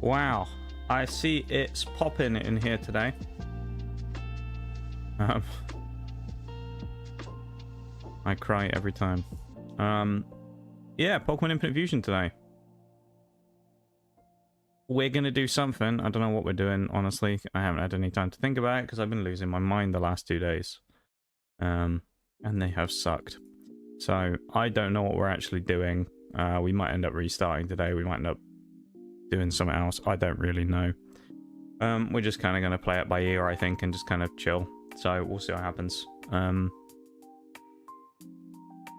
Wow, I see it's popping in here today. I cry every time. Yeah, Pokemon Infinite Fusion today. We're gonna do something. I don't know what we're doing, honestly. I haven't had any time to think about it because I've been losing my mind the last 2 days. And they have sucked. So I don't know what we're actually doing. We might end up restarting today. We might end up doing something else. I don't really know. We're just kind of going to play it by ear, I think, and just kind of chill. So we'll see what happens.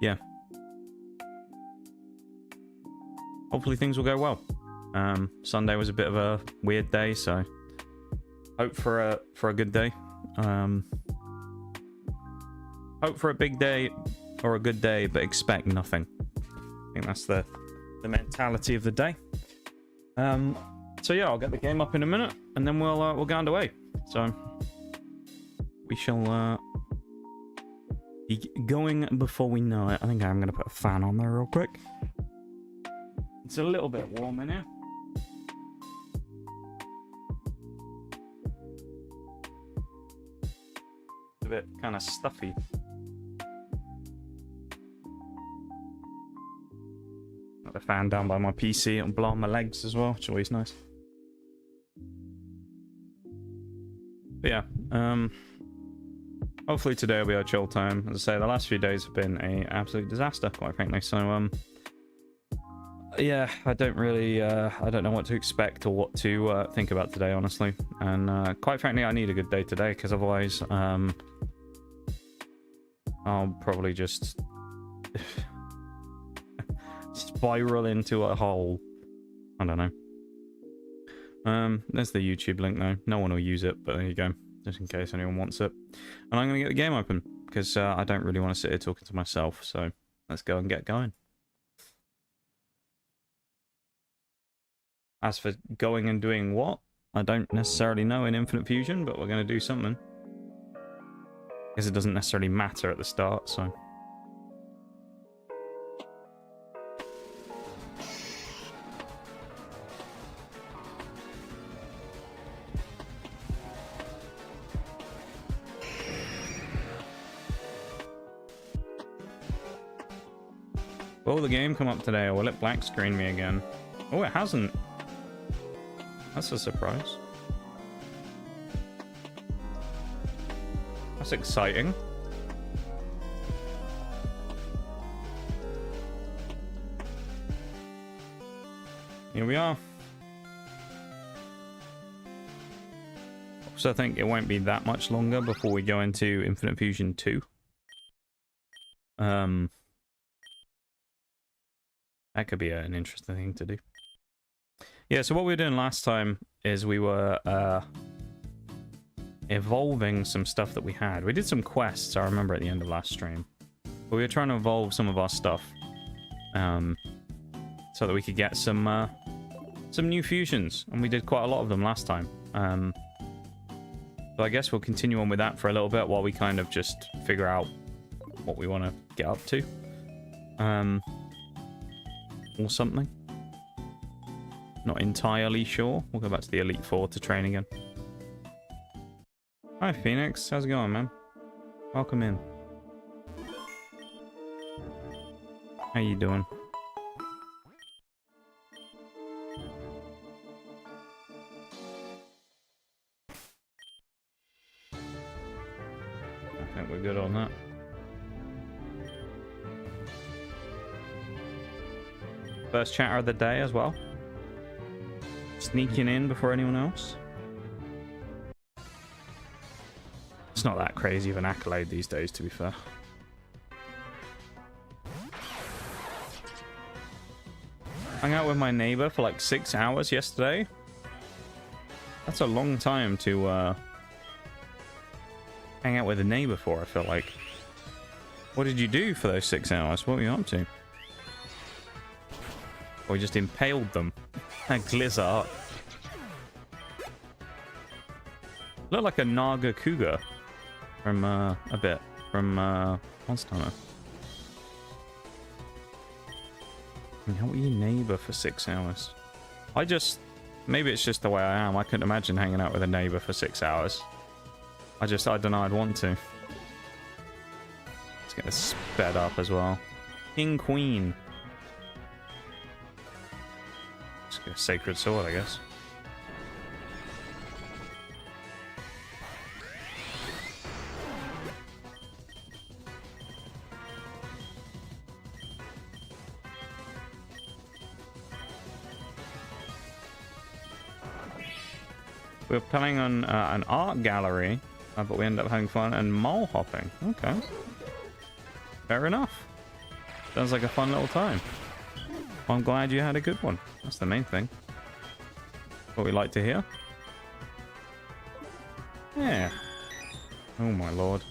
Yeah. Hopefully things will go well. Sunday was a bit of a weird day, so hope for a good day. Hope for a big day or a good day, but expect nothing. I think that's the mentality of the day. So yeah, I'll get the game up in a minute, and then we'll get underway. So we shall be going before we know it. I think I'm gonna put a fan on there real quick. It's a little bit warm in here. It's a bit kind of stuffy. Got the fan down by my PC and blow on my legs as well, which is always nice. But yeah, hopefully today will be our chill time. As I say, the last few days have been an absolute disaster, quite frankly. So yeah, I don't know what to expect or what to think about today, honestly. And quite frankly, I need a good day today, because otherwise I'll probably just spiral into a hole. I don't know. There's the YouTube link though. No one will use it, but there you go, just in case anyone wants it. And I'm gonna get the game open because I don't really want to sit here talking to myself. So let's go and get going. As for going and doing what, I don't necessarily know in Infinite Fusion, but we're gonna do something. Because it doesn't necessarily matter at the start, so. Will the game come up today, or will it black screen me again? Oh, it hasn't. That's a surprise. That's exciting. Here we are. So I think it won't be that much longer before we go into Infinite Fusion 2. That could be an interesting thing to do. Yeah, so what we were doing last time is we were evolving some stuff that we had. We did some quests, I remember, at the end of last stream. But we were trying to evolve some of our stuff so that we could get some new fusions. And we did quite a lot of them last time. So I guess we'll continue on with that for a little bit while we kind of just figure out what we want to get up to. Or something. Not entirely sure. We'll go back to the Elite Four to train again. Hi, Phoenix. How's it going, man? Welcome in. How you doing? I think we're good on that. First chatter of the day as well. Sneaking in before anyone else. It's not that crazy of an accolade these days, to be fair. Hung out with my neighbor for like 6 hours yesterday. That's a long time to hang out with a neighbor for, I feel like. What did you do for those 6 hours? What were you up to? Or we just impaled them. That Glizzard. Look like a Naga Cougar from a bit from Monster Hunter. I mean, how were your neighbor for 6 hours? I just Maybe it's just the way I am. I couldn't imagine hanging out with a neighbor for 6 hours. I don't know, I'd want to. Let's get this sped up as well. King, Queen. Let's get a Sacred Sword, I guess. We were planning on an art gallery, but we ended up having fun and mole hopping. Okay. Fair enough. Sounds like a fun little time. Well, I'm glad you had a good one. That's the main thing. What we like to hear. Yeah. Oh my lord.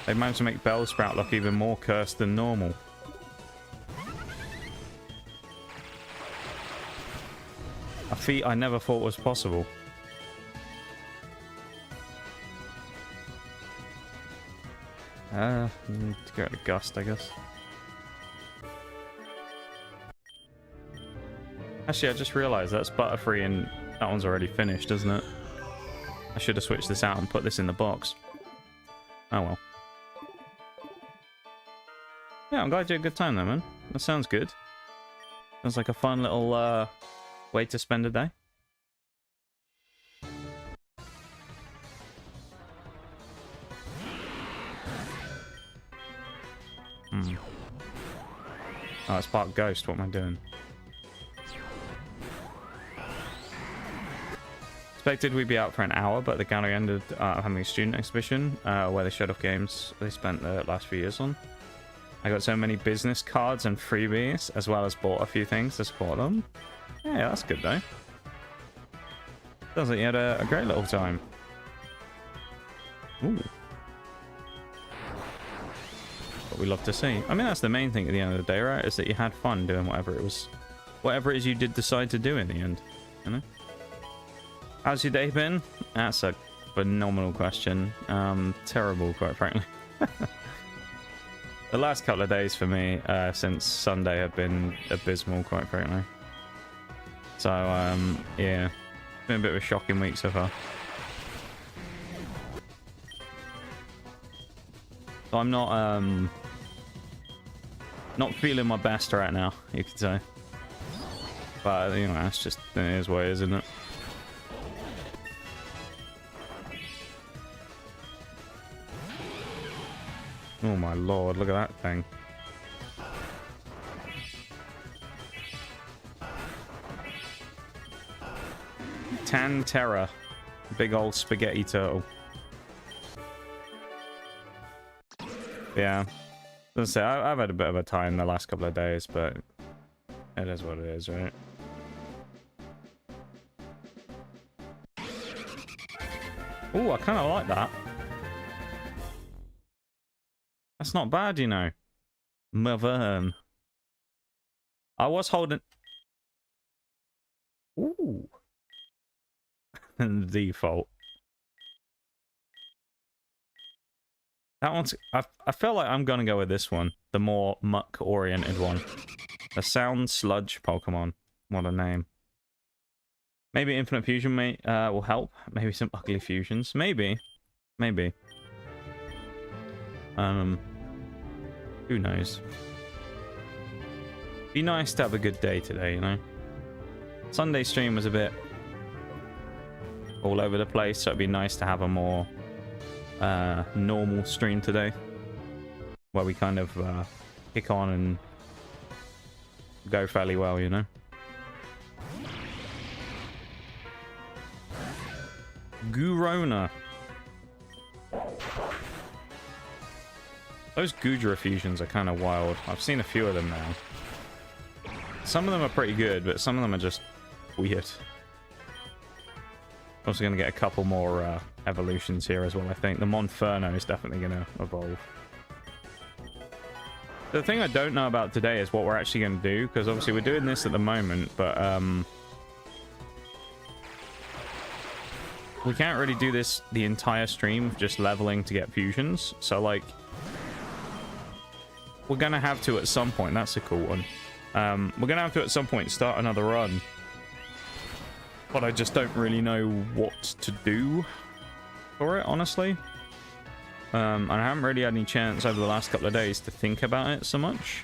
They managed to make Bellsprout look even more cursed than normal. A feat I never thought was possible. Need to go to Gust, I guess. Actually, I just realized that's Butterfree and that one's already finished, isn't it? I should have switched this out and put this in the box. Oh well. Yeah, I'm glad you had a good time though, man. That sounds good. Sounds like a fun little way to spend a day. Oh, it's part Ghost. What am I doing? Expected we'd be out for an hour, but the gallery ended having a student exhibition where they showed off games they spent the last few years on. I got so many business cards and freebies, as well as bought a few things to support them. Yeah, that's good though. Sounds like you had a great little time. Ooh. What we love to see. I mean, that's the main thing at the end of the day, right? Is that you had fun doing whatever it is you did decide to do in the end. You know? How's your day been? That's a phenomenal question. Terrible, quite frankly. The last couple of days for me, since Sunday, have been abysmal, quite frankly. So, yeah. It's been a bit of a shocking week so far. So I'm not feeling my best right now, you could say. But, you know, that's just, it is what it is, isn't it? Oh my lord, look at that thing. Tantera. Big old spaghetti turtle. Yeah. Let's say I've had a bit of a time the last couple of days, but it is what it is, right? Ooh, I kind of like that. That's not bad, you know. Mavern. I was holding... Ooh. Default. That one's... I feel like I'm gonna go with this one. The more muck-oriented one. The Sound Sludge Pokemon. What a name. Maybe Infinite Fusion will help. Maybe some ugly fusions. Maybe. Maybe. Who knows? Be nice to have a good day today, you know? Sunday stream was a bit all over the place, so it'd be nice to have a more normal stream today. Where we kind of kick on and go fairly well, you know? Gurona. Those Gudra fusions are kind of wild. I've seen a few of them now. Some of them are pretty good, but some of them are just weird. Also going to get a couple more evolutions here as well, I think. The Monferno is definitely going to evolve. The thing I don't know about today is what we're actually going to do, because obviously we're doing this at the moment, but we can't really do this the entire stream, just leveling to get fusions. So, like, we're going to have to at some point. That's a cool one. We're going to have to at some point start another run but I just don't really know what to do for it, honestly. And I haven't really had any chance over the last couple of days to think about it so much.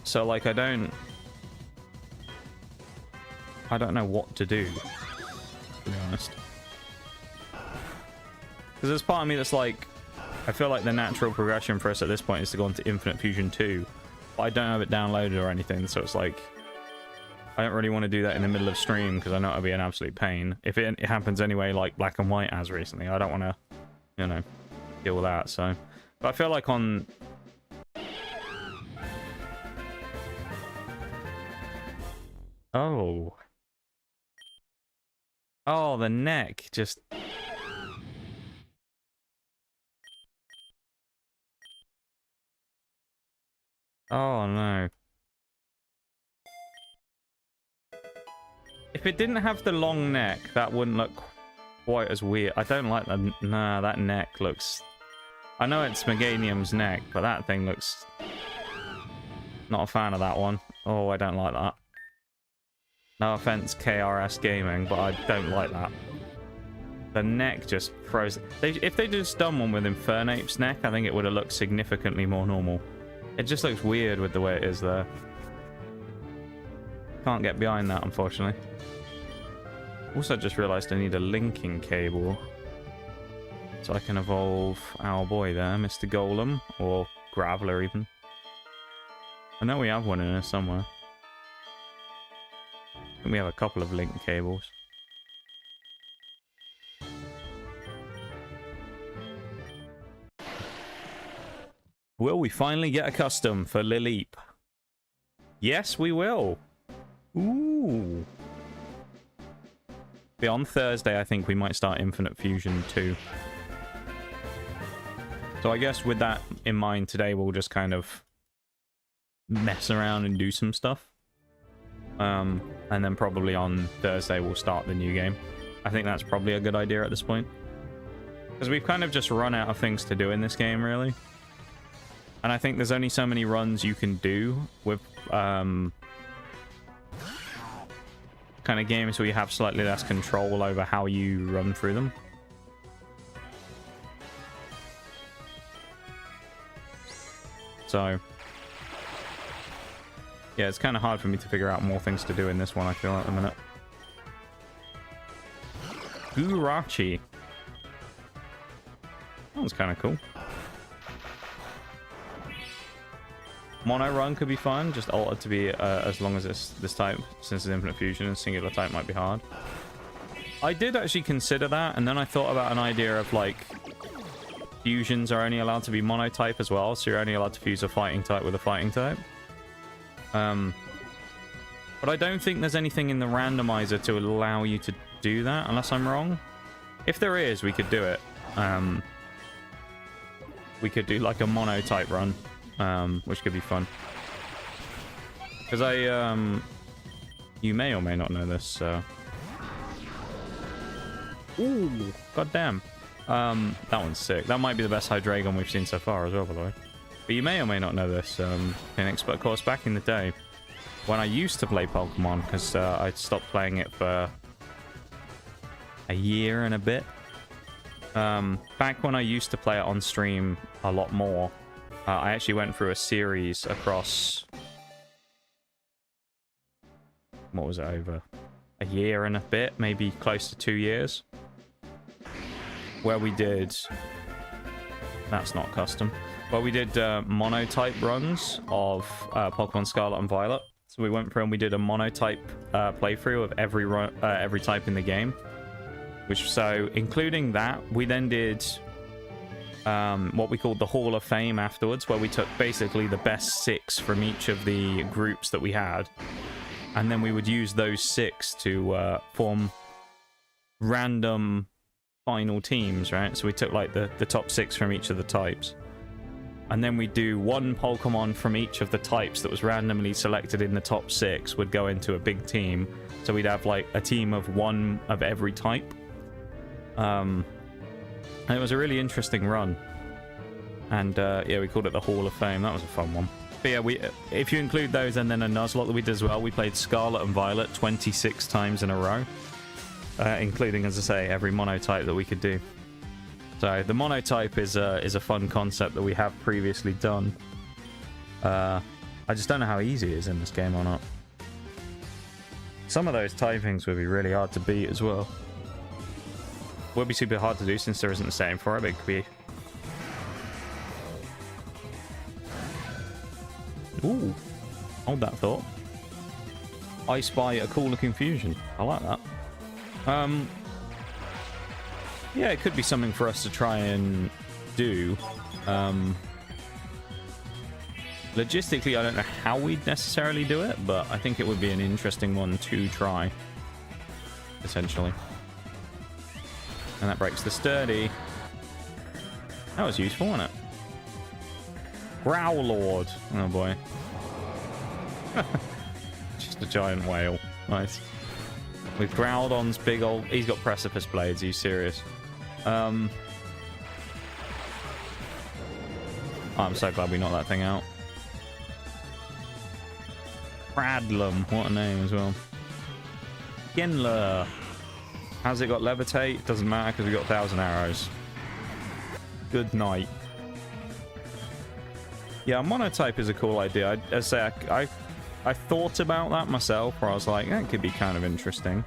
So, like, I don't know what to do, to be honest. Because there's part of me that's like, I feel like the natural progression for us at this point is to go on to Infinite Fusion 2. But I don't have it downloaded or anything, so it's like, I don't really want to do that in the middle of stream because I know it'll be an absolute pain. If it happens anyway, like Black and White has recently, I don't want to, you know, deal with that. So, but I feel like on... Oh. Oh, the neck just... Oh, no. If it didn't have the long neck, that wouldn't look quite as weird. I don't like that. Nah, that neck looks... I know it's Meganium's neck, but that thing looks... Not a fan of that one. Oh, I don't like that. No offense, KRS Gaming, but I don't like that. The neck just froze. If they just done one with Infernape's neck, I think it would have looked significantly more normal. It just looks weird with the way it is there. Can't get behind that, unfortunately. Also, just realised I need a linking cable. So I can evolve our boy there, Mr. Golem. Or Graveler, even. I know we have one in there somewhere. I think we have a couple of link cables. Will we finally get a custom for Lilip? Yes, we will. Ooh. On Thursday, I think we might start Infinite Fusion 2. So I guess with that in mind, today we'll just kind of mess around and do some stuff. And then probably on Thursday we'll start the new game. I think that's probably a good idea at this point. Because we've kind of just run out of things to do in this game, really. And I think there's only so many runs you can do with... kind of games where you have slightly less control over how you run through them. So yeah, it's kind of hard for me to figure out more things to do in this one, I feel, at the minute. Gurachi. That was kind of cool. Mono run could be fun, just altered to be as long as it's this type, since it's Infinite Fusion and singular type might be hard. I did actually consider that, and then I thought about an idea of, like, fusions are only allowed to be monotype as well, so you're only allowed to fuse a fighting type with a fighting type. But I don't think there's anything in the randomizer to allow you to do that, unless I'm wrong. If there is, we could do it. We could do, like, a monotype run. Which could be fun. Because you may or may not know this, so... Ooh, goddamn. That one's sick. That might be the best Hydreigon we've seen so far as well, by the way. But you may or may not know this, Phoenix, but of course, back in the day, when I used to play Pokemon, because I stopped playing it for a year and a bit. Back when I used to play it on stream a lot more, I actually went through a series across... What was it, over a year and a bit, maybe close to 2 years, where we did... That's not custom. Where we did monotype runs of Pokemon Scarlet and Violet. So we went through and we did a monotype playthrough of every type in the game. Which, so, including that, we then did... what we called the Hall of Fame afterwards, where we took basically the best 6 from each of the groups that we had, and then we would use those 6 to form random final teams, right? So we took like the top 6 from each of the types, and then we do one Pokemon from each of the types that was randomly selected in the top 6 would go into a big team. So we'd have like a team of 1 of every type. And it was a really interesting run. And yeah, we called it the Hall of Fame. That was a fun one. But yeah, if you include those and then a nuzlocke that we did as well, we played Scarlet and Violet 26 times in a row, including, as I say, every monotype that we could do. So the monotype is a fun concept that we have previously done. I just don't know how easy it is in this game or not. Some of those typings would be really hard to beat as well. Would be super hard to do since there isn't the same for it, but it could be... Ooh, hold that thought. I spy a cool looking fusion. I like that. Yeah, it could be something for us to try and do. Logistically, I don't know how we'd necessarily do it, but I think it would be an interesting one to try, essentially. And that breaks the sturdy. That was useful, wasn't it? Growl Lord. Oh boy. Just a giant whale. Nice. With Groudon's big old... He's got precipice blades. Are you serious? I'm so glad we knocked that thing out. Pradlum. What a name as well. Genler. Has it got levitate? Doesn't matter because we got 1,000 arrows. Good night. Yeah, monotype is a cool idea. I thought about that myself, where I was like, that could be kind of interesting.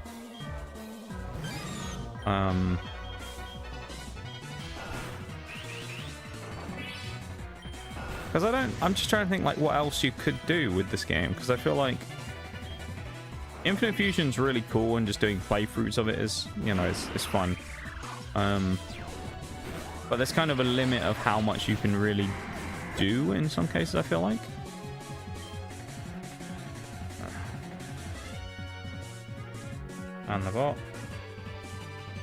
Because I'm just trying to think like what else you could do with this game, because I feel like Infinite Fusion's really cool and just doing playthroughs of it is, you know, it's fun. But there's kind of a limit of how much you can really do in some cases, I feel like. And the bot.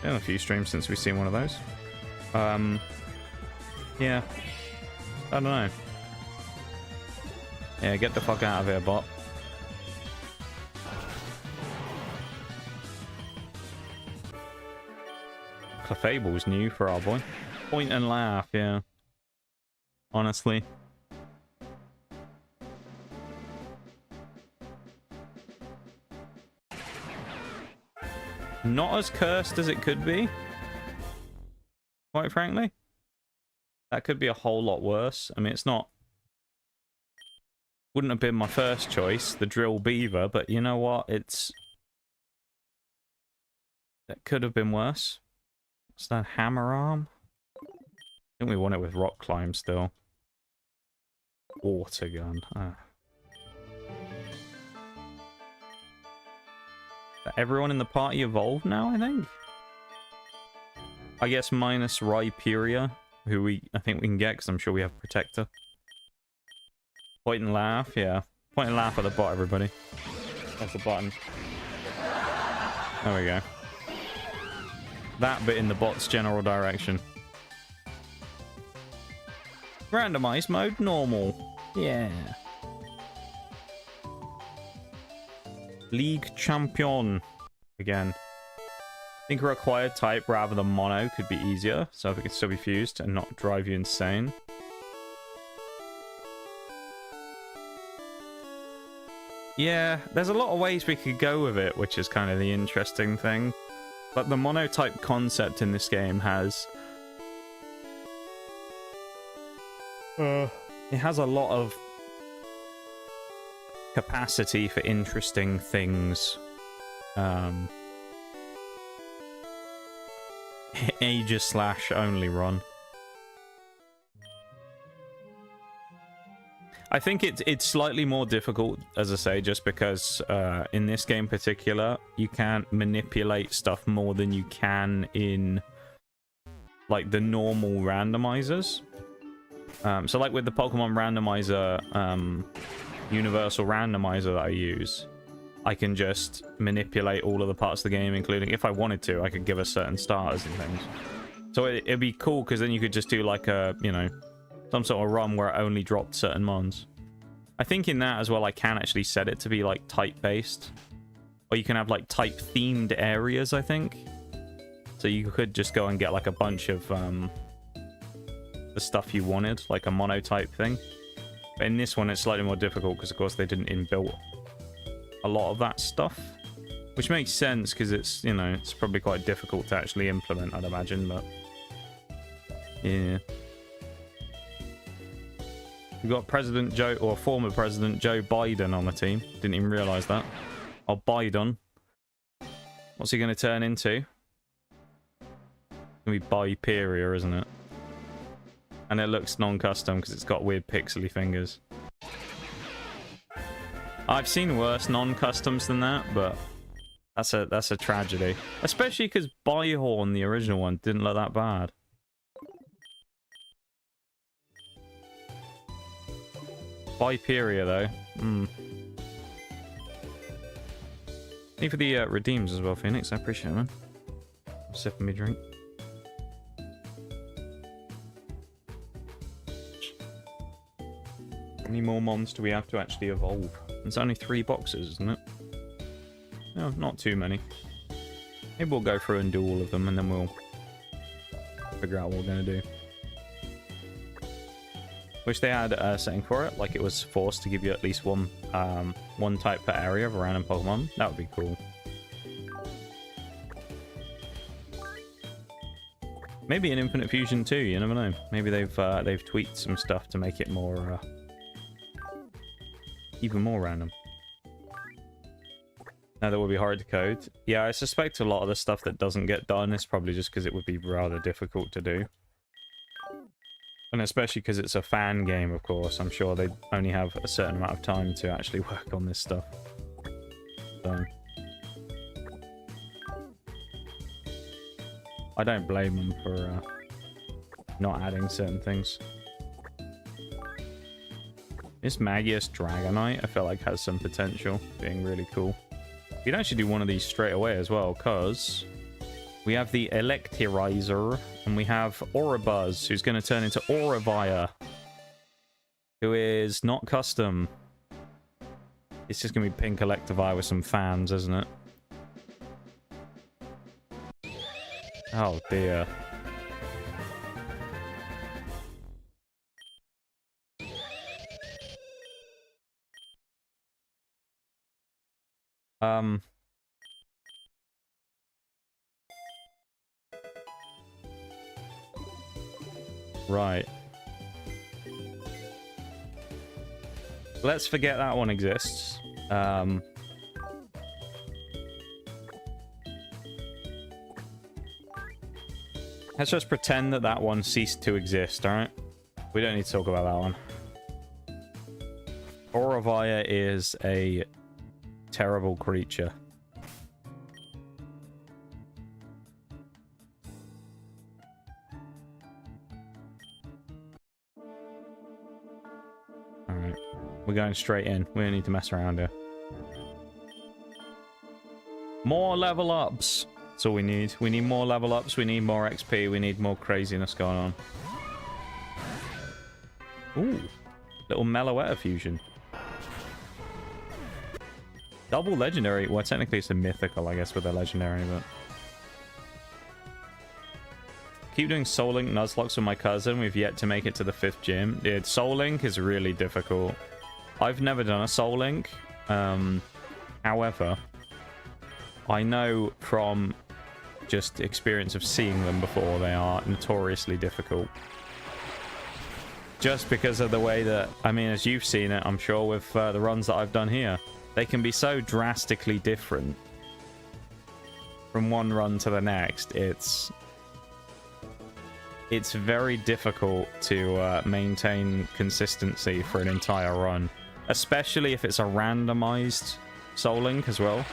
Been a few streams since we've seen one of those. Yeah. I don't know. Yeah, get the fuck out of here, bot. Clefable's new for our boy. Point and laugh, yeah. Honestly. Not as cursed as it could be. Quite frankly. That could be a whole lot worse. I mean, it's not... Wouldn't have been my first choice, the Drill Beaver, but you know what? It's... That could have been worse. What's that? Hammer Arm? I think we want it with Rock Climb still. Water Gun. Ah. Everyone in the party evolved now, I think? I guess minus Rhyperia, who I think we can get, because I'm sure we have Protector. Point and laugh, yeah. Point and laugh at the bot, everybody. That's the button. There we go. That bit in the bot's general direction. Randomized mode, normal. Yeah. League Champion. Again. I think a required type rather than mono could be easier, so if it could still be fused and not drive you insane. Yeah, there's a lot of ways we could go with it, which is kind of the interesting thing. But the monotype concept in this game has... it has a lot of capacity for interesting things. Aegis/only run. I think it's slightly more difficult, as I say, just because in this game in particular, you can't manipulate stuff more than you can in like the normal randomizers. So like with the Pokemon randomizer, universal randomizer that I use, I can just manipulate all of the parts of the game, including if I wanted to, I could give us certain starters and things. So it'd be cool because then you could just do like a, you know, some sort of run where it only dropped certain mons. I think in that as well, I can actually set it to be like type based, or you can have like type themed areas, I think. So you could just go and get like a bunch of the stuff you wanted, like a monotype thing. But in this one, it's slightly more difficult because, of course, they didn't inbuilt a lot of that stuff. Which makes sense because it's, you know, it's probably quite difficult to actually implement, I'd imagine, but... yeah. We've got President Joe, or former President Joe Biden on the team. Didn't even realise that. Oh, Biden. What's he going to turn into? It's going to be Biperia, isn't it? And it looks non-custom because it's got weird pixely fingers. I've seen worse non-customs than that, but that's a tragedy. Especially because Byhorn, the original one, didn't look that bad. Biperia, though. Thank you for the redeems as well, Phoenix. I appreciate it, man. I'm sipping my drink. How many more mons do we have to actually evolve? It's only 3 boxes, isn't it? No, not too many. Maybe we'll go through and do all of them, and then we'll figure out what we're going to do. Wish they had a setting for it, like it was forced to give you at least one type per area of a random Pokemon. That would be cool. Maybe an Infinite Fusion too, you never know. Maybe they've tweaked some stuff to make it more even more random. Now that would be hard to code. Yeah, I suspect a lot of the stuff that doesn't get done is probably just because it would be rather difficult to do. And especially because it's a fan game, of course. I'm sure they only have a certain amount of time to actually work on this stuff. So I don't blame them for not adding certain things. This Magius Dragonite, I feel like has some potential, being really cool. We can actually do one of these straight away as well, because we have the Electrizer, and we have Orabuzz, who's going to turn into Oravire, who is not custom. It's just going to be pink Electivire with some fans, isn't it? Oh dear. Right. Let's forget that one exists. Let's just pretend that that one ceased to exist, alright? We don't need to talk about that one. Oravire is a terrible creature. Alright. We're going straight in. We don't need to mess around here. More level ups! That's all we need. We need more level ups, we need more XP, we need more craziness going on. Ooh. Little Meloetta fusion. Double legendary. Well, technically it's a mythical, I guess, with a legendary, but... Keep doing Soul Link Nuzlocke with my cousin. We've yet to make it to the 5th gym. Yeah, Soul Link is really difficult. I've never done a Soul Link. However, I know from just experience of seeing them before, they are notoriously difficult. Just because of the way that, I mean, as you've seen it, I'm sure, with the runs that I've done here, they can be so drastically different from one run to the next. It's very difficult to maintain consistency for an entire run, especially if it's a randomized Soul Link as well.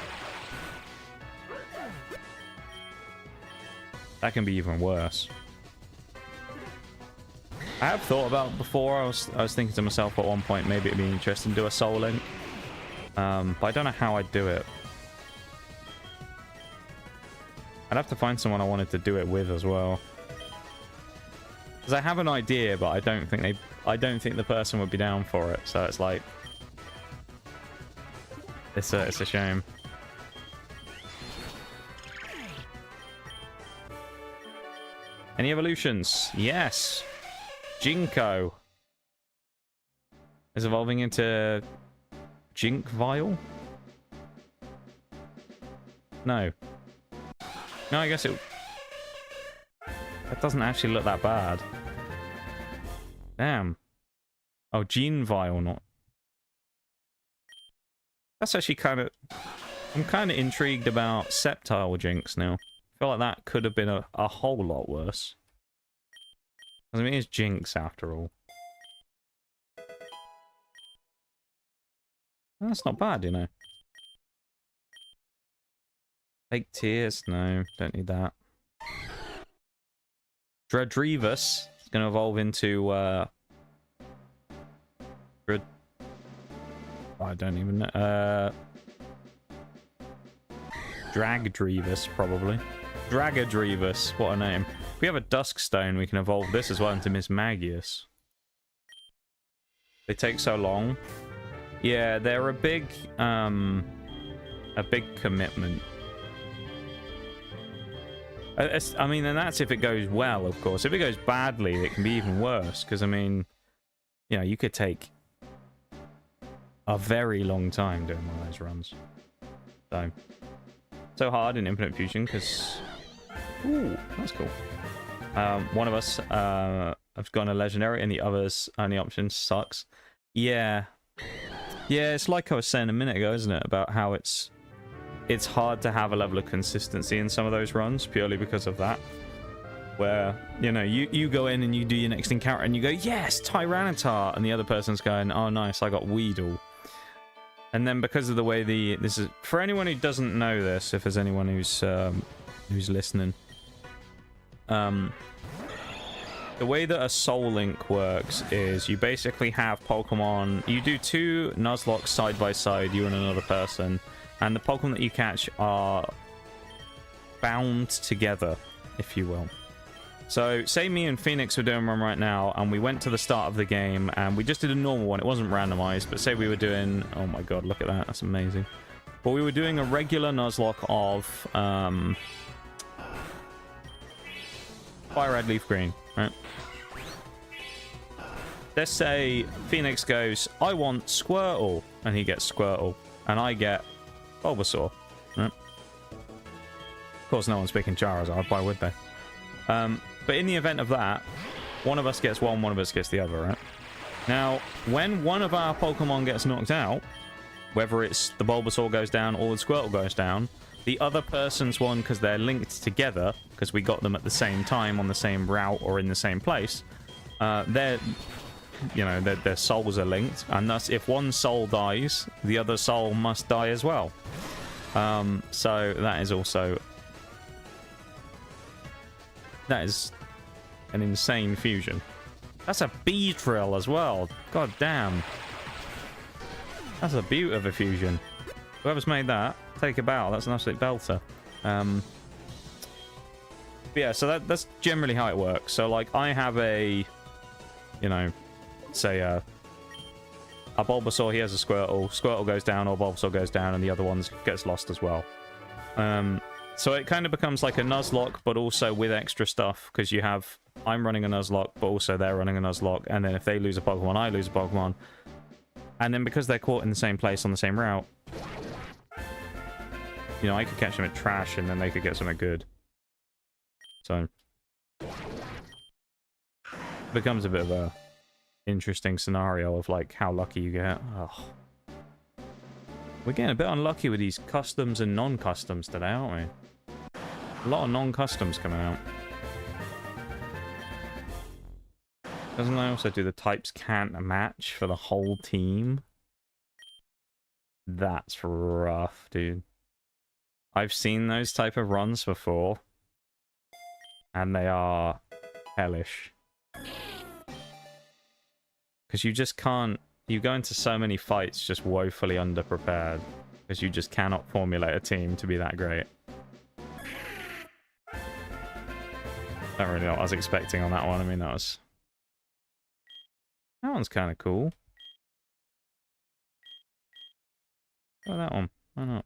That can be even worse. I have thought about before. I was thinking to myself at one point, maybe it'd be interesting to do a Soul Link. But I don't know how I'd do it. I'd have to find someone I wanted to do it with as well. Because I have an idea, but I don't think the person would be down for it. So it's like, it's a shame. Any evolutions? Yes. Jinko. It's evolving into Jink Vial? No. No, I guess it doesn't actually look that bad. Damn. Oh, Gene Vial, not... That's actually kind of... I'm kind of intrigued about Sceptile Jinx now. I feel like that could have been a whole lot worse. I mean, it's Jinx after all. That's not bad, you know. Fake Tears? No, don't need that. Dreadreevus is going to evolve into... I don't even know. Dragdreevus, probably. Dragadreevus, what a name. If we have a Dusk Stone, we can evolve this as well into Miss Magius. They take so long. Yeah, they're a big commitment. I mean, and that's if it goes well, of course. If it goes badly, it can be even worse. Because, I mean, you know, you could take a very long time doing one of those runs. So hard in Infinite Fusion, because... Ooh, that's cool. One of us have gone a Legendary, and the other's only option sucks. Yeah. Yeah, it's like I was saying a minute ago, isn't it? About how it's hard to have a level of consistency in some of those runs, purely because of that. Where, you know, you go in and you do your next encounter, and you go, yes, Tyranitar! And the other person's going, oh, nice, I got Weedle. And then because of the way this is... For anyone who doesn't know this, if there's anyone who's listening... the way that a Soul Link works is you basically have Pokemon... You do 2 Nuzlocke side by side, you and another person, and the Pokemon that you catch are bound together, if you will. So, say me and Phoenix were doing one right now, and we went to the start of the game, and we just did a normal one. It wasn't randomized, but say we were doing... Oh my god, look at that. That's amazing. But we were doing a regular Nuzlocke of... Fire Red, Leaf Green, right? Let's say Phoenix goes, I want Squirtle, and he gets Squirtle, and I get Bulbasaur, right? Of course, no one's picking Charizard, why would they? But in the event of that, one of us gets one of us gets the other, right? Now, when one of our Pokemon gets knocked out, whether it's the Bulbasaur goes down or the Squirtle goes down, the other person's one, because they're linked together, because we got them at the same time on the same route or in the same place, their souls are linked, and thus if one soul dies, the other soul must die as well. So that is also... That is an insane fusion. That's a Beedrill as well. God damn. That's a beaut of a fusion. Whoever's made that, take a bow. That's an absolute belter. But yeah, so that's generally how it works. So, like, I have a, you know, say a Bulbasaur, he has a Squirtle. Squirtle goes down or Bulbasaur goes down, and the other one gets lost as well. So it kind of becomes like a Nuzlocke, but also with extra stuff, because you have... I'm running a Nuzlocke, but also they're running a Nuzlocke, and then if they lose a Pokemon, I lose a Pokemon. And then because they're caught in the same place on the same route, you know, I could catch them at trash, and then they could get something good. So... it becomes a bit of a interesting scenario of, like, how lucky you get. Oh. We're getting a bit unlucky with these customs and non-customs today, aren't we? A lot of non-customs coming out. Doesn't I also do the types can't match for the whole team? That's rough, dude. I've seen those type of runs before, and they are hellish. Because you just can't... You go into so many fights just woefully underprepared, because you just cannot formulate a team to be that great. Don't really know what I was expecting on that one. I mean, that one's kind of cool. Oh, that one. Why not?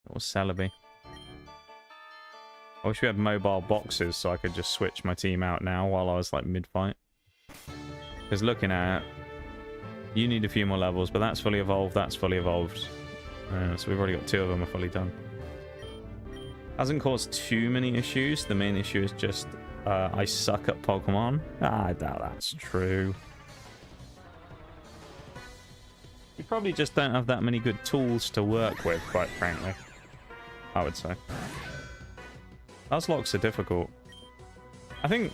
Or Celebi. I wish we had mobile boxes so I could just switch my team out now while I was like mid-fight. Because looking at it, you need a few more levels, but that's fully evolved, that's fully evolved. So we've already got 2 of them are fully done. Hasn't caused too many issues. The main issue is just I suck at Pokemon. I doubt that's true. You probably just don't have that many good tools to work with, quite frankly. I would say. Nuzlocks are difficult. I think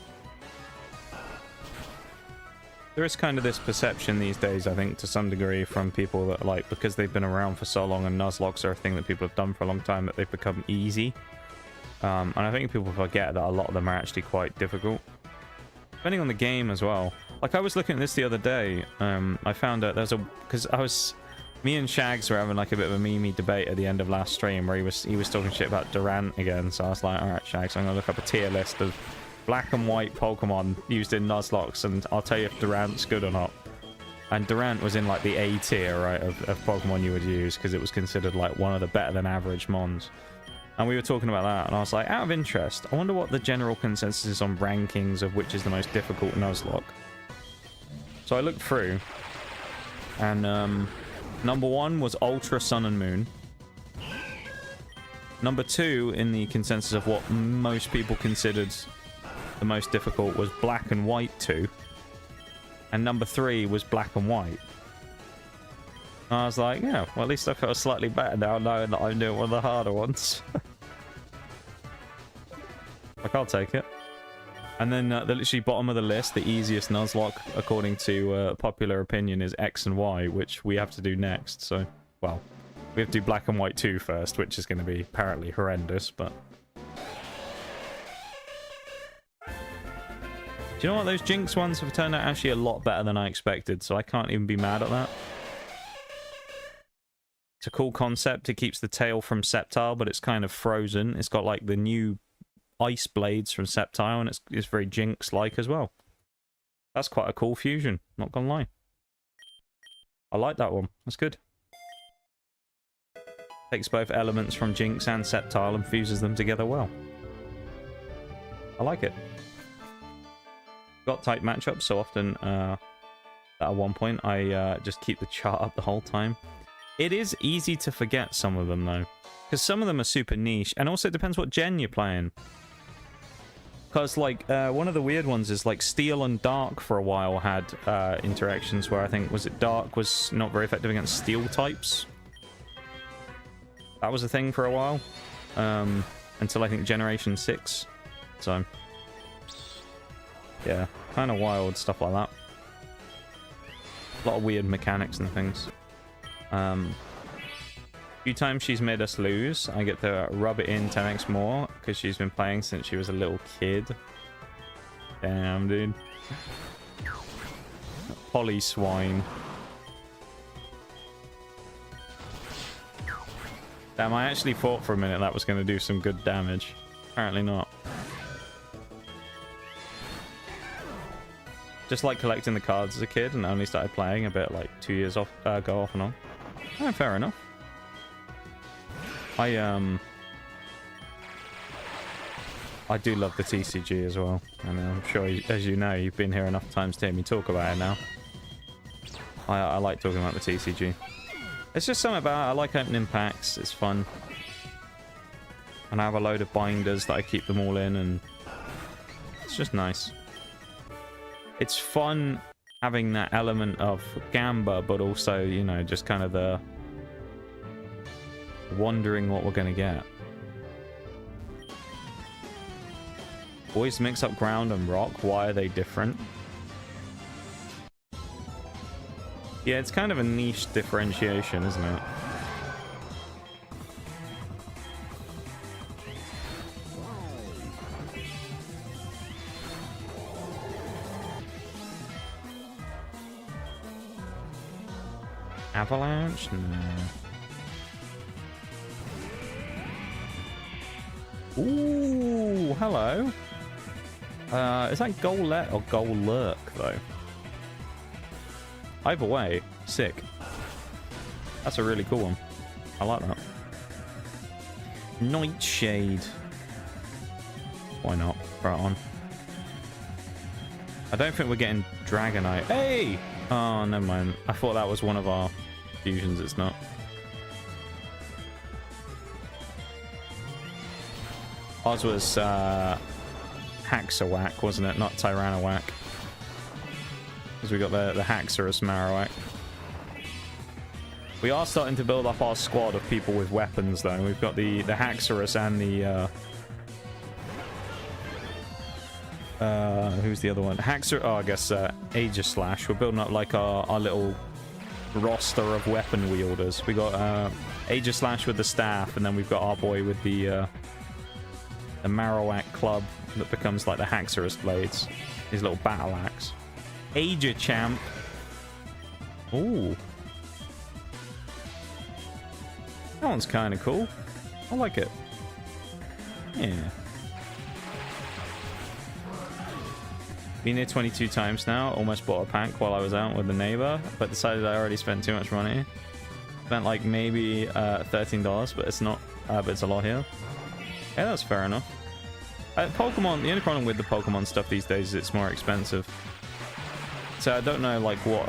there is kind of this perception these days, I think, to some degree from people that, like, because they've been around for so long and Nuzlocke are a thing that people have done for a long time, that they've become easy. And I think people forget that a lot of them are actually quite difficult. Depending on the game as well. Like, I was looking at this the other day. I found out there's a... Because me and Shags were having, like, a bit of a meme debate at the end of last stream where he was talking shit about Durant again. So I was like, alright, Shags, I'm going to look up a tier list of black and white Pokemon used in Nuzlocke, and I'll tell you if Durant's good or not. And Durant was in, like, the A tier, right, of Pokemon you would use, because it was considered, like, one of the better than average mons. And we were talking about that, and I was like, out of interest, I wonder what the general consensus is on rankings of which is the most difficult Nuzlocke. So I looked through, and number 1 was Ultra Sun and Moon. Number 2 in the consensus of what most people considered the most difficult was Black and White 2. And number 3 was Black and White. And I was like, yeah, well, at least I feel slightly better now knowing that I'm doing one of the harder ones. Like, I'll take it. And then the literally bottom of the list, the easiest Nuzlocke, according to popular opinion, is X and Y, which we have to do next. So, well, we have to do Black and White 2 first, which is going to be apparently horrendous, but... Do you know what? Those Jinx ones have turned out actually a lot better than I expected, so I can't even be mad at that. It's a cool concept. It keeps the tail from Sceptile, but it's kind of frozen. It's got, like, the new ice blades from Sceptile, and it's very Jinx-like as well. That's quite a cool fusion, not gonna lie. I like that one. That's good. Takes both elements from Jinx and Sceptile and fuses them together well. I like it. Got tight matchups so often that at one point I just keep the chart up the whole time. It is easy to forget some of them though, because some of them are super niche, and also it depends what gen you're playing. Because like one of the weird ones is like Steel and Dark for a while had interactions where I think Dark was not very effective against Steel types. That was a thing for a while until I think Generation 6. So. Yeah, kind of wild stuff like that. A lot of weird mechanics and things. A few times she's made us lose. I get to rub it in 10x more because she's been playing since she was a little kid. Damn, dude. Polly swine. Damn, I actually thought for a minute that was going to do some good damage. Apparently not. Just like collecting the cards as a kid, and only started playing a bit like 2 years ago off and on. Oh, fair enough. I do love the TCG as well, and I'm sure, as you know, you've been here enough times to hear me talk about it now. I like talking about the TCG. It's just something about it. I like opening packs. It's fun. And I have a load of binders that I keep them all in, and it's just nice. It's fun having that element of gamba, but also, you know, just kind of the wondering what we're going to get. Always mix up ground and rock. Why are they different? Yeah, it's kind of a niche differentiation, isn't it? Avalanche? No. Ooh, hello. Is that Golett or Golurk, though? Either way, sick. That's a really cool one. I like that. Nightshade. Why not? Throw it on. I don't think we're getting Dragonite. Hey! Oh, never mind. I thought that was one of our fusions. It's not. Ours was Haxorwhack, wasn't it? Not Tyrannowhack. Because we got the Haxorus Marowak. We are starting to build up our squad of people with weapons, though. We've got the Haxorus and the... who's the other one? Haxor... Oh, I guess Aegislash. We're building up, like, our little roster of weapon wielders. We got Aegislash with the staff, and then we've got our boy with the Marowak club that becomes, like, the Haxorus blades. His little battle axe. Aegichamp. Ooh. That one's kind of cool. I like it. Yeah. Been here 22 times now. Almost bought a pack while I was out with a neighbor, but decided I already spent too much money. Spent like maybe $13, but it's not. But it's a lot here. Yeah, that's fair enough. Pokemon. The only problem with the Pokemon stuff these days is it's more expensive. So I don't know, like what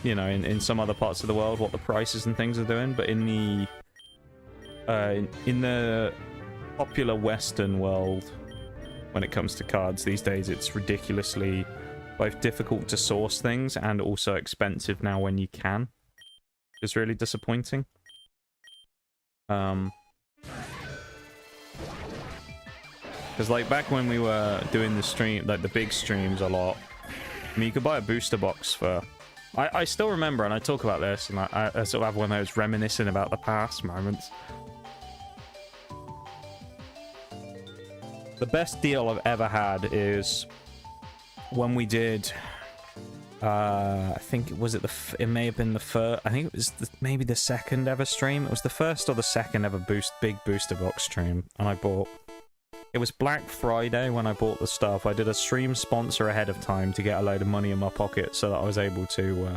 you know, in some other parts of the world, what the prices and things are doing, but in the popular Western world, when it comes to cards these days, it's ridiculously both difficult to source things and also expensive now when you can. It's really disappointing. Because like back when we were doing the stream, like the big streams a lot, I mean, you could buy a booster box for... I still remember, and I talk about this, and I sort of have one of those reminiscing about the past moments. The best deal I've ever had is when we did... I think, was it it may have been the first... I think it was maybe the second ever stream. It was the first or the second ever big booster box stream, and I bought... It was Black Friday when I bought the stuff. I did a stream sponsor ahead of time to get a load of money in my pocket so that I was able to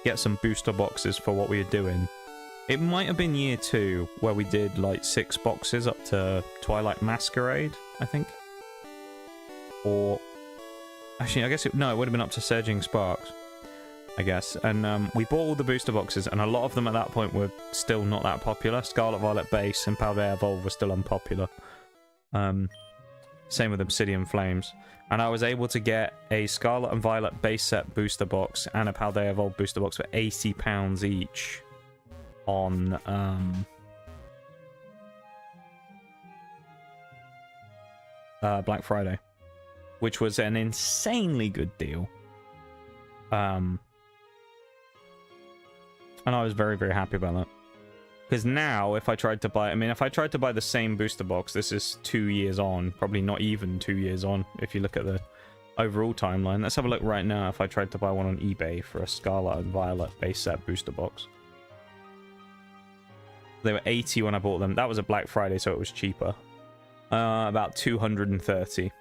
get some booster boxes for what we were doing. It might have been year 2 where we did like 6 boxes up to Twilight Masquerade, I think. Or... Actually, I guess no, it would have been up to Surging Sparks, I guess. And we bought all the booster boxes, and a lot of them at that point were still not that popular. Scarlet Violet Base and Paldea Evolve were still unpopular. Same with Obsidian Flames. And I was able to get a Scarlet and Violet base set booster box and a Paldea Evolve booster box for £80 each on Black Friday, which was an insanely good deal. And I was very, very happy about that. Because now, if I tried to buy... I mean, if I tried to buy the same booster box, this is 2 years on. Probably not even 2 years on, if you look at the overall timeline. Let's have a look right now if I tried to buy one on eBay for a Scarlet and Violet base set booster box. They were 80 when I bought them. That was a Black Friday, so it was cheaper. About 230.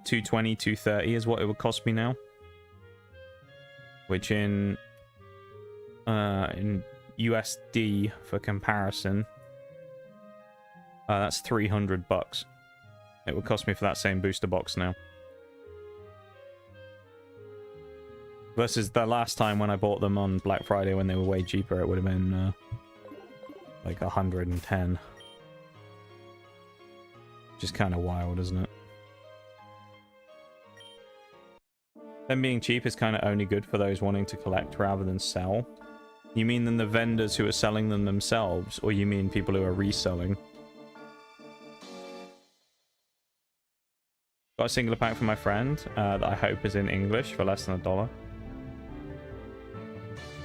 220, 230 is what it would cost me now. Which in USD for comparison, that's $300 it would cost me for that same booster box now, versus the last time when I bought them on Black Friday when they were way cheaper. It would have been like 110, which is kind of wild, isn't it? Them being cheap is kind of only good for those wanting to collect rather than sell. You mean than the vendors who are selling them themselves, or you mean people who are reselling? Got a singular pack for my friend that I hope is in English for less than $1.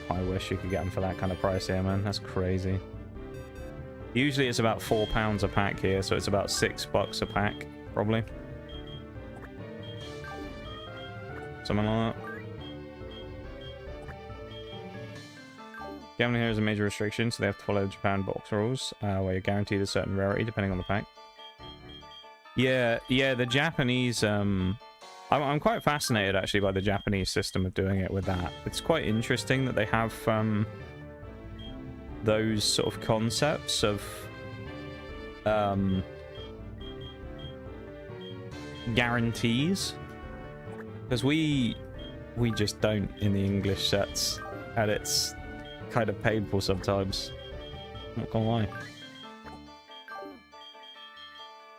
I wish you could get them for that kind of price here, man. That's crazy. Usually it's about £4 a pack here, so it's about $6 a pack, probably. Something like that. Gambling here is a major restriction, so they have to follow the Japan box rules, where you're guaranteed a certain rarity depending on the pack. Yeah, the Japanese, I'm quite fascinated actually by the Japanese system of doing it with that. It's quite interesting that they have those sort of concepts of guarantees, because we just don't in the English sets, and it's kind of painful sometimes. I'm not gonna lie.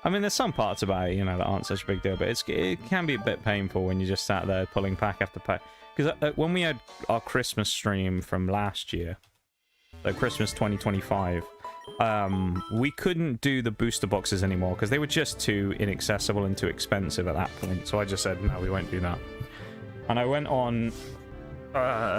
I mean, there's some parts about it, you know, that aren't such a big deal, but it can be a bit painful when you just sat there pulling pack after pack. Because when we had our Christmas stream from last year, so Christmas 2025, we couldn't do the booster boxes anymore because they were just too inaccessible and too expensive at that point. So I just said, no, we won't do that. And I went on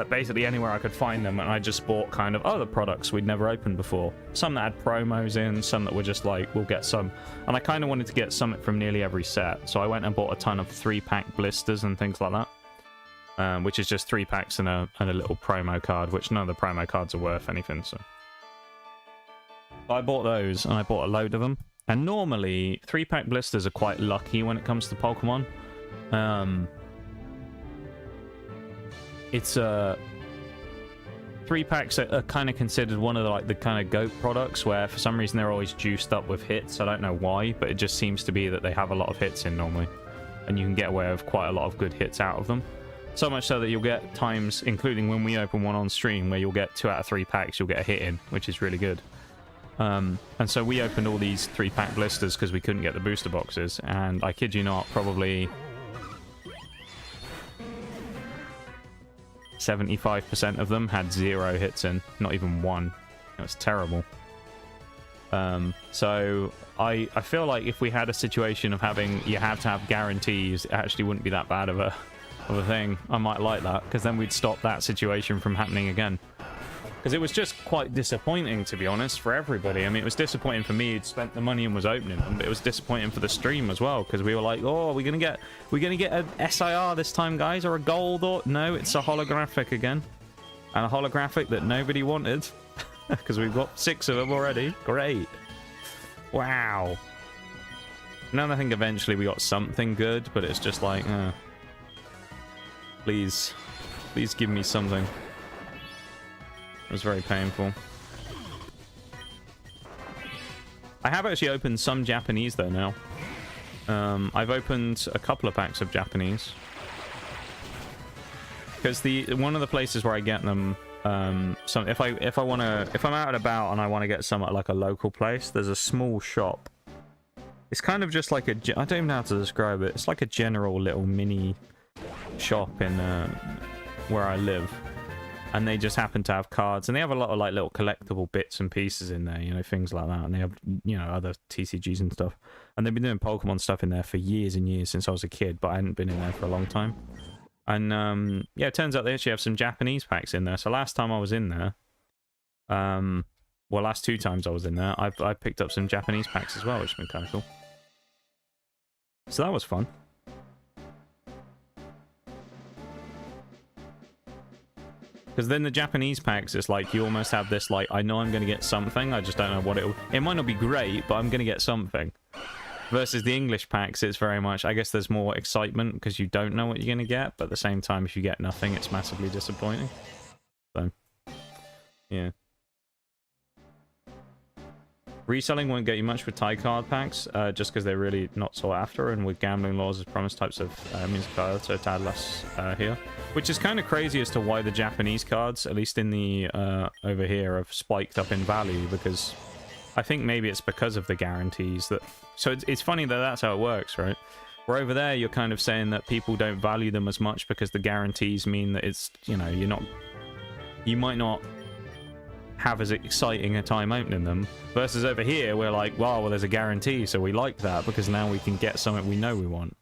basically anywhere I could find them, and I just bought kind of other products we'd never opened before. Some that had promos in, some that were just like, we'll get some. And I kind of wanted to get something from nearly every set, so I went and bought a ton of 3-pack blisters and things like that, which is just 3 packs and a little promo card, which none of the promo cards are worth anything. So I bought those, and I bought a load of them. And normally 3-pack blisters are quite lucky when it comes to Pokemon. It's 3-packs are kind of considered one of the kind of GOAT products, where for some reason they're always juiced up with hits. I don't know why, but it just seems to be that they have a lot of hits in normally, and you can get away with quite a lot of good hits out of them. So much so that you'll get times, including when we open one on stream, where you'll get 2 out of 3 packs, you'll get a hit in, which is really good. And so we opened all these 3-pack blisters because we couldn't get the booster boxes, and I kid you not, probably 75% of them had 0 hits in, not even 1. It was terrible. So I feel like if we had a situation of having, you have to have guarantees, it actually wouldn't be that bad of a thing. I might like that, because then we'd stop that situation from happening again. Because it was just quite disappointing, to be honest, for everybody. I mean, it was disappointing for me who'd spent the money and was opening them, but it was disappointing for the stream as well, because we were like, oh, we're gonna get an SIR this time, guys, or a gold, or no, it's a holographic again, and a holographic that nobody wanted, because we've got 6 of them already. Great. Wow. Now I think eventually we got something good, but it's just like, please give me something. It was very painful. I have actually opened some Japanese though now. I've opened a couple of packs of Japanese, because one of the places where I get them, if I'm out and about and I want to get some at like a local place, there's a small shop. It's kind of just like I don't even know how to describe it. It's like a general little mini shop in where I live. And they just happen to have cards, and they have a lot of like little collectible bits and pieces in there, you know, things like that. And they have, you know, other TCGs and stuff. And they've been doing Pokemon stuff in there for years and years since I was a kid, but I hadn't been in there for a long time. And yeah, it turns out they actually have some Japanese packs in there. So last time I was in there, well, last 2 times I was in there, I picked up some Japanese packs as well, which has been kind of cool. So that was fun. Because then the Japanese packs, it's like you almost have this, like, I know I'm going to get something, I just don't know what it might not be great, but I'm going to get something. Versus the English packs, it's very much, I guess there's more excitement because you don't know what you're going to get, but at the same time, if you get nothing, it's massively disappointing. So, yeah. Reselling won't get you much with Thai card packs, just because they're really not sought after, and with gambling laws as promised types of means of card, so a tad less here. Which is kind of crazy as to why the Japanese cards, at least in the over here, have spiked up in value, because I think maybe it's because of the guarantees that... So it's funny that that's how it works, right? Where over there, you're kind of saying that people don't value them as much because the guarantees mean that it's, you know, you might not have as exciting a time opening them, versus over here we're like, wow, well, there's a guarantee, so we like that because now we can get something we know we want,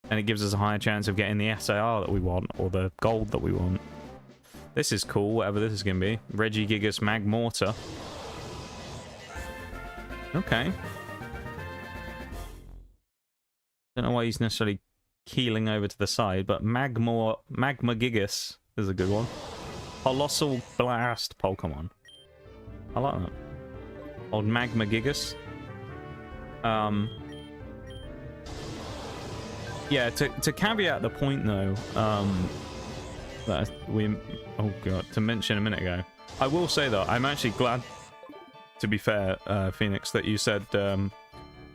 and it gives us a higher chance of getting the SAR that we want, or the gold that we want. This is cool, whatever this is gonna be. Regigigas Magmortar. Okay, don't know why he's necessarily keeling over to the side, but Magmagigas is a good one. Colossal Blast Pokemon. I like that. Old Magmagigas. Yeah, to caveat the point though, that to mention a minute ago, I will say though, I'm actually glad, to be fair, Phoenix, that you said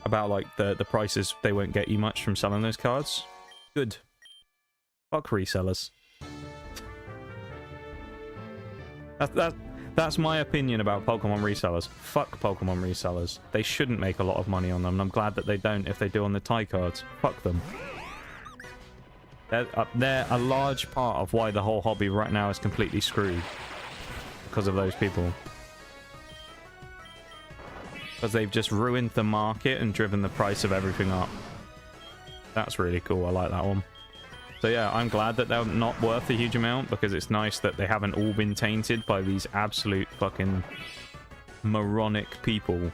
about like the prices. They won't get you much from selling those cards. Good. Fuck resellers. That's my opinion about Pokemon resellers. Fuck Pokemon resellers. They shouldn't make a lot of money on them, and I'm glad that they don't if they do on the Thai cards. Fuck them. They're a large part of why the whole hobby right now is completely screwed. Because of those people. Because they've just ruined the market and driven the price of everything up. That's really cool. I like that one. So yeah, I'm glad that they're not worth a huge amount, because it's nice that they haven't all been tainted by these absolute fucking moronic people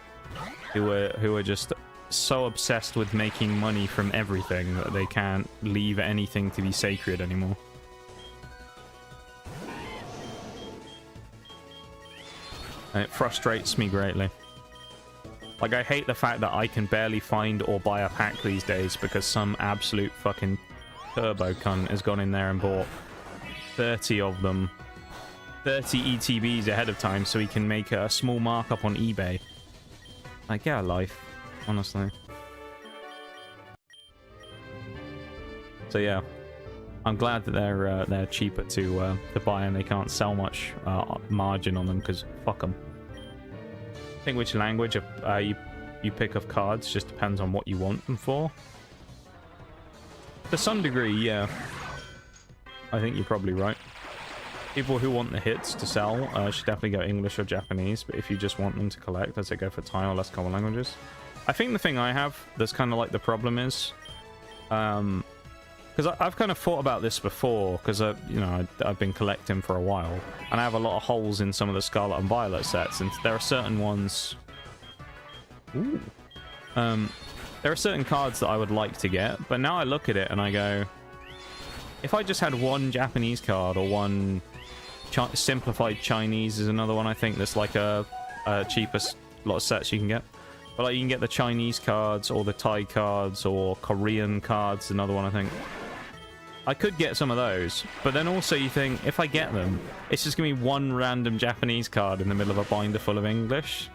who are just so obsessed with making money from everything that they can't leave anything to be sacred anymore. And it frustrates me greatly. Like, I hate the fact that I can barely find or buy a pack these days because some absolute fucking turbo cunt has gone in there and bought 30 of them, 30 ETBs ahead of time so he can make a small markup on eBay. Like, get a life, honestly. So yeah, I'm glad that they're cheaper to buy and they can't sell much margin on them, because fuck them. I think which language you pick of cards just depends on what you want them for. To some degree, yeah. I think you're probably right. People who want the hits to sell should definitely go English or Japanese, but if you just want them to collect, I'd say go for Thai or less common languages. I think the thing I have that's kind of like the problem is, because I've kind of thought about this before, because you know, I've been collecting for a while, and I have a lot of holes in some of the Scarlet and Violet sets, and there are certain ones. Ooh. There are certain cards that I would like to get, but now I look at it and I go, if I just had one Japanese card or one simplified Chinese is another one I think that's like a cheapest lot of sets you can get. But like you can get the Chinese cards or the Thai cards or Korean cards, another one I think. I could get some of those, but then also you think, if I get them, it's just going to be one random Japanese card in the middle of a binder full of English.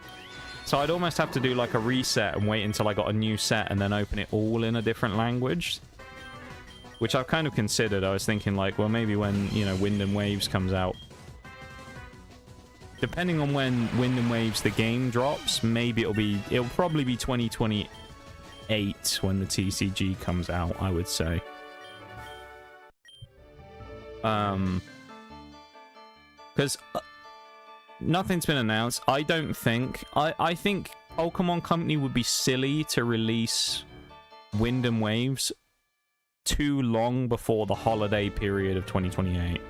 So I'd almost have to do like a reset and wait until I got a new set and then open it all in a different language. Which I've kind of considered. I was thinking like, well, maybe when, you know, Wind and Waves comes out. Depending on when Wind and Waves the game drops, maybe it'll probably be 2028 when the TCG comes out, I would say. Because nothing's been announced. I don't think... I think Pokemon Company would be silly to release Wind and Waves too long before the holiday period of 2028.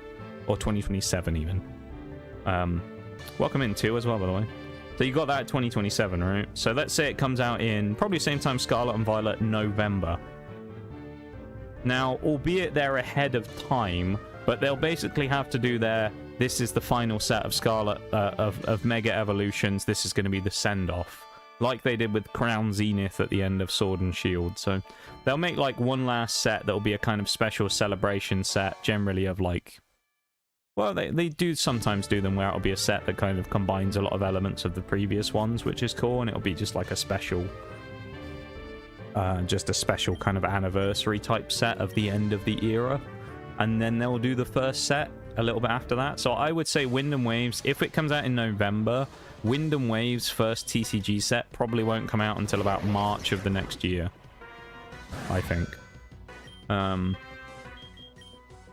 Or 2027, even. Welcome in, too, as well, by the way. So you got that at 2027, right? So let's say it comes out in probably the same time Scarlet and Violet, November. Now, albeit they're ahead of time, but they'll basically have to do their... This is the final set of Scarlet, of Mega Evolutions. This is going to be the send-off. Like they did with Crown Zenith at the end of Sword and Shield. So they'll make like one last set that'll be a kind of special celebration set, generally of like... Well, they do sometimes do them where it'll be a set that kind of combines a lot of elements of the previous ones, which is cool, and it'll be just like a special... just a special kind of anniversary type set of the end of the era. And then they'll do the first set a little bit after that. So I would say Wind and Waves, if it comes out in November, Wind and Waves first TCG set probably won't come out until about March of the next year, I think.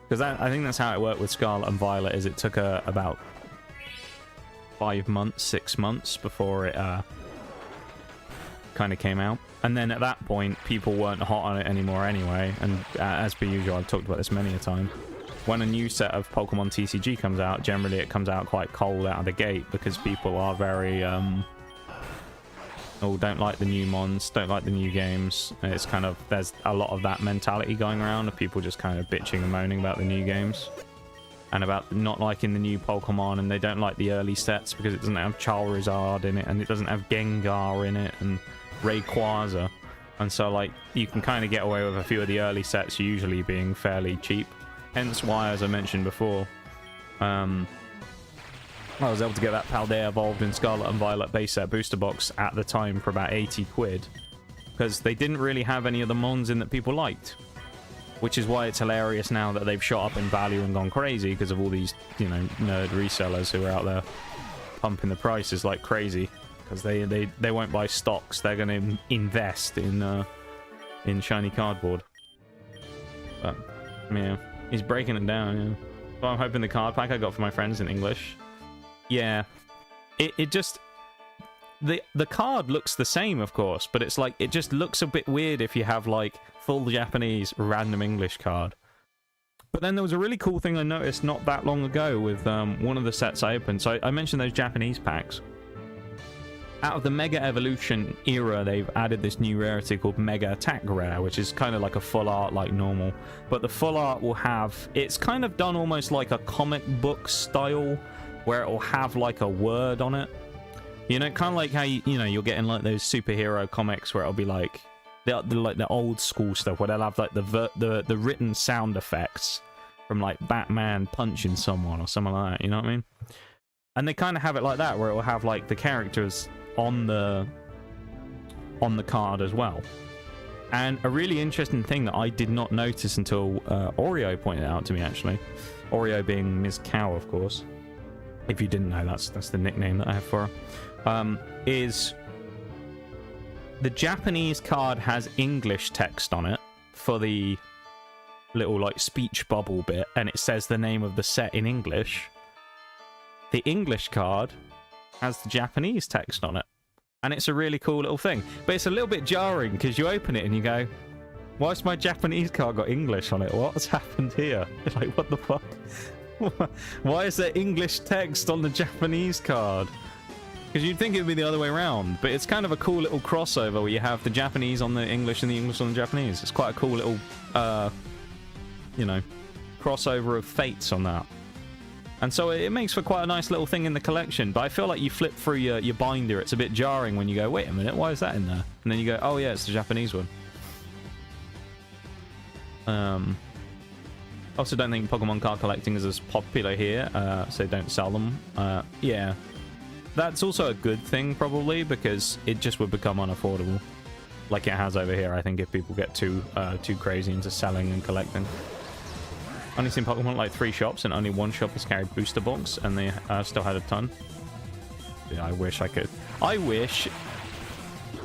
Because I think that's how it worked with Scarlet and Violet, is it took about 5 months, 6 months before it kind of came out. And then at that point, people weren't hot on it anymore anyway. And as per usual, I've talked about this many a time. When a new set of Pokemon TCG comes out, generally it comes out quite cold out of the gate because people are very, oh, don't like the new mons, don't like the new games. And it's kind of, there's a lot of that mentality going around of people just kind of bitching and moaning about the new games. And about not liking the new Pokemon, and they don't like the early sets because it doesn't have Charizard in it, and it doesn't have Gengar in it, and Rayquaza. And so, like, you can kind of get away with a few of the early sets usually being fairly cheap. Hence why, as I mentioned before, I was able to get that Paldea Evolved in Scarlet and Violet base set booster box at the time for about 80 quid. because they didn't really have any of the mons in that people liked. Which is why it's hilarious now that they've shot up in value and gone crazy because of all these, you know, nerd resellers who are out there pumping the prices like crazy. Because they won't buy stocks. They're going to invest in shiny cardboard. But, yeah, he's breaking it down, yeah. So I'm hoping the card pack I got for my friends in English. Yeah. It just... The card looks the same, of course, but it's like, it just looks a bit weird if you have, like, full Japanese random English card. But then there was a really cool thing I noticed not that long ago with one of the sets I opened. So I mentioned those Japanese packs. Out of the Mega Evolution era, they've added this new rarity called Mega Attack Rare, which is kind of like a full art like normal. But the full art will have... It's kind of done almost like a comic book style, where it will have like a word on it. You know, kind of like how, you know, you're getting like those superhero comics where it'll be like... the old school stuff, where they'll have like the written sound effects from like Batman punching someone or something like that, you know what I mean? And they kind of have it like that, where it will have like the characters on the card as well. And a really interesting thing that I did not notice until Oreo pointed it out to me, actually. Oreo being Ms. Cow, of course. If you didn't know, that's the nickname that I have for her. Is the Japanese card has English text on it for the little like speech bubble bit, and it says the name of the set in English. The English card has the Japanese text on it, and it's a really cool little thing. But it's a little bit jarring because you open it and you go, why's my Japanese card got English on it? What's happened here? Like, what the fuck? Why is there English text on the Japanese card? Because you'd think it would be the other way around, but it's kind of a cool little crossover where you have the Japanese on the English and the English on the Japanese. It's quite a cool little, you know, crossover of fates on that. And so it makes for quite a nice little thing in the collection, but I feel like you flip through your binder, it's a bit jarring when you go, wait a minute, why is that in there? And then you go, oh yeah, it's the Japanese one. Also don't think Pokemon card collecting is as popular here, so don't sell them. Yeah. That's also a good thing, probably, because it just would become unaffordable. Like it has over here, I think, if people get too crazy into selling and collecting. Only seen Pokemon like 3 shops, and only 1 shop has carried booster box, and they still had a ton. Yeah, I wish I could. I wish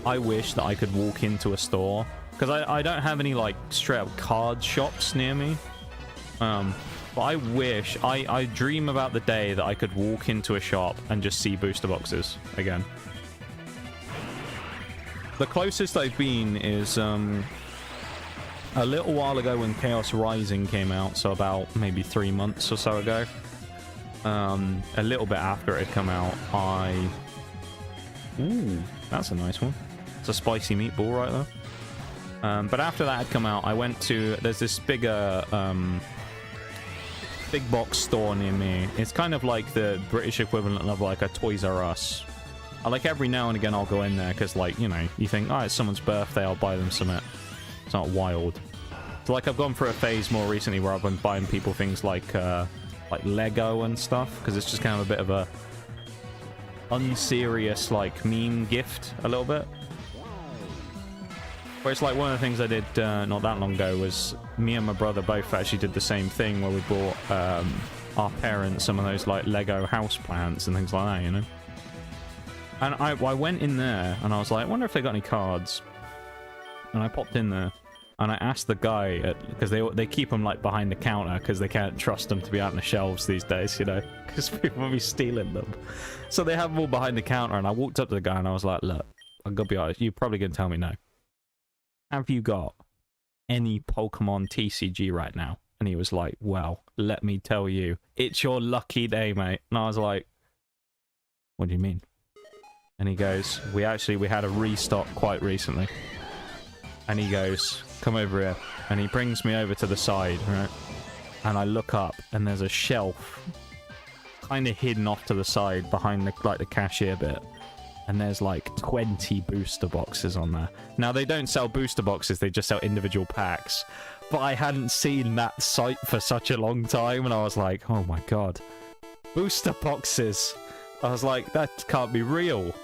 that I could walk into a store, because I don't have any like straight up card shops near me. But I wish, I dream about the day that I could walk into a shop and just see booster boxes again. The closest I've been is a little while ago when Chaos Rising came out, so about maybe 3 months or so ago. A little bit after it had come out, Ooh, that's a nice one. It's a spicy meatball right there. But after that had come out, I went to... There's this bigger... big box store near me. It's kind of like the British equivalent of like a Toys R Us. Like every now and again I'll go in there because, like, you know, you think, oh, it's someone's birthday, I'll buy them something. It's not wild. So like I've gone through a phase more recently where I've been buying people things like Lego and stuff, because it's just kind of a bit of a unserious like meme gift a little bit. Where it's like one of the things I did not that long ago was me and my brother both actually did the same thing, where we bought our parents some of those like Lego house plants and things like that, you know. And I went in there and I was like, I wonder if they got any cards. And I popped in there and I asked the guy, because they keep them like behind the counter because they can't trust them to be out on the shelves these days, you know, because people will be stealing them. So they have them all behind the counter, and I walked up to the guy and I was like, look, I'm gonna be honest, you're probably gonna tell me no. Have you got any Pokemon TCG right now? And he was like, well, let me tell you, it's your lucky day, mate. And I was like, what do you mean? And he goes, we had a restock quite recently. And he goes, come over here. And he brings me over to the side, right? And I look up, and there's a shelf kind of hidden off to the side behind the cashier bit. And there's like 20 booster boxes on there. Now, they don't sell booster boxes, they just sell individual packs. But I hadn't seen that sight for such a long time, and I was like, oh my god. Booster boxes! I was like, that can't be real.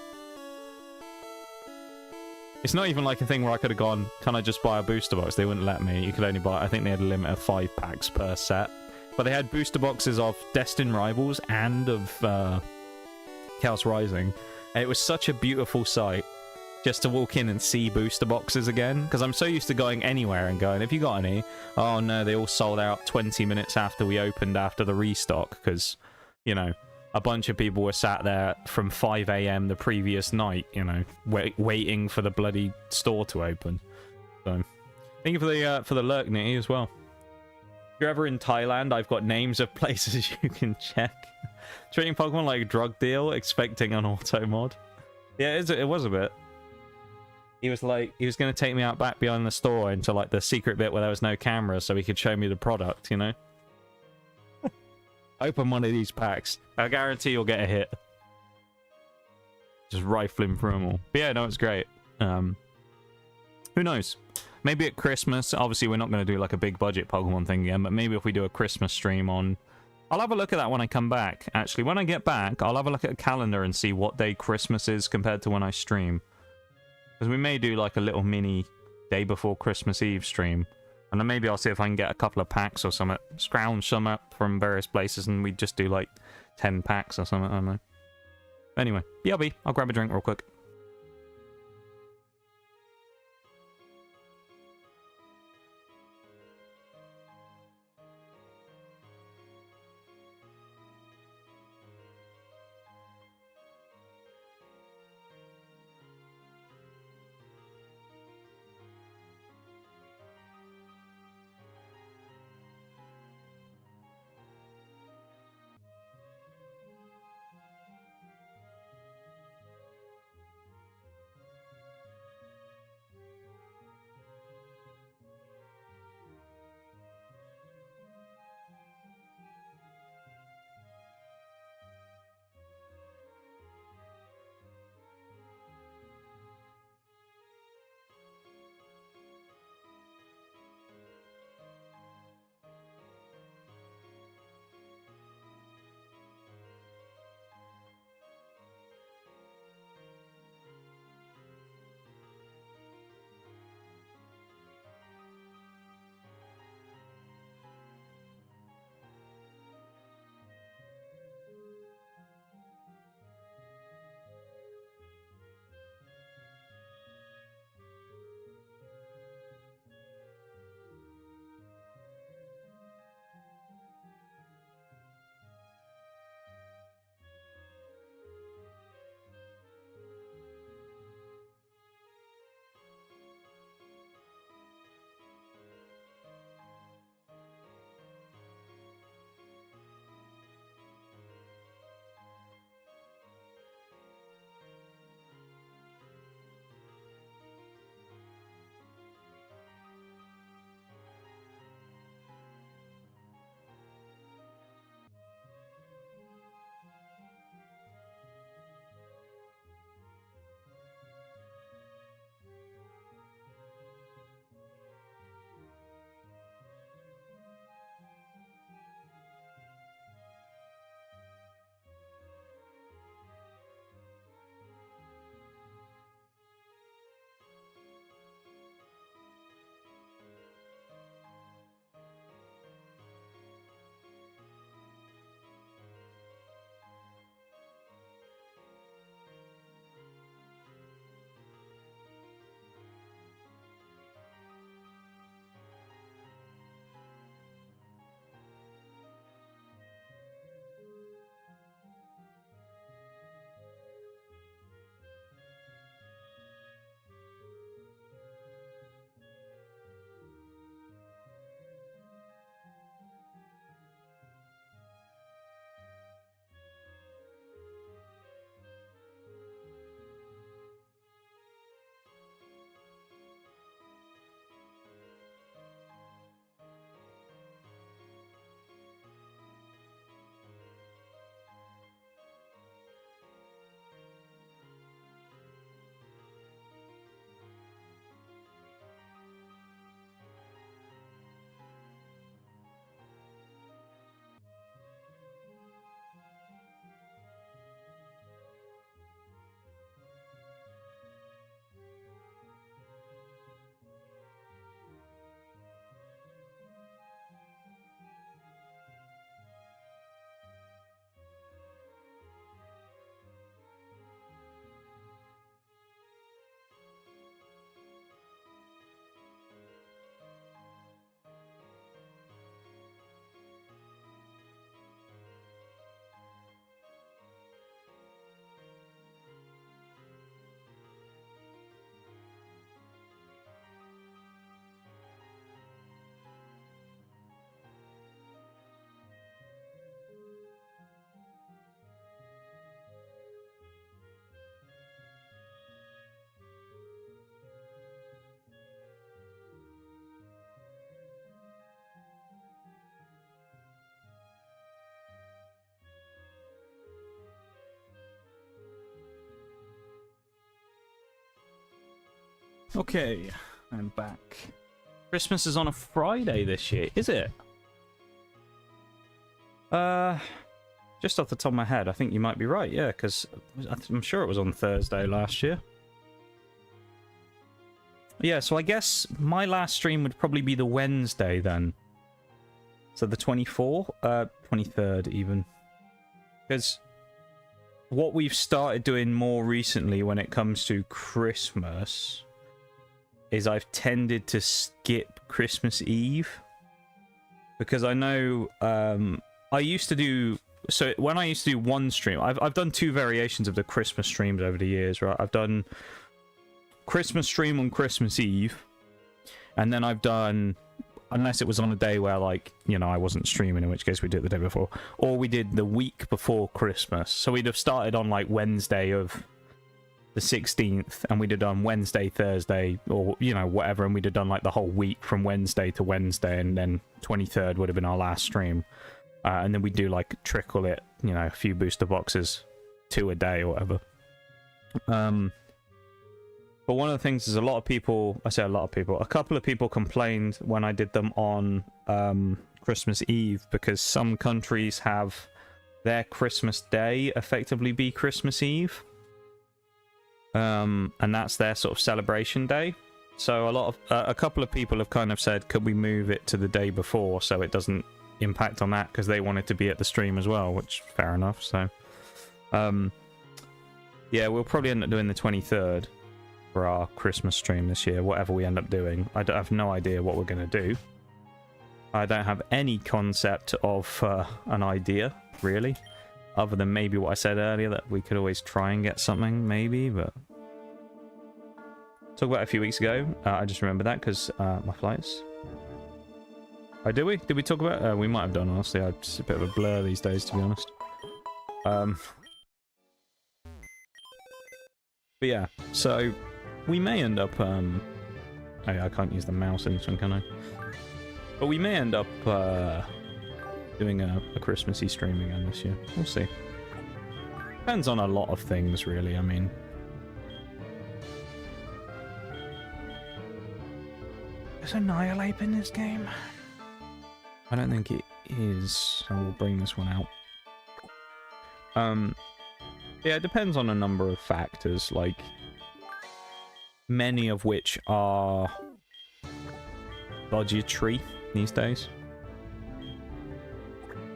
It's not even like a thing where I could have gone, can I just buy a booster box? They wouldn't let me. You could only buy, I think they had a limit of 5 packs per set. But they had booster boxes of Destined Rivals and of Chaos Rising. And it was such a beautiful sight just to walk in and see booster boxes again. Because I'm so used to going anywhere and going, have you got any? Oh no, they all sold out 20 minutes after we opened after the restock. Because, you know, a bunch of people were sat there from 5 AM the previous night, you know, waiting for the bloody store to open. So, thank you for the lurk, Nitty, as well. If you're ever in Thailand, I've got names of places you can check. Treating Pokemon like a drug deal, expecting an auto mod. Yeah, it was a bit. He was like, he was going to take me out back behind the store into like the secret bit where there was no camera so he could show me the product, you know? Open one of these packs. I guarantee you'll get a hit. Just rifling through them all. But yeah, no, it's great. Who knows? Maybe at Christmas, obviously we're not going to do like a big budget Pokemon thing again, but maybe if we do a Christmas stream on... I'll have a look at that when I come back. Actually, when I get back, I'll have a look at a calendar and see what day Christmas is compared to when I stream. Because we may do like a little mini day before Christmas Eve stream. And then maybe I'll see if I can get a couple of packs or something. Scrounge some up from various places and we just do like 10 packs or something, I don't know. Anyway, BRB, I'll grab a drink real quick. Okay, I'm back. Christmas is on a Friday this year, is it? Just off the top of my head, I think you might be right, yeah, because I'm sure it was on Thursday last year. Yeah, so I guess my last stream would probably be the Wednesday then. So the 24th? 23rd even. Because what we've started doing more recently when it comes to Christmas is I've tended to skip Christmas Eve. Because I know I used to do... So when I used to do one stream, I've done two variations of the Christmas streams over the years, right? I've done Christmas stream on Christmas Eve, and then I've done, unless it was on a day where, like, you know, I wasn't streaming, in which case we did it the day before, or we did the week before Christmas. So we'd have started on, like, Wednesday of the 16th, and we'd have done Wednesday, Thursday, or, you know, whatever, and we'd have done, like, the whole week from Wednesday to Wednesday, and then 23rd would have been our last stream. And then we do, like, trickle it, you know, a few booster boxes, 2 a day or whatever. But one of the things is a lot of people, I say a lot of people, a couple of people complained when I did them on Christmas Eve, because some countries have their Christmas Day effectively be Christmas Eve. And that's their sort of celebration day. So a couple of people have kind of said, could we move it to the day before so it doesn't impact on that, because they wanted to be at the stream as well, which fair enough. So yeah, we'll probably end up doing the 23rd for our Christmas stream this year, whatever we end up doing. I have no idea what we're going to do. I don't have any concept of an idea, really, other than maybe what I said earlier, that we could always try and get something, maybe, but... Talked about it a few weeks ago. I just remember that because my flights. Oh, did we? Did we talk about it? We might have done, honestly. I'm just a bit of a blur these days, to be honest. But yeah, so we may end up... Oh, yeah, I can't use the mouse in this one, can I? But we may end up doing a Christmassy stream again this year. We'll see. Depends on a lot of things, really. I mean... Is Annihilate in this game? I don't think it is, so we'll bring this one out. Yeah, it depends on a number of factors, like... Many of which are... budgetary these days.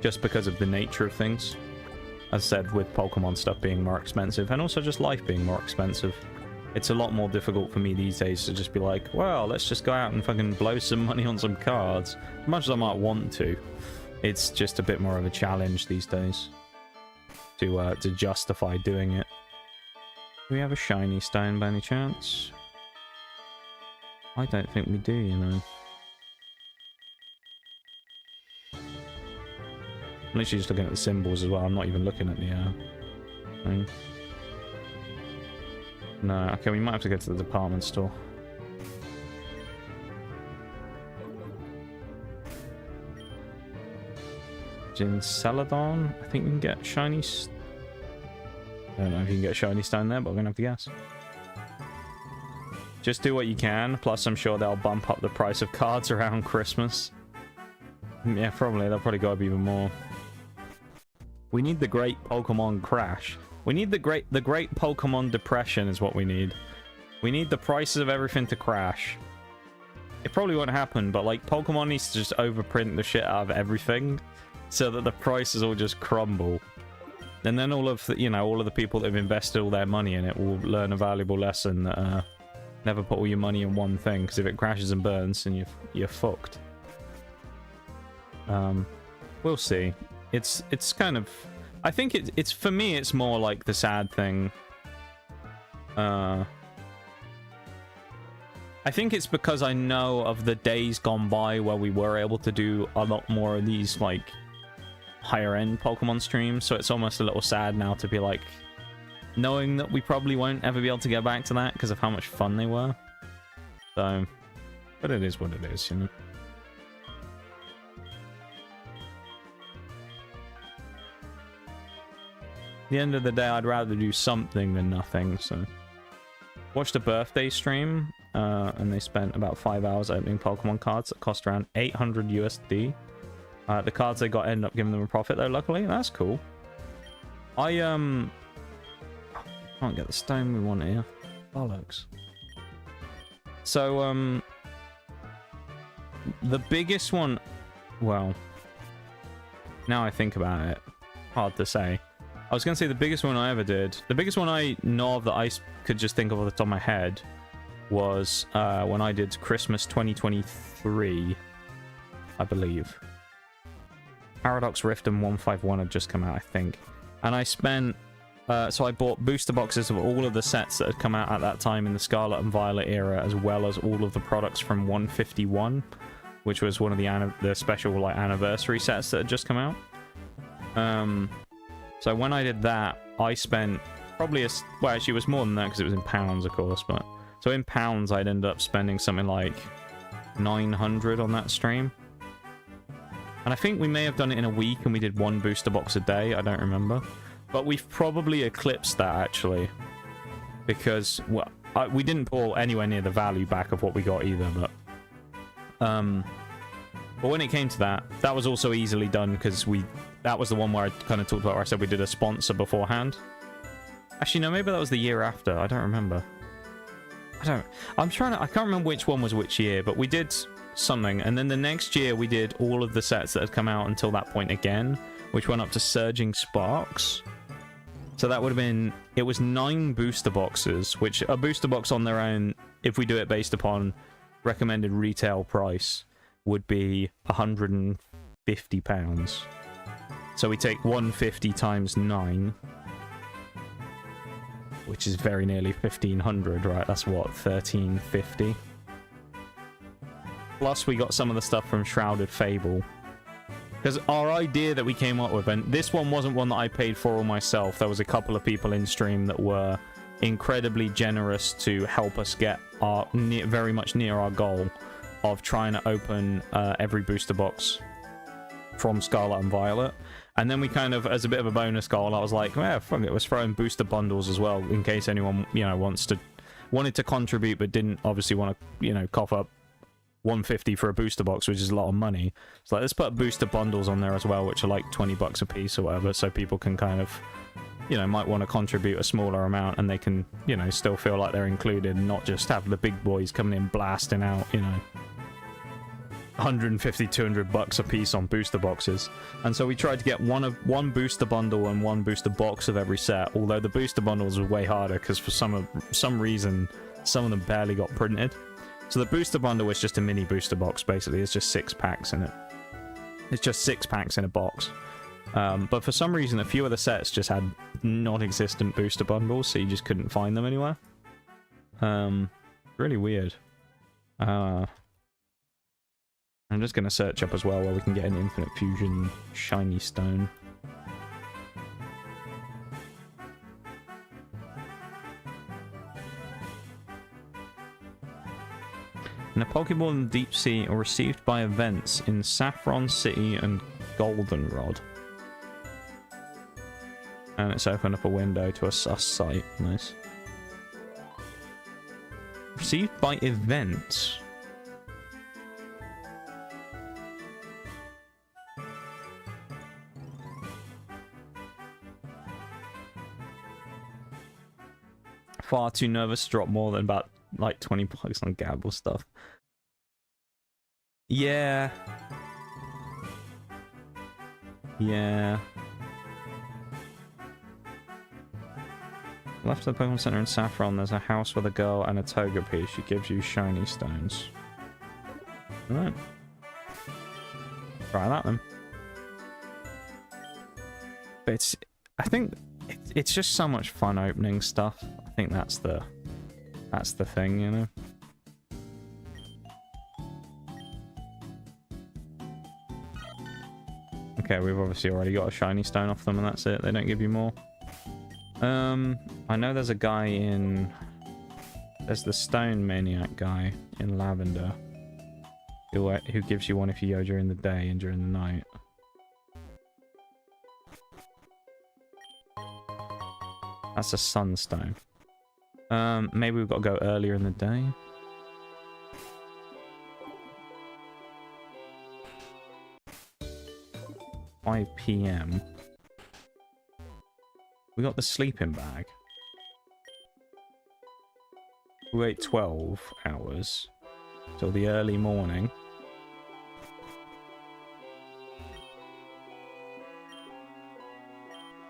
Just because of the nature of things. As I said, with Pokemon stuff being more expensive, and also just life being more expensive. It's a lot more difficult for me these days to just be like, well, let's just go out and fucking blow some money on some cards. As much as I might want to, it's just a bit more of a challenge these days to justify doing it. Do we have a shiny stone by any chance? I don't think we do, you know. I'm literally just looking at the symbols as well. I'm not even looking at the thing. No, okay, we might have to go to the department store. In Celadon, I think we can get shiny... I don't know if you can get shiny stone there, but we're gonna have to guess. Just do what you can, plus I'm sure they'll bump up the price of cards around Christmas. Yeah, probably. They'll probably go up even more. We need the Great Pokemon Crash. We need the great Pokemon Depression is what we need. We need the prices of everything to crash. It probably won't happen, but like Pokemon needs to just overprint the shit out of everything so that the prices all just crumble. And then all of the, you know, all of the people that have invested all their money in it will learn a valuable lesson that never put all your money in one thing, because if it crashes and burns, then you're fucked. We'll see. It's kind of... I think it's for me, it's more like the sad thing. I think it's because I know of the days gone by where we were able to do a lot more of these, like, higher-end Pokemon streams, so it's almost a little sad now to be, like, knowing that we probably won't ever be able to get back to that because of how much fun they were. So, but it is what it is, you know. At the end of the day, I'd rather do something than nothing, so... Watched a birthday stream. and they spent about 5 hours opening Pokemon cards that cost around 800 USD. The cards they got ended up giving them a profit though, luckily. That's cool. I can't get the stone we want here. Bollocks. So the biggest one, well, now I think about it, hard to say. I was gonna say the biggest one I ever did, the biggest one I know of that I could just think of off the top of my head was when I did Christmas 2023, I believe. Paradox Rift and 151 had just come out, I think. And I spent... so I bought booster boxes of all of the sets that had come out at that time in the Scarlet and Violet era, as well as all of the products from 151, which was one of the special like anniversary sets that had just come out. So when I did that, I spent probably well, actually it was more than that because it was in pounds, of course, but... So in pounds, I'd end up spending something like 900 on that stream. And I think we may have done it in a week and we did one booster box a day. I don't remember. But we've probably eclipsed that, actually. Because, well, we didn't pull anywhere near the value back of what we got either, but... But when it came to that, that was also easily done because that was the one where I kind of talked about where I said we did a sponsor beforehand. Actually, no, maybe that was the year after. I don't remember. I can't remember which one was which year, but we did something. And then the next year we did all of the sets that had come out until that point again, which went up to Surging Sparks. So that would have been, it was 9 booster boxes, which a booster box on their own, if we do it based upon recommended retail price, would be £150. So we take 150 times 9, which is very nearly 1,500, right? That's what, 1,350? Plus we got some of the stuff from Shrouded Fable. Because our idea that we came up with, and this one wasn't one that I paid for all myself. There was a couple of people in stream that were incredibly generous to help us get very much near our goal of trying to open every booster box from Scarlet and Violet. And then we kind of, as a bit of a bonus goal, I was like, yeah, fuck it, let's throw in booster bundles as well, in case anyone, you know, wanted to contribute but didn't obviously want to, you know, cough up 150 for a booster box, which is a lot of money. So like, let's put booster bundles on there as well, which are like 20 bucks a piece or whatever, so people can kind of, you know, might want to contribute a smaller amount and they can, you know, still feel like they're included and not just have the big boys coming in blasting out, you know, 150, 200 bucks a piece on booster boxes. And so we tried to get one booster bundle and one booster box of every set, although the booster bundles were way harder because for some reason some of them barely got printed. So the booster bundle was just a mini booster box, basically. It's just 6 packs in it. It's just 6 packs in a box. But for some reason a few of the sets just had non-existent booster bundles, so you just couldn't find them anywhere. Really weird. I'm just going to search up as well where we can get an Infinite Fusion shiny stone. In a Pokeball in the Deep Sea or received by events in Saffron City and Goldenrod. And it's opened up a window to a sus site. Nice. Received by events. Far too nervous to drop more than about like 20 bucks on gamble stuff. Yeah. Yeah. Left of the Pokemon Center in Saffron, there's a house with a girl and a Togepi. She gives you shiny stones. Alright. Try that then. But I think it's just so much fun opening stuff. I think that's the thing, you know. Okay, we've obviously already got a shiny stone off them, and that's it. They don't give you more. I know there's a guy in... There's the Stone Maniac guy in Lavender who gives you one if you go during the day and during the night. That's a Sunstone. Maybe we've got to go earlier in the day. 5 p.m. We got the sleeping bag. We wait 12 hours till the early morning.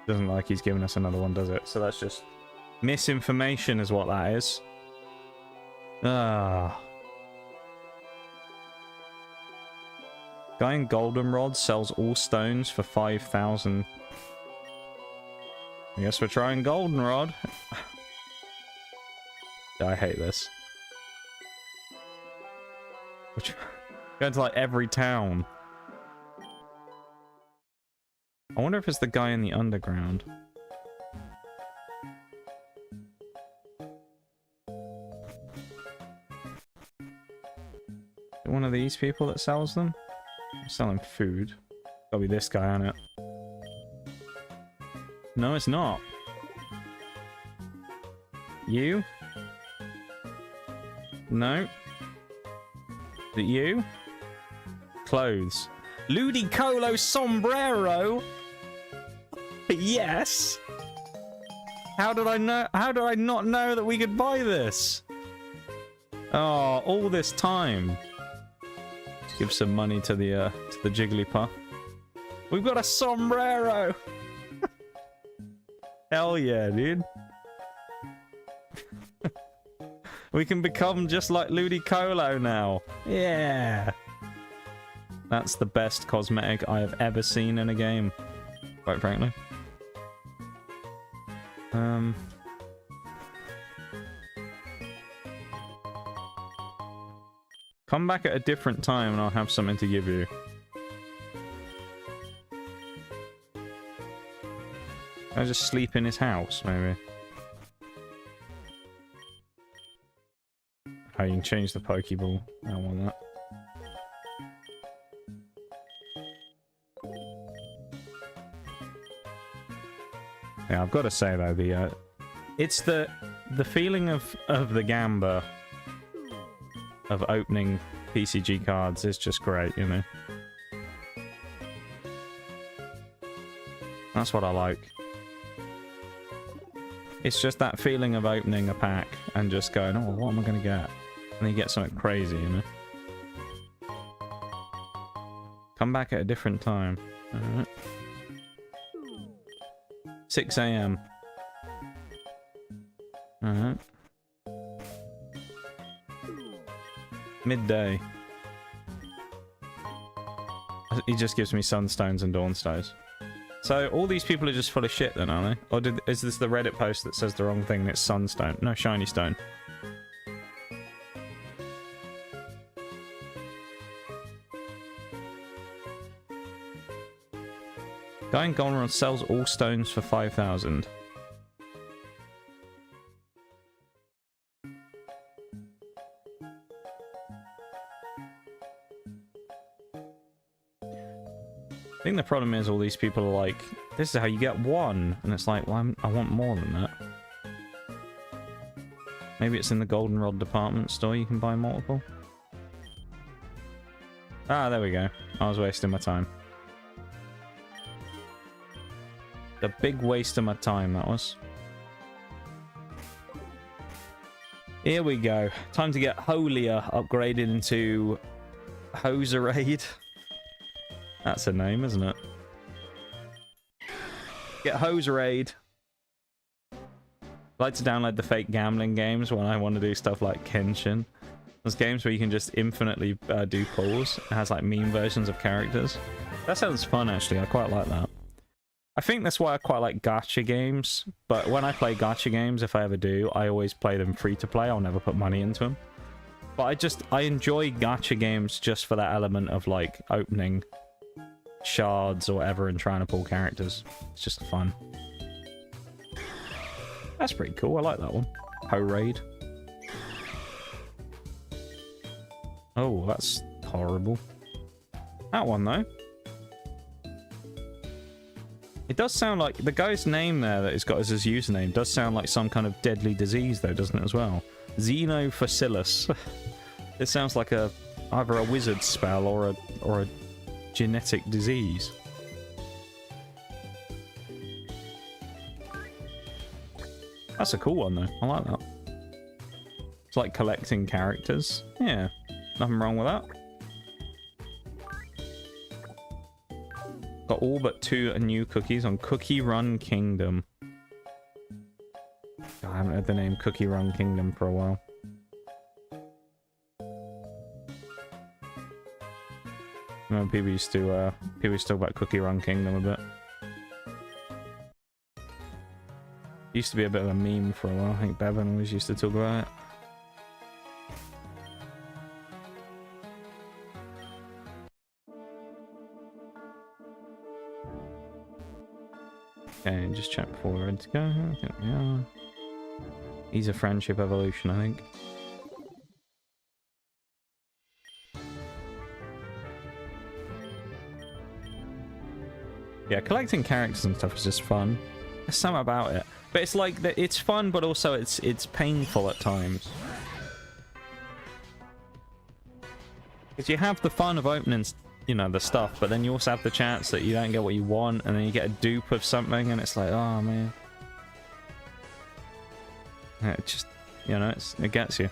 Doesn't like he's giving us another one, does it? So that's just misinformation is what that is. Ah. Guy in goldenrod sells all stones for 5,000. I guess we're trying goldenrod. I hate this. Going to like every town. I wonder if it's the guy in the underground. One of these people that sells them? I'm selling food. Gotta be this guy on it. No, it's not. You? No. Is it you? Clothes. Ludicolo sombrero? Yes! How did I know? How did I not know that we could buy this? Oh, all this time. Let's give some money to the Jigglypuff. We've got a sombrero! Hell yeah, dude. We can become just like Ludicolo now. Yeah! That's the best cosmetic I have ever seen in a game, quite frankly. Come back at a different time and I'll have something to give you. I'll just sleep in his house, maybe. Oh, you can change the Pokeball. I don't want that. Yeah, I've got to say though, it's the feeling of the Gamba of opening PCG cards is just great, you know. That's what I like. It's just that feeling of opening a pack and just going, oh, what am I going to get? And then you get something crazy, you know. Come back at a different time. Alright. 6 AM. Alright. Midday. He just gives me sunstones and dawnstones. So all these people are just full of shit then, aren't they? Or is this the Reddit post that says the wrong thing and it's sunstone? No, shiny stone. Guy in goldenrod sells all stones for 5,000. I think the problem is all these people are like, this is how you get one. And it's like, well, I want more than that. Maybe it's in the goldenrod department store you can buy multiple. Ah, there we go. I was wasting my time. A big waste of my time, that was. Here we go. Time to get Holier upgraded into Hoserade. That's a name, isn't it? Get Hoserade. I like to download the fake gambling games when I want to do stuff like Kenshin. There's games where you can just infinitely do pulls. It has like meme versions of characters. That sounds fun, actually. I quite like that. I think that's why I quite like gacha games, but when I play gacha games, if I ever do, I always play them free to play. I'll never put money into them. But I enjoy gacha games just for that element of like opening shards or whatever and trying to pull characters. It's just fun. That's pretty cool. I like that one. Ho-Raid. Oh, that's horrible. That one though. It does sound like the guy's name there that he's got as his username does sound like some kind of deadly disease though, doesn't it, as well? Xenophacillus. It sounds like either a wizard spell or a genetic disease. That's a cool one, though. I like that. It's like collecting characters. Yeah, nothing wrong with that. Got all but 2 new cookies on Cookie Run Kingdom. I haven't heard the name Cookie Run Kingdom for a while. I remember people used to talk about Cookie Run Kingdom a bit. Used to be a bit of a meme for a while. I think Bevan always used to talk about it. Okay, just check before we're ready to go. I think we are. He's a friendship evolution, I think. Yeah, collecting characters and stuff is just fun. There's something about it. But it's like that. It's fun, but also it's painful at times. Because you have the fun of opening, you know, the stuff, but then you also have the chance that you don't get what you want, and then you get a dupe of something, and it's like, oh man. It just, you know, it gets you.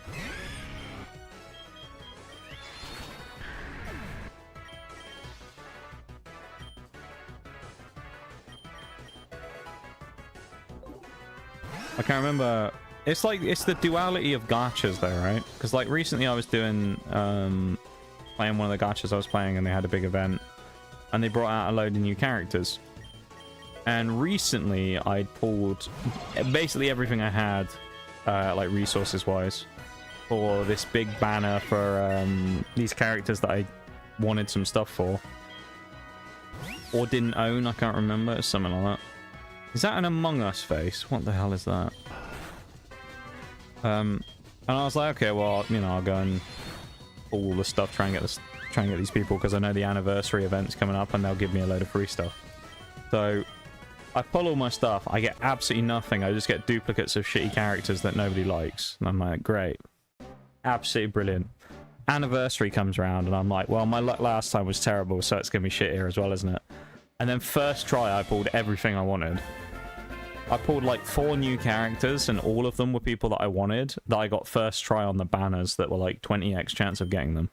I can't remember. It's like, it's the duality of gachas though, right? Because like recently I was doing, playing one of the gachas I was playing, and they had a big event, and they brought out a load of new characters. And recently I pulled basically everything I had, like resources wise, for this big banner for these characters that I wanted some stuff for. Or didn't own, I can't remember. It's something like that. Is that an Among Us face? What the hell is that? And I was like, okay, well, you know, I'll go and pull all the stuff, try and get these people, because I know the anniversary event's coming up and they'll give me a load of free stuff. So I pull all my stuff, I get absolutely nothing. I just get duplicates of shitty characters that nobody likes. And I'm like, great. Absolutely brilliant. Anniversary comes around and I'm like, well, my luck last time was terrible, so it's gonna be shit here as well, isn't it? And then first try I pulled everything I wanted. I pulled like 4 new characters, and all of them were people that I wanted, that I got first try on the banners that were like 20x chance of getting them.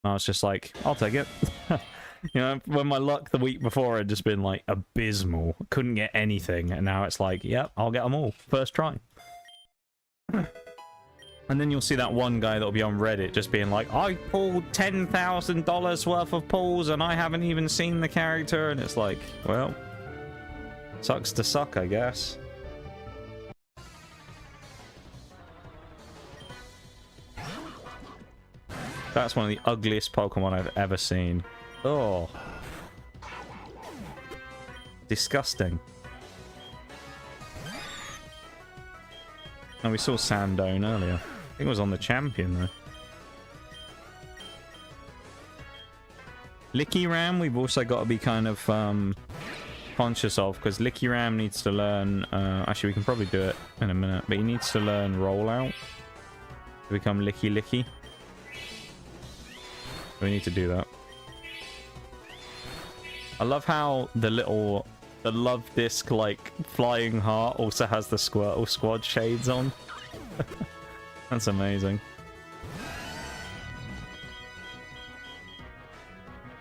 And I was just like, I'll take it. You know, when my luck the week before had just been like abysmal, couldn't get anything, and now it's like, yep, I'll get them all first try. And then you'll see that one guy that'll be on Reddit just being like, I pulled $10,000 worth of pulls and I haven't even seen the character, and it's like, well, sucks to suck, I guess. That's one of the ugliest Pokemon I've ever seen. Oh. Disgusting. And we saw Sandone earlier. I think it was on the champion, though. Licky Ram, we've also got to be kind of conscious of, because Licky Ram needs to learn... actually, we can probably do it in a minute, but he needs to learn Rollout to become Licky Licky. We need to do that. I love how the love disc, like, flying heart also has the Squirtle Squad shades on. That's amazing.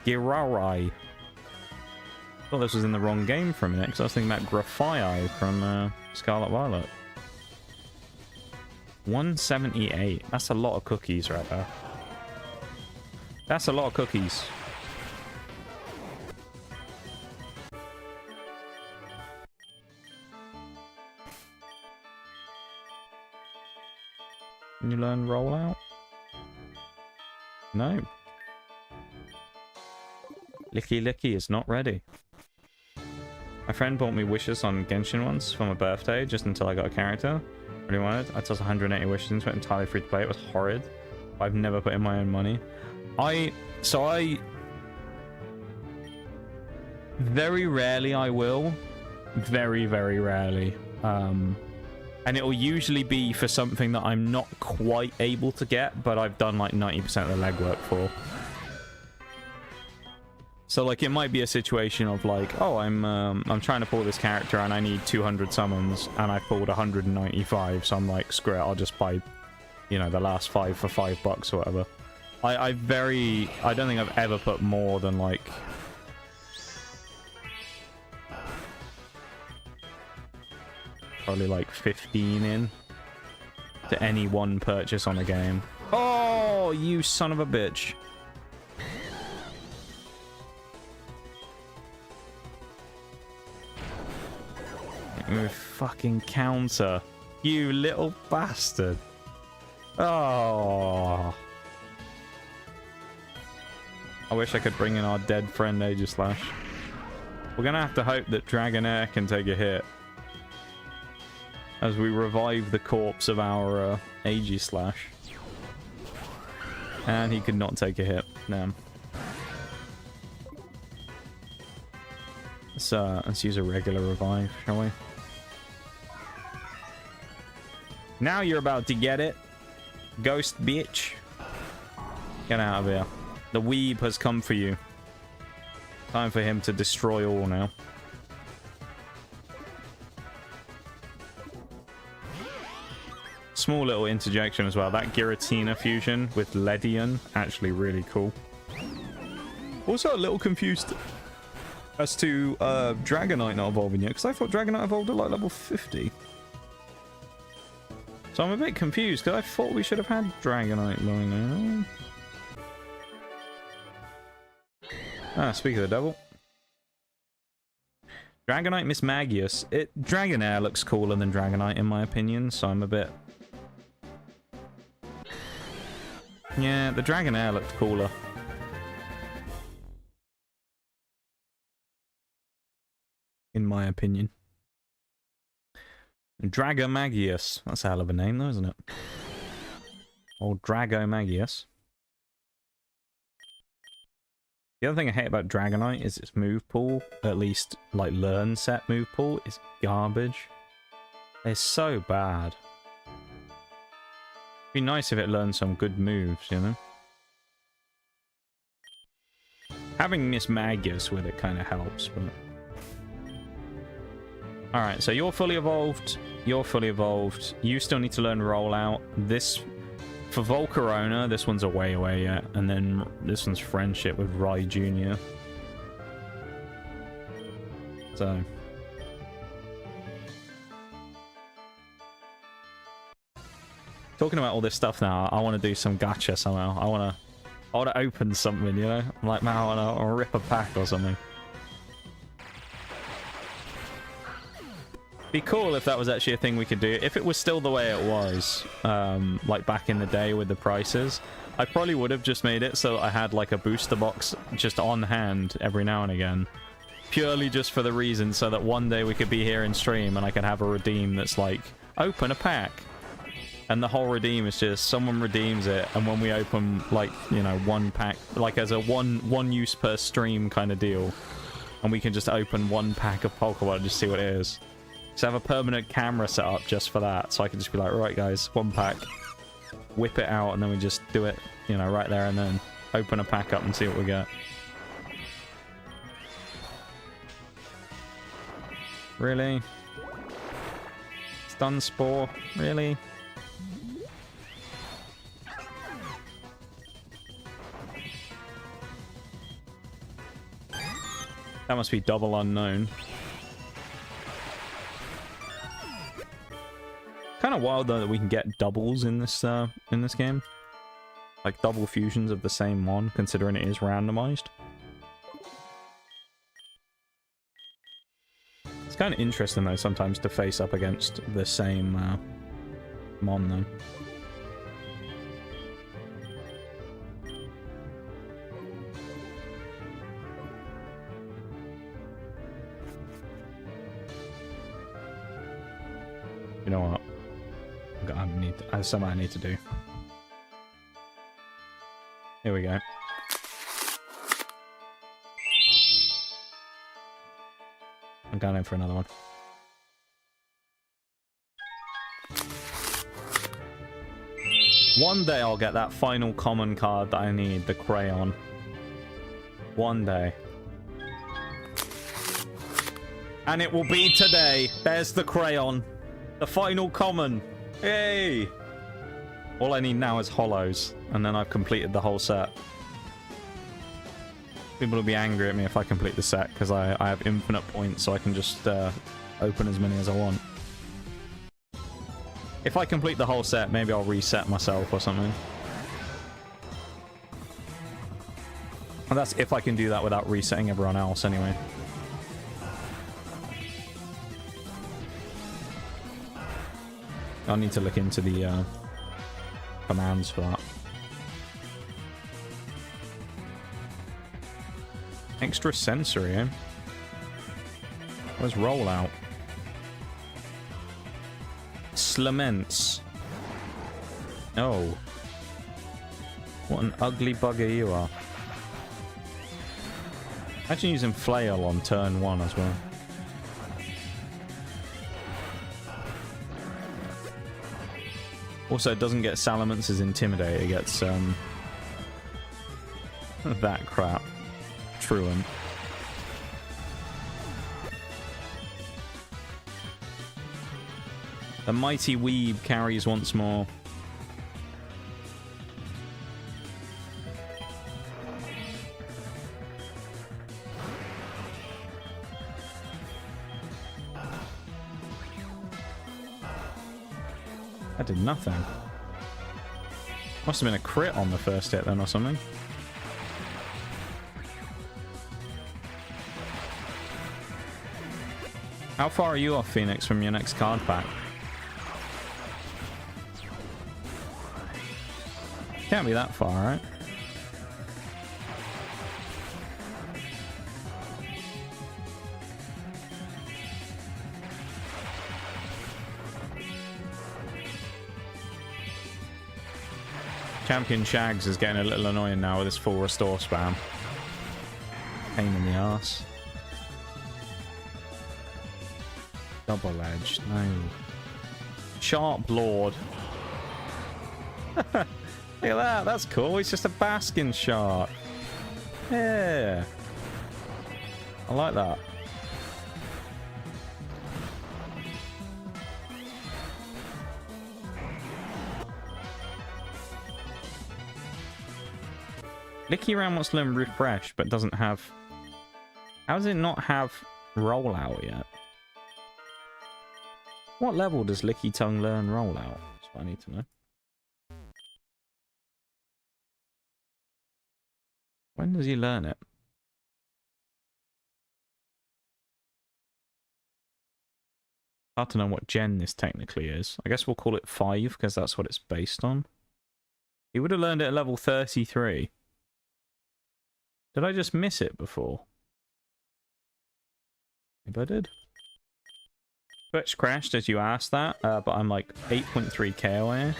Girarai. I thought this was in the wrong game for a minute, because I was thinking about Grafai from Scarlet Violet. 178. That's a lot of cookies right there. That's a lot of cookies. Can you learn Rollout? No. Licky Licky is not ready. My friend bought me wishes on Genshin once for my birthday, just until I got a character. Really wanted. I tossed 180 wishes into it, entirely free to play. It was horrid. I've never put in my own money. Very rarely I will. Very, very rarely. And it will usually be for something that I'm not quite able to get, but I've done like 90% of the legwork for. So like it might be a situation of like, oh, I'm trying to pull this character and I need 200 summons and I pulled 195, so I'm like, screw it, I'll just buy, you know, the last 5 for $5 or whatever. I don't think I've ever put more than like probably like 15 in to any one purchase on a game. Oh, you son of a bitch. Fucking counter. You little bastard. Oh. I wish I could bring in our dead friend Aegislash. We're gonna have to hope that Dragonair can take a hit as we revive the corpse of our Aegislash. And he could not take a hit. Damn. Let's use a regular revive, shall we? Now you're about to get it, ghost bitch. Get out of here. The weeb has come for you. Time for him to destroy all now. Small little interjection as well. That Giratina fusion with Ledian, actually really cool. Also a little confused as to Dragonite not evolving yet, because I thought Dragonite evolved at like level 50. So I'm a bit confused, because I thought we should have had Dragonite by now. Ah, speak of the devil. Dragonite Miss Magius. Dragonair looks cooler than Dragonite in my opinion, so I'm a bit... Yeah, the Dragonair looked cooler. In my opinion. Dragomagius. That's a hell of a name though, isn't it? Or Dragomagius. The other thing I hate about Dragonite is its move pool, at least like learn set move pool, is garbage. It's so bad. It'd be nice if it learned some good moves, you know? Having Miss Magius with it kind of helps, but... Alright, so you're fully evolved. You're fully evolved. You still need to learn Rollout. This, for Volcarona, this one's a way away yet. And then this one's Friendship with Rai Jr. So... Talking about all this stuff now, I want to do some gacha somehow. I want to open something, you know? I'm like, man, I want to rip a pack or something. Be cool if that was actually a thing we could do. If it was still the way it was, like back in the day with the prices, I probably would have just made it so I had like a booster box just on hand every now and again. Purely just for the reason so that one day we could be here in stream and I could have a redeem that's like, open a pack. And the whole redeem is just someone redeems it, and when we open, like, you know, one pack, like as a one use per stream kind of deal, and we can just open one pack of Pokemon and just see what it is. So have a permanent camera set up just for that, so I can just be like, right guys, one pack, whip it out, and then we just do it, you know, right there and then open a pack up and see what we get. Really? Stun Spore? Really? That must be double unknown. Kind of wild though that we can get doubles in this game, like double fusions of the same one, considering it is randomized. It's kind of interesting though sometimes to face up against the same mon though. You know what? There's something I need to do. Here we go. I'm going in for another one. One day I'll get that final common card that I need, the crayon. One day. And it will be today. There's the crayon. The final common. Yay! All I need now is hollows. And then I've completed the whole set. People will be angry at me if I complete the set, because I have infinite points, so I can just open as many as I want. If I complete the whole set, maybe I'll reset myself or something. And that's if I can do that without resetting everyone else anyway. I'll need to look into the commands for that. Extra sensory, eh? Where's rollout? Slaments. Oh. What an ugly bugger you are. Imagine using flail on turn 1 as well. Also, it doesn't get Salamence as Intimidate, it gets that crap. Truant. The mighty Weeb carries once more. That did nothing. Must have been a crit on the first hit then or something. How far are you off, Phoenix, from your next card pack? Can't be that far, right? Champion Shags is getting a little annoying now with his full restore spam. Pain in the ass. Double-edged, no. Sharp Lord. Look at that, that's cool. He's just a Baskin shark. Yeah. I like that. Licky Round wants to learn Refresh, but doesn't have... How does it not have Rollout yet? What level does Licky Tongue learn Rollout? That's what I need to know. When does he learn it? Hard to know what gen this technically is. I guess we'll call it 5, because that's what it's based on. He would have learned it at level 33. Did I just miss it before? Maybe I did. Twitch crashed as you asked that, but I'm like 8.3k away.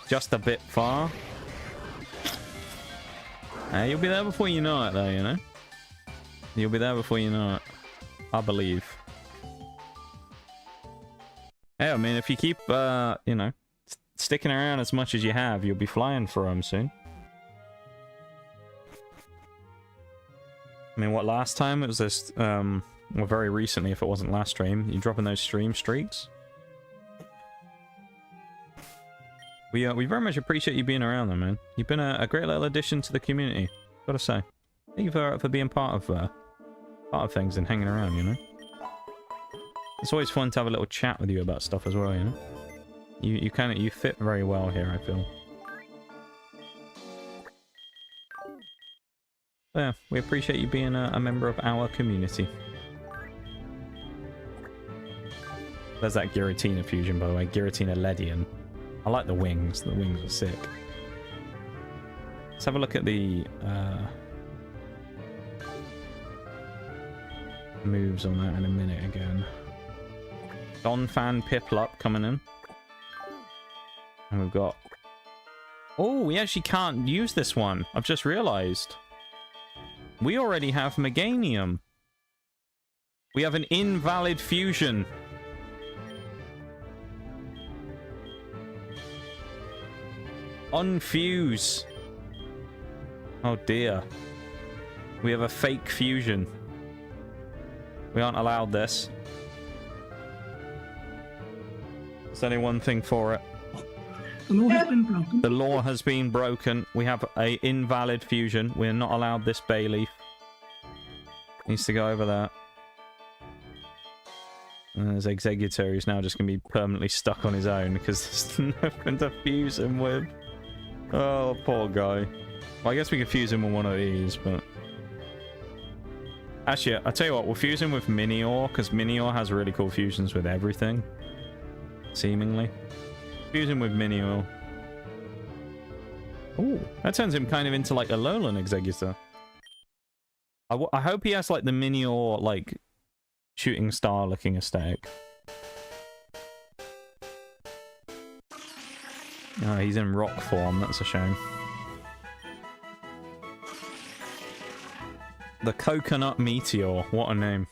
Just a bit far. You'll be there before you know it, though, you know? You'll be there before you know it. I believe. Hey, I mean, if you keep, you know, sticking around as much as you have, you'll be flying for them soon. I mean, what, last time? It was this, well, very recently, if it wasn't last stream. You dropping those stream streaks? We very much appreciate you being around, though, man. You've been a great little addition to the community. Gotta say. Thank you for being part of things and hanging around, you know? It's always fun to have a little chat with you about stuff as well, you know? You fit very well here, I feel. So yeah, we appreciate you being a member of our community. There's that Giratina fusion, by the way. Giratina Ledian. I like the wings. The wings are sick. Let's have a look at the moves on that in a minute again. Donphan Piplup coming in. And we've got... Oh, we actually can't use this one. I've just realized. We already have Meganium. We have an invalid fusion. Unfuse. Oh dear. We have a fake fusion. We aren't allowed this. There's only one thing for it. The law has been broken. The law has been broken. We have a invalid fusion. We're not allowed this bay leaf. Needs to go over there. And there's Executor who's now just going to be permanently stuck on his own because there's nothing to fuse him with. Oh, poor guy. Well, I guess we could fuse him with one of these, but... Actually, I'll tell you what, we'll fuse him with Minior, because Minior has really cool fusions with everything. Seemingly. Fuse him with Minior. Ooh, that turns him kind of into like a Alolan Executor. I hope he has like the Minior, like, shooting star looking aesthetic. Oh, he's in rock form, that's a shame. The Coconut Meteor, what a name.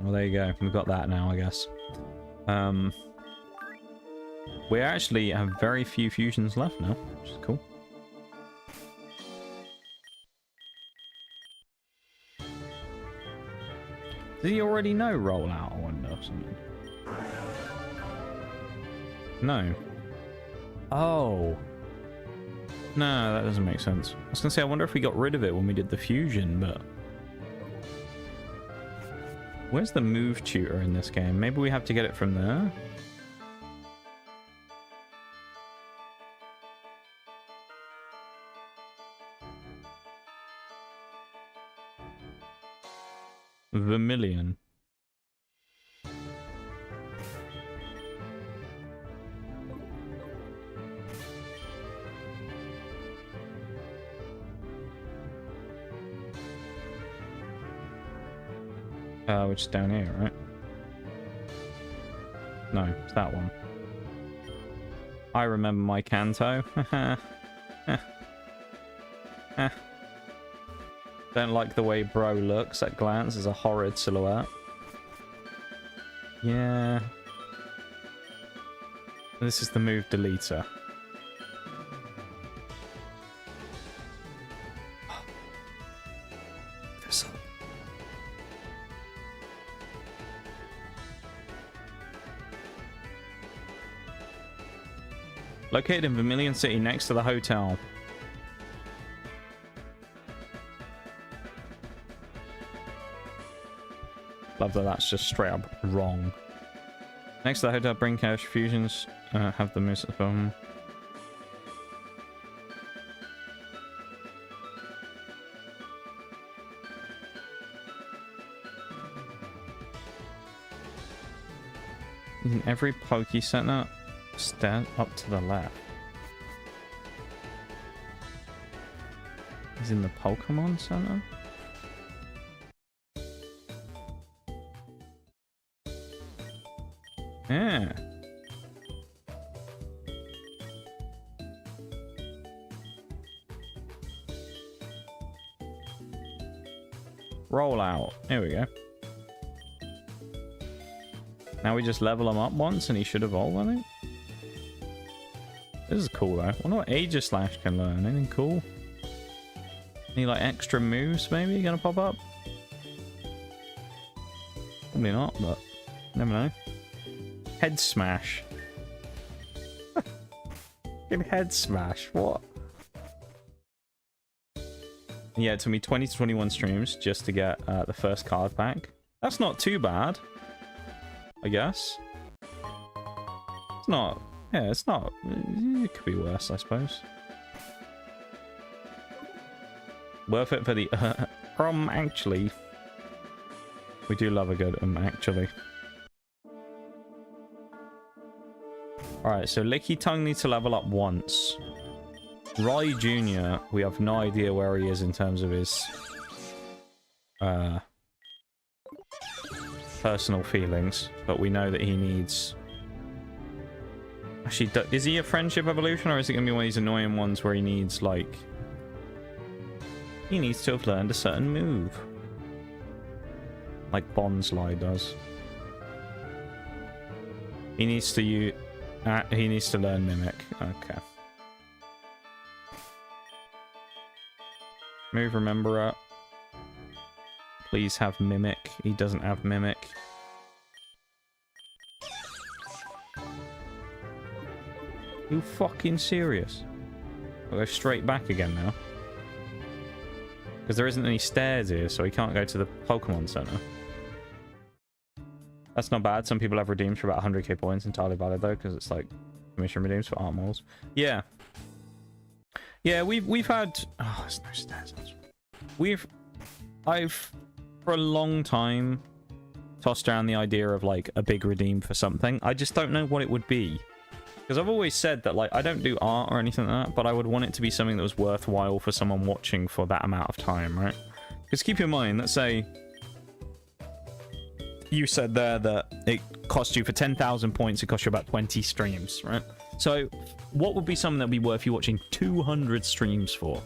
Well, there you go. We've got that now, I guess. We actually have very few fusions left now, which is cool. Does he already know rollout, I wonder, or something? No. Oh. No, that doesn't make sense. I was going to say, I wonder if we got rid of it when we did the fusion, but... Where's the move tutor in this game? Maybe we have to get it from there? Vermilion. Which is down here, right? No, it's that one. I remember my Kanto. Don't like the way bro looks at glance as a horrid silhouette. Yeah. This is the move deleter. Located in Vermilion City next to the hotel. Love that that's just straight up wrong. Next to the hotel, bring cash fusions. Have the moose at the bottom. In every Poke Center, stand up to the left. He's in the Pokemon Center? Yeah. Roll out. Here we go. Now we just level him up once and he should evolve, I think. This is cool though. I wonder what Aegislash can learn. Anything cool? Any like extra moves maybe gonna pop up? Probably not, but never know. Head smash. Fucking head smash. What? Yeah, it took me 20 to 21 streams just to get the first card back. That's not too bad, I guess. It's not. Yeah, it's not. It could be worse, I suppose. Worth it for the actually. We do love a good actually. Alright, so Licky Tongue needs to level up once. Rai Jr., we have no idea where he is in terms of his personal feelings, but we know that he needs... Actually, is he a friendship evolution, or is it going to be one of these annoying ones where he needs, like... He needs to have learned a certain move. Like Bonsly does. He needs to he needs to learn Mimic. Okay. Move Rememberer. Please have Mimic. He doesn't have Mimic. You fucking serious? I'll go straight back again now. Because there isn't any stairs here, so he can't go to the Pokemon Center. That's not bad. Some people have redeems for about 100k points. Entirely valid though, because it's like commission redeems for art models. Yeah. Yeah, we've had... Oh, there's no stairs. I've for a long time tossed around the idea of like a big redeem for something. I just don't know what it would be. Because I've always said that, like, I don't do art or anything like that, but I would want it to be something that was worthwhile for someone watching for that amount of time, right? Because keep in mind, let's say you said there that it cost you for 10,000 points, it cost you about 20 streams, right? So what would be something that would be worth you watching 200 streams for?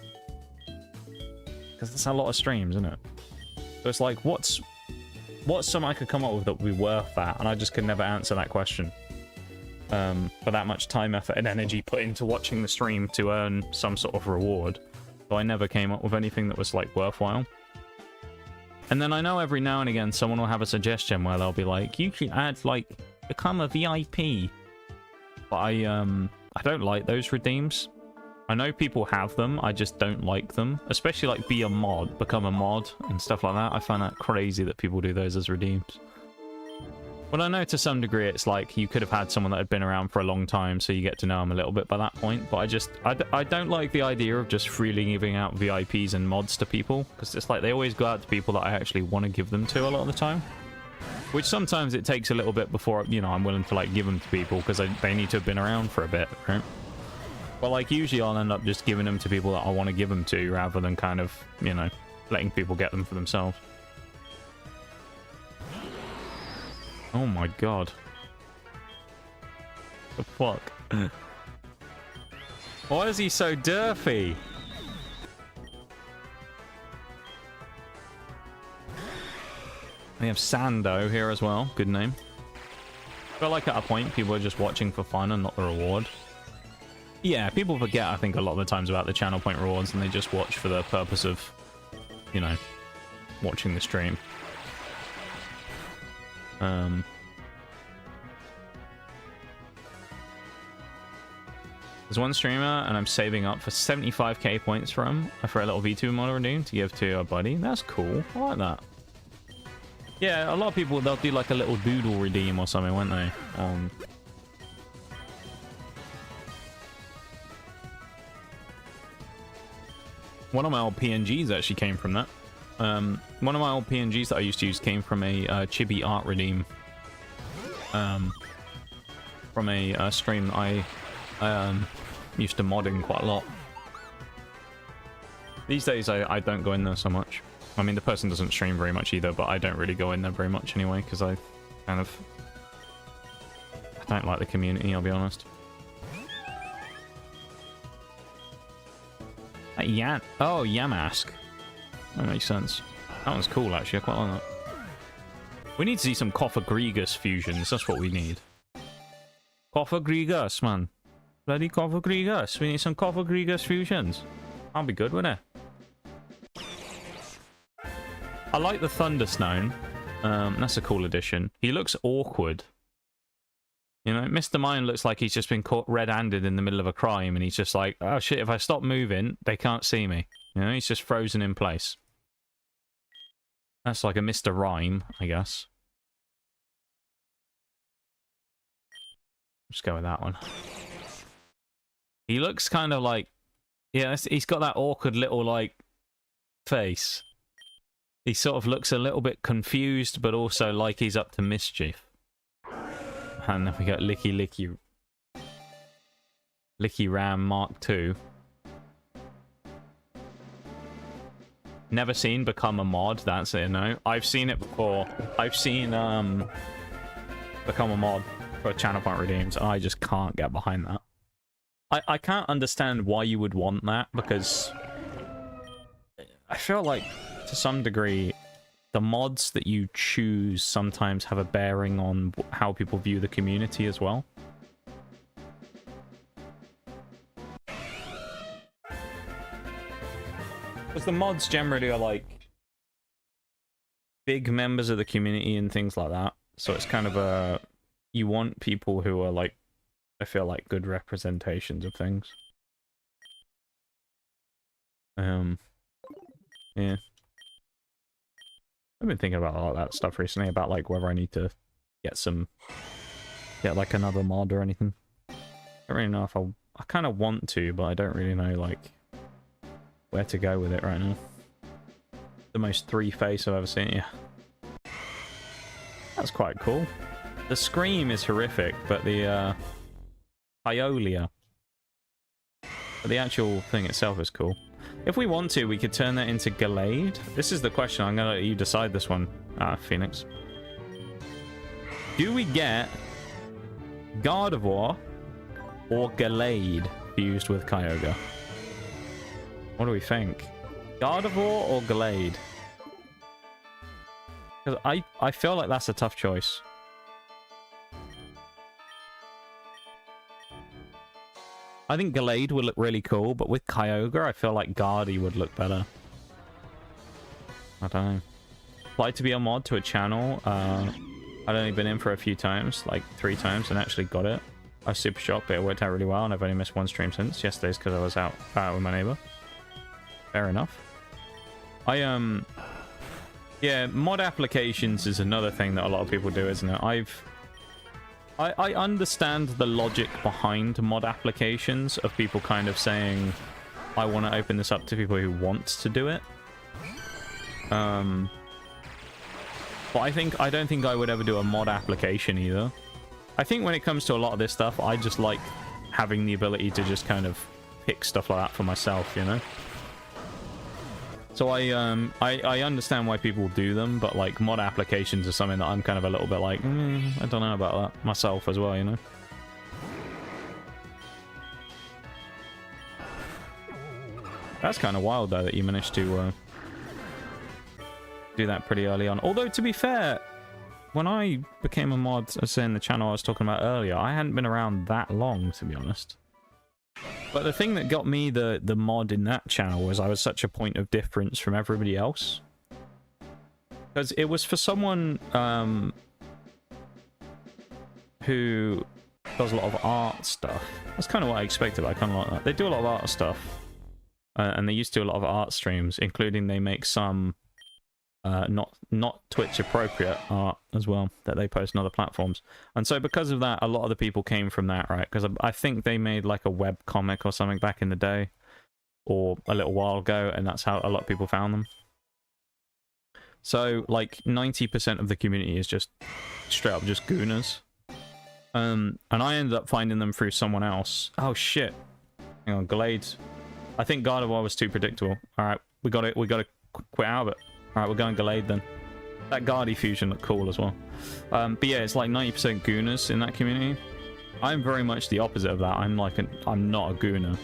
Because that's a lot of streams, isn't it? So it's like, what's something I could come up with that would be worth that? And I just could never answer that question. For that much time, effort, and energy put into watching the stream to earn some sort of reward. So I never came up with anything that was, like, worthwhile. And then I know every now and again someone will have a suggestion where they'll be like, you should add, like, become a VIP. But I don't like those redeems. I know people have them, I just don't like them. Especially, like, be a mod, become a mod, and stuff like that. I find that crazy that people do those as redeems. Well, I know to some degree it's like you could have had someone that had been around for a long time, so you get to know them a little bit by that point. But I don't like the idea of just freely giving out VIPs and mods to people, because it's like they always go out to people that I actually want to give them to a lot of the time. Which sometimes it takes a little bit before, you know, I'm willing to, like, give them to people, because they need to have been around for a bit, right? But, like, usually I'll end up just giving them to people that I want to give them to, rather than kind of, you know, letting people get them for themselves. Oh my god. The fuck? Why is he so derpy? We have Sando here as well. Good name. I feel like at a point people are just watching for fun and not the reward. Yeah, people forget, I think, a lot of the times about the channel point rewards, and they just watch for the purpose of, you know, watching the stream. There's one streamer, and I'm saving up for 75k points for him for a little V2 model redeem to give to a buddy. That's cool. I like that. Yeah, a lot of people, they'll do like a little doodle redeem or something, won't they? One of my old PNGs actually came from that. One of my old PNGs that I used to use came from a chibi art redeem. From a stream I used to mod in quite a lot. These days I don't go in there so much. I mean, the person doesn't stream very much either, but I don't really go in there very much anyway, because I don't like the community, I'll be honest. Oh, Yamask. That makes sense. That one's cool, actually. I quite like that. We need to see some Cofagrigus fusions. That's what we need. Cofagrigus, man. Bloody Cofagrigus. We need some Cofagrigus fusions. That'll be good, wouldn't it? I like the Thunderstone. That's a cool addition. He looks awkward. You know, Mr. Mime looks like he's just been caught red-handed in the middle of a crime, and he's just like, oh shit, if I stop moving, they can't see me. You know, he's just frozen in place. That's like a Mr. Rhyme, I guess. Just go with that one. He looks kind of like... Yeah, he's got that awkward little, like, face. He sort of looks a little bit confused, but also like he's up to mischief. And then we got Licky Ram Mark II. Never seen Become a Mod, that's it, no. I've seen it before. I've seen Become a Mod for channel point redeems, and I just can't get behind that. I can't understand why you would want that, because I feel like to some degree the mods that you choose sometimes have a bearing on how people view the community as well. Because the mods generally are like big members of the community and things like that. So it's kind of a... You want people who are like, I feel like, good representations of things. Yeah. I've been thinking about all that stuff recently, about like whether I need to get like another mod or anything. I don't really know if I kind of want to, but I don't really know like where to go with it right now. The most 3-face I've ever seen, yeah. That's quite cool. The scream is horrific, but the Hyolia, but the actual thing itself is cool. If we want to, we could turn that into Gallade. This is the question. I'm gonna let you decide this one, Phoenix. Do we get Gardevoir or Gallade fused with Kyogre? What do we think? Gardevoir or Gallade? Because I feel like that's a tough choice. I think Gallade would look really cool, but with Kyogre, I feel like Guardy would look better. I don't know. Applied to be a mod to a channel. I'd only been in for a few times, like 3 times, and actually got it. I was super shocked, but it worked out really well, and I've only missed 1 stream since. Yesterday's because I was out with my neighbor. Fair enough. Yeah, mod applications is another thing that a lot of people do, isn't it? I understand the logic behind mod applications of people kind of saying, I want to open this up to people who want to do it. But I don't think I would ever do a mod application either. I think when it comes to a lot of this stuff, I just like having the ability to just kind of pick stuff like that for myself, you know? So I understand why people do them, but like mod applications are something that I'm kind of a little bit like, I don't know about that myself as well, you know? That's kind of wild though that you managed to do that pretty early on. Although to be fair, when I became a mod, as in the channel I was talking about earlier, I hadn't been around that long, to be honest. But the thing that got me the mod in that channel was I was such a point of difference from everybody else. Because it was for someone who does a lot of art stuff. That's kind of what I expected, I kind of like that. They do a lot of art stuff. And they used to do a lot of art streams, including they make some not Twitch appropriate art as well that they post on other platforms. And so because of that, a lot of the people came from that, right? Because I think they made like a web comic or something back in the day, or a little while ago, and that's how a lot of people found them. So like 90% of the community is just straight up just gooners. And I ended up finding them through someone else. Oh shit. Hang on, Gallade. I think Gardevoir was too predictable. Alright, we got to quit out of it. Alright, we're going Gallade then. That Guardy fusion looked cool as well. But yeah, it's like 90% Gooners in that community. I'm very much the opposite of that. I'm like, I'm not a Gooner.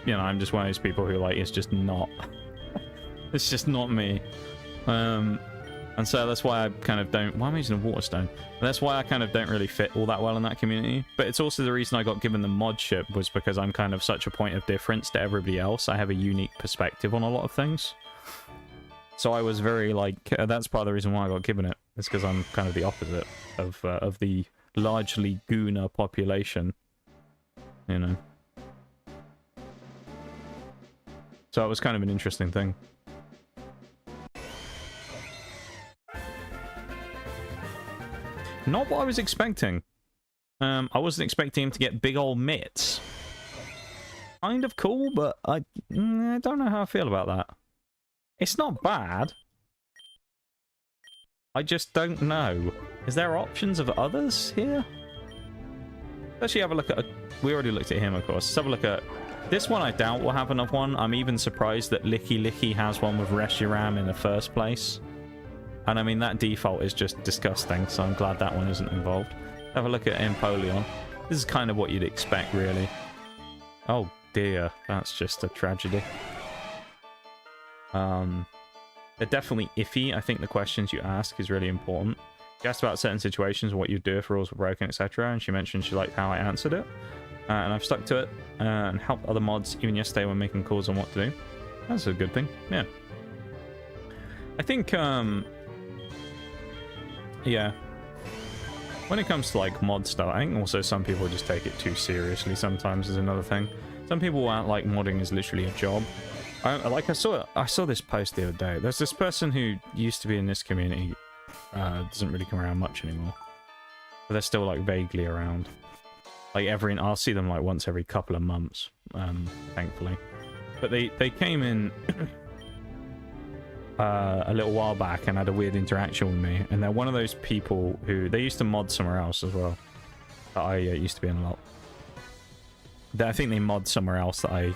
You know, I'm just one of those people who like, it's just not. It's just not me. And so that's why I kind of don't... Why am I using a Waterstone? That's why I kind of don't really fit all that well in that community. But it's also the reason I got given the modship was because I'm kind of such a point of difference to everybody else. I have a unique perspective on a lot of things. So I was very like... that's part of the reason why I got given it. It's because I'm kind of the opposite of the largely Gooner population. You know? So it was kind of an interesting thing. Not what I was expecting. I wasn't expecting him to get big old mitts. Kind of cool, but I don't know how I feel about that. It's not bad. I just don't know. Is there options of others here? Let's actually have a look at... We already looked at him, of course. Let's have a look at... This one I doubt will have another one. I'm even surprised that Licky Licky has one with Reshiram in the first place. And I mean, that default is just disgusting, so I'm glad that one isn't involved. Have a look at Empoleon. This is kind of what you'd expect, really. Oh dear, that's just a tragedy. they're definitely iffy. I think the questions you ask is really important. She asked about certain situations, what you'd do if rules were broken, etc. And she mentioned she liked how I answered it. And I've stuck to it and helped other mods even yesterday when making calls on what to do. That's a good thing. Yeah. I think, yeah. When it comes to like mod stuff, I think also some people just take it too seriously sometimes is another thing. Some people aren't like modding is literally a job. I saw this post the other day. There's this person who used to be in this community, doesn't really come around much anymore. But they're still like vaguely around. Like I'll see them like once every couple of months, thankfully. But they came in a little while back and had a weird interaction with me. And they're one of those people who, they used to mod somewhere else as well. That I used to be in a lot. I think they mod somewhere else that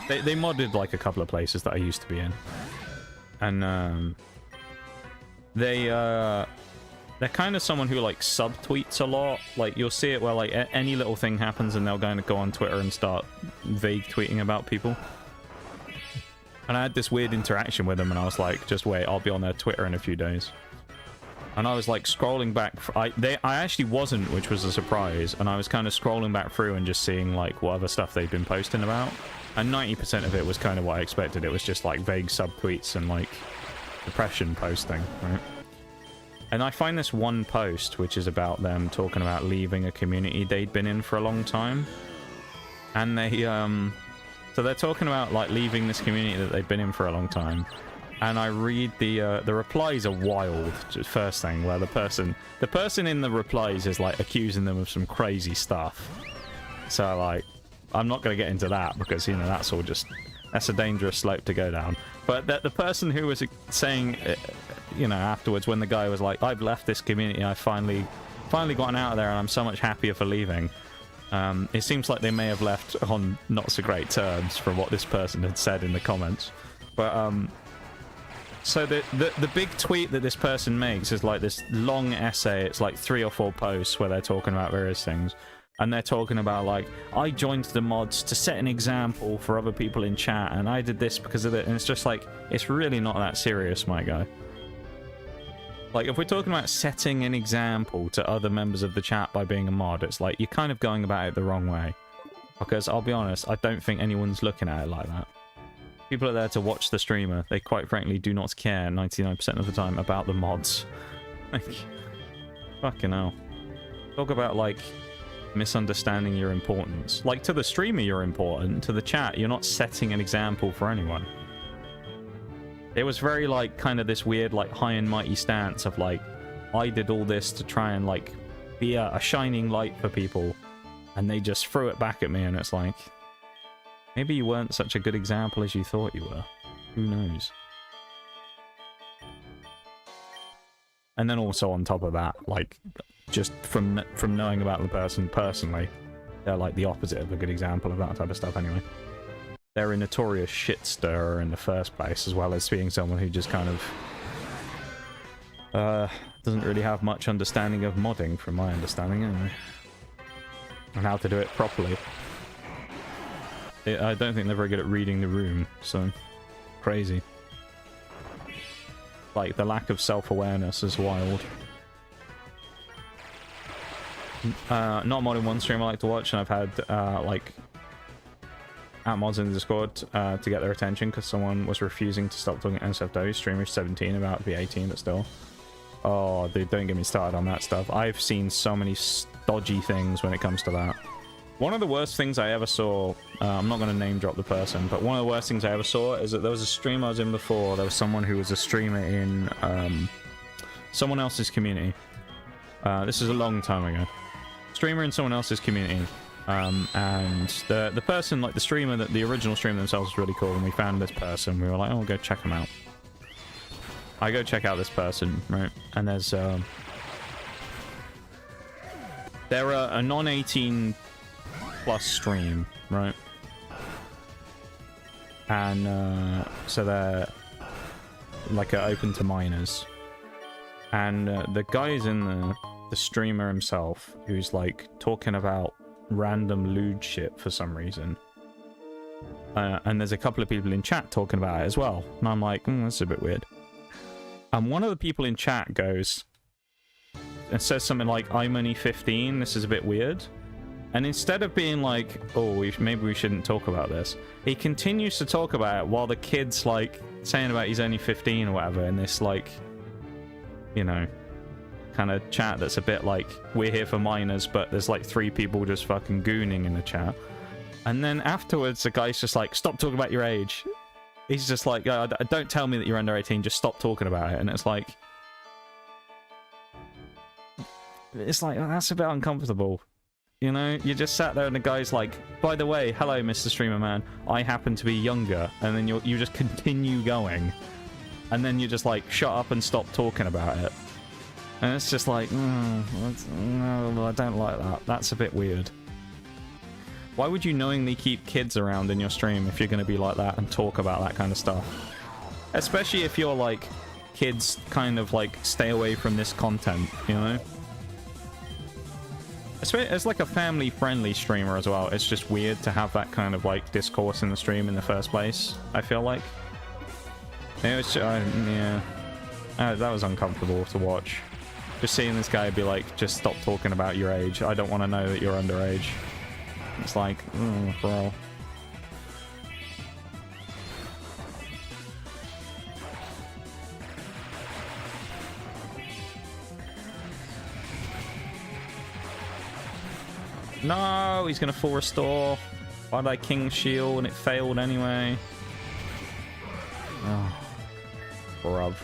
they modded like a couple of places that I used to be in. And they're kind of someone who like subtweets a lot. Like you'll see it where like any little thing happens and they'll go on Twitter and start vague tweeting about people. And I had this weird interaction with them and I was like, just wait, I'll be on their Twitter in a few days. And I was like scrolling back. I actually wasn't, which was a surprise. And I was kind of scrolling back through and just seeing like what other stuff they'd been posting about. And 90% of it was kind of what I expected. It was just like vague subtweets and like depression posting, right? And I find this one post, which is about them talking about leaving a community they'd been in for a long time. And they, so they're talking about like leaving this community that they've been in for a long time. And I read the replies are wild, just first thing, where the person in the replies is like accusing them of some crazy stuff. So like, I'm not going to get into that because, you know, that's a dangerous slope to go down. But the person who was saying, you know, afterwards when the guy was like, I've left this community, I finally gotten out of there and I'm so much happier for leaving. It seems like they may have left on not so great terms from what this person had said in the comments. But, so the big tweet that this person makes is like this long essay. It's like 3 or 4 posts where they're talking about various things. And they're talking about like, I joined the mods to set an example for other people in chat, and I did this because of it. And it's just like, it's really not that serious, my guy. Like, if we're talking about setting an example to other members of the chat by being a mod, it's like, you're kind of going about it the wrong way. Because, I'll be honest, I don't think anyone's looking at it like that. People are there to watch the streamer. They quite frankly do not care 99% of the time about the mods. Like, fucking hell. Talk about, like, misunderstanding your importance. Like, to the streamer you're important, to the chat you're not setting an example for anyone. It was very like kind of this weird like high and mighty stance of like, I did all this to try and like be a shining light for people, and they just threw it back at me. And it's like, maybe you weren't such a good example as you thought you were. Who knows? And then also on top of that, like, just from knowing about the person personally, they're like the opposite of a good example of that type of stuff anyway. They're a notorious shit stirrer in the first place, as well as being someone who just kind of doesn't really have much understanding of modding, from my understanding anyway, and how to do it properly. I don't think they're very good at reading the room, so crazy. Like, the lack of self-awareness is wild. Not more than one stream I like to watch, and I've had like mods in the Discord to get their attention because someone was refusing to stop talking NSFW. Streamer 17, about to be 18, but still. Oh, dude, don't get me started on that stuff. I've seen so many dodgy things when it comes to that. One of the worst things I ever saw, I'm not going to name drop the person, but one of the worst things I ever saw is that there was a stream I was in before. There was someone who was a streamer in someone else's community. This is a long time ago. Streamer in someone else's community. And the person, like the streamer, the original streamer themselves was really cool, and we found this person. We were like, oh, we'll go check them out. I go check out this person, right? And there's they're a non-18 plus stream, right? And so they're like open to minors. And the guy's in the streamer himself, who's like talking about random lewd shit for some reason. And there's a couple of people in chat talking about it as well. And I'm like, that's a bit weird. and one of the people in chat goes and says something like, I'm only 15, this is a bit weird. And instead of being like, oh, maybe we shouldn't talk about this, he continues to talk about it while the kid's like saying about he's only 15 or whatever, in this like, you know, kind of chat that's a bit like, we're here for minors, but there's like 3 people just fucking gooning in the chat. And then afterwards, the guy's just like, stop talking about your age. He's just like, don't tell me that you're under 18, just stop talking about it. And it's like, oh, that's a bit uncomfortable. You know, you just sat there and the guy's like, by the way, hello, Mr. Streamer Man, I happen to be younger. And then you just continue going. And then you're just like, shut up and stop talking about it. And it's just like, no, I don't like that. That's a bit weird. Why would you knowingly keep kids around in your stream if you're going to be like that and talk about that kind of stuff? Especially if you're like, kids kind of like, stay away from this content, you know? It's like a family-friendly streamer as well. It's just weird to have that kind of like discourse in the stream in the first place, I feel like. It was, yeah. That was uncomfortable to watch. Just seeing this guy be like, just stop talking about your age. I don't want to know that you're underage. It's like, bro. No, he's gonna full restore. Why did I King Shield and it failed anyway? Oh, bruv.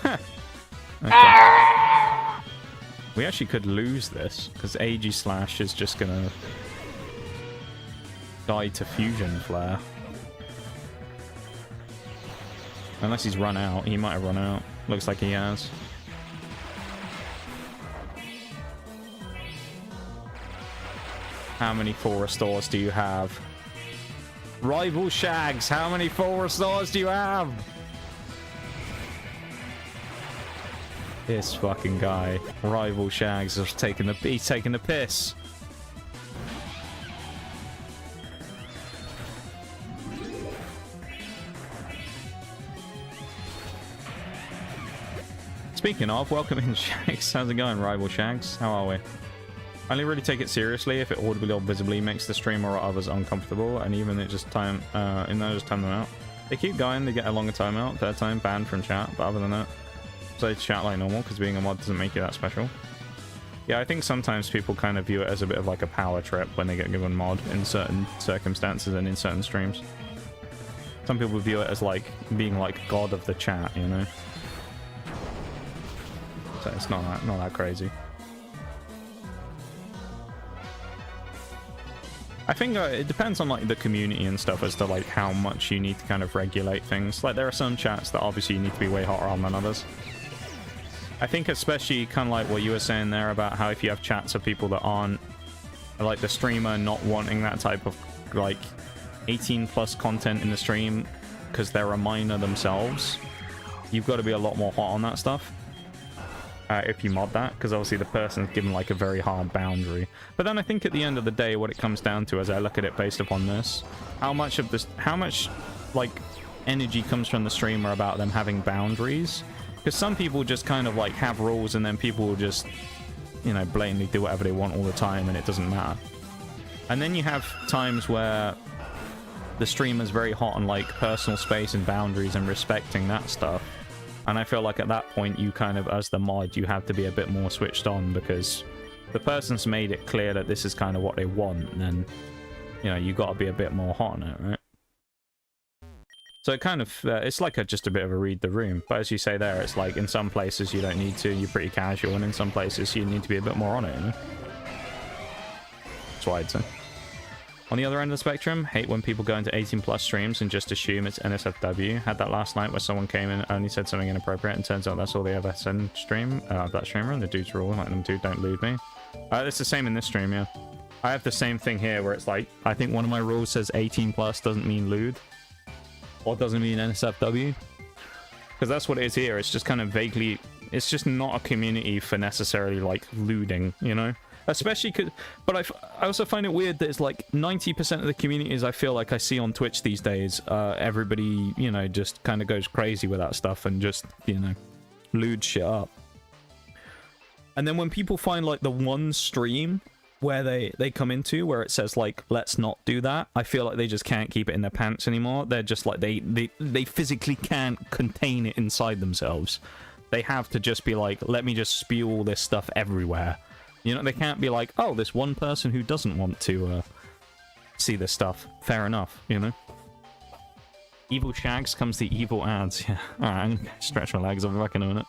Okay. We actually could lose this because AG Slash is just gonna die to Fusion Flare. Unless he's run out. He might have run out. Looks like he has. How many full restores do you have? Rival Shags, how many full restores do you have? This fucking guy. Rival Shags is taking he's taking the piss. Speaking of, welcome in, Shags. How's it going, Rival Shags? How are we? I only really take it seriously if it audibly or visibly makes the streamer or others uncomfortable, and even it just time them out. They keep going, they get a longer timeout, third time banned from chat, but other than that, so chat like normal, because being a mod doesn't make you that special. Yeah, I think sometimes people kind of view it as a bit of like a power trip when they get given mod in certain circumstances and in certain streams. Some people view it as like being like god of the chat, you know? So it's not that crazy. I think it depends on like the community and stuff as to like how much you need to kind of regulate things. Like there are some chats that obviously you need to be way hotter on than others. I think especially kind of like what you were saying there about how if you have chats of people that aren't like the streamer not wanting that type of like 18 plus content in the stream because they're a minor themselves, you've got to be a lot more hot on that stuff. If you mod that, because obviously the person's given like a very hard boundary. But then I think at the end of the day, what it comes down to, as I look at it based upon this, how much like energy comes from the streamer about them having boundaries? Because some people just kind of like have rules, and then people will just, you know, blatantly do whatever they want all the time, and it doesn't matter. And then you have times where the streamer's very hot on like personal space and boundaries and respecting that stuff. And I feel like at that point, you kind of, as the mod, you have to be a bit more switched on because the person's made it clear that this is kind of what they want. And then, you know, you got to be a bit more hot on it, right? So it kind of, it's like just a bit of a read the room. But as you say there, it's like in some places you don't need to, you're pretty casual. And in some places you need to be a bit more on it, you know? That's what I'd say. On the other end of the spectrum, hate when people go into 18 plus streams and just assume it's NSFW. Had that last night where someone came in and only said something inappropriate and turns out that's all they ever said in stream. That streamer, and the dude's rule, like them dude, don't lewd me. It's the same in this stream, yeah. I have the same thing here where it's like, I think one of my rules says 18 plus doesn't mean lewd. Or doesn't mean NSFW. Because that's what it is here. It's just kind of vaguely, it's just not a community for necessarily like lewding, you know? Especially because, but I also find it weird that it's like 90% of the communities I feel like I see on Twitch these days, everybody, you know, just kind of goes crazy with that stuff and just, you know, lewd shit up. And then when people find like the one stream where they come into where it says like, let's not do that, I feel like they just can't keep it in their pants anymore. They're just like, they physically can't contain it inside themselves. They have to just be like, let me just spew all this stuff everywhere. You know, they can't be like, oh, this one person who doesn't want to see this stuff. Fair enough, you know? Evil shags comes the evil ads. Yeah. Alright, I'm gonna stretch my legs. I'll be back in a minute.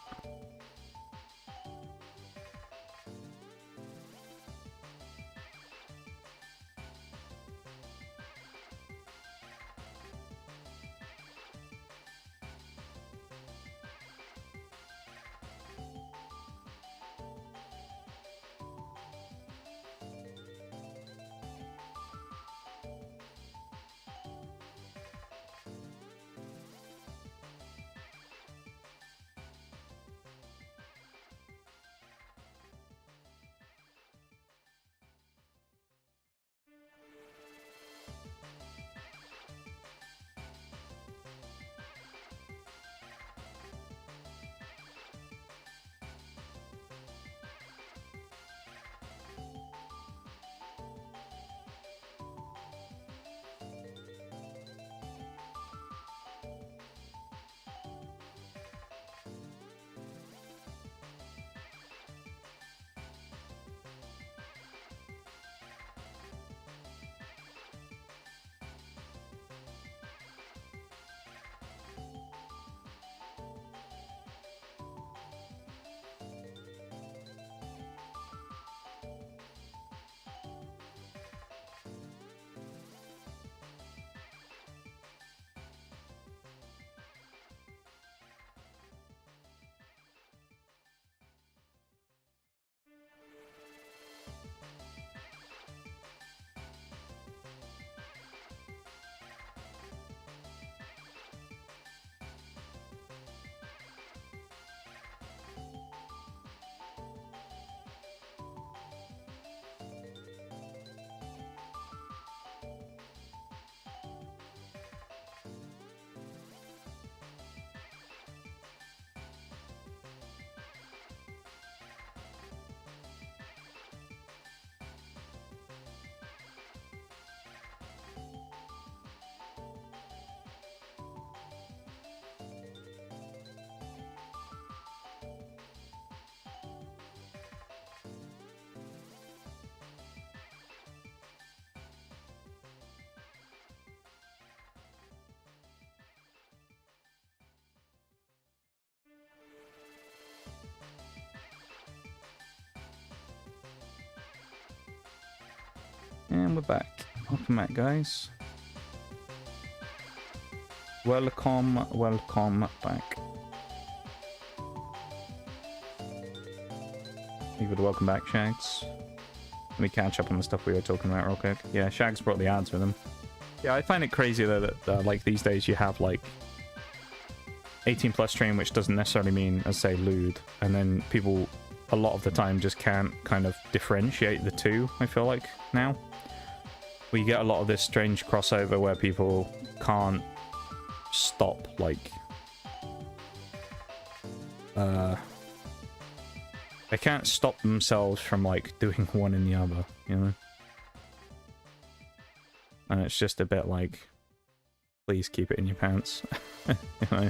And we're back. Welcome back, guys. Welcome back. Thank you for the welcome back, Shags. Let me catch up on the stuff we were talking about real quick. Yeah, Shags brought the ads with him. Yeah, I find it crazy though that like these days you have like 18 plus stream, which doesn't necessarily mean, as say, lewd, and then people a lot of the time just can't kind of differentiate the two, I feel like, now. We get a lot of this strange crossover where people can't stop, like, they can't stop themselves from, like, doing one and the other, you know? And it's just a bit like, please keep it in your pants. You know?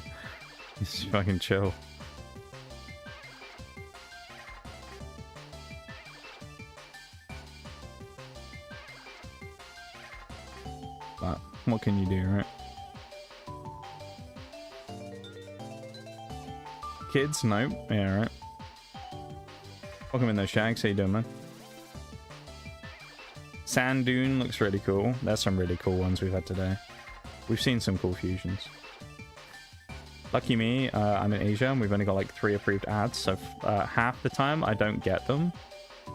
Just fucking chill. But what can you do, right? Kids? Nope. Yeah, right. Welcome in those Shags. How you doing, man? Sand Dune looks really cool. There's some really cool ones we've had today. We've seen some cool fusions. Lucky me, I'm in Asia and we've only got like 3 approved ads, so half the time I don't get them.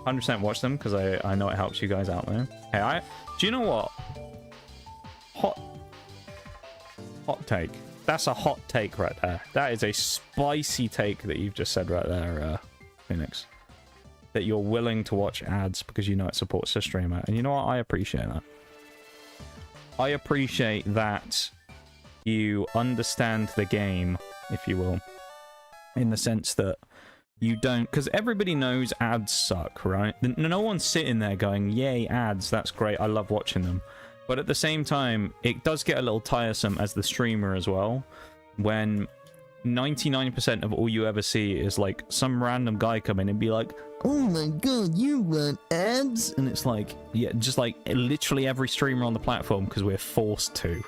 100% watch them because I know it helps you guys out there. Hey, do you know what? Hot take. That's a hot take right there. That is a spicy take that you've just said right there, Phoenix. that you're willing to watch ads because you know it supports the streamer. And you know what? I appreciate that. I appreciate that you understand the game, if you will, in the sense that you don't, because everybody knows ads suck, right? No one's sitting there going, yay, ads, that's great, I love watching them. But at the same time, it does get a little tiresome as the streamer as well, when 99% of all you ever see is like some random guy come in and be like, oh my god, you run ads? And it's like, yeah, just like literally every streamer on the platform, because we're forced to.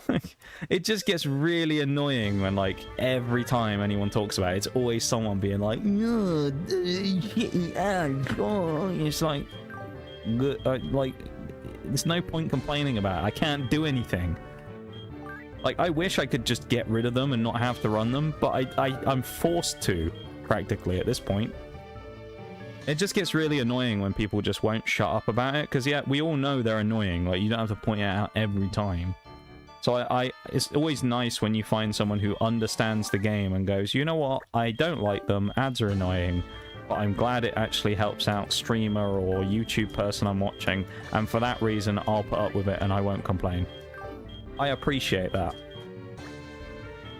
Like, it just gets really annoying when, like, every time anyone talks about it, it's always someone being like, no, ads. It's like, there's no point complaining about it. I can't do anything. Like, I wish I could just get rid of them and not have to run them, but I'm forced to, practically, at this point. It just gets really annoying when people just won't shut up about it, because, yeah, we all know they're annoying. Like, you don't have to point it out every time. So it's always nice when you find someone who understands the game and goes, you know what, I don't like them, ads are annoying, but I'm glad it actually helps out streamer or YouTube person I'm watching, and for that reason, I'll put up with it and I won't complain. I appreciate that.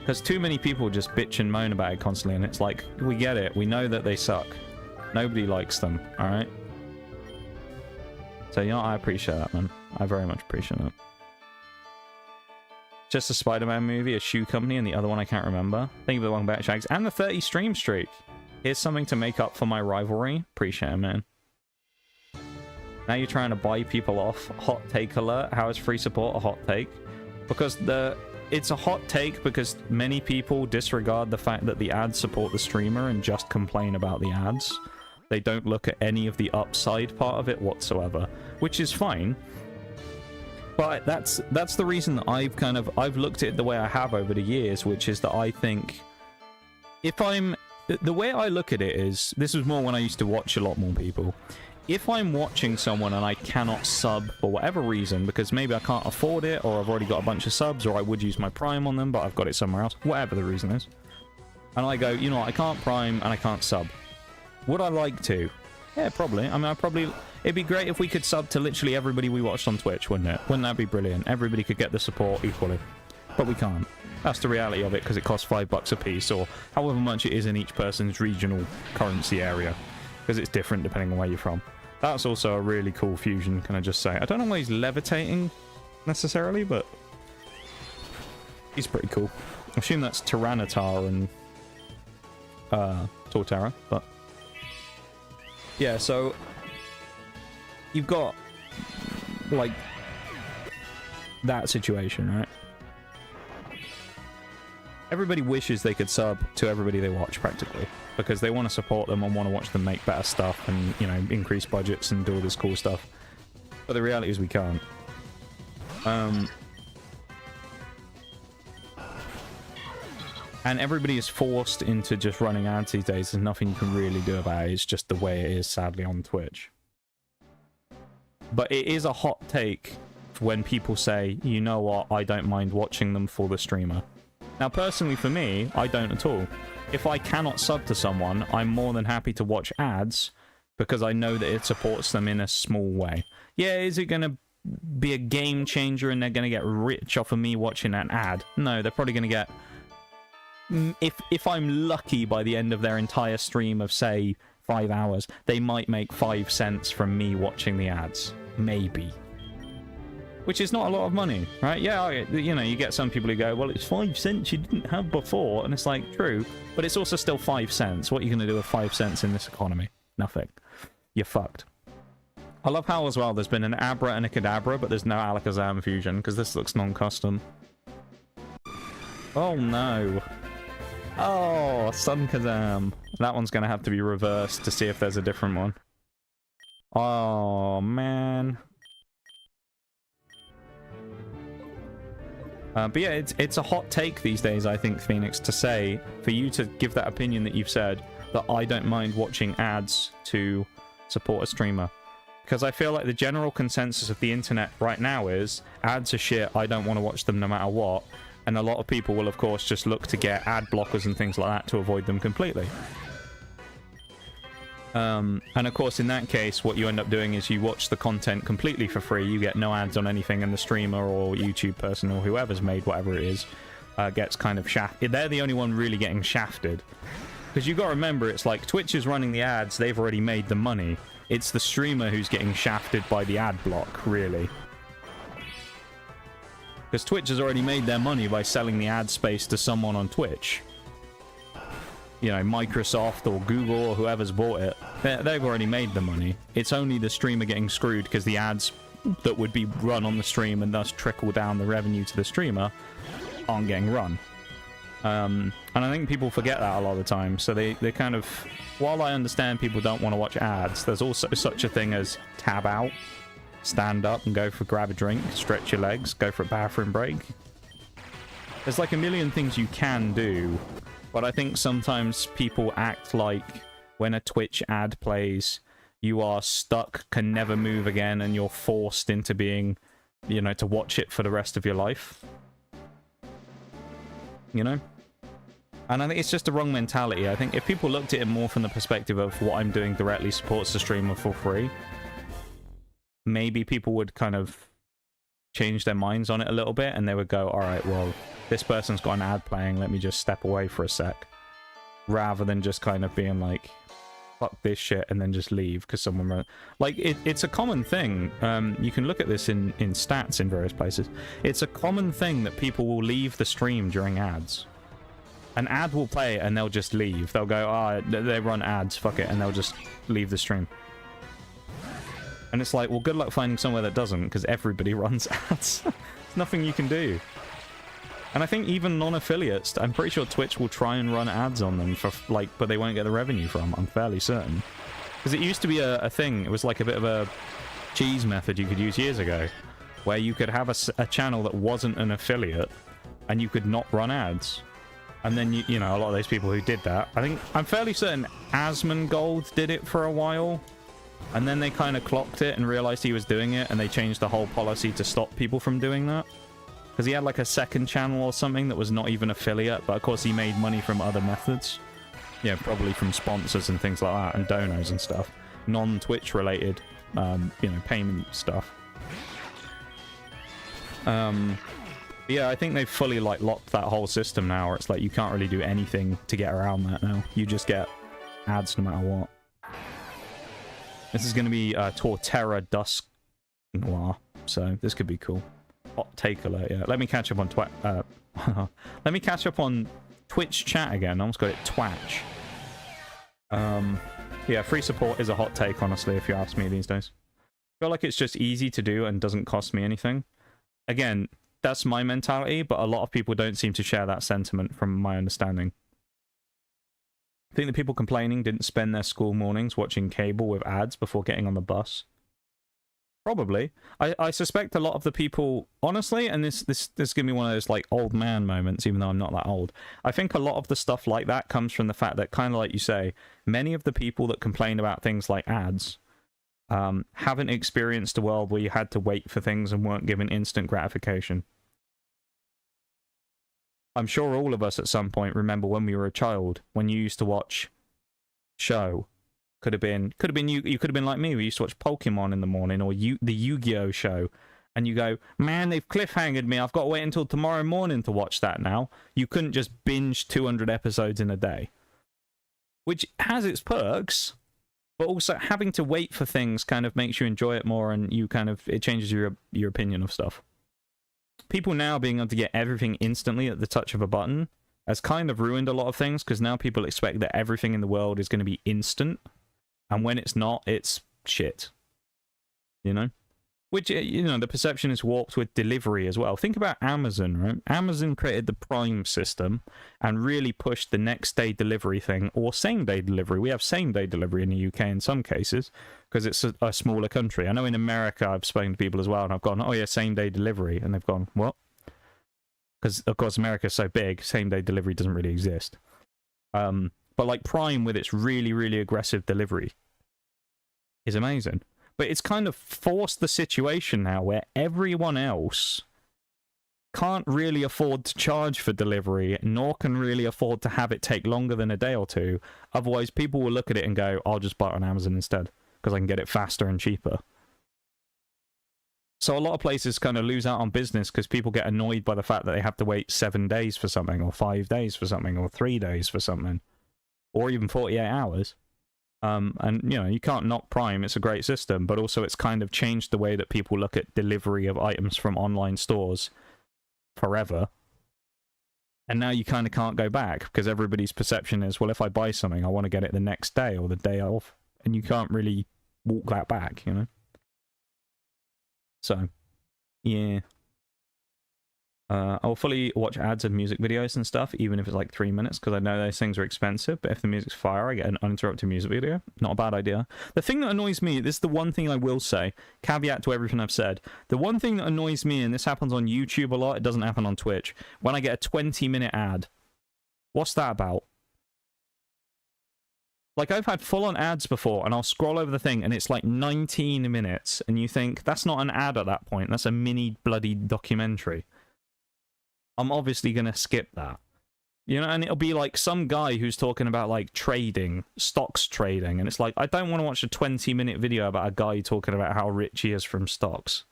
Because too many people just bitch and moan about it constantly, and it's like, we get it, we know that they suck. Nobody likes them, alright? So, you know, I appreciate that, man. I very much appreciate that. Just a Spider-Man movie, a shoe company, and the other one I can't remember. Thank you for the one back, Shags. And the 30 stream streak. Here's something to make up for my rivalry. Appreciate it, man. Now you're trying to buy people off. Hot take alert. How is free support a hot take? Because it's a hot take because many people disregard the fact that the ads support the streamer and just complain about the ads. They don't look at any of the upside part of it whatsoever, which is fine. But that's the reason that I've looked at it the way I have over the years, which is that I think the way I look at it is, this was more when I used to watch a lot more people. If I'm watching someone and I cannot sub for whatever reason, because maybe I can't afford it, or I've already got a bunch of subs, or I would use my Prime on them, but I've got it somewhere else, whatever the reason is. And I go, you know what, I can't Prime and I can't sub. Would I like to? Yeah, probably. I mean, it'd be great if we could sub to literally everybody we watched on Twitch, wouldn't it? Wouldn't that be brilliant? Everybody could get the support equally. But we can't. That's the reality of it, because it costs $5 a piece, or however much it is in each person's regional currency area. Because it's different depending on where you're from. That's also a really cool fusion, can I just say. I don't know why he's levitating, necessarily, but he's pretty cool. I assume that's Tyranitar and Torterra, but yeah, so you've got like that situation, right? Everybody wishes they could sub to everybody they watch, practically, because they want to support them and want to watch them make better stuff and, you know, increase budgets and do all this cool stuff. But the reality is we can't. And everybody is forced into just running ads these days. There's nothing you can really do about it. It's just the way it is, sadly, on Twitch. But it is a hot take when people say, you know what, I don't mind watching them for the streamer. Now, personally, for me, I don't at all. If I cannot sub to someone, I'm more than happy to watch ads because I know that it supports them in a small way. Yeah, is it going to be a game changer and they're going to get rich off of me watching an ad? No, they're probably going to get... If I'm lucky by the end of their entire stream of, say, 5 hours, they might make 5 cents from me watching the ads. Maybe. Which is not a lot of money, right? Yeah, you know, you get some people who go, well, it's 5 cents you didn't have before. And it's like, true. But it's also still 5 cents. What are you going to do with 5 cents in this economy? Nothing. You're fucked. I love how, as well, there's been an Abra and a Kadabra, but there's no Alakazam fusion, because this looks non-custom. Oh, no. Oh, Sun Kazam. That one's going to have to be reversed to see if there's a different one. Oh, man. But yeah, it's a hot take these days, I think, Phoenix, to say, for you to give that opinion that you've said, that I don't mind watching ads to support a streamer. Because I feel like the general consensus of the internet right now is, ads are shit, I don't want to watch them no matter what. And a lot of people will, of course, just look to get ad blockers and things like that to avoid them completely. And of course, in that case, what you end up doing is you watch the content completely for free. You get no ads on anything, and the streamer or YouTube person or whoever's made whatever it is gets kind of shafted. They're the only one really getting shafted. Because you got to remember, it's like Twitch is running the ads, they've already made the money. It's the streamer who's getting shafted by the ad block, really. Because Twitch has already made their money by selling the ad space to someone on Twitch. You know, Microsoft or Google or whoever's bought it. They've already made the money. It's only the streamer getting screwed because the ads that would be run on the stream and thus trickle down the revenue to the streamer aren't getting run. And I think people forget that a lot of the time. So they kind of... While I understand people don't want to watch ads, there's also such a thing as tab out. Stand up and go for grab a drink, stretch your legs, go for a bathroom break. There's like a million things you can do, but I think sometimes people act like when a Twitch ad plays, you are stuck, can never move again, and you're forced into being, you know, to watch it for the rest of your life. You know? And I think it's just the wrong mentality. I think if people looked at it more from the perspective of what I'm doing directly supports the streamer for free, maybe people would kind of change their minds on it a little bit, and they would go, all right, well, this person's got an ad playing, let me just step away for a sec. Rather than just kind of being like, fuck this shit, and then just leave because someone wrote... Like, it's a common thing. You can look at this in stats in various places. It's a common thing that people will leave the stream during ads. An ad will play and they'll just leave. They'll go, ah, they run ads, fuck it, and they'll just leave the stream. And it's like, well, good luck finding somewhere that doesn't, because everybody runs ads. There's nothing you can do. And I think even non-affiliates, I'm pretty sure Twitch will try and run ads on them, for like, but they won't get the revenue from, I'm fairly certain. Because it used to be a thing, it was like a bit of a cheese method you could use years ago, where you could have a channel that wasn't an affiliate, and you could not run ads. And then, you know, a lot of those people who did that, I'm fairly certain Asmongold did it for a while. And then they kind of clocked it and realized he was doing it, and they changed the whole policy to stop people from doing that. Because he had like a second channel or something that was not even affiliate, but of course he made money from other methods. Yeah, probably from sponsors and things like that, and donors and stuff. Non-Twitch related, you know, payment stuff. Yeah, I think they've fully like locked that whole system now, where it's like you can't really do anything to get around that now. You just get ads no matter what. This is going to be Torterra Dusk Noir, so this could be cool. Hot take alert, yeah. Let me catch up on let me catch up on Twitch chat again. I almost got it Twatch. Yeah, free support is a hot take, honestly, if you ask me these days. I feel like it's just easy to do and doesn't cost me anything. Again, that's my mentality, but a lot of people don't seem to share that sentiment from my understanding. I think the people complaining didn't spend their school mornings watching cable with ads before getting on the bus. Probably. I suspect a lot of the people, honestly, and this is going to be one of those like old man moments, even though I'm not that old. I think a lot of the stuff like that comes from the fact that, kind of like you say, many of the people that complain about things like ads haven't experienced a world where you had to wait for things and weren't given instant gratification. I'm sure all of us at some point remember when we were a child, when you used to watch show. Could have been you could have been like me. We used to watch Pokemon in the morning, or the Yu-Gi-Oh show, and you go, man, they've cliffhangered me. I've got to wait until tomorrow morning to watch that now. You couldn't just binge 200 episodes in a day, which has its perks, but also having to wait for things kind of makes you enjoy it more, and it changes your opinion of stuff. People now being able to get everything instantly at the touch of a button has kind of ruined a lot of things, because now people expect that everything in the world is going to be instant, and when it's not, it's shit. You know? Which, you know, the perception is warped with delivery as well. Think about Amazon, right? Amazon created the Prime system and really pushed the next day delivery thing, or same day delivery. We have same day delivery in the UK in some cases, because it's a smaller country. I know in America I've spoken to people as well, and I've gone, oh yeah, same day delivery. And they've gone, what? Because, of course, America's so big, same day delivery doesn't really exist. But like Prime with its really, really aggressive delivery is amazing. But it's kind of forced the situation now where everyone else can't really afford to charge for delivery, nor can really afford to have it take longer than a day or two. Otherwise, people will look at it and go, I'll just buy it on Amazon instead, because I can get it faster and cheaper. So a lot of places kind of lose out on business because people get annoyed by the fact that they have to wait 7 days for something, or 5 days for something, or 3 days for something, or even 48 hours. And, you know, you can't knock Prime. It's a great system, but also it's kind of changed the way that people look at delivery of items from online stores forever. And now you kind of can't go back because everybody's perception is, well, if I buy something, I want to get it the next day or the day of. And you can't really walk that back, you know? So, yeah. I'll fully watch ads and music videos and stuff, even if it's like 3 minutes, because I know those things are expensive. But if the music's fire, I get an uninterrupted music video. Not a bad idea. The thing that annoys me, this is the one thing I will say, caveat to everything I've said. The one thing that annoys me, and this happens on YouTube a lot, it doesn't happen on Twitch, when I get a 20-minute ad. What's that about? Like, I've had full-on ads before, and I'll scroll over the thing, and it's like 19 minutes, and you think, that's not an ad at that point, that's a mini bloody documentary. I'm obviously going to skip that. You know, and it'll be like some guy who's talking about, like, trading, stocks trading, and it's like, I don't want to watch a 20-minute video about a guy talking about how rich he is from stocks.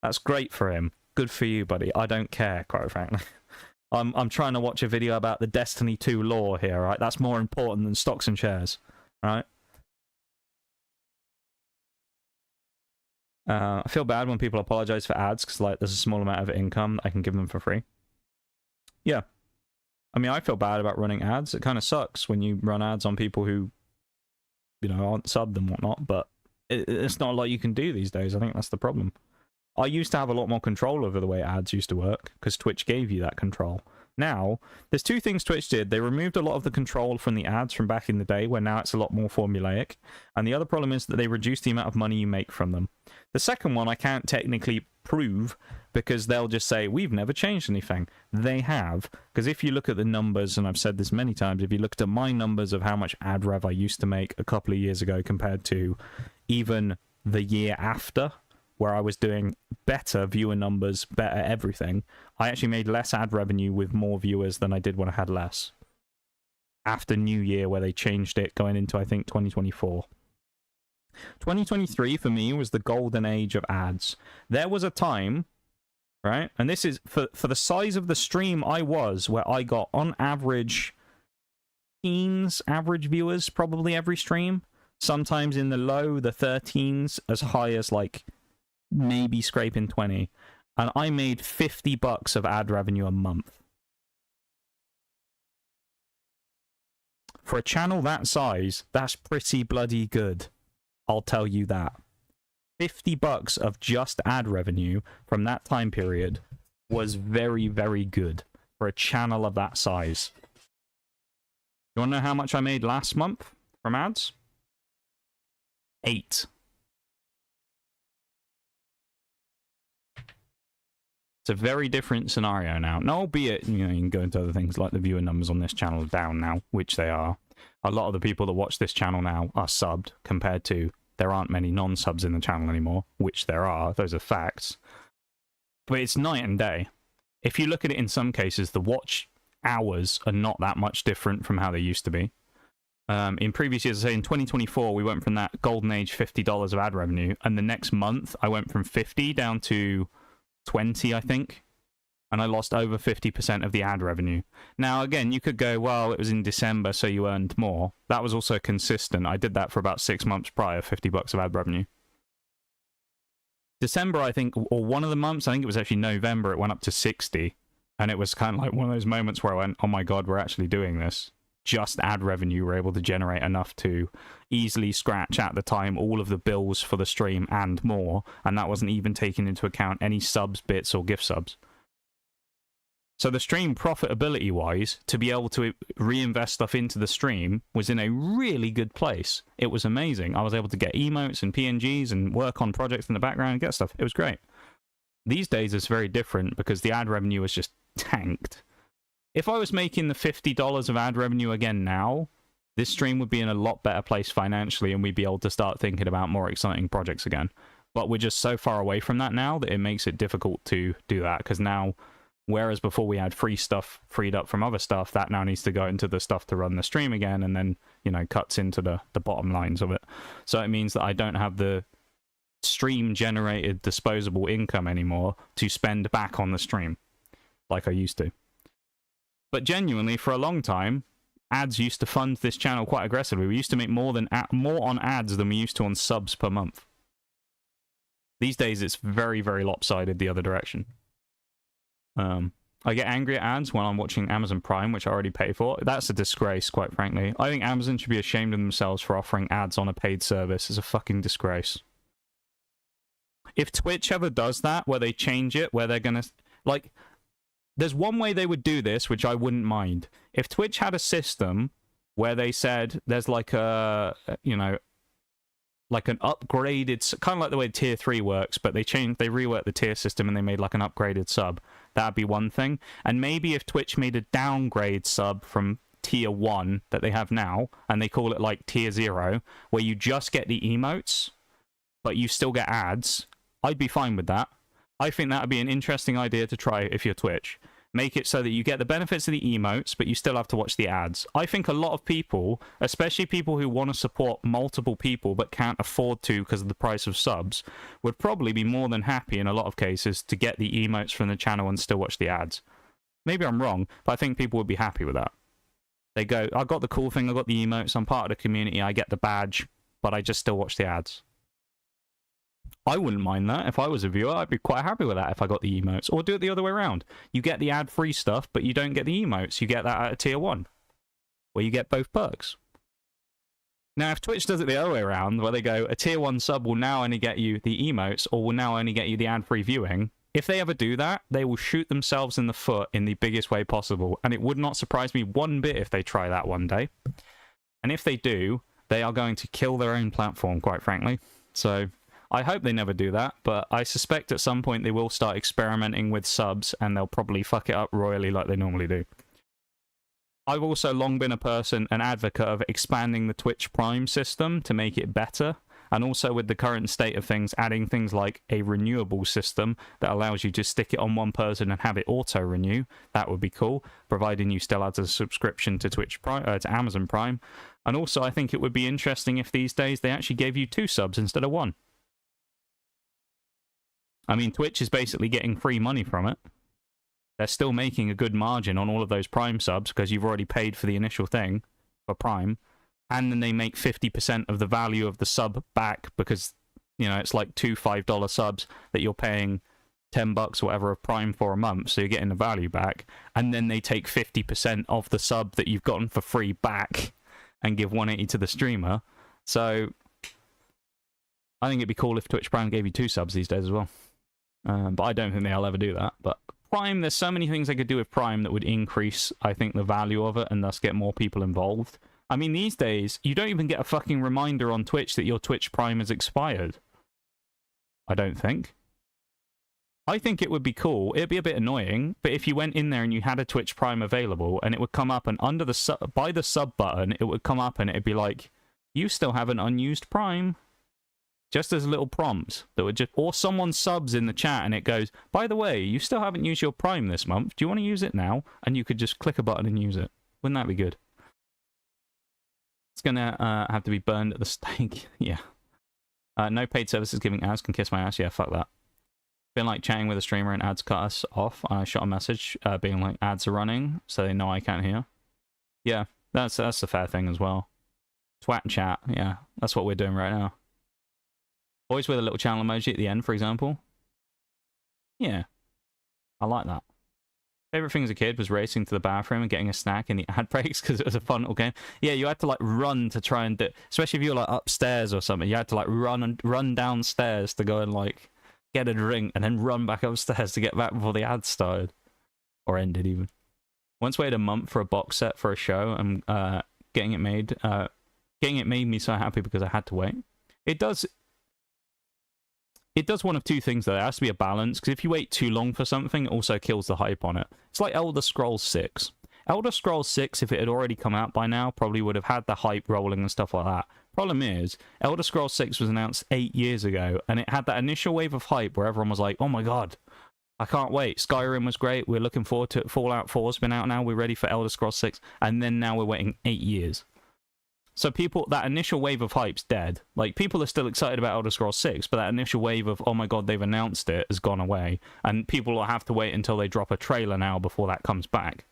That's great for him. Good for you, buddy. I don't care, quite frankly. I'm trying to watch a video about the Destiny 2 lore here, right? That's more important than stocks and shares, right? I feel bad when people apologize for ads because, like, there's a small amount of income I can give them for free. Yeah. I mean, I feel bad about running ads. It kind of sucks when you run ads on people who, you know, aren't subbed and whatnot, but it's not a lot you can do these days. I think that's the problem. I used to have a lot more control over the way ads used to work, because Twitch gave you that control. Now, there's two things Twitch did. They removed a lot of the control from the ads from back in the day, where now it's a lot more formulaic. And the other problem is that they reduced the amount of money you make from them. The second one I can't technically prove, because they'll just say, we've never changed anything. They have. Because if you look at the numbers, and I've said this many times, if you looked at my numbers of how much ad rev I used to make a couple of years ago compared to even the year after, where I was doing better viewer numbers, better everything, I actually made less ad revenue with more viewers than I did when I had less. After New Year, where they changed it going into, I think, 2024. 2023, for me, was the golden age of ads. There was a time, right, and this is, for the size of the stream I was, where I got, on average, teens average viewers, probably every stream. Sometimes in the low, the 13s, as high as, like, maybe scraping 20, and I made $50 of ad revenue a month. For a channel that size, that's pretty bloody good. I'll tell you that. $50 of just ad revenue from that time period was very, very good for a channel of that size. You want to know how much I made last month from ads? 8. It's a very different scenario now. Now, albeit, you know, you can go into other things like the viewer numbers on this channel are down now, which they are. A lot of the people that watch this channel now are subbed compared to there aren't many non-subs in the channel anymore, which there are. Those are facts. But it's night and day. If you look at it in some cases, the watch hours are not that much different from how they used to be. In previous years, say in 2024, we went from that golden age $50 of ad revenue, and the next month I went from 50 down to 20, I think, and I lost over 50% of the ad revenue. Now, again, you could go, well, it was in December, so you earned more. That was also consistent. I did that for about 6 months prior, $50 of ad revenue. December, I think, or one of the months, I think it was actually November, it went up to 60, and it was kind of like one of those moments where I went, oh my god, we're actually doing this. Just ad revenue, we're able to generate enough to easily scratch at the time all of the bills for the stream and more, and that wasn't even taking into account any subs, bits, or gift subs. So the stream, profitability wise, to be able to reinvest stuff into the stream was in a really good place. It was amazing. I was able to get emotes and PNGs and work on projects in the background and get stuff. It was great. These days it's very different because the ad revenue was just tanked. If I was making the $50 of ad revenue again now, this stream would be in a lot better place financially, and we'd be able to start thinking about more exciting projects again. But we're just so far away from that now that it makes it difficult to do that, because now Whereas before we had free stuff freed up from other stuff, that now needs to go into the stuff to run the stream again, and then, you know, cuts into the bottom lines of it. So it means that I don't have the stream-generated disposable income anymore to spend back on the stream like I used to. But genuinely, for a long time, ads used to fund this channel quite aggressively. We used to make more on ads than we used to on subs per month. These days, it's very, very lopsided the other direction. I get angry at ads when I'm watching Amazon Prime, which I already pay for. That's a disgrace, quite frankly. I think Amazon should be ashamed of themselves for offering ads on a paid service. It's a fucking disgrace. If Twitch ever does that, where they change it, where they're gonna... Like, there's one way they would do this, which I wouldn't mind. If Twitch had a system where they said there's like a, you know, like an upgraded, kind of like the way tier 3 works, but they reworked the tier system and they made like an upgraded sub. That'd be one thing. And maybe if Twitch made a downgrade sub from tier 1 that they have now, and they call it like tier 0, where you just get the emotes, but you still get ads, I'd be fine with that. I think that would be an interesting idea to try if you're Twitch. Make it so that you get the benefits of the emotes, but you still have to watch the ads. I think a lot of people, especially people who want to support multiple people but can't afford to because of the price of subs, would probably be more than happy in a lot of cases to get the emotes from the channel and still watch the ads. Maybe I'm wrong, but I think people would be happy with that. They go, I got the cool thing, I got the emotes, I'm part of the community, I get the badge, but I just still watch the ads. I wouldn't mind that. If I was a viewer, I'd be quite happy with that if I got the emotes. Or do it the other way around. You get the ad-free stuff, but you don't get the emotes. You get that at a tier 1, where you get both perks. Now, if Twitch does it the other way around, where they go, a tier 1 sub will now only get you the emotes, or will now only get you the ad-free viewing, if they ever do that, they will shoot themselves in the foot in the biggest way possible. And it would not surprise me one bit if they try that one day. And if they do, they are going to kill their own platform, quite frankly. So... I hope they never do that, but I suspect at some point they will start experimenting with subs and they'll probably fuck it up royally like they normally do. I've also long been an advocate of expanding the Twitch Prime system to make it better, and also with the current state of things, adding things like a renewable system that allows you to stick it on one person and have it auto-renew. That would be cool, providing you still add a subscription to Twitch Prime, to Amazon Prime. And also, I think it would be interesting if these days they actually gave you 2 subs instead of 1. I mean, Twitch is basically getting free money from it. They're still making a good margin on all of those Prime subs because you've already paid for the initial thing for Prime. And then they make 50% of the value of the sub back because, you know, it's like 2 $5 subs that you're paying $10 or whatever of Prime for a month. So you're getting the value back. And then they take 50% of the sub that you've gotten for free back and give 180 to the streamer. So I think it'd be cool if Twitch Prime gave you 2 subs these days as well. But I don't think they'll ever do that. But Prime, there's so many things they could do with Prime that would increase, I think, the value of it and thus get more people involved. I mean, these days, you don't even get a fucking reminder on Twitch that your Twitch Prime has expired. I don't think. I think it would be cool. It'd be a bit annoying, but if you went in there and you had a Twitch Prime available and it would come up and under the by the sub button, it would come up and it'd be like, you still have an unused Prime. Just as a little prompt that would just, or someone subs in the chat and it goes, by the way, you still haven't used your Prime this month. Do you want to use it now? And you could just click a button and use it. Wouldn't that be good? It's gonna have to be burned at the stake. Yeah. No paid services giving ads, can kiss my ass. Yeah, fuck that. Been like chatting with a streamer and ads cut us off. I shot a message being like, ads are running, so they know I can't hear. Yeah, that's a fair thing as well. Twat chat, yeah, that's what we're doing right now. Always with a little channel emoji at the end, for example. Yeah. I like that. Favorite thing as a kid was racing to the bathroom and getting a snack in the ad breaks because it was a fun little game. Yeah, you had to like run to try and do, especially if you were like upstairs or something, you had to like run downstairs to go and like get a drink and then run back upstairs to get back before the ad started. Or ended even. Once waited a month for a box set for a show and getting it made made me so happy because I had to wait. It does one of 2 things, though. There has to be a balance, because if you wait too long for something, it also kills the hype on it. It's like Elder Scrolls 6. Elder Scrolls 6, if it had already come out by now, probably would have had the hype rolling and stuff like that. Problem is, Elder Scrolls 6 was announced 8 years ago, and it had that initial wave of hype where everyone was like, oh my god, I can't wait. Skyrim was great. We're looking forward to it. Fallout 4's been out now. We're ready for Elder Scrolls 6. And then now we're waiting 8 years. So people, that initial wave of hype's dead. Like, people are still excited about Elder Scrolls 6, but that initial wave of, oh my god, they've announced it, has gone away. And people will have to wait until they drop a trailer now before that comes back.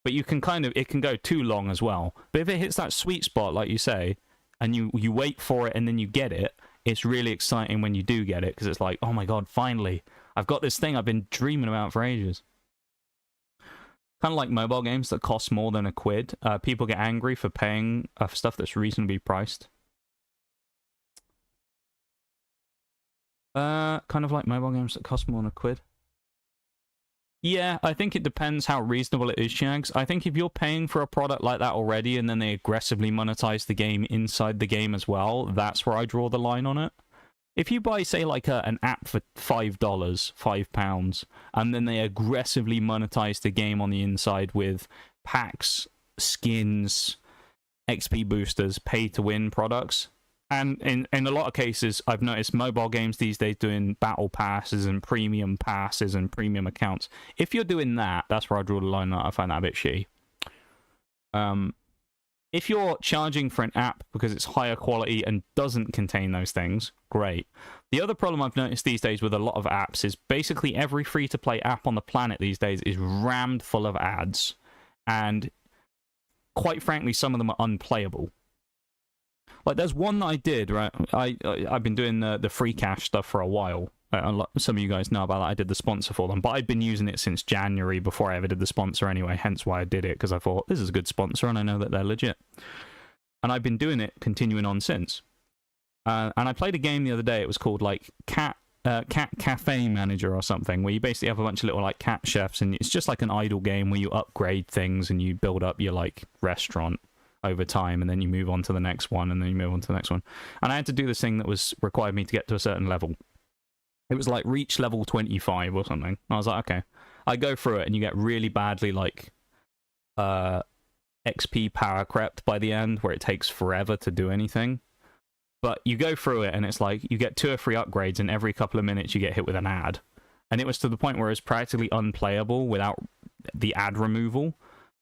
But you can kind of, it can go too long as well. But if it hits that sweet spot, like you say, and you wait for it and then you get it, it's really exciting when you do get it, because it's like, oh my god, finally, I've got this thing I've been dreaming about for ages. Kind of like mobile games that cost more than £1. People get angry for paying for stuff that's reasonably priced. Kind of like mobile games that cost more than £1. Yeah, I think it depends how reasonable it is, Shags. I think if you're paying for a product like that already and then they aggressively monetize the game inside the game as well, that's where I draw the line on it. If you buy, say, like an app for $5, £5, and then they aggressively monetize the game on the inside with packs, skins, XP boosters, pay-to-win products, and in a lot of cases, I've noticed mobile games these days doing battle passes and premium accounts. If you're doing that, that's where I draw the line. I find that a bit shitty. If you're charging for an app because it's higher quality and doesn't contain those things, great. The other problem I've noticed these days with a lot of apps is basically every free-to-play app on the planet these days is rammed full of ads. And quite frankly, some of them are unplayable. Like, there's one that I did, right? I've been doing the free cash stuff for a while. Some of you guys know about that. I did the sponsor for them, but I've been using it since January before I ever did the sponsor anyway, hence why I did it, because I thought, this is a good sponsor and I know that they're legit. And I've been doing it, continuing on since. And I played a game the other day. It was called, like, Cat Cafe Manager or something, where you basically have a bunch of little, like, cat chefs, and it's just like an idle game where you upgrade things and you build up your, like, restaurant over time, and then you move on to the next one, and then you move on to the next one. And I had to do this thing that was required me to get to a certain level. It was like reach level 25 or something. I was like, okay. I go through it and you get really badly like XP power crept by the end, where it takes forever to do anything. But you go through it and it's like you get 2 or 3 upgrades and every couple of minutes you get hit with an ad. And it was to the point where it was practically unplayable without the ad removal,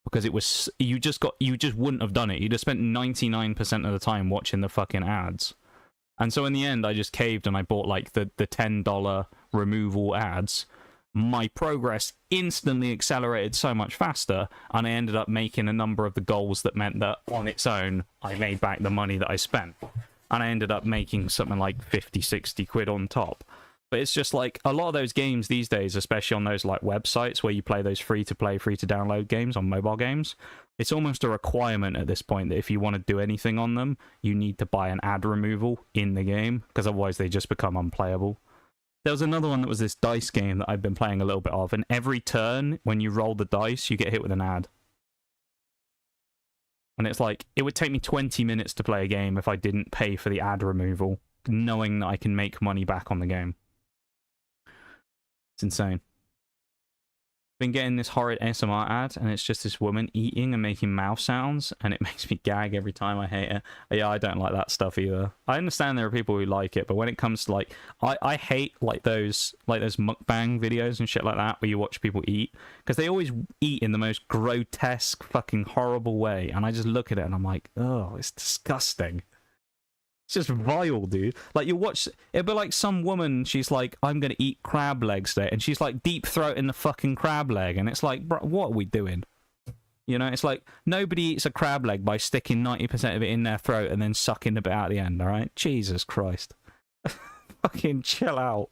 because it was you just wouldn't have done it. You'd have spent 99% of the time watching the fucking ads. And so in the end, I just caved and I bought like the $10 removal ads. My progress instantly accelerated so much faster, and I ended up making a number of the goals that meant that on its own, I made back the money that I spent. And I ended up making something like 50, 60 quid on top. But it's just like a lot of those games these days, especially on those like websites where you play those free-to-play, free-to-download games on mobile games, it's almost a requirement at this point that if you want to do anything on them, you need to buy an ad removal in the game, because otherwise they just become unplayable. There was another one that was this dice game that I've been playing a little bit of, and every turn, when you roll the dice, you get hit with an ad. And it's like, it would take me 20 minutes to play a game if I didn't pay for the ad removal, knowing that I can make money back on the game. It's insane. Been getting this horrid ASMR ad, and it's just this woman eating and making mouth sounds, and it makes me gag every time. I hate it. Yeah, I don't like that stuff either. I understand there are people who like it, but when it comes to like, I hate like those mukbang videos and shit like that where you watch people eat, because they always eat in the most grotesque, fucking horrible way, and I just look at it and I'm like, oh, it's disgusting. It's just vile, dude. Like, you watch, it'll be like some woman, she's like, I'm gonna eat crab legs today, and she's like deep throating the fucking crab leg, and it's like, bro, what are we doing? You know, it's like, nobody eats a crab leg by sticking 90% of it in their throat and then sucking the bit out at the end, alright? Jesus Christ. Fucking chill out.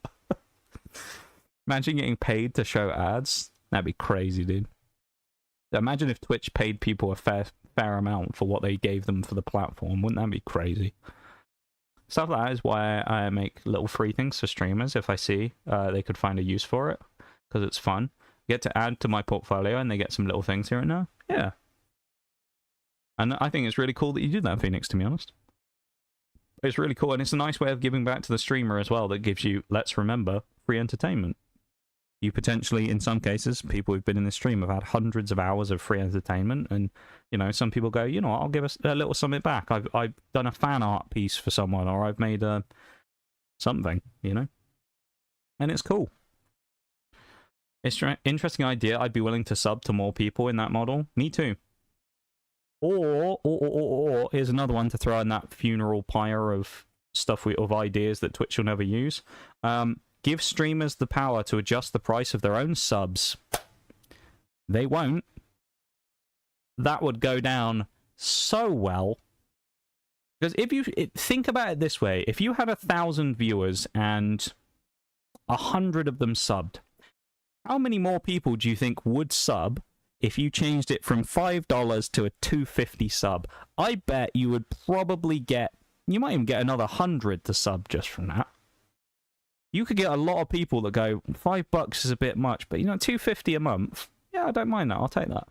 Imagine getting paid to show ads. That'd be crazy, dude. Imagine if Twitch paid people a fair amount for what they gave them for the platform. Wouldn't that be crazy? Stuff like that is why I make little free things for streamers if I see they could find a use for it, because it's fun. Get to add to my portfolio and they get some little things here and there. Yeah. And I think it's really cool that you do that, Phoenix, to be honest. It's really cool, and it's a nice way of giving back to the streamer as well that gives you, let's remember, free entertainment. You potentially, in some cases, people who've been in this stream have had hundreds of hours of free entertainment, and, you know, some people go, you know what, I'll give us a little something back. I've done a fan art piece for someone, or I've made something, you know? And it's cool. It's an interesting idea. I'd be willing to sub to more people in that model. Me too. Or here's another one to throw in that funeral pyre of stuff of ideas that Twitch will never use. Give streamers the power to adjust the price of their own subs. They won't. That would go down so well. Because if you think about it this way, if you had 1,000 viewers and 100 of them subbed, how many more people do you think would sub if you changed it from $5 to a $2.50 sub? I bet you would probably get, you might even get another 100 to sub just from that. You could get a lot of people that go, $5 is a bit much, but you know, $2.50 a month, yeah, I don't mind that, I'll take that.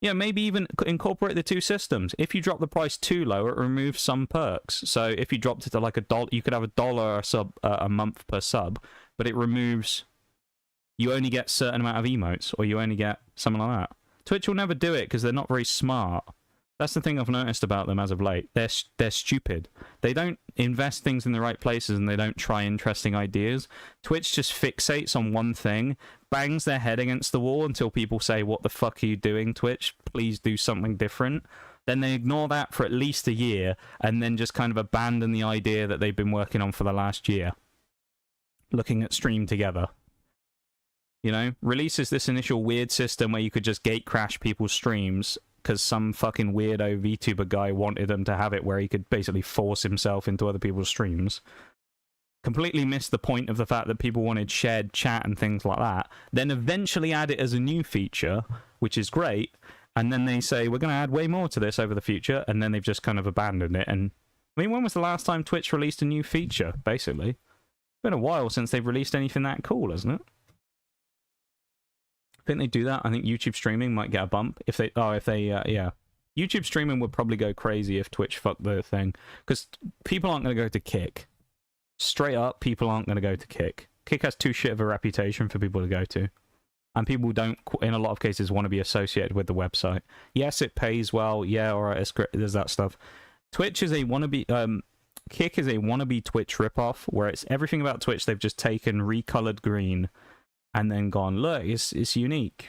Yeah, maybe even incorporate the two systems. If you drop the price too low, it removes some perks. So if you dropped it to like $1, you could have $1 a sub a month per sub, but it removes. You only get a certain amount of emotes, or you only get something like that. Twitch will never do it because they're not very smart. That's the thing I've noticed about them as of late. They're stupid. They don't invest things in the right places, and they don't try interesting ideas. Twitch just fixates on one thing, bangs their head against the wall until people say, "What the fuck are you doing, Twitch? Please do something different." Then they ignore that for at least a year, and then just kind of abandon the idea that they've been working on for the last year. Looking at Stream Together. You know, releases this initial weird system where you could just gate crash people's streams because some fucking weirdo VTuber guy wanted them to have it where he could basically force himself into other people's streams. Completely missed the point of the fact that people wanted shared chat and things like that. Then eventually add it as a new feature, which is great. And then they say, we're going to add way more to this over the future. And then they've just kind of abandoned it. And I mean, when was the last time Twitch released a new feature, basically? It's been a while since they've released anything that cool, hasn't it? I think they do that. I think YouTube streaming might get a bump if they. Yeah. YouTube streaming would probably go crazy if Twitch fucked the thing, because people aren't going to go to Kick. Straight up, people aren't going to go to Kick. Kick has too shit of a reputation for people to go to, and people don't, in a lot of cases, want to be associated with the website. Yes, it pays well. Yeah, all right, it's great. There's that stuff. Twitch is a wannabe. Kick is a wannabe Twitch ripoff, where it's everything about Twitch they've just taken, recolored green, and then gone, look, it's unique.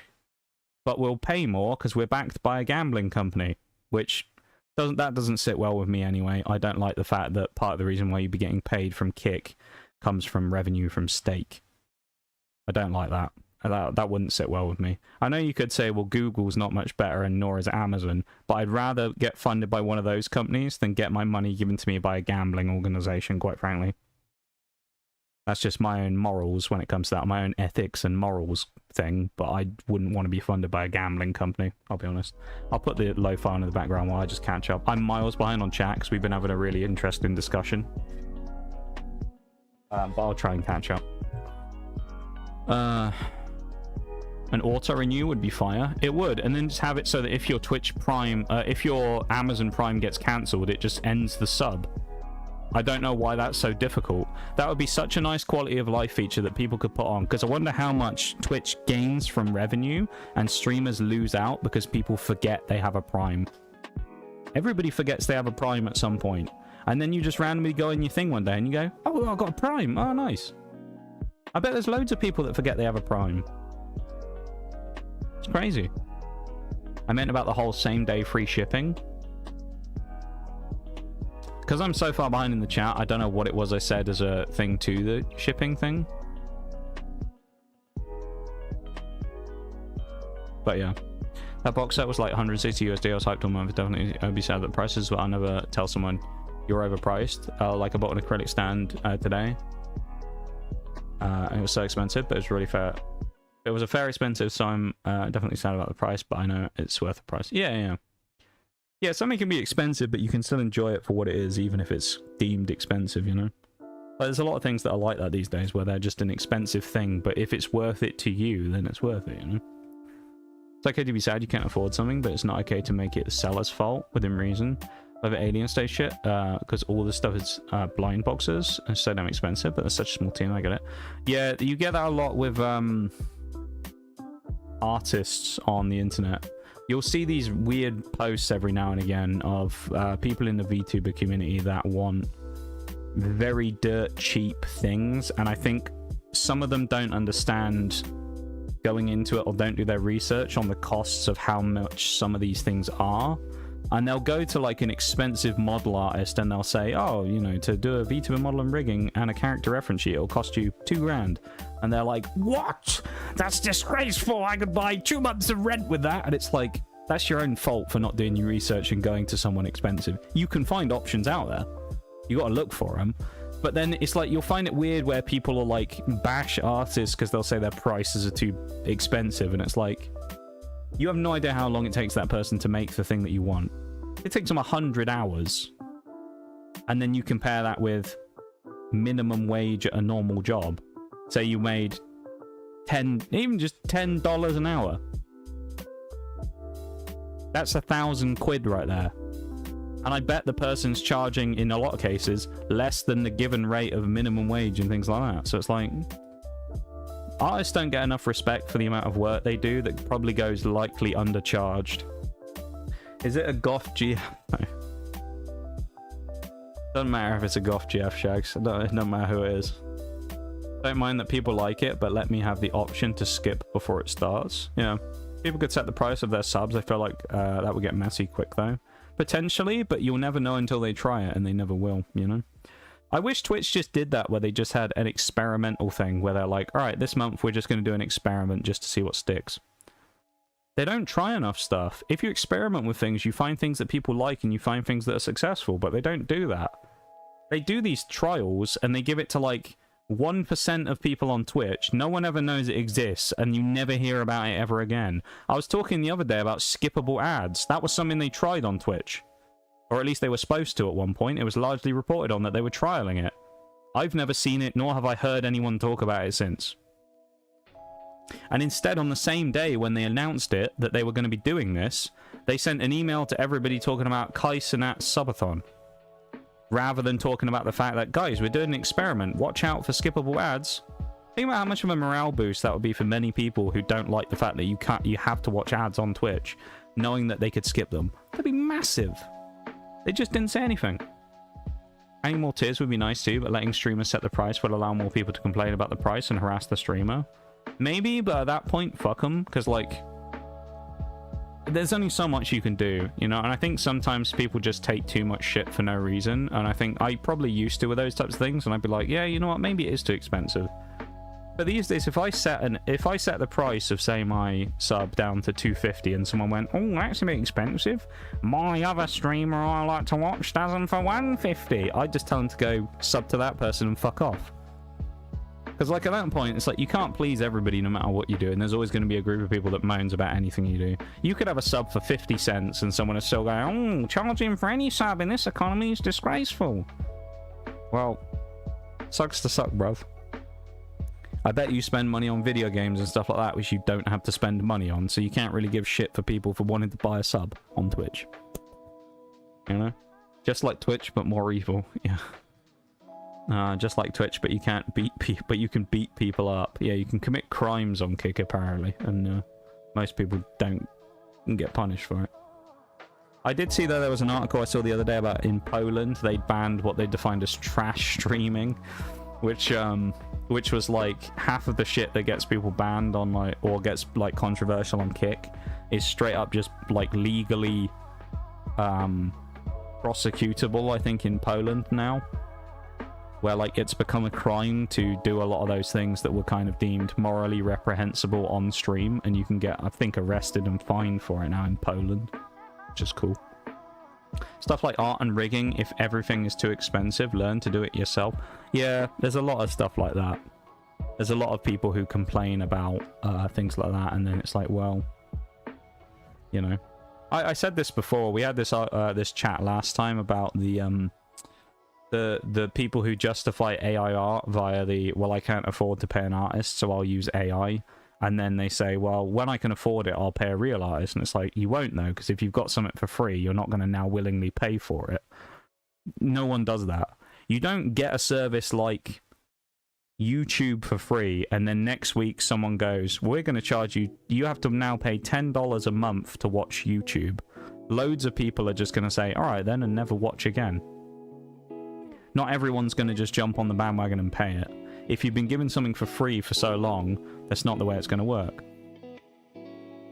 But we'll pay more because we're backed by a gambling company, which doesn't sit well with me anyway. I don't like the fact that part of the reason why you'd be getting paid from Kick comes from revenue from stake. I don't like that. That wouldn't sit well with me. I know you could say, well, Google's not much better and nor is Amazon, but I'd rather get funded by one of those companies than get my money given to me by a gambling organization, quite frankly. That's just my own morals when it comes to that, my own ethics and morals thing, but I wouldn't want to be funded by a gambling company, I'll be honest. I'll put the lo-fi on in the background while I just catch up. I'm miles behind on chat because we've been having a really interesting discussion. But I'll try and catch up. An auto-renew would be fire. It would, and then just have it so that if your Twitch Prime, if your Amazon Prime gets cancelled, it just ends the sub. I don't know why that's so difficult. That would be such a nice quality of life feature that people could put on, because I wonder how much Twitch gains from revenue and streamers lose out because people forget they have a Prime. Everybody forgets they have a Prime at some point. And then you just randomly go in your thing one day and you go, oh, I've got a Prime. Oh, nice. I bet there's loads of people that forget they have a Prime. It's crazy. I meant about the whole same-day free shipping. Because I'm so far behind in the chat, I don't know what it was I said as a thing to the shipping thing. But yeah. That box set was like 160 USD. I was hyped on month. Definitely I'd be sad that the prices, but I'll never tell someone you're overpriced. Like I bought an acrylic stand today. And it was so expensive, but it was really fair. It was a fair expensive, so I'm definitely sad about the price, but I know it's worth the price. Yeah. Yeah, something can be expensive, but you can still enjoy it for what it is, even if it's deemed expensive, you know? Like, there's a lot of things that are like that these days, where they're just an expensive thing, but if it's worth it to you, then it's worth it, you know? It's okay to be sad you can't afford something, but it's not okay to make it the seller's fault, within reason. Over Alien State shit, because all this stuff is blind boxes, and so damn expensive, but there's such a small team, I get it. Yeah, you get that a lot with artists on the internet. You'll see these weird posts every now and again of people in the VTuber community that want very dirt cheap things, and I think some of them don't understand going into it or don't do their research on the costs of how much some of these things are. And they'll go to like an expensive model artist and they'll say, oh, you know, to do a VTuber model and rigging and a character reference sheet, it'll cost you $2,000. And they're like, what? That's disgraceful. I could buy 2 months of rent with that. And it's like, that's your own fault for not doing your research and going to someone expensive. You can find options out there. You got to look for them. But then it's like, you'll find it weird where people will like bash artists because they'll say their prices are too expensive. And it's like, you have no idea how long it takes that person to make the thing that you want. It takes them 100 hours. And then you compare that with minimum wage at a normal job. Say you made even just $10 an hour. That's £1,000 right there. And I bet the person's charging, in a lot of cases, less than the given rate of minimum wage and things like that. So it's like, artists don't get enough respect for the amount of work they do that probably goes likely undercharged. Is it a goth GF? No. Doesn't matter if it's a goth GF, Shags. It doesn't matter who it is. Don't mind that people like it, but let me have the option to skip before it starts. Yeah. People could set the price of their subs. I feel like that would get messy quick, though. Potentially, but you'll never know until they try it, and they never will, you know? I wish Twitch just did that, where they just had an experimental thing, where they're like, alright, this month we're just going to do an experiment just to see what sticks. They don't try enough stuff. If you experiment with things, you find things that people like, and you find things that are successful, but they don't do that. They do these trials, and they give it to, like, 1% of people on Twitch. No one ever knows it exists, and you never hear about it ever again. I was talking the other day about skippable ads. That was something they tried on Twitch. Or at least they were supposed to at one point. It was largely reported on that they were trialing it. I've never seen it, nor have I heard anyone talk about it since. And instead, on the same day when they announced it, that they were going to be doing this, they sent an email to everybody talking about Kai Cenat's subathon. Rather than talking about the fact that, guys, we're doing an experiment. Watch out for skippable ads. Think about how much of a morale boost that would be for many people who don't like the fact that you have to watch ads on Twitch, knowing that they could skip them. That'd be massive. They just didn't say anything. Adding more tiers would be nice too, but letting streamers set the price would allow more people to complain about the price and harass the streamer. Maybe, but at that point, fuck them, because, like, there's only so much you can do, you know, and I think sometimes people just take too much shit for no reason, and I think I probably used to with those types of things, and I'd be like, yeah, you know what, maybe it is too expensive. But these days, if I set the price of, say, my sub down to $250 and someone went, oh, that's a bit expensive, my other streamer I like to watch does them for $150, I'd just tell them to go sub to that person and fuck off. Because, like, at that point, it's like, you can't please everybody no matter what you do, and there's always going to be a group of people that moans about anything you do. You could have a sub for 50 cents, and someone is still going, oh, charging for any sub in this economy is disgraceful. Well, sucks to suck, bruv. I bet you spend money on video games and stuff like that, which you don't have to spend money on, so you can't really give shit for people for wanting to buy a sub on Twitch. You know? Just like Twitch, but more evil. Yeah. Just like Twitch, but you can't beat people, but you can beat people up. Yeah, you can commit crimes on Kick, apparently, and most people don't get punished for it. I did see, though, there was an article I saw the other day about in Poland, they banned what they defined as trash streaming, which was like half of the shit that gets people banned on, like, or gets, like, controversial on Kick is straight up just, like, legally prosecutable, I think, in Poland now. Where, like, it's become a crime to do a lot of those things that were kind of deemed morally reprehensible on stream, and you can get, I think, arrested and fined for it now in Poland, which is cool. Stuff like art and rigging, if everything is too expensive, learn to do it yourself. Yeah, there's a lot of stuff like that. There's a lot of people who complain about things like that, and then it's like, well, you know. I said this before, we had this this chat last time about the people who justify AI art via the, well, I can't afford to pay an artist, so I'll use AI. And then they say, well, when I can afford it, I'll pay a real artist. And it's like, you won't though, because if you've got something for free, you're not going to now willingly pay for it. No one does that. You don't get a service like YouTube for free, and then next week someone goes, we're going to charge you, you have to now pay $10 a month to watch YouTube. Loads of people are just going to say, all right then, and never watch again. Not everyone's going to just jump on the bandwagon and pay it. if you've been given something for free for so long, that's not the way it's going to work.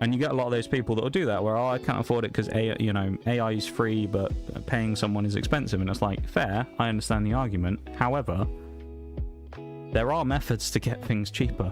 And you get a lot of those people that will do that, where, oh, I can't afford it because AI is free, but paying someone is expensive. And it's like, fair, I understand the argument. However, there are methods to get things cheaper.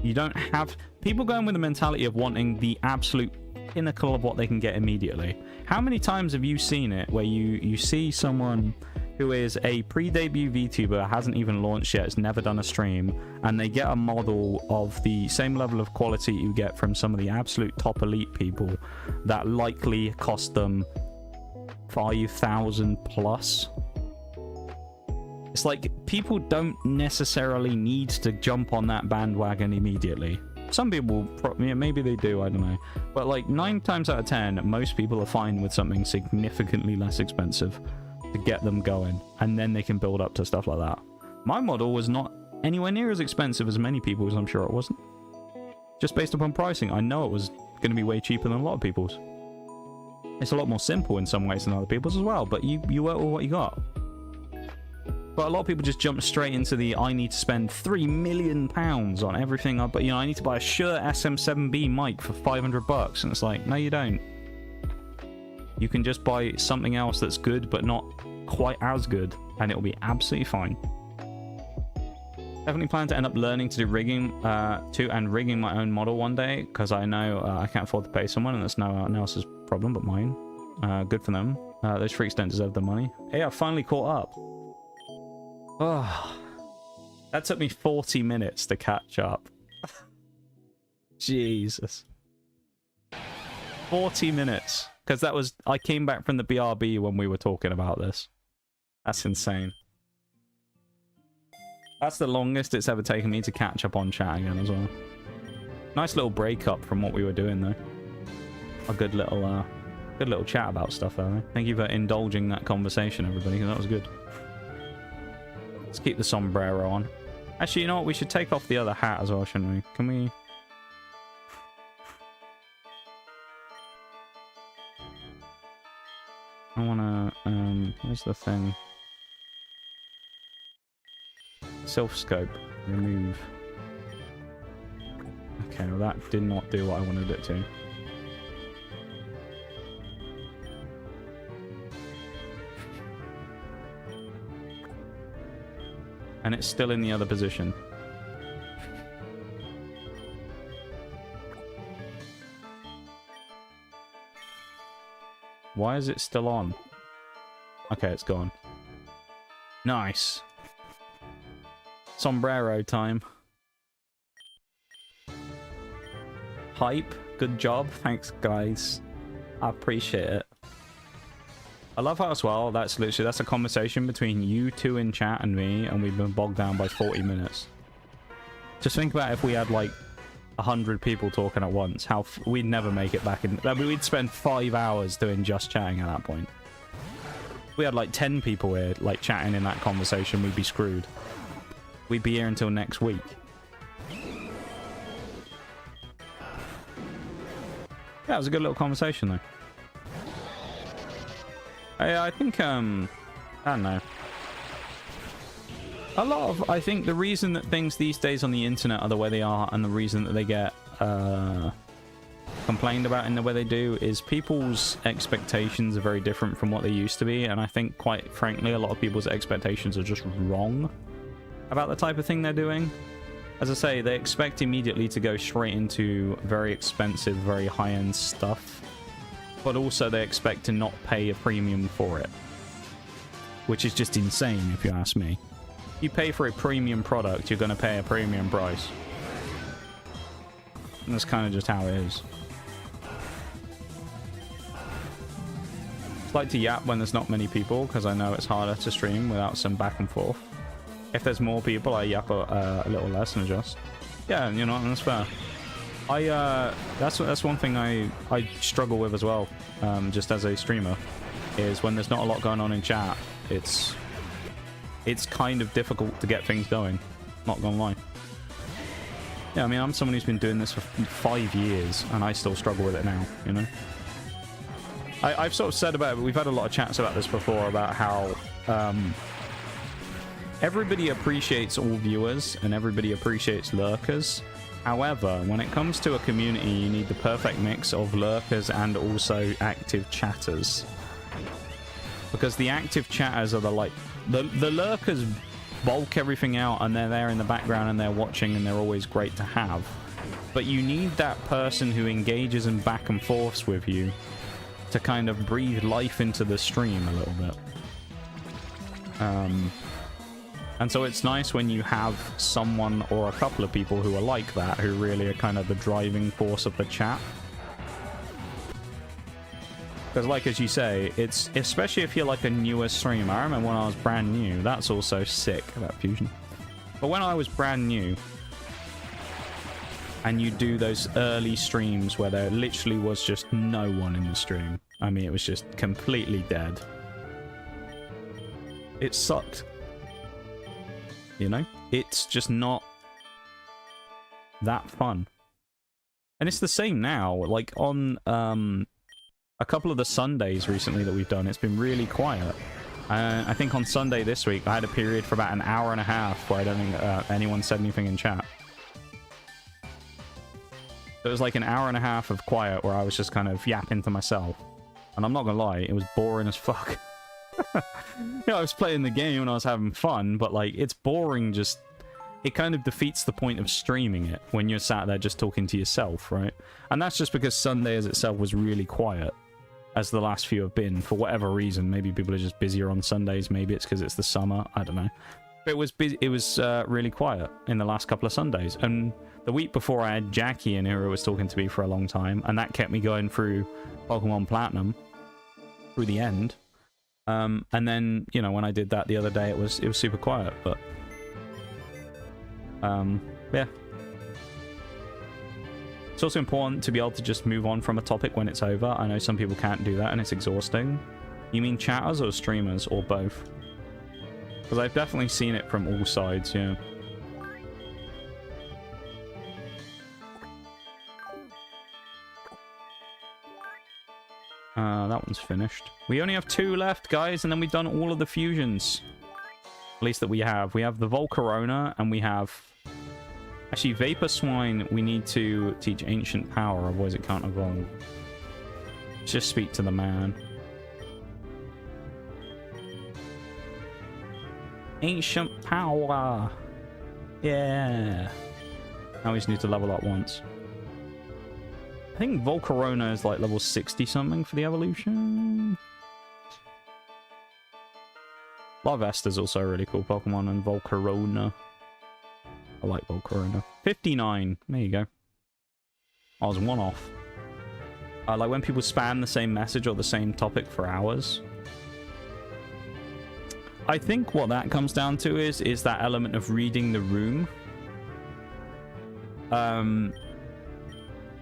You don't have people going with the mentality of wanting the absolute pinnacle of what they can get immediately. How many times have you seen it where you see someone who is a pre-debut VTuber, hasn't even launched yet, has never done a stream, and they get a model of the same level of quality you get from some of the absolute top elite people that likely cost them 5,000 plus? It's like, people don't necessarily need to jump on that bandwagon immediately. Some people, maybe they do, I don't know. But like 9 times out of 10, most people are fine with something significantly less expensive to get them going, and then they can build up to stuff like that. My model was not anywhere near as expensive as many people's. I'm sure it wasn't. Just based upon pricing, I know it was going to be way cheaper than a lot of people's. It's a lot more simple in some ways than other people's as well, but you work with what you got. But a lot of people just jump straight into the, I need to spend £3 million on everything. But, I need to buy a Shure SM7B mic for $500. And it's like, no, you don't. You can just buy something else that's good, but not quite as good, and it'll be absolutely fine. Definitely plan to end up learning to do rigging, and rigging my own model one day, because I know I can't afford to pay someone, and that's no one else's problem but mine. Good for them. Those freaks don't deserve the money. Hey, I finally caught up. Oh, that took me 40 minutes to catch up. Jesus. 40 minutes. Because I came back from the BRB when we were talking about this. That's insane. That's the longest it's ever taken me to catch up on chat again as well. Nice little breakup from what we were doing though. A good little chat about stuff though. Thank you for indulging that conversation, everybody, because that was good. Let's keep the sombrero on. Actually, you know what? We should take off the other hat as well, shouldn't we? Can we? I wanna, where's the thing? Self-scope. Remove. Okay, well that did not do what I wanted it to. And it's still in the other position. Why is it still on? Okay, it's gone. Nice. Sombrero time. Hype. Good job. Thanks, guys. I appreciate it. I love how as well, that's a conversation between you two in chat and me, and we've been bogged down by 40 minutes. Just think about if we had like 100 people talking at once, how we'd never make it back in. I mean, we'd spend 5 hours doing just chatting at that point. If we had like 10 people here, like chatting in that conversation, we'd be screwed. We'd be here until next week. Yeah, it was a good little conversation though. I think, I don't know. I think the reason that things these days on the internet are the way they are, and the reason that they get complained about in the way they do, is people's expectations are very different from what they used to be, and I think, quite frankly, a lot of people's expectations are just wrong about the type of thing they're doing. As I say, they expect immediately to go straight into very expensive, very high-end stuff. But also they expect to not pay a premium for it. Which is just insane, if you ask me. If you pay for a premium product, you're going to pay a premium price. And that's kind of just how it is. I like to yap when there's not many people, because I know it's harder to stream without some back and forth. If there's more people, I yap a little less and adjust. Yeah, you know, that's fair. That's one thing I struggle with as well, just as a streamer, is when there's not a lot going on in chat, it's kind of difficult to get things going, not gonna lie. Yeah, I mean, I'm someone who's been doing this for 5 years, and I still struggle with it now, you know? I've sort of said about it, but we've had a lot of chats about this before, about how, everybody appreciates all viewers and everybody appreciates lurkers. However, when it comes to a community, you need the perfect mix of lurkers and also active chatters. Because the active chatters are the lurkers bulk everything out and they're there in the background and they're watching and they're always great to have. But you need that person who engages in back and forths with you to kind of breathe life into the stream a little bit. And so it's nice when you have someone or a couple of people who are like that, who really are kind of the driving force of the chat. Because like as you say, it's especially if you're like a newer streamer. I remember when I was brand new, that's also sick, that fusion. But when I was brand new, and you do those early streams where there literally was just no one in the stream. I mean, it was just completely dead. It sucked. You know? It's just not that fun. And it's the same now. Like on a couple of the Sundays recently that we've done, it's been really quiet. I think on Sunday this week, I had a period for about an hour and a half where I don't think anyone said anything in chat. It was like an hour and a half of quiet where I was just kind of yapping to myself. And I'm not gonna lie, it was boring as fuck. I was playing the game and I was having fun, but like, it's boring just... It kind of defeats the point of streaming it when you're sat there just talking to yourself, right? And that's just because Sunday as itself was really quiet, as the last few have been, for whatever reason. Maybe people are just busier on Sundays, maybe it's because it's the summer, I don't know. But it was busy, it was really quiet in the last couple of Sundays. And the week before I had Jackie in here who was talking to me for a long time, and that kept me going through Pokemon Platinum, through the end. And then, you know, when I did that the other day, it was super quiet, but... yeah. It's also important to be able to just move on from a topic when it's over. I know some people can't do that and it's exhausting. You mean chatters or streamers or both? Because I've definitely seen it from all sides, yeah. That one's finished. We only have 2 left, guys, and then we've done all of the fusions. At least that we have. We have the Volcarona, and we have... Actually, Vapor Swine, we need to teach Ancient Power, otherwise it can't evolve. Let's just speak to the man. Ancient Power! Yeah! Now we just need to level up once. I think Volcarona is like level 60 something for the evolution. Larvesta's also a really cool Pokemon, and Volcarona. I like Volcarona. 59. There you go. I was one off. Like when people spam the same message or the same topic for hours. I think what that comes down to is that element of reading the room.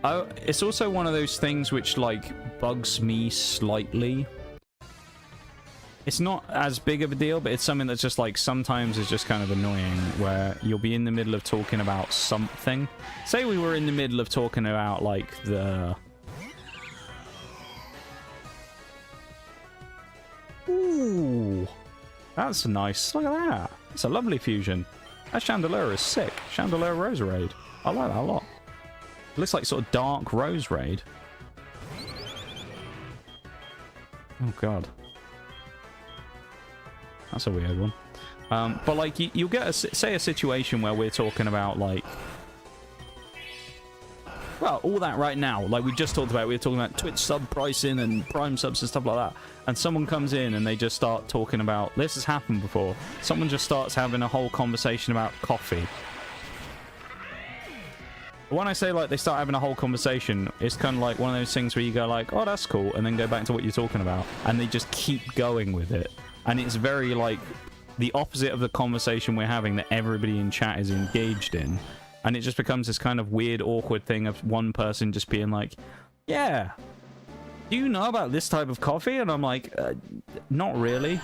It's also one of those things which, like, bugs me slightly. It's not as big of a deal, but it's something that's just, like, sometimes is just kind of annoying, where you'll be in the middle of talking about something. Say we were in the middle of talking about, like, the... Ooh! That's nice. Look at that. It's a lovely fusion. That Chandelier is sick. Chandelier Roserade. I like that a lot. It looks like sort of dark Roserade. Oh, God. That's a weird one. But, like, you'll get, say, a situation where we're talking about, like... Well, all that right now. Like, we just talked about, we were talking about Twitch sub pricing and Prime subs and stuff like that. And someone comes in and they just start talking about... This has happened before. Someone just starts having a whole conversation about coffee. When I say, like, they start having a whole conversation, it's kind of like one of those things where you go, like, oh, that's cool, and then go back to what you're talking about. And they just keep going with it. And it's very, like, the opposite of the conversation we're having that everybody in chat is engaged in. And it just becomes this kind of weird, awkward thing of one person just being like, yeah, do you know about this type of coffee? And I'm like, not really.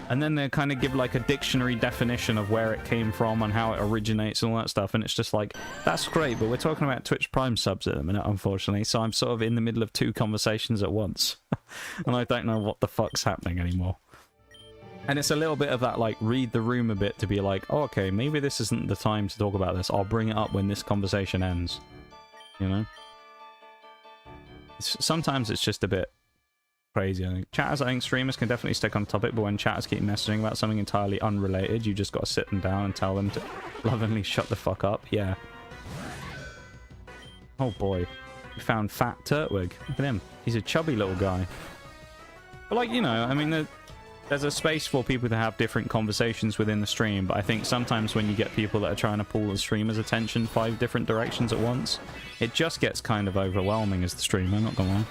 And then they kind of give, like, a dictionary definition of where it came from and how it originates and all that stuff. And it's just like, that's great, but we're talking about Twitch Prime subs at the minute, unfortunately. So I'm sort of in the middle of 2 conversations at once. And I don't know what the fuck's happening anymore. And it's a little bit of that, like, read the room a bit to be like, oh, okay, maybe this isn't the time to talk about this. I'll bring it up when this conversation ends. You know? Sometimes it's just a bit crazy, I think. Chatters, I think streamers can definitely stick on topic, but when chatters keep messaging about something entirely unrelated, you just got to sit them down and tell them to lovingly shut the fuck up. Yeah. Oh, boy. We found Fat Turtwig. Look at him. He's a chubby little guy. But, like, you know, I mean, there's a space for people to have different conversations within the stream, but I think sometimes when you get people that are trying to pull the streamer's attention 5 different directions at once, it just gets kind of overwhelming as the streamer, not gonna lie.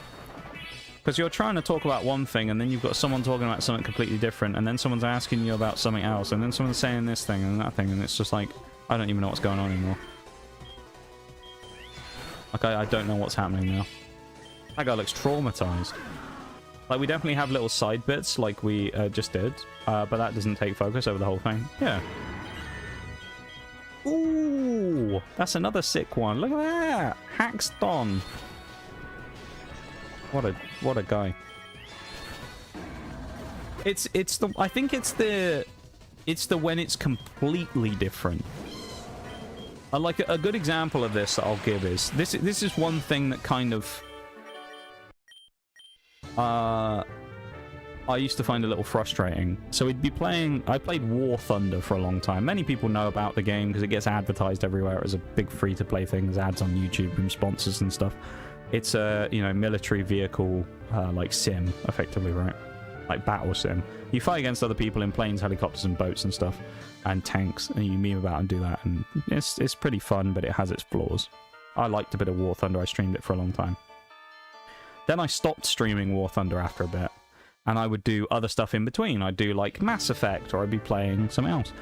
Because you're trying to talk about one thing, and then you've got someone talking about something completely different, and then someone's asking you about something else, and then someone's saying this thing and that thing, and it's just like, I don't even know what's going on anymore. Like, I don't know what's happening now. That guy looks traumatized. Like, we definitely have little side bits, like we just did, but that doesn't take focus over the whole thing. Yeah. Ooh, that's another sick one. Look at that, Hackston. What a guy. It's the, I think it's the when it's completely different. Like a good example of this that I'll give is this is one thing that kind of I used to find a little frustrating. So we'd be playing... I played War Thunder for a long time. Many people know about the game because it gets advertised everywhere. It was a big free-to-play thing. There's ads on YouTube from sponsors and stuff. It's a, you know, military vehicle, like, sim, effectively, right? Like, battle sim. You fight against other people in planes, helicopters, and boats and stuff. And tanks. And you meme about and do that. And it's pretty fun, but it has its flaws. I liked a bit of War Thunder. I streamed it for a long time. Then I stopped streaming War Thunder after a bit, and I would do other stuff in between. I'd do, like, Mass Effect, or I'd be playing something else.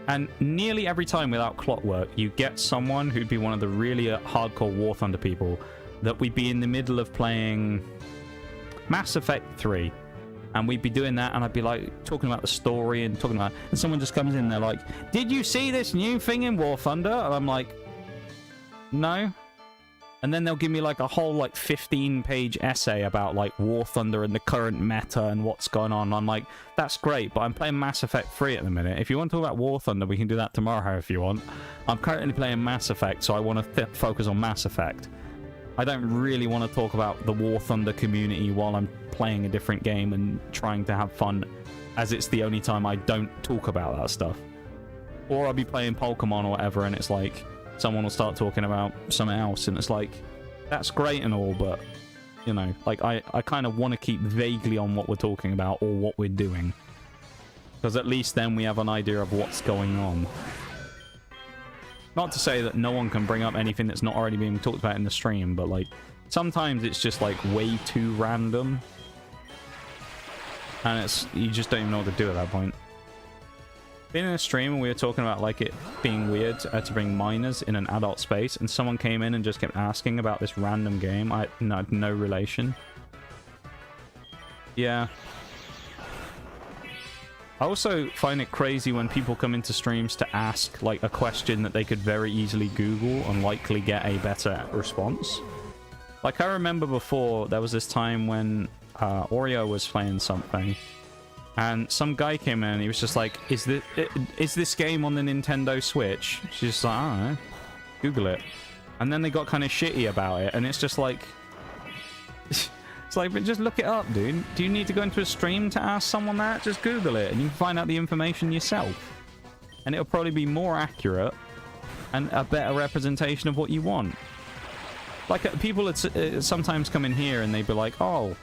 And nearly every time, without clockwork, you get someone who'd be one of the really hardcore War Thunder people that we'd be in the middle of playing Mass Effect 3. And we'd be doing that, and I'd be, like, talking about the story and talking about... And someone just comes in, they're like, did you see this new thing in War Thunder? And I'm like, no. And then they'll give me, like, a whole, like, 15-page essay about, like, War Thunder and the current meta and what's going on. I'm like, that's great, but I'm playing Mass Effect 3 at the minute. If you want to talk about War Thunder, we can do that tomorrow if you want. I'm currently playing Mass Effect, so I want to focus on Mass Effect. I don't really want to talk about the War Thunder community while I'm playing a different game and trying to have fun, as it's the only time I don't talk about that stuff. Or I'll be playing Pokemon or whatever, and it's like... someone will start talking about something else, and it's like, that's great and all, but, you know, like, I kind of want to keep vaguely on what we're talking about or what we're doing. Because at least then we have an idea of what's going on. Not to say that no one can bring up anything that's not already being talked about in the stream, but, like, sometimes it's just, like, way too random. And it's, you just don't even know what to do at that point. Being in a stream and we were talking about, like, it being weird to bring minors in an adult space, and someone came in and just kept asking about this random game. I had no relation. Yeah. I also find it crazy when people come into streams to ask, like, a question that they could very easily Google and likely get a better response. Like, I remember before, there was this time when Oreo was playing something, and some guy came in and he was just like, is this game on the Nintendo Switch? She's just like, I don't know. Google it. And then they got kind of shitty about it, and it's just like... It's like, but just look it up, dude. Do you need to go into a stream to ask someone that? Just Google it, and you can find out the information yourself. And it'll probably be more accurate and a better representation of what you want. Like, people would sometimes come in here and they'd be like, oh,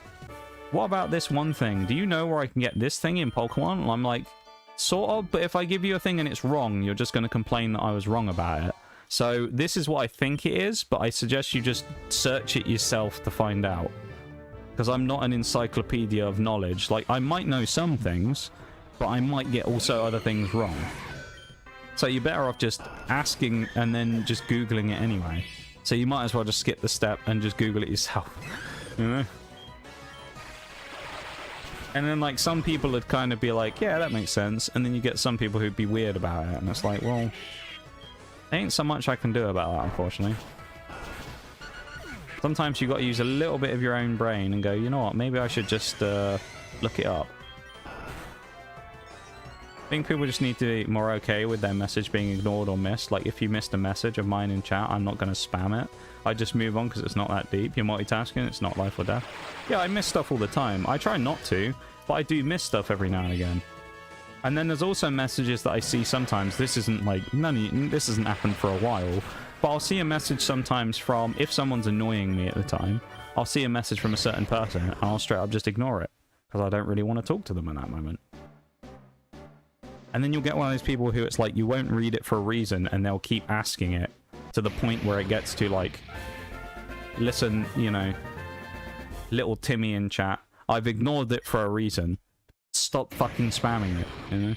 what about this one thing? Do you know where I can get this thing in Pokemon? And I'm like, sort of, but if I give you a thing and it's wrong, you're just going to complain that I was wrong about it. So this is what I think it is, but I suggest you just search it yourself to find out. Because I'm not an encyclopedia of knowledge. Like, I might know some things, but I might get also other things wrong. So you're better off just asking and then just Googling it anyway. So you might as well just skip the step and just Google it yourself. You know? And then, like, some people would kind of be like, yeah, that makes sense. And then you get some people who'd be weird about it. And it's like, well, there ain't so much I can do about that, unfortunately. Sometimes you got to use a little bit of your own brain and go, you know what, maybe I should just look it up. I think people just need to be more okay with their message being ignored or missed. Like, if you missed a message of mine in chat, I'm not going to spam it. I just move on because it's not that deep. You're multitasking, it's not life or death. Yeah, I miss stuff all the time. I try not to, but I do miss stuff every now and again. And then there's also messages that I see sometimes. This isn't like, this hasn't happened for a while. But I'll see a message sometimes from, if someone's annoying me at the time, I'll see a message from a certain person and I'll straight up just ignore it. Because I don't really want to talk to them in that moment. And then you'll get one of those people who it's like, you won't read it for a reason and they'll keep asking it to the point where it gets to like, listen, you know, little Timmy in chat, I've ignored it for a reason. Stop fucking spamming it, you know?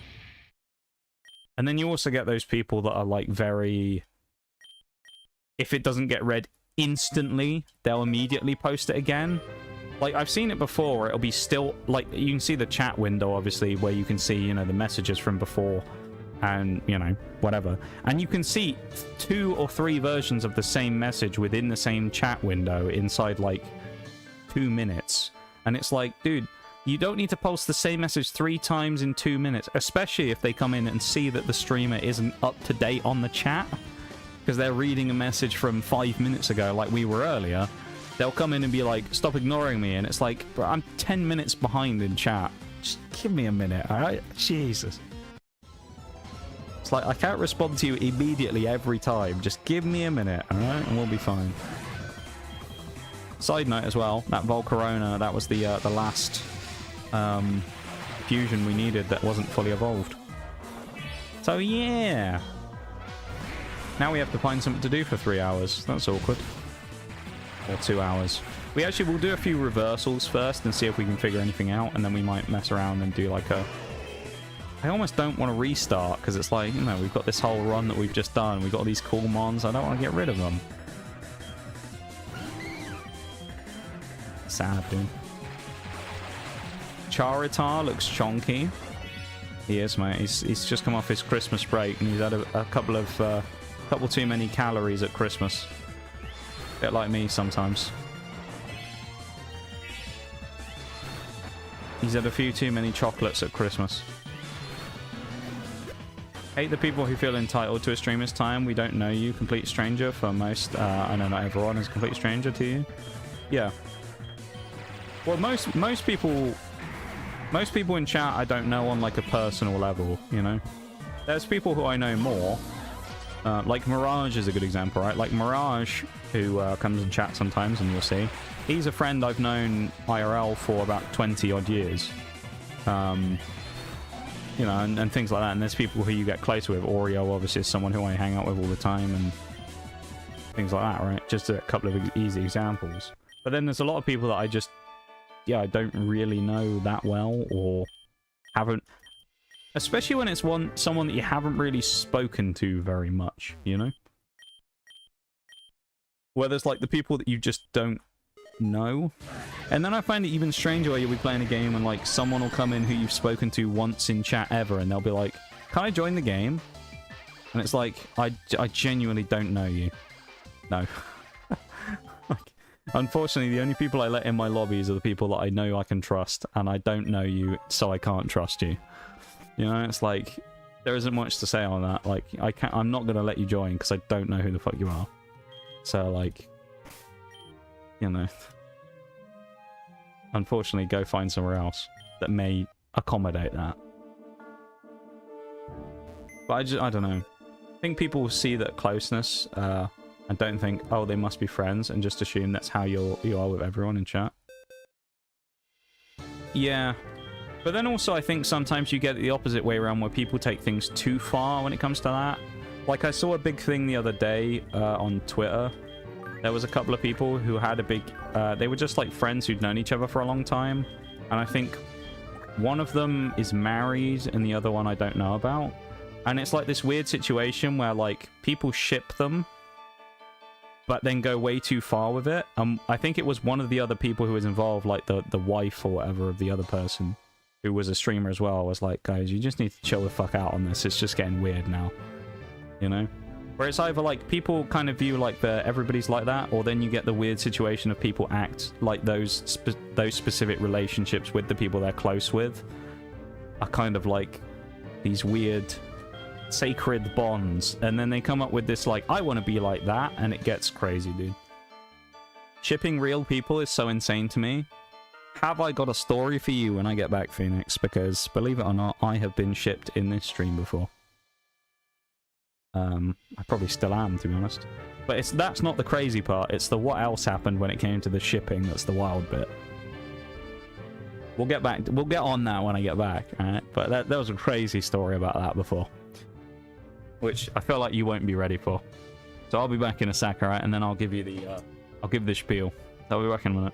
And then you also get those people that are like very... If it doesn't get read instantly, they'll immediately post it again. Like, I've seen it before, it'll be still... Like, you can see the chat window, obviously, where you can see, you know, the messages from before and, you know, whatever. And you can see 2 or 3 versions of the same message within the same chat window inside, like, 2 minutes. And it's like, dude, you don't need to post the same message 3 times in 2 minutes, especially if they come in and see that the streamer isn't up to date on the chat. Because they're reading a message from 5 minutes ago, like we were earlier. They'll come in and be like, stop ignoring me. And it's like, bro, I'm 10 minutes behind in chat. Just give me a minute, alright? Jesus. It's like, I can't respond to you immediately every time. Just give me a minute, alright? And we'll be fine. Side note as well, that Volcarona, that was the last fusion we needed that wasn't fully evolved. So yeah. Now we have to find something to do for 3 hours. That's awkward. Or 2 hours. We actually will do a few reversals first and see if we can figure anything out, and then we might mess around and do like a... I almost don't want to restart, because it's like, you know, we've got this whole run that we've just done. We've got all these cool mons. I don't want to get rid of them. Sad, dude. Charitar looks chonky. He is, mate. He's just come off his Christmas break, and he's had a couple too many calories at Christmas. Bit like me sometimes. He's had a few too many chocolates at Christmas. Hate the people who feel entitled to a streamer's time. We don't know you, complete stranger. For most, I know not everyone is a complete stranger to you. Yeah. Well, most people in chat I don't know on like a personal level, you know. There's people who I know more. Like Mirage is a good example, right? Like Mirage, who comes in chat sometimes, and you'll see. He's a friend I've known IRL for about 20 odd years. You know, and things like that. And there's people who you get closer with. Oreo, obviously, is someone who I hang out with all the time, and things like that, right? Just a couple of easy examples. But then there's a lot of people that I just, yeah, I don't really know that well, or haven't... Especially when it's someone that you haven't really spoken to very much, you know? Where there's like the people that you just don't know. And then I find it even stranger where you'll be playing a game and like someone will come in who you've spoken to once in chat ever, and they'll be like, can I join the game? And it's like, I genuinely don't know you. No. Like, unfortunately, the only people I let in my lobbies are the people that I know I can trust, and I don't know you, so I can't trust you. You know, it's like, there isn't much to say on that. Like, I'm not going to let you join because I don't know who the fuck you are. So, like, you know, unfortunately, go find somewhere else that may accommodate that. But I don't know. I think people see that closeness and don't think, oh, they must be friends, and just assume that's how you are with everyone in chat. Yeah. But then also, I think sometimes you get the opposite way around, where people take things too far when it comes to that. Like, I saw a big thing the other day on Twitter. There was a couple of people who had a big... they were just, like, friends who'd known each other for a long time. And I think one of them is married, and the other one I don't know about. And it's, like, this weird situation where, like, people ship them, but then go way too far with it. I think it was one of the other people who was involved, like, the wife or whatever of the other person, who was a streamer as well, was like, guys, you just need to chill the fuck out on this. It's just getting weird now. You know? Where it's either like people kind of view like everybody's like that, or then you get the weird situation of people act like those specific relationships with the people they're close with are kind of like these weird sacred bonds, and then they come up with this like, I want to be like that, and it gets crazy, dude. Shipping real people is so insane to me. Have I got a story for you when I get back, Phoenix? Because, believe it or not, I have been shipped in this stream before. I probably still am, to be honest. But that's not the crazy part. It's the what else happened when it came to the shipping that's the wild bit. We'll get back. We'll get on that when I get back, alright? But there was a crazy story about that before, which I feel like you won't be ready for. So I'll be back in a sec, alright? And then I'll give you the, I'll give the spiel. I'll be back in a minute.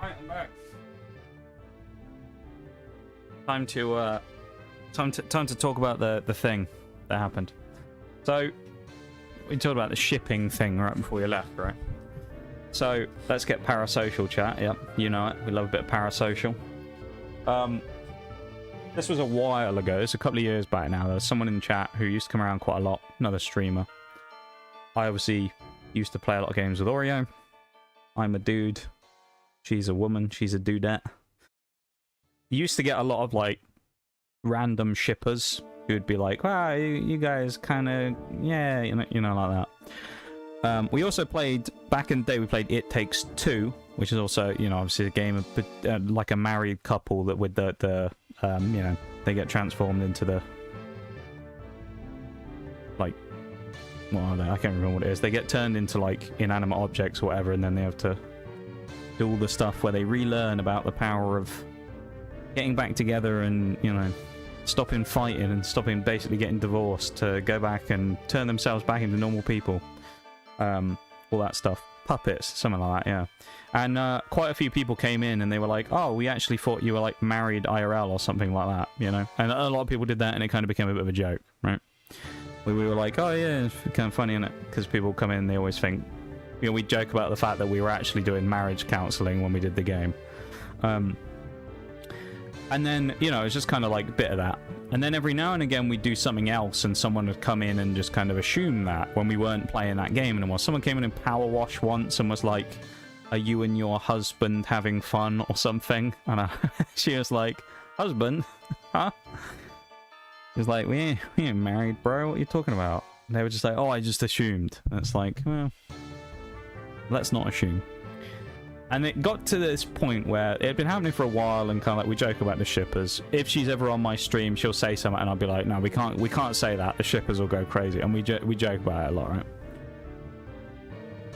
Right, I'm back. Time to talk about the thing that happened. So we talked about the shipping thing right before you left, right? So let's get parasocial chat. Yep, you know it. We love a bit of parasocial. This was a while ago. It's a couple of years back now. There was someone in the chat who used to come around quite a lot. Another streamer. I obviously used to play a lot of games with Oreo. I'm a dude. She's a woman. She's a dudette. Used to get a lot of like random shippers who'd be like, "Wow, you guys kind of, yeah, you know, like that." We also played back in the day. We played It Takes Two, which is also, you know, obviously a game of like a married couple that with the you know, they get transformed into the like, what are they? I can't remember what it is. They get turned into like inanimate objects or whatever, and then they have to do all the stuff where they relearn about the power of getting back together and, you know, stopping fighting and stopping basically getting divorced to go back and turn themselves back into normal people. All that stuff. Puppets, something like that, yeah. And quite a few people came in and they were like, "Oh, we actually thought you were like married IRL or something like that," you know? And a lot of people did that and it kind of became a bit of a joke, right? We were like, "Oh yeah, it's kind of funny, isn't it?" Because people come in and they always think, you know, we joke about the fact that we were actually doing marriage counseling when we did the game. And then, you know, it's just kind of like a bit of that. And then every now and again we'd do something else and someone would come in and just kind of assume that when we weren't playing that game anymore. Someone came in Power Wash once and was like, "Are you and your husband having fun or something?" And she was like, "Husband? Huh?" She was like, we ain't married, bro. What are you talking about?" And they were just like, "Oh, I just assumed." And it's like, well, let's not assume. And it got to this point where it had been happening for a while, and kind of like we joke about the shippers. If she's ever on my stream, she'll say something, and I'll be like, "No, we can't say that. The shippers will go crazy." And we joke about it a lot, right?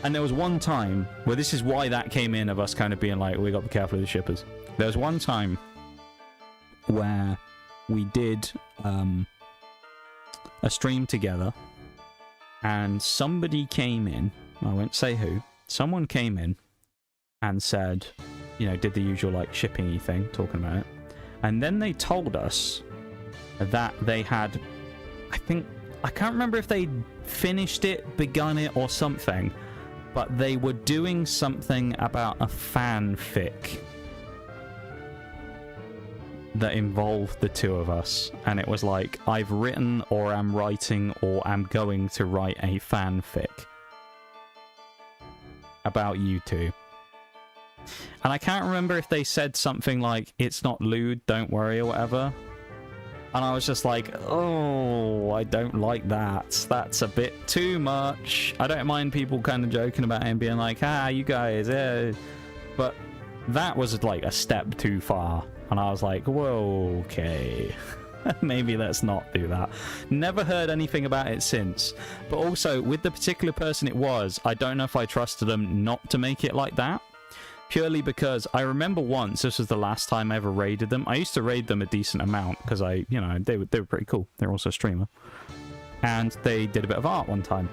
And there was one time where this is why that came in of us kind of being like, we got to be careful of the shippers. There was one time where we did a stream together, and somebody came in. I won't say who. Someone came in and said, you know, did the usual like shipping-y thing, talking about it. And then they told us that they had, I can't remember if they finished it, begun it, or something, but they were doing something about a fanfic that involved the two of us. And it was like, I've written or am writing or am going to write a fanfic about you two. And I can't remember if they said something like, "It's not lewd, don't worry," or whatever. And I was just like, oh, I don't like that. That's a bit too much. I don't mind people kind of joking about it and being like, "Ah, you guys, yeah." But that was like a step too far. And I was like, whoa, okay. Maybe let's not do that. Never heard anything about it since. But also, with the particular person it was, I don't know if I trusted them not to make it like that. Purely because I remember once, this was the last time I ever raided them. I used to raid them a decent amount because you know, they were pretty cool. They're also a streamer. And they did a bit of art one time.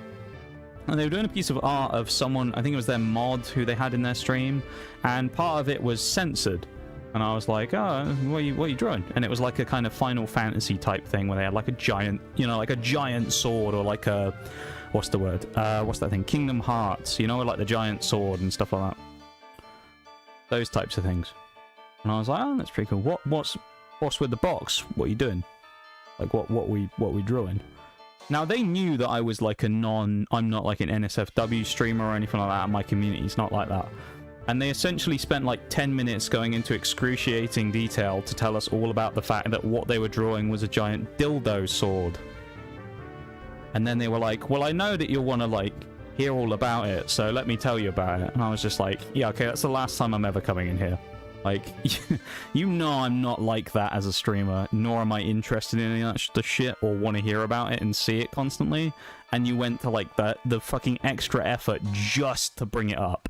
And they were doing a piece of art of someone, I think it was their mod who they had in their stream. And part of it was censored. And I was like, "Oh, what are you drawing?" And it was like a kind of Final Fantasy type thing where they had like a giant, you know, like a giant sword, or like a, what's the word? What's that thing? Kingdom Hearts, you know, like the giant sword and stuff like that. Those types of things. And I was like, "Oh, that's pretty cool. What's with the box? What are you doing? Like what we drawing?" Now they knew that I was like I'm not like an NSFW streamer or anything like that. My community's not like that. And they essentially spent like 10 minutes going into excruciating detail to tell us all about the fact that what they were drawing was a giant dildo sword. And then they were like, "Well, I know that you'll want to like hear all about it, so let me tell you about it." And I was just like, yeah, okay, that's the last time I'm ever coming in here. Like, you know I'm not like that as a streamer, nor am I interested in any of that shit or want to hear about it and see it constantly. And you went to like the fucking extra effort just to bring it up.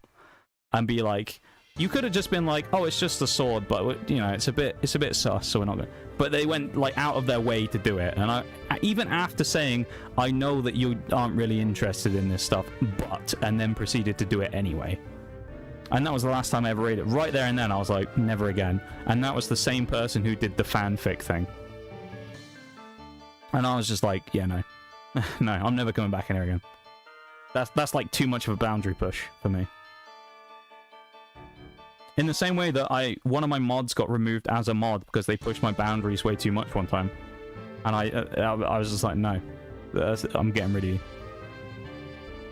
And be like, you could have just been like, "Oh, it's just a sword, but you know, it's a bit sus, so we're not going." But they went like out of their way to do it, and I even after saying, "I know that you aren't really interested in this stuff," and then proceeded to do it anyway. And that was the last time I ever read it. Right there and then, I was like, never again. And that was the same person who did the fanfic thing. And I was just like, yeah, no. No, I'm never coming back in here again. That's like too much of a boundary push for me. In the same way that one of my mods got removed as a mod because they pushed my boundaries way too much one time. And I was just like, no. I'm getting rid of you.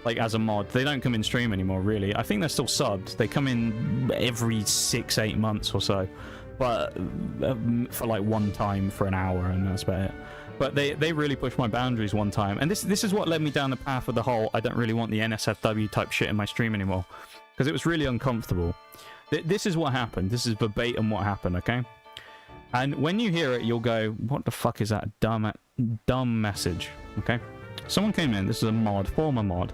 Like, as a mod. They don't come in stream anymore, really. I think they're still subbed. They come in every 6-8 months or so. But for like one time for an hour, and that's about it. But they really pushed my boundaries one time. And this is what led me down the path of the whole, I don't really want the NSFW type shit in my stream anymore. Because it was really uncomfortable. This is what happened. This is verbatim what happened, okay? And when you hear it, you'll go, what the fuck is that dumb message, okay? Someone came in, this is a mod, former mod.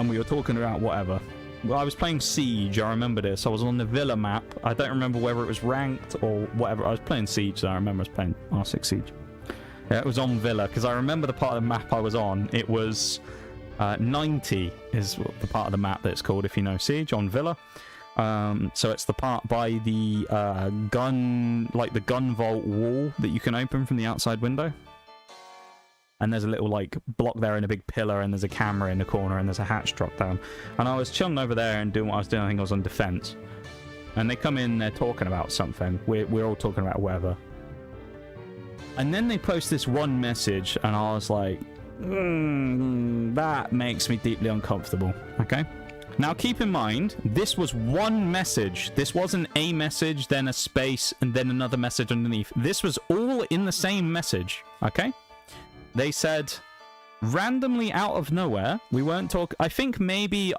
We were talking about whatever. Well, I was playing Siege, I remember this. I was on the Villa map. I don't remember whether it was ranked or whatever. I was playing Siege, so I remember I was playing R6 Siege. Yeah, it was on Villa, because I remember the part of the map I was on. It was 90 is the part of the map that it's called, if you know Siege, on Villa. So it's the part by the gun vault wall that you can open from the outside window. And there's a little, like, block there and a big pillar, and there's a camera in the corner, and there's a hatch drop down. And I was chilling over there and doing what I was doing. I think I was on defense. And they come in, they're talking about something. We're all talking about whatever. And then they post this one message, and I was like, that makes me deeply uncomfortable. Okay? Now, keep in mind, this was one message. This wasn't a message, then a space, and then another message underneath. This was all in the same message. Okay? They said, randomly out of nowhere, we weren't talking... I think maybe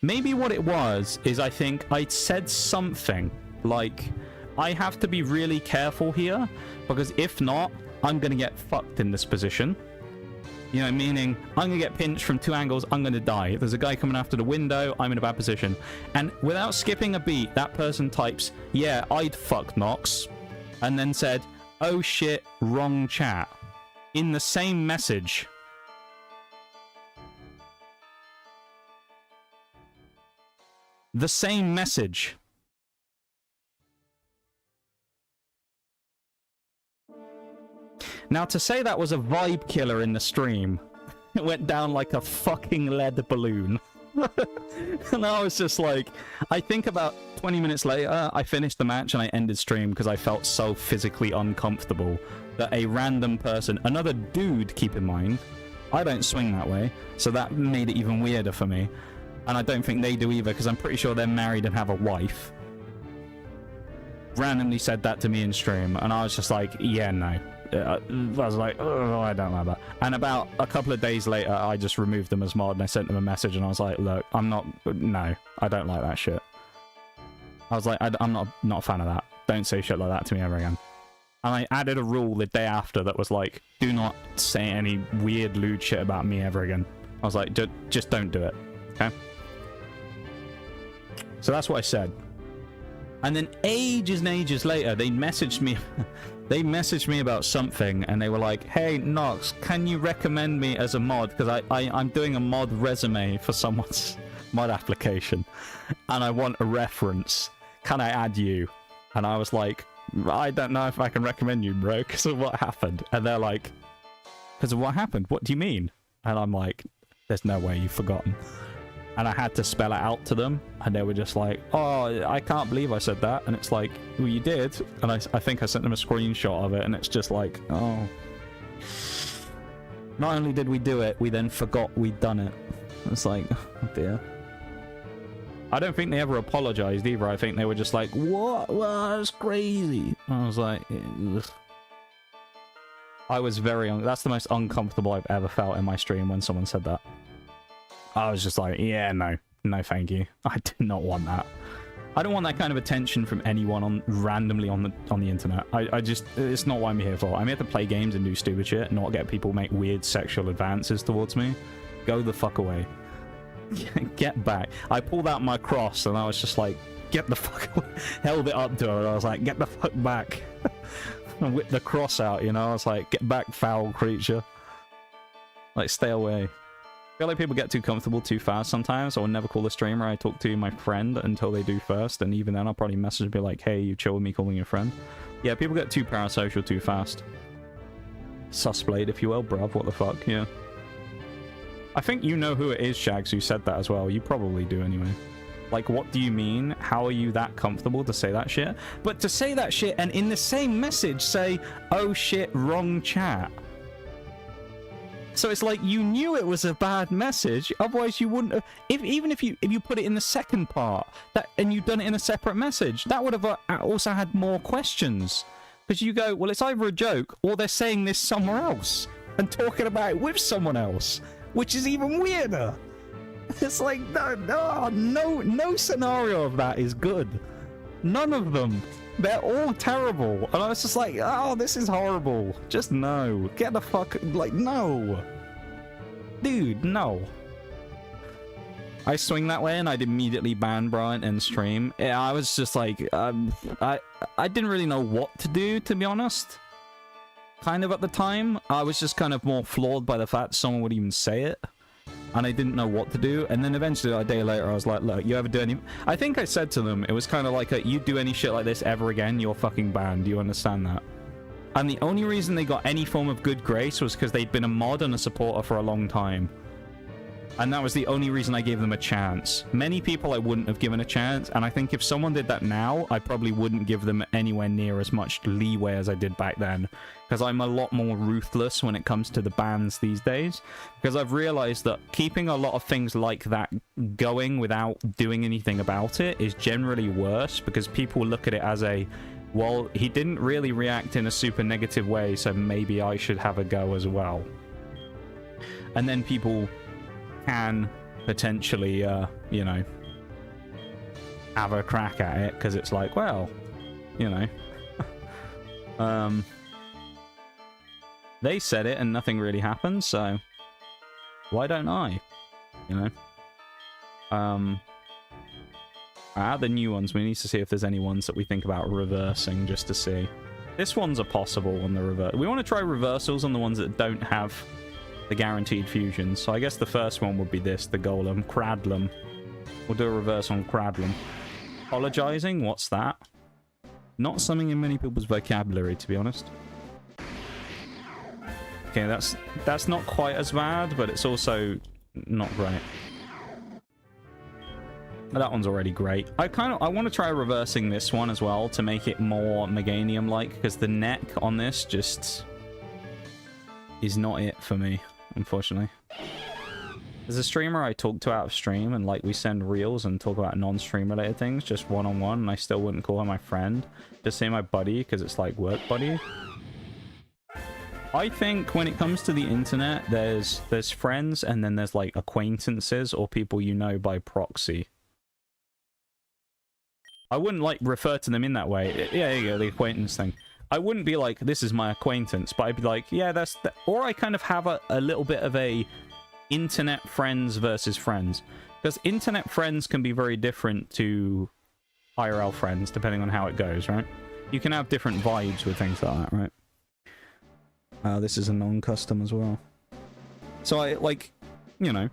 what it was is I think I'd said something like, I have to be really careful here, because if not, I'm going to get fucked in this position. You know, meaning, I'm going to get pinched from 2 angles, I'm going to die. If there's a guy coming after the window, I'm in a bad position. And without skipping a beat, that person types, yeah, I'd fuck Nox. And then said, oh shit, wrong chat. In the same message. The same message. Now, to say that was a vibe killer in the stream, it went down like a fucking lead balloon. And I was just like, I think about 20 minutes later, I finished the match and I ended stream because I felt so physically uncomfortable that a random person, another dude, keep in mind, I don't swing that way, so that made it even weirder for me. And I don't think they do either, because I'm pretty sure they're married and have a wife. Randomly said that to me in stream, and I was just like, yeah, no. I was like, oh, I don't like that. And about a couple of days later, I just removed them as mod, and I sent them a message, and I was like, look, no, I don't like that shit. I was like, I'm not a fan of that. Don't say shit like that to me ever again. And I added a rule the day after that was like, do not say any weird, lewd shit about me ever again. I was like, just don't do it, okay? So that's what I said. And then ages and ages later, they messaged me... They messaged me about something, and they were like, hey, Nox, can you recommend me as a mod? Because I'm doing a mod resume for someone's mod application, and I want a reference. Can I add you? And I was like, I don't know if I can recommend you, bro, because of what happened. And they're like, because of what happened? What do you mean? And I'm like, there's no way you've forgotten. And I had to spell it out to them, and they were just like, oh, I can't believe I said that. And it's like, well, you did. And I think I sent them a screenshot of it, and it's just like, oh. Not only did we do it, we then forgot we'd done it. It's like, oh dear. I don't think they ever apologized either. I think they were just like, what? Well, that's crazy. I was like, ugh. I was that's the most uncomfortable I've ever felt in my stream when someone said that. I was just like, yeah, no, thank you. I do not want that. I don't want that kind of attention from anyone randomly on the internet. I just, it's not what I'm here for. I'm here to play games and do stupid shit, not get people make weird sexual advances towards me. Go the fuck away. Get back. I pulled out my cross and I was just like, get the fuck away. Held it up to her and I was like, get the fuck back. And whipped the cross out, you know? I was like, get back, foul creature. Like, stay away. feel like people get too comfortable too fast sometimes. I will never call the streamer I talk to my friend until they do first, and even then I'll probably message and be like, hey, you chill with me calling your friend. Yeah, people get too parasocial too fast. Susblade, if you will, bruv. What the fuck? Yeah. I think you know who it is, Shags, who said that as well. You probably do anyway. Like, what do you mean? How are you that comfortable to say that shit? But to say that shit and in the same message say, oh shit, wrong chat. So it's like you knew it was a bad message, otherwise you wouldn't have... Even if you put it in the second part and you'd done it in a separate message, that would have also had more questions. Because you go, well, it's either a joke or they're saying this somewhere else and talking about it with someone else, which is even weirder. It's like, no scenario of that is good. None of them. They're all terrible. And I was just like, oh, this is horrible. Just no. Get the fuck... Like, no. Dude, no. I swing that way and I'd immediately ban Bryant and stream. Yeah, I was just like, I didn't really know what to do, to be honest. Kind of at the time. I was just kind of more floored by the fact someone would even say it. And I didn't know what to do. And then eventually, a day later, I was like, look, you ever do any... I think I said to them, it was kind of like, you do any shit like this ever again, you're fucking banned. Do you understand that? And the only reason they got any form of good grace was because they'd been a mod and a supporter for a long time. And that was the only reason I gave them a chance. Many people I wouldn't have given a chance, and I think if someone did that now, I probably wouldn't give them anywhere near as much leeway as I did back then. Because I'm a lot more ruthless when it comes to the bans these days. Because I've realized that keeping a lot of things like that going without doing anything about it is generally worse, because people look at it as a, well, he didn't really react in a super negative way, so maybe I should have a go as well. And then people can potentially, you know, have a crack at it, because it's like, well, you know, they said it and nothing really happened, so why don't I? You know? The new ones, we need to see if there's any ones that we think about reversing, just to see. This one's a possible one, the reverse. We want to try reversals on the ones that don't have the guaranteed fusions. So I guess the first one would be this, the Golem. Cradlem. We'll do a reverse on Cradlem. Apologizing? What's that? Not something in many people's vocabulary, to be honest. Okay, that's not quite as bad, but it's also not great. But that one's already great. I want to try reversing this one as well to make it more Meganium-like, because the neck on this just is not it for me, unfortunately. There's a streamer I talk to out of stream, and like we send reels and talk about non-stream related things, just one-on-one, and I still wouldn't call her my friend. Just say my buddy, because it's like work buddy. I think when it comes to the internet, there's friends, and then there's like acquaintances or people you know by proxy. I wouldn't like refer to them in that way. Yeah, there you go, the acquaintance thing. I wouldn't be like, this is my acquaintance, but I'd be like, yeah, that's... Or I kind of have a little bit of a internet friends versus friends. Because internet friends can be very different to IRL friends, depending on how it goes, right? You can have different vibes with things like that, right? This is a non-custom as well. So I, like, you know...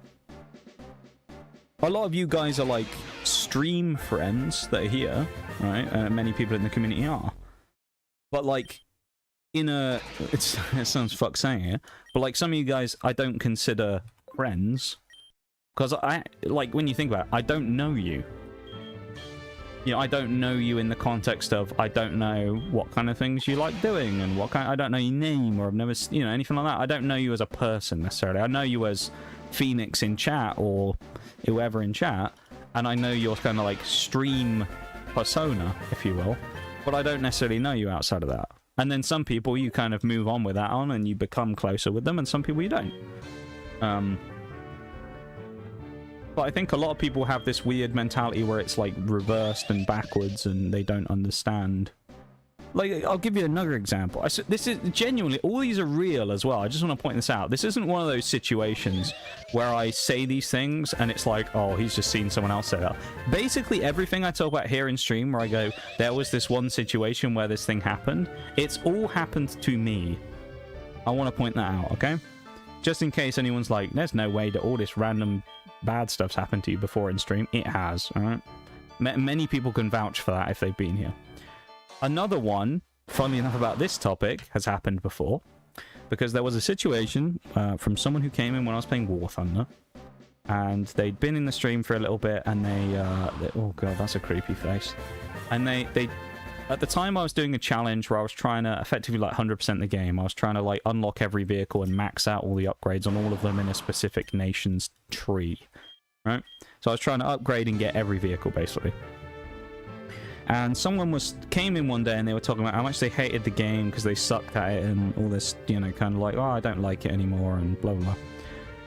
A lot of you guys are, like, stream friends that are here, right? And many people in the community are. But, like, in a... it sounds fucked saying it, but, like, some of you guys I don't consider friends. Because like, when you think about it, I don't know you. You know, I don't know you in the context of, I don't know what kind of things you like doing, and what kind... I don't know your name, or I've never... You know, anything like that. I don't know you as a person, necessarily. I know you as Phoenix in chat, or whoever in chat, and I know your kind of, like, stream persona, if you will. But I don't necessarily know you outside of that. And then some people you kind of move on with that on and you become closer with them, and some people you don't. But I think a lot of people have this weird mentality where it's like reversed and backwards and they don't understand. Like, I'll give you another example. This is genuinely, all these are real as well. I just want to point this out. This isn't one of those situations where I say these things and it's like, oh, he's just seen someone else say that. Basically, everything I talk about here in stream where I go, there was this one situation where this thing happened, it's all happened to me. I want to point that out, okay? just in case anyone's like, there's no way that all this random bad stuff's happened to you before in stream. It has, all right? Many people can vouch for that if they've been here. Another one, funnily enough, about this topic has happened before, because there was a situation from someone who came in when I was playing War Thunder, and they'd been in the stream for a little bit, and they oh god, that's a creepy face. And they at the time I was doing a challenge where I was trying to effectively like 100% the game. I was trying to like unlock every vehicle and max out all the upgrades on all of them in a specific nation's tree, right? So I was trying to upgrade and get every vehicle basically. And someone came in one day and they were talking about how much they hated the game because they sucked at it and all this, you know, kind of like, oh, I don't like it anymore and blah, blah, blah.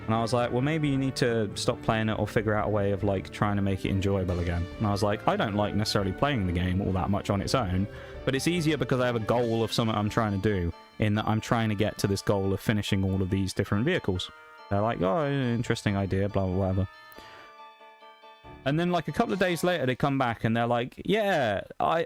And I was like, well, maybe you need to stop playing it or figure out a way of, like, trying to make it enjoyable again. And I was like, I don't like necessarily playing the game all that much on its own, but it's easier because I have a goal of something I'm trying to do, in that I'm trying to get to this goal of finishing all of these different vehicles. They're like, oh, interesting idea, blah, blah, whatever. And then, like, a couple of days later, they come back and they're like, yeah, I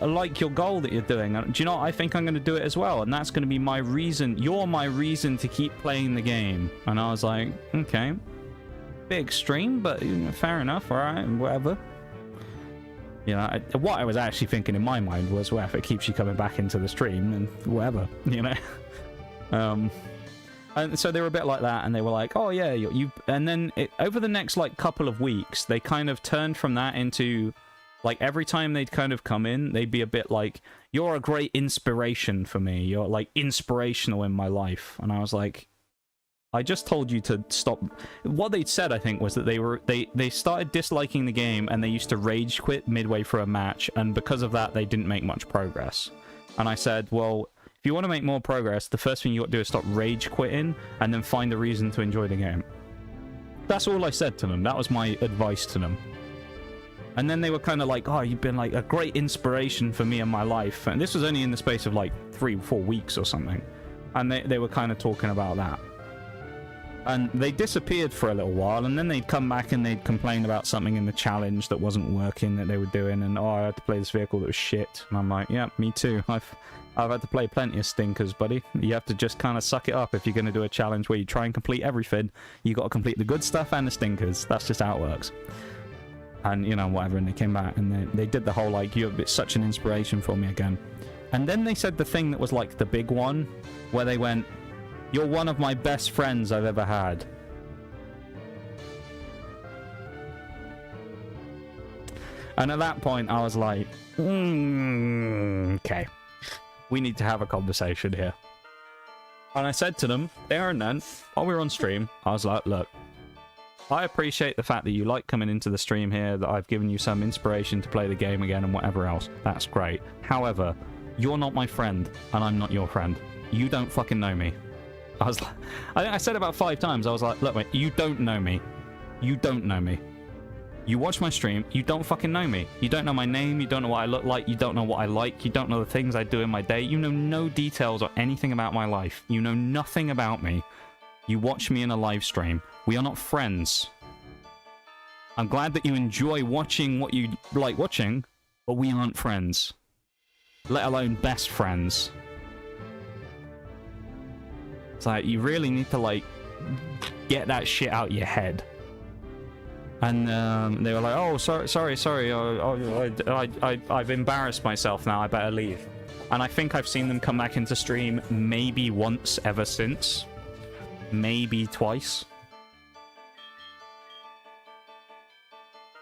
like your goal that you're doing. Do you know what? I think I'm going to do it as well. And that's going to be my reason. You're my reason to keep playing the game. And I was like, okay. Bit extreme, but you know, fair enough. All right, whatever. You know, what I was actually thinking in my mind was, well, if it keeps you coming back into the stream, then whatever, you know. And so they were a bit like that, and they were like, oh yeah, you and then over the next like couple of weeks, they kind of turned from that into, like, every time they'd kind of come in, they'd be a bit like, you're a great inspiration for me, you're like inspirational in my life. And I was like, I just told you to stop. What they'd said, I think, was that they started disliking the game and they used to rage quit midway through a match, and because of that they didn't make much progress. And I said, well, if you want to make more progress, the first thing you got to do is stop rage quitting and then find a reason to enjoy the game. That's all I said to them. That was my advice to them. And then they were kind of like, oh, you've been like a great inspiration for me in my life. And this was only in the space of like 3-4 weeks or something. And they were kind of talking about that. And they disappeared for a little while, and then they'd come back and they'd complain about something in the challenge that wasn't working that they were doing, and oh, I had to play this vehicle that was shit. And I'm like, yeah, me too. I've had to play plenty of stinkers, buddy. You have to just kind of suck it up if you're going to do a challenge where you try and complete everything. You got to complete the good stuff and the stinkers. That's just how it works. And, you know, whatever. And they came back and they did the whole, like, you're such an inspiration for me again. And then they said the thing that was, like, the big one, where they went, you're one of my best friends I've ever had. And at that point, I was like, okay. We need to have a conversation here. And I said to them, there and then, while we were on stream, I was like, look, I appreciate the fact that you like coming into the stream here, that I've given you some inspiration to play the game again and whatever else. That's great. However, you're not my friend, and I'm not your friend. You don't fucking know me. I was like, I think I said about 5 times, I was like, look, mate, you don't know me. You don't know me. You watch my stream, you don't fucking know me. You don't know my name, you don't know what I look like, you don't know what I like, you don't know the things I do in my day. You know no details or anything about my life. You know nothing about me. You watch me in a live stream. We are not friends. I'm glad that you enjoy watching what you like watching, but we aren't friends. Let alone best friends. It's like, you really need to, like, get that shit out your head. And they were like, oh, sorry, I've embarrassed myself now, I better leave. And I think I've seen them come back into stream maybe once ever since. Maybe twice.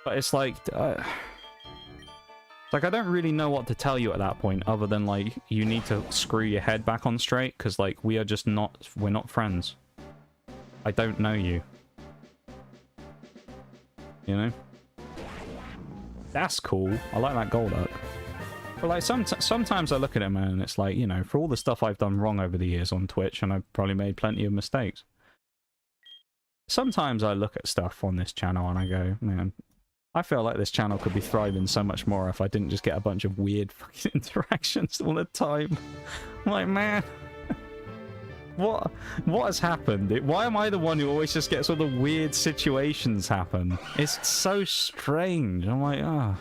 But it's like, I don't really know what to tell you at that point, other than, like, you need to screw your head back on straight, because, like, we're not friends. I don't know you. You know? That's cool. I like that gold up. But, like, sometimes I look at it, man, and it's like, you know, for all the stuff I've done wrong over the years on Twitch, and I've probably made plenty of mistakes. Sometimes I look at stuff on this channel and I go, man, I feel like this channel could be thriving so much more if I didn't just get a bunch of weird fucking interactions all the time. I'm like, man, what has happened? Why am I the one who always just gets all the weird situations happen? It's so strange. I'm like, oh.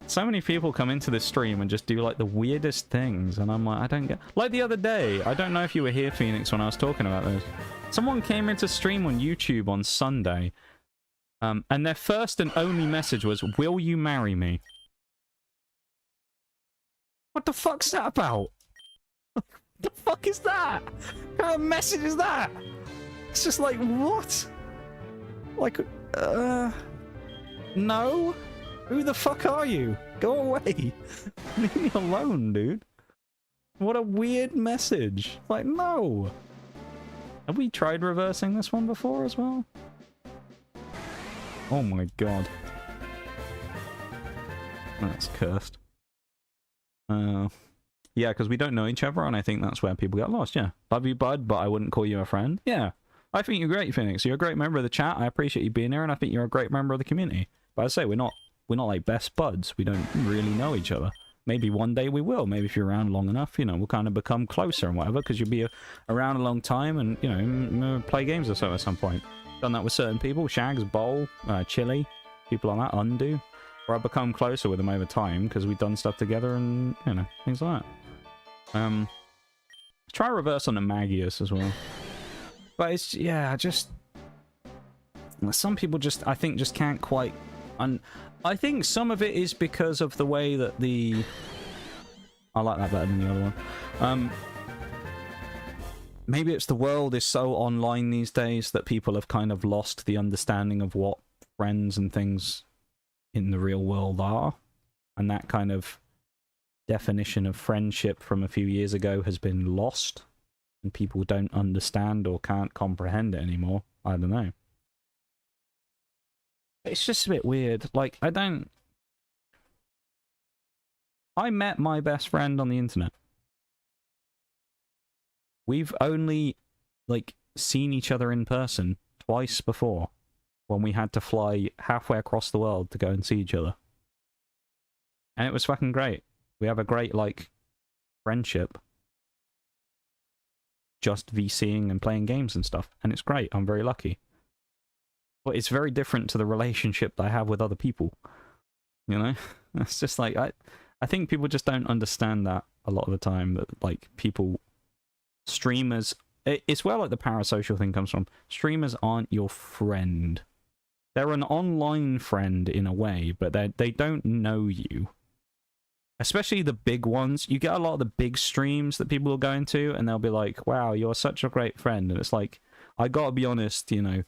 So many people come into this stream and just do like the weirdest things, and I'm like, I don't get... Like the other day, I don't know if you were here, Phoenix, when I was talking about this. Someone came into stream on YouTube on Sunday, and their first and only message was, "Will you marry me?" What the fuck's that about? What the fuck is that? What kind of message is that? It's just like, what? Like, no? Who the fuck are you? Go away. Leave me alone, dude. What a weird message. Like, no. Have we tried reversing this one before as well? Oh my god. That's cursed. Yeah, because we don't know each other, and I think that's where people get lost, yeah. Love you, bud, but I wouldn't call you a friend. Yeah. I think you're great, Phoenix. You're a great member of the chat. I appreciate you being here, and I think you're a great member of the community. But I say, we're not like best buds. We don't really know each other. Maybe one day we will. Maybe if you're around long enough, you know, we'll kind of become closer and whatever, because you'll be around a long time and, you know, play games or so at some point. Done that with certain people. Shags, Bowl, Chili, people like that, Undo. Or I've become closer with them over time because we've done stuff together and, you know, things like that. Try reverse on the Magius as well. But it's, yeah, just... Some people just, I think, just can't quite... I think some of it is because of the way that the... I like that better than the other one. Maybe it's the world is so online these days that people have kind of lost the understanding of what friends and things in the real world are. And that kind of definition of friendship from a few years ago has been lost. And people don't understand or can't comprehend it anymore. I don't know. It's just a bit weird. Like, I met my best friend on the internet. We've only, like, seen each other in person twice before, when we had to fly halfway across the world to go and see each other. And it was fucking great. We have a great, like, friendship. Just VCing and playing games and stuff. And it's great. I'm very lucky. But it's very different to the relationship that I have with other people. You know? It's just like, I think people just don't understand that a lot of the time. That, like, people... Streamers... It's where, like, the parasocial thing comes from. Streamers aren't your friend. They're an online friend in a way, but they don't know you. Especially the big ones. You get a lot of the big streams that people will go into, and they'll be like, wow, you're such a great friend. And it's like, I gotta be honest, you know,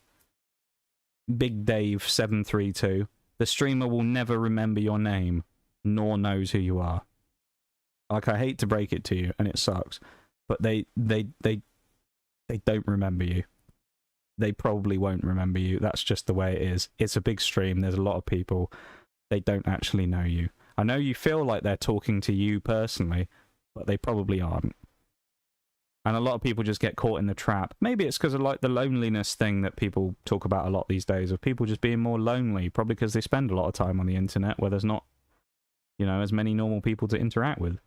Big Dave 732, the streamer will never remember your name, nor knows who you are. Like, I hate to break it to you, and it sucks, but they don't remember you. They probably won't remember you. That's just the way it is. It's a big stream. There's a lot of people. They don't actually know you. I know you feel like they're talking to you personally, but they probably aren't. And a lot of people just get caught in the trap. Maybe it's because of, like, the loneliness thing that people talk about a lot these days, of people just being more lonely, probably because they spend a lot of time on the internet where there's not, you know, as many normal people to interact with.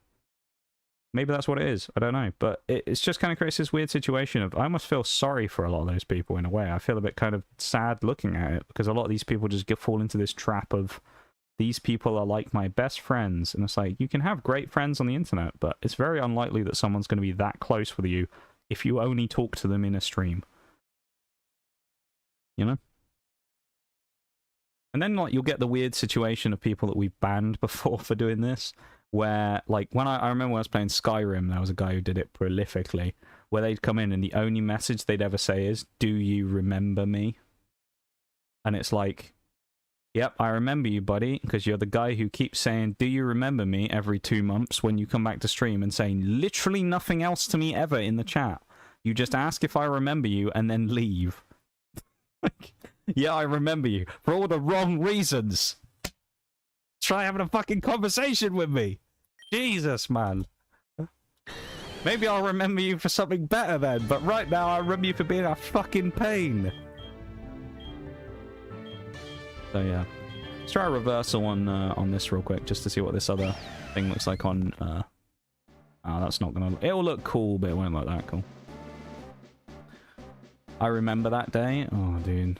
Maybe that's what it is. I don't know. But it's just kind of creates this weird situation of, I almost feel sorry for a lot of those people in a way. I feel a bit kind of sad looking at it, because a lot of these people just fall into this trap of, these people are like my best friends. And it's like, you can have great friends on the internet, but it's very unlikely that someone's going to be that close with you if you only talk to them in a stream. You know? And then, like, you'll get the weird situation of people that we've banned before for doing this, where, like, when I remember when I was playing Skyrim, there was a guy who did it prolifically, where they'd come in and the only message they'd ever say is, "Do you remember me?" And it's like, yep, I remember you, buddy, because you're the guy who keeps saying, "Do you remember me?" every 2 months when you come back to stream, and saying literally nothing else to me ever in the chat. You just ask if I remember you and then leave. Like, yeah, I remember you, for all the wrong reasons. Try having a fucking conversation with me. Jesus, man. Maybe I'll remember you for something better then, but right now I remember you for being a fucking pain. So yeah, let's try a reversal on this real quick, just to see what this other thing looks like on... Oh, that's not gonna... It'll look cool, but it won't look that cool. I remember that day? Oh, dude.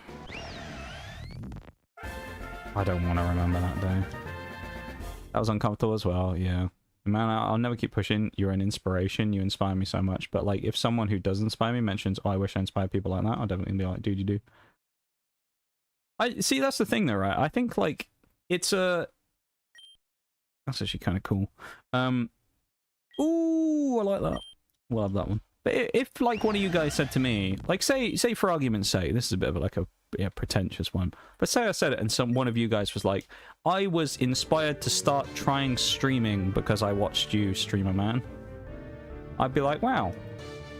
I don't want to remember that day. That was uncomfortable as well, yeah. Man, I'll never keep pushing. You're an inspiration. You inspire me so much. But, like, if someone who does inspire me mentions, oh, I wish I inspired people like that, I'll definitely be like, dude, you do. I see, that's the thing, though, right? I think, like, it's a... That's actually kind of cool. Ooh, I like that. We'll have that one. But if, like, one of you guys said to me, like, say for argument's sake, this is a bit of, like, a pretentious one, but say I said it and one of you guys was like, I was inspired to start trying streaming because I watched you stream a man, I'd be like, wow,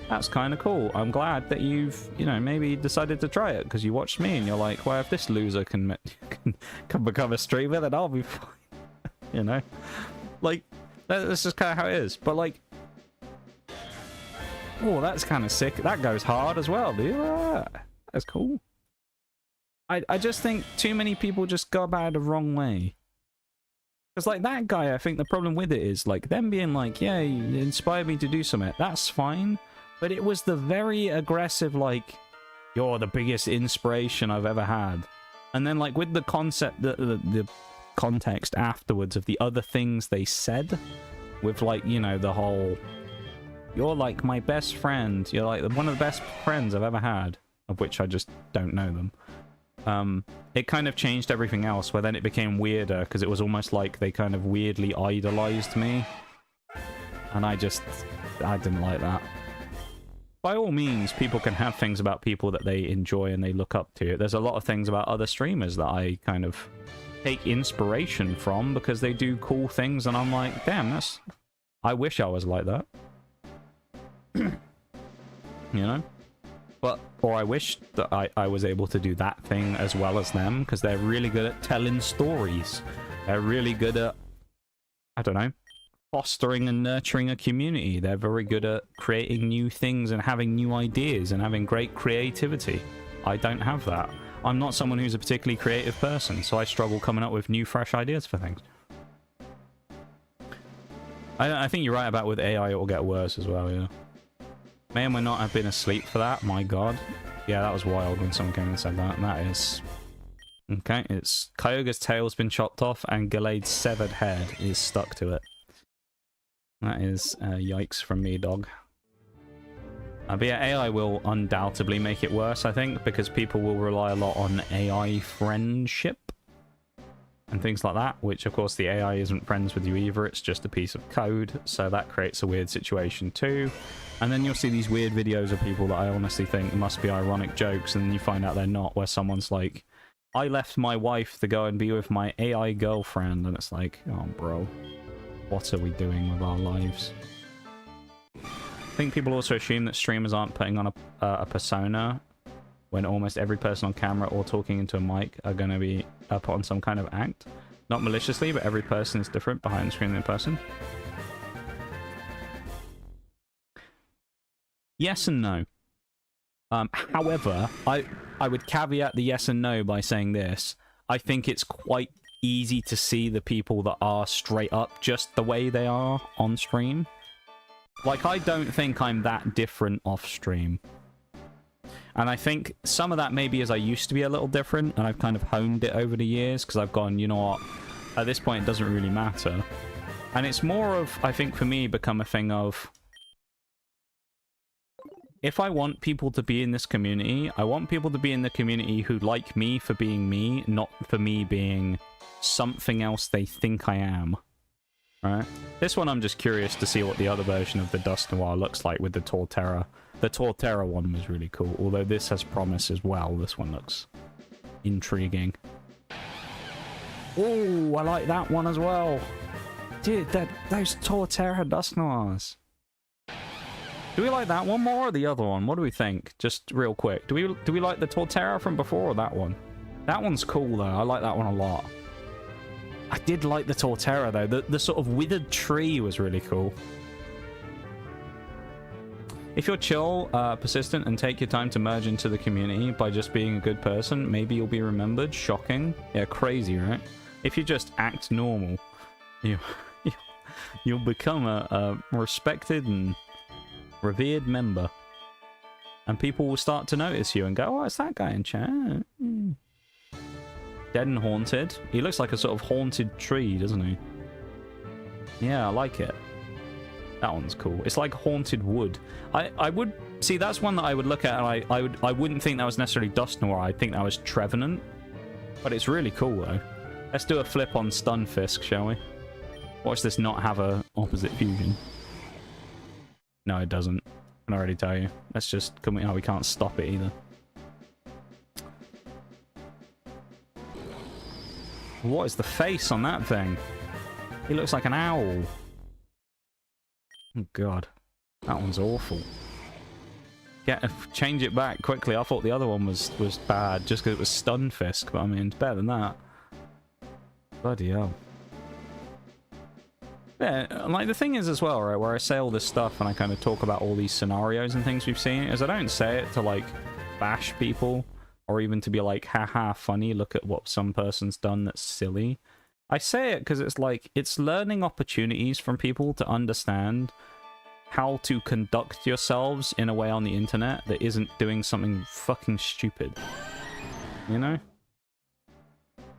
that's kind of cool. I'm glad that you've, you know, maybe decided to try it because you watched me and you're like, well, if this loser can become a streamer, then I'll be fine. You know, like, that's just kind of how it is. But, like, oh, that's kind of sick. That goes hard as well, dude. That's cool. I just think too many people just go about it the wrong way. Because, like, that guy, I think the problem with it is, like, them being like, yeah, you inspired me to do something. That's fine. But it was the very aggressive, like, you're the biggest inspiration I've ever had. And then, like, with the concept, the context afterwards of the other things they said, with, like, you know, the whole, you're, like, my best friend. You're, like, one of the best friends I've ever had, of which I just don't know them. It kind of changed everything else, where then it became weirder, because it was almost like they kind of weirdly idolized me. And I didn't like that. By all means, people can have things about people that they enjoy and they look up to. There's a lot of things about other streamers that I kind of take inspiration from, because they do cool things, and I'm like, damn, that's... I wish I was like that. You know? But, or I wish that I was able to do that thing as well as them, because they're really good at telling stories. They're really good at, I don't know, fostering and nurturing a community. They're very good at creating new things and having new ideas and having great creativity. I don't have that. I'm not someone who's a particularly creative person, so I struggle coming up with new, fresh ideas for things. I think you're right about with AI, it will get worse as well, yeah. May or may not have been asleep for that. My god. Yeah, that was wild when someone came and said that. That is... Okay, it's... Kyogre's tail's been chopped off and Gallade's severed head is stuck to it. That is yikes from me, dog. But yeah, AI will undoubtedly make it worse, I think, because people will rely a lot on AI friendship and things like that, which of course the AI isn't friends with you either, it's just a piece of code, so that creates a weird situation too. And then you'll see these weird videos of people that I honestly think must be ironic jokes, and then you find out they're not, where someone's like, I left my wife to go and be with my AI girlfriend, and it's like, oh bro, what are we doing with our lives? I think people also assume that streamers aren't putting on a persona, when almost every person on camera or talking into a mic are going to be put on some kind of act. Not maliciously, but every person is different behind the screen in person. Yes and no. However, I would caveat the yes and no by saying this. I think it's quite easy to see the people that are straight up just the way they are on stream. Like, I don't think I'm that different off stream. And I think some of that maybe is I used to be a little different, and I've kind of honed it over the years, because I've gone, you know what, at this point it doesn't really matter. And it's more of, I think for me, become a thing of, if I want people to be in this community, I want people to be in the community who like me for being me, not for me being something else they think I am. Right? This one I'm just curious to see what the other version of the Dust Noir looks like with the Torterra. The Torterra one was really cool, although this has promise as well. This one looks intriguing. Oh, I like that one as well. Dude, those Torterra Dust Noirs. Do we like that one more or the other one? What do we think? Just real quick. Do we like the Torterra from before or that one? That one's cool though. I like that one a lot. I did like the Torterra though. The sort of withered tree was really cool. If you're chill, persistent, and take your time to merge into the community by just being a good person, maybe you'll be remembered. Shocking. Yeah, crazy, right? If you just act normal, you'll become a respected and revered member. And people will start to notice you and go, oh, it's that guy in chat. Dead and haunted. He looks like a sort of haunted tree, doesn't he? Yeah, I like it. That one's cool. It's like haunted wood. I would see, that's one that I would look at, and I wouldn't think that was necessarily Dust Noir. I think that was Trevenant. But it's really cool though. Let's do a flip on Stunfisk, shall we? Watch this not have a opposite fusion. No, it doesn't. I can already tell you. Let's just oh, we can't stop it either. What is the face on that thing? He looks like an owl. Oh god, that one's awful. Change it back quickly. I thought the other one was bad just because it was Stunfisk, but I mean, it's better than that. Bloody hell. Yeah, like the thing is as well, right, where I say all this stuff and I kind of talk about all these scenarios and things we've seen, is I don't say it to like bash people or even to be like, haha, funny, look at what some person's done that's silly. I say it because it's like, it's learning opportunities from people to understand how to conduct yourselves in a way on the internet that isn't doing something fucking stupid. You know?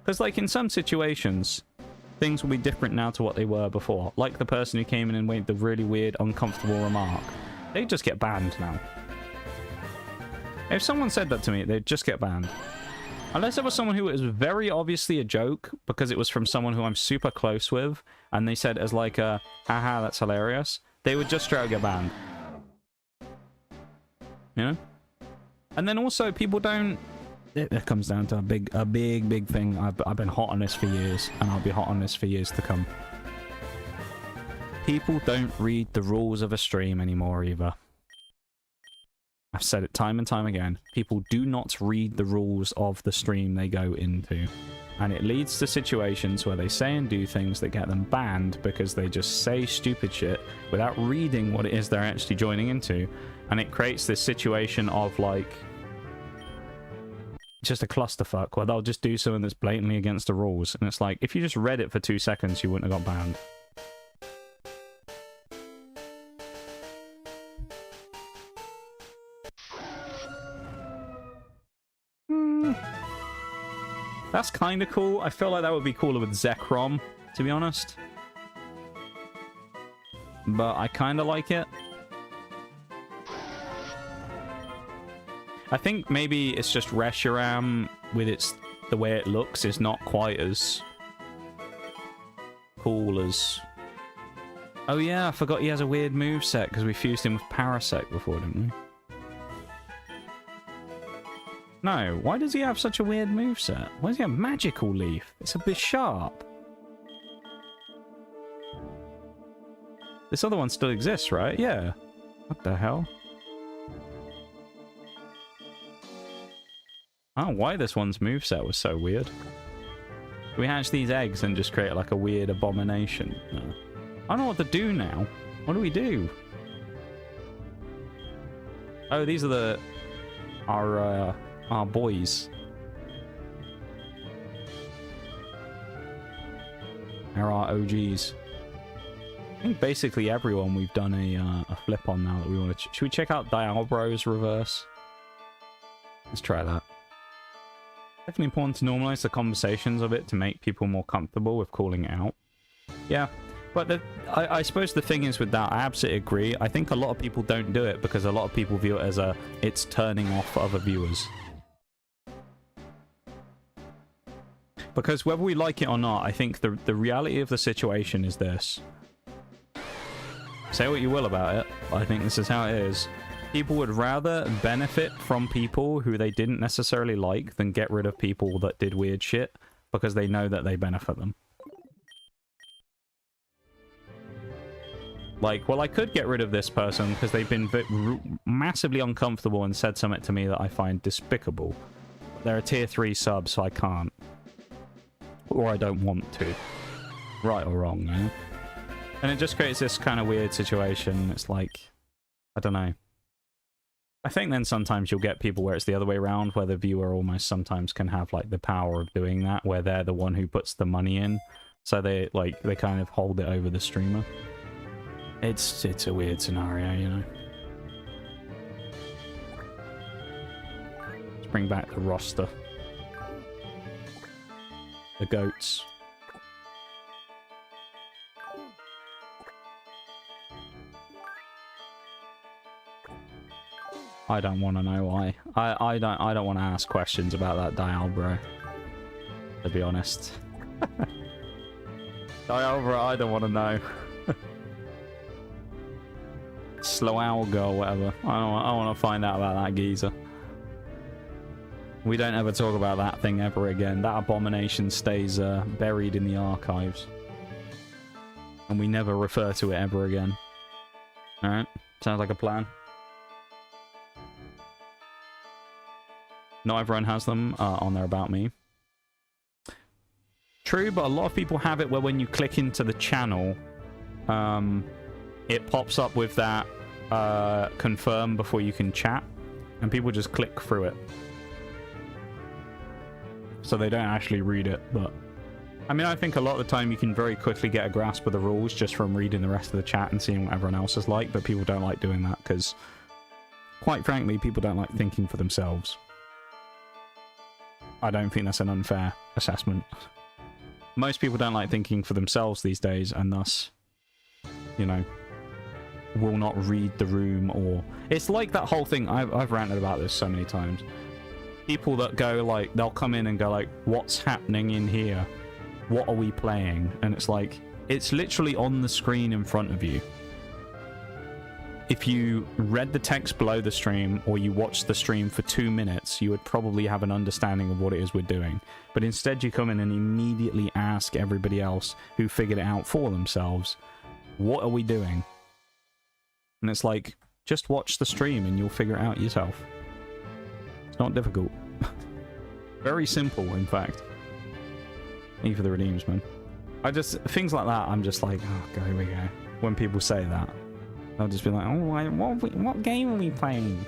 Because like in some situations, things will be different now to what they were before. Like the person who came in and made the really weird, uncomfortable remark. They just get banned now. If someone said that to me, they'd just get banned. Unless it was someone who was very obviously a joke, because it was from someone who I'm super close with, and they said as like a, haha, that's hilarious, they would just straight out get banned. You know? And then also, people don't... It comes down to a big thing. I've been hot on this for years, and I'll be hot on this for years to come. People don't read the rules of a stream anymore, either. I've said it time and time again. People do not read the rules of the stream they go into. And it leads to situations where they say and do things that get them banned because they just say stupid shit without reading what it is they're actually joining into. And it creates this situation of, like, just a clusterfuck where they'll just do something that's blatantly against the rules. And it's like, if you just read it for 2 seconds, you wouldn't have got banned. That's kind of cool. I feel like that would be cooler with Zekrom, to be honest. But I kind of like it. I think maybe it's just Reshiram with the way it looks is not quite as cool as... Oh yeah, I forgot he has a weird moveset because we fused him with Parasect before, didn't we? No, why does he have such a weird moveset? Why does he have Magical Leaf? It's a bit sharp. This other one still exists, right? Yeah. What the hell? I don't know why this one's moveset was so weird. Do we hatch these eggs and just create like a weird abomination? No. I don't know what to do now. What do we do? Oh, these are our boys. They're our OGs. I think basically everyone we've done a flip on now that we want to... Should we check out Diabro's reverse? Let's try that. Definitely important to normalize the conversations of it to make people more comfortable with calling it out. Yeah, but I suppose the thing is with that, I absolutely agree. I think a lot of people don't do it because a lot of people view it as it's turning off other viewers. Because whether we like it or not, I think the reality of the situation is this. Say what you will about it, but I think this is how it is. People would rather benefit from people who they didn't necessarily like than get rid of people that did weird shit because they know that they benefit them. Like, well, I could get rid of this person because they've been massively uncomfortable and said something to me that I find despicable. They're a tier 3 sub, so I can't. Or I don't want to. Right or wrong, you know? And it just creates this kind of weird situation. It's like, I don't know. I think then sometimes you'll get people where it's the other way around, where the viewer almost sometimes can have like the power of doing that, where they're the one who puts the money in. So they kind of hold it over the streamer. It's a weird scenario, you know. Let's bring back the roster. The goats. I don't want to know why. I don't want to ask questions about that dial, bro. To be honest. Dial, bro, I don't want to know. Slow owl girl, whatever. I want to find out about that geezer. We don't ever talk about that thing ever again. That abomination stays buried in the archives. And we never refer to it ever again. Alright, sounds like a plan. Not everyone has them on their About Me. True, but a lot of people have it where when you click into the channel, it pops up with that confirm before you can chat, and people just click through it. So they don't actually read it, but... I mean, I think a lot of the time you can very quickly get a grasp of the rules just from reading the rest of the chat and seeing what everyone else is like, but people don't like doing that because, quite frankly, people don't like thinking for themselves. I don't think that's an unfair assessment. Most people don't like thinking for themselves these days, and thus, you know, will not read the room, or... It's like that whole thing, I've ranted about this so many times. People that go, like, they'll come in and go, like, what's happening in here? What are we playing? And it's like, it's literally on the screen in front of you. If you read the text below the stream, or you watched the stream for 2 minutes, you would probably have an understanding of what it is we're doing. But instead you come in and immediately ask everybody else who figured it out for themselves, what are we doing? And it's like, just watch the stream and you'll figure it out yourself. It's not difficult. Very simple, in fact. E for the redeems, man. Things like that, I'm just like, oh, here we go. When people say that, I'll just be like, oh, what game are we playing?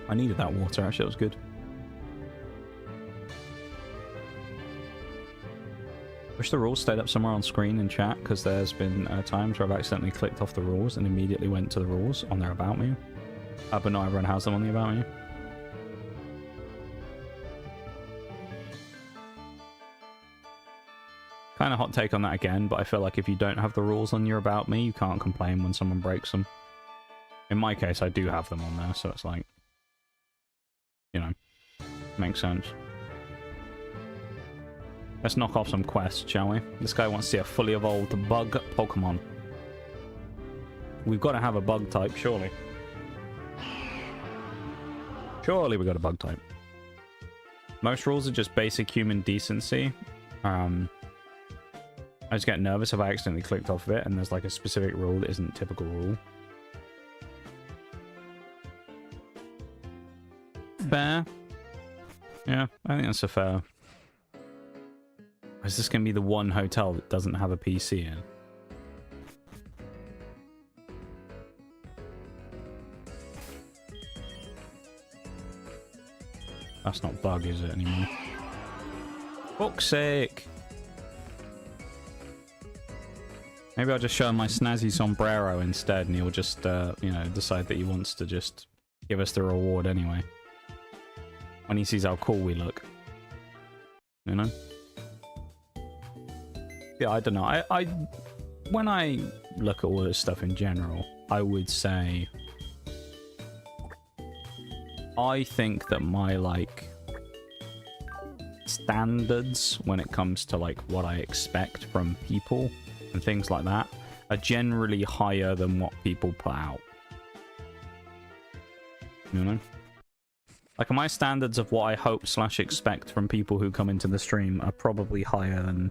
I needed that water, actually, it was good. Wish the rules stayed up somewhere on screen in chat, because there's been times where I've accidentally clicked off the rules and immediately went to the rules on their About Me. But not everyone has them on the About Me. Kind of hot take on that again, but I feel like if you don't have the rules on your About Me, you can't complain when someone breaks them. In my case, I do have them on there, so it's like, you know, makes sense. Let's knock off some quests, shall we? This guy wants to see a fully evolved bug Pokemon. We've got to have a bug type, surely. Surely we got a bug type. Most rules are just basic human decency. I just get nervous if I accidentally clicked off of it and there's like a specific rule that isn't a typical rule. Fair. Yeah, I think that's a fair. Is this going to be the one hotel that doesn't have a PC in? That's not bug, is it, anymore? Fuck's sake! Maybe I'll just show him my snazzy sombrero instead, and he'll just, you know, decide that he wants to just give us the reward anyway. When he sees how cool we look. You know? Yeah, I don't know. When I look at all this stuff in general, I would say I think that my, like, standards when it comes to, like, what I expect from people and things like that are generally higher than what people put out. You know? Like, my standards of what I hope / expect from people who come into the stream are probably higher than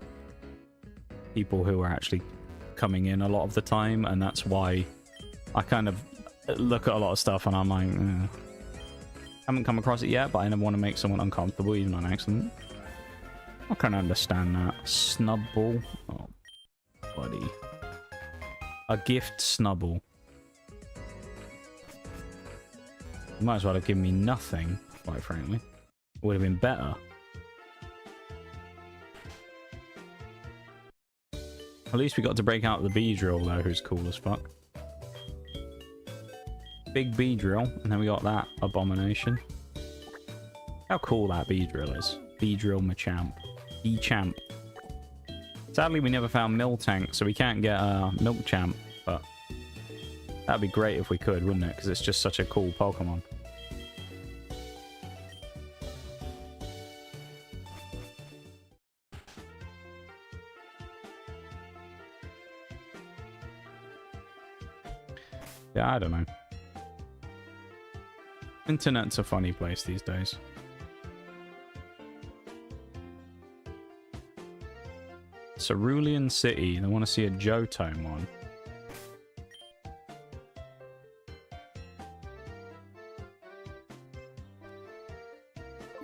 people who are actually coming in a lot of the time, and that's why I kind of look at a lot of stuff and I'm like, haven't come across it yet, but I never want to make someone uncomfortable, even on accident. I can understand that. Snubble. Oh, buddy. A gift snubble. You might as well have given me nothing, quite frankly. Would have been better. At least we got to break out the Beedrill, though, who's cool as fuck. big bee drill, and then we got that abomination. How cool that bee drill is. Bee drill Machamp. Bee champ. Sadly, we never found Miltank, so we can't get Milk Champ, but that'd be great if we could, wouldn't it? Because it's just such a cool Pokemon. Yeah, I don't know. Internet's a funny place these days. Cerulean City. They want to see a Johtomon.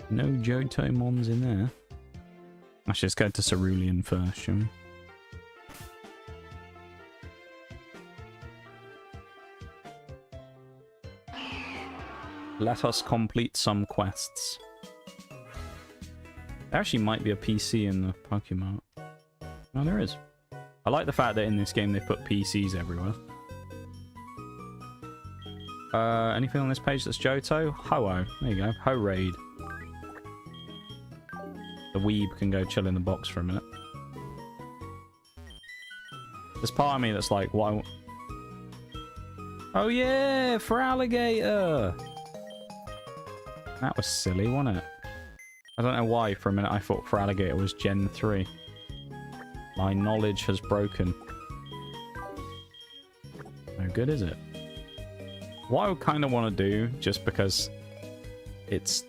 No Johtomons in there. Actually, let's go to Cerulean first, shall we? Let us complete some quests. There actually might be a PC in the Pokemon. No, there is. I like the fact that in this game they put PCs everywhere. Anything on this page that's Johto? Ho-Oh. There you go. Ho-Raid. The weeb can go chill in the box for a minute. There's part of me that's like, what I want... Oh yeah! For alligator! That was silly, wasn't it? I don't know why for a minute I thought for alligator was Gen 3. My knowledge has broken. No good, is it? What I would kind of want to do, just because it's...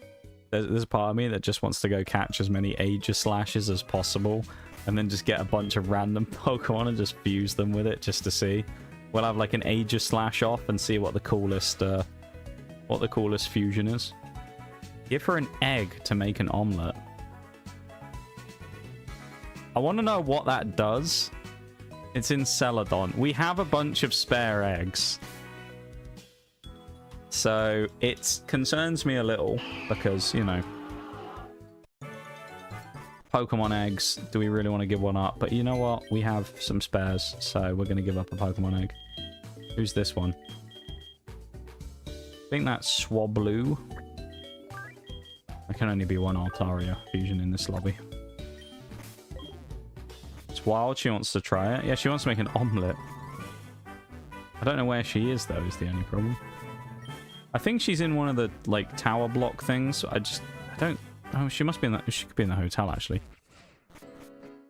There's a part of me that just wants to go catch as many Aegislashes as possible, and then just get a bunch of random Pokemon and just fuse them with it, just to see. We'll have like an Aegislash off and see what the coolest fusion is. Give her an egg to make an omelette. I want to know what that does. It's in Celadon. We have a bunch of spare eggs. So it concerns me a little because, you know, Pokemon eggs. Do we really want to give one up? But you know what? We have some spares, so we're going to give up a Pokemon egg. Who's this one? I think that's Swablu. There can only be one Altaria fusion in this lobby. It's wild. She wants to try it. Yeah, she wants to make an omelette. I don't know where she is, though, is the only problem. I think she's in one of the, like, tower block things. I don't... Oh, she must be in that... She could be in the hotel, actually.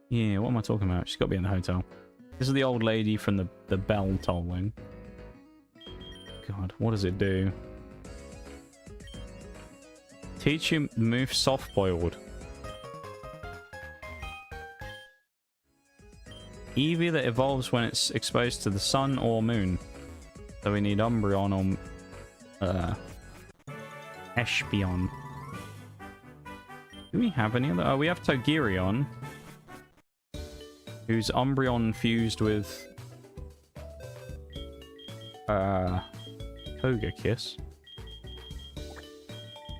Yeah, what am I talking about? She's got to be in the hotel. This is the old lady from the bell tolling. God, what does it do? Teach you move soft-boiled. Eevee that evolves when it's exposed to the sun or moon. So we need Umbreon or Espeon. Do we have any other? Oh, we have Togirion, who's Umbreon fused with Togekiss.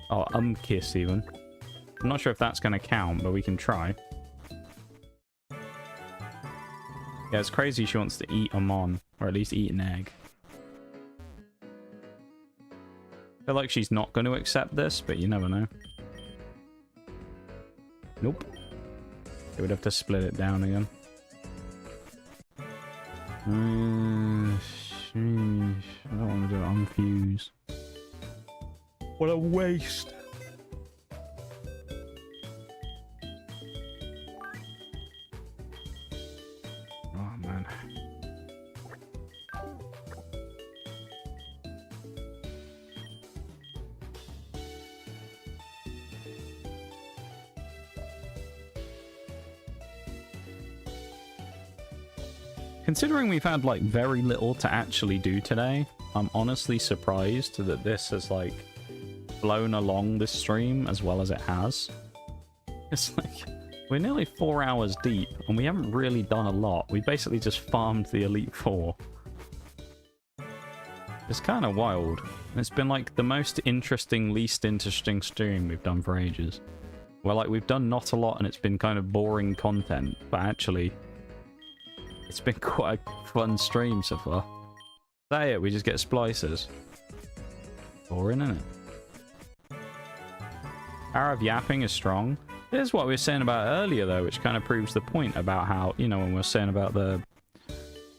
Oh, Kiss even. I'm not sure if that's going to count, but we can try. Yeah, it's crazy she wants to eat a mon, or at least eat an egg. I feel like she's not going to accept this, but you never know. Nope. They would have to split it down again. I don't want to do it unfuse. What a waste. Oh, man. Considering we've had, like, very little to actually do today, I'm honestly surprised that this has, like, flown along this stream as well as it has. It's like, we're nearly 4 hours deep, and we haven't really done a lot. We basically just farmed the Elite Four. It's kind of wild. It's been, like, the most interesting, least interesting stream we've done for ages. Well, like, we've done not a lot, and it's been kind of boring content, but actually... It's been quite a fun stream so far. Is that it? We just get splicers. Boring, isn't it? Power of yapping is strong. Here's what we were saying about earlier, though, which kind of proves the point about how, you know, when we were saying about the,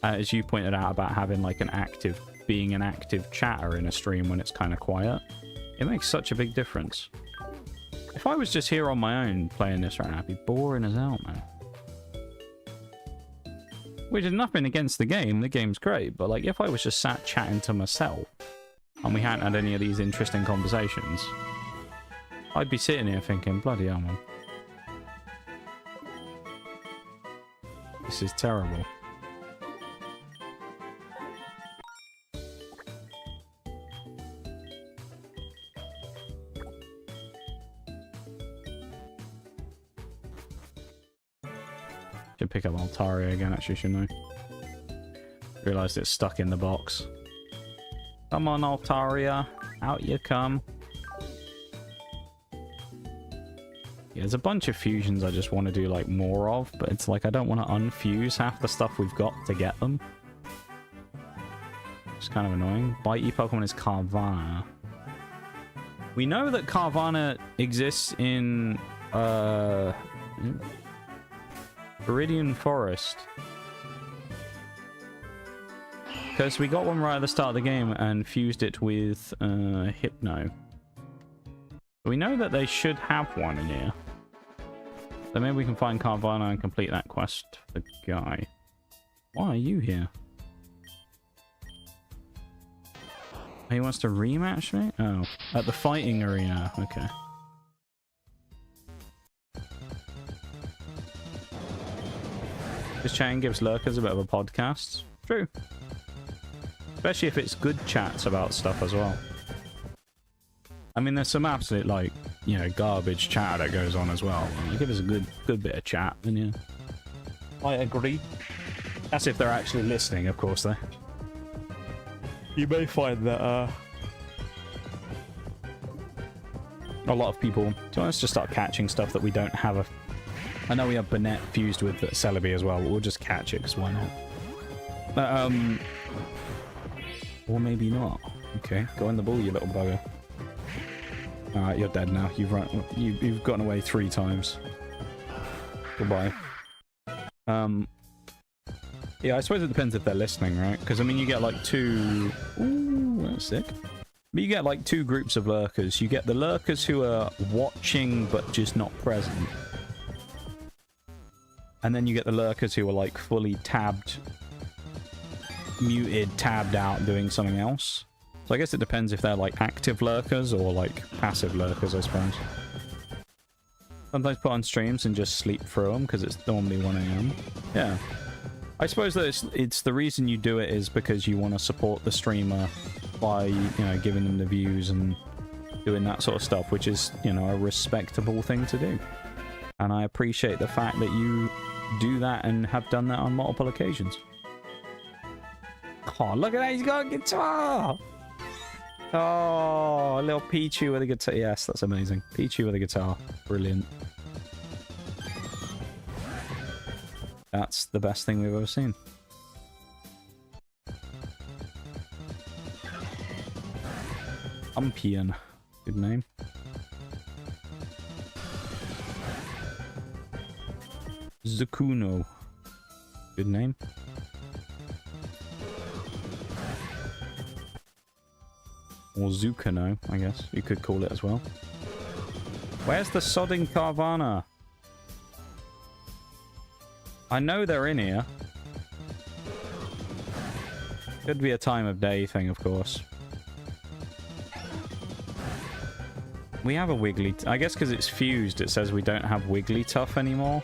as you pointed out, about having like being an active chatter in a stream when it's kind of quiet. It makes such a big difference. If I was just here on my own playing this right now, it'd be boring as hell, man. Which is nothing against the game. The game's great, but like if I was just sat chatting to myself and we hadn't had any of these interesting conversations, I'd be sitting here thinking, bloody hell, man. This is terrible. Should pick up Altaria again, actually, shouldn't I? Realised it's stuck in the box. Come on, Altaria. Out you come. Yeah, there's a bunch of fusions I just want to do, like, more of, but it's like I don't want to unfuse half the stuff we've got to get them. It's kind of annoying. Bitey Pokemon is Carvana. We know that Carvana exists in, Viridian Forest. Because we got one right at the start of the game and fused it with Hypno. We know that they should have one in here. So maybe we can find Carvana and complete that quest for the guy. Why are you here? He wants to rematch me? Oh, at the fighting arena. Okay. This chatting gives lurkers a bit of a podcast. True. Especially if it's good chats about stuff as well. I mean, there's some absolute, like, you know, garbage chatter that goes on as well. You give us a good bit of chat, then yeah. I agree. That's if they're actually listening, of course, though. You may find that, a lot of people... So let's just start catching stuff that we don't have a... I know we have Burnett fused with Celebi as well, but we'll just catch it, because why not? But, or maybe not. Okay, go in the bull, you little bugger. Alright, you're dead now. You've gotten away 3 times. Goodbye. Yeah, I suppose it depends if they're listening, right? Because, I mean, you get, like, 2... Ooh, that's sick. But you get, like, 2 groups of lurkers. You get the lurkers who are watching, but just not present. And then you get the lurkers who are, like, fully tabbed... muted, tabbed out, doing something else. So I guess it depends if they're, like, active lurkers or, like, passive lurkers, I suppose. Sometimes put on streams and just sleep through them, because it's normally 1 AM. Yeah. I suppose that it's the reason you do it is because you want to support the streamer by, you know, giving them the views and doing that sort of stuff, which is, you know, a respectable thing to do. And I appreciate the fact that you do that and have done that on multiple occasions. Oh, look at that, he's got a guitar! Oh, a little Pichu with a guitar. Yes, that's amazing. Pichu with a guitar. Brilliant. That's the best thing we've ever seen. Umpian. Good name. Zakuno. Good name. Or Zucano, I guess you could call it as well. Where's the sodding Carvana? I know they're in here. Could be a time of day thing, of course. We have a Wiggly... I guess because it's fused, it says we don't have Wigglytuff anymore.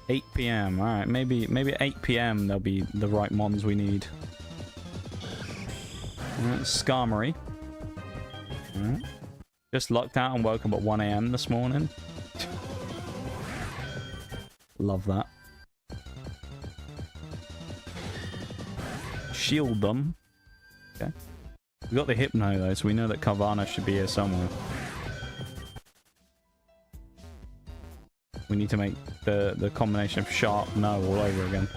$8 PM. Alright, maybe at 8 PM there'll be the right mons we need. Skarmory. Alright. Just locked out and woke up at 1 AM this morning. Love that. Shield them. Okay. We got the Hypno though, so we know that Carvana should be here somewhere. We need to make the combination of Sharp No all over again.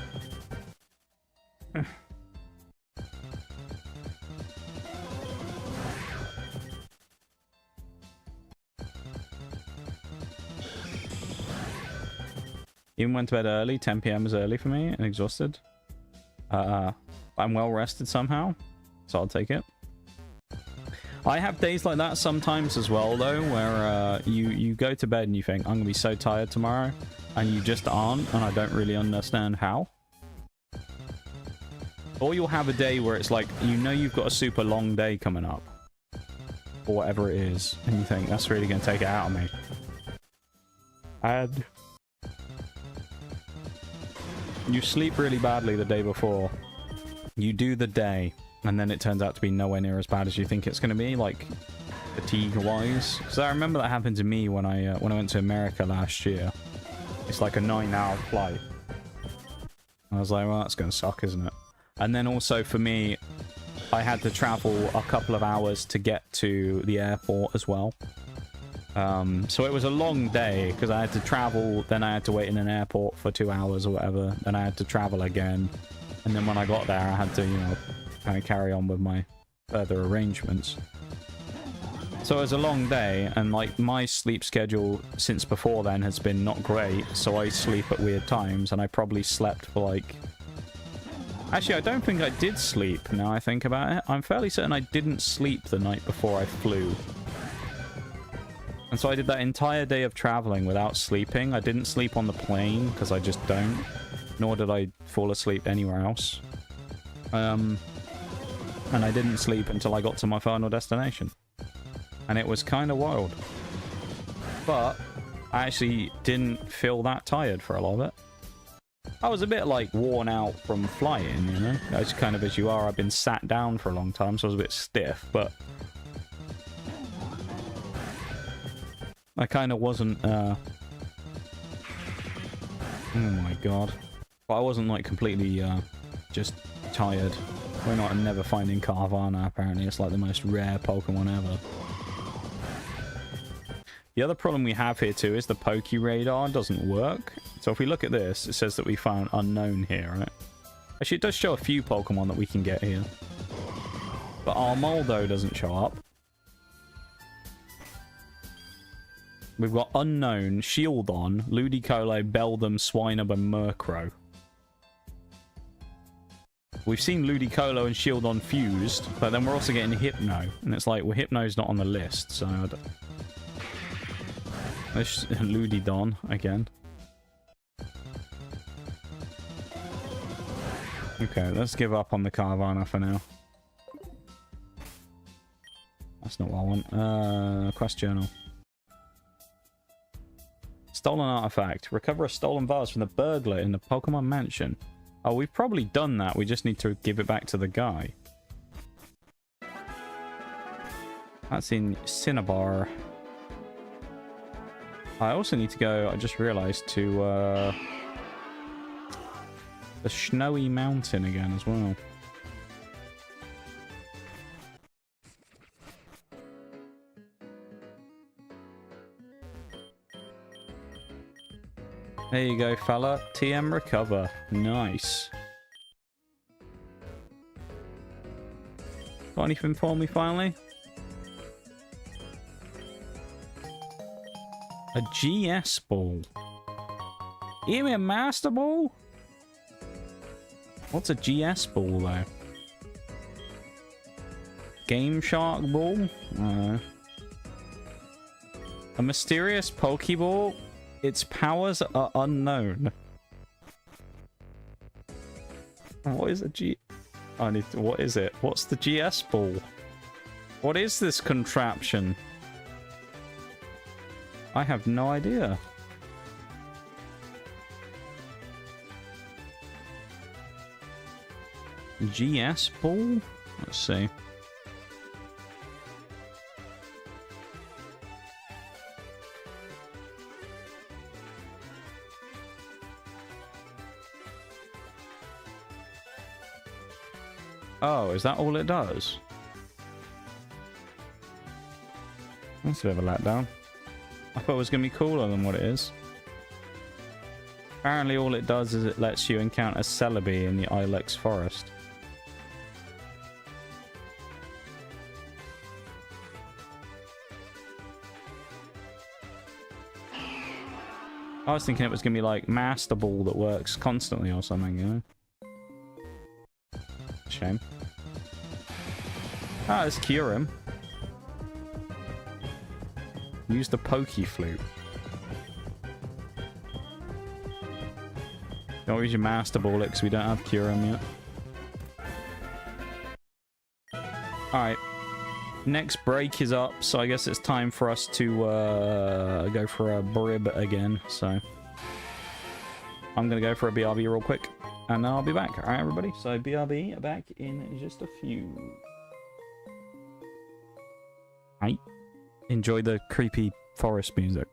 Even went to bed early. 10 p.m. is early for me and exhausted. I'm well rested somehow, so I'll take it. I have days like that sometimes as well, though, where you go to bed and you think, I'm gonna be so tired tomorrow, and you just aren't, and I don't really understand how. Or you'll have a day where it's like, you know you've got a super long day coming up, or whatever it is, and you think, that's really gonna take it out of me. And you sleep really badly the day before. You do the day, and then it turns out to be nowhere near as bad as you think it's going to be, like, fatigue-wise. Because I remember that happened to me when I went to America last year. It's like a 9-hour flight. I was like, well, that's going to suck, isn't it? And then also, for me, I had to travel a couple of hours to get to the airport as well. So it was a long day, because I had to travel, then I had to wait in an airport for 2 hours or whatever, then I had to travel again. And then when I got there, I had to, you know, kind of carry on with my further arrangements. So it was a long day, and, like, my sleep schedule since before then has been not great, so I sleep at weird times, and I probably slept for, like... Actually, I don't think I did sleep, now I think about it. I'm fairly certain I didn't sleep the night before I flew. And so I did that entire day of traveling without sleeping. I didn't sleep on the plane, because I just don't. Nor did I fall asleep anywhere else. And I didn't sleep until I got to my final destination. And it was kind of wild. But I actually didn't feel that tired for a lot of it. I was a bit, like, worn out from flying, you know? As kind of as you are, I've been sat down for a long time, so I was a bit stiff, but... I kind of wasn't, oh my god. But I wasn't, like, completely, just tired. We're not never finding Carvana, apparently. It's, like, the most rare Pokemon ever. The other problem we have here, too, is the Poke Radar doesn't work. So if we look at this, it says that we found unknown here, right? Actually, it does show a few Pokemon that we can get here. But Armaldo doesn't show up. We've got Unknown, Shieldon, Ludicolo, Beldum, Swinub, and Murkrow. We've seen Ludicolo and Shieldon fused, but then we're also getting Hypno. And it's like, well, Hypno's not on the list, so... There's Ludidon again. Okay, let's give up on the Carvana for now. That's not what I want. Quest journal. Stolen artifact. Recover a stolen vase from the burglar in the Pokemon Mansion. Oh, we've probably done that. We just need to give it back to the guy. That's in Cinnabar. I also need to go, I just realized, to the Snowy Mountain again as well. There you go, fella. TM recover. Nice. Got anything for me finally? A GS ball. Give me a Master Ball? What's a GS ball, though? Game Shark ball? A mysterious Pokeball? Its powers are unknown. What is a G... I need to... What is it? What's the GS ball? What is this contraption? I have no idea. GS ball? Let's see. Oh, is that all it does? That's a bit of a letdown. I thought it was going to be cooler than what it is. Apparently all it does is it lets you encounter Celebi in the Ilex forest. I was thinking it was going to be like Master Ball that works constantly or something, you know? Shame. Ah, let's cure him. Use the Pokey Flute. Don't use your Master Ball it because we don't have cure him yet. Alright. Next break is up, so I guess it's time for us to go for a brib again. So I'm gonna go for a BRB real quick, and then I'll be back. All right, everybody. So BRB back in just a few. Right. Enjoy the creepy forest music.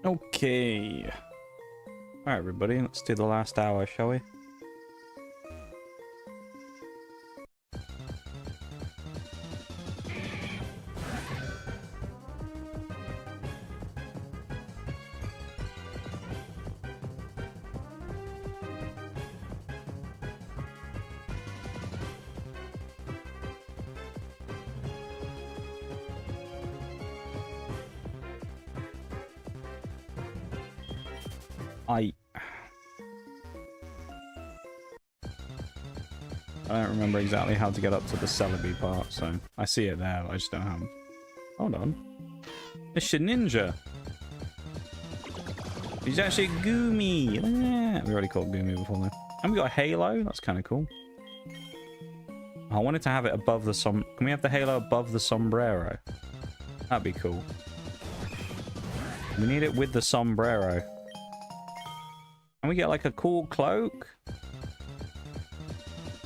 Okay. Alright, everybody, let's do the last hour, shall we? I don't remember exactly how to get up to the Celebi part, so I see it there, but I just don't have... Hold on. It's a ninja. He's actually a Goomy. Yeah. We already called Goomy before though. And we got a halo. That's kind of cool. I wanted to have it above the Can we have the halo above the sombrero? That'd be cool. We need it with the sombrero. Can we get like a cool cloak?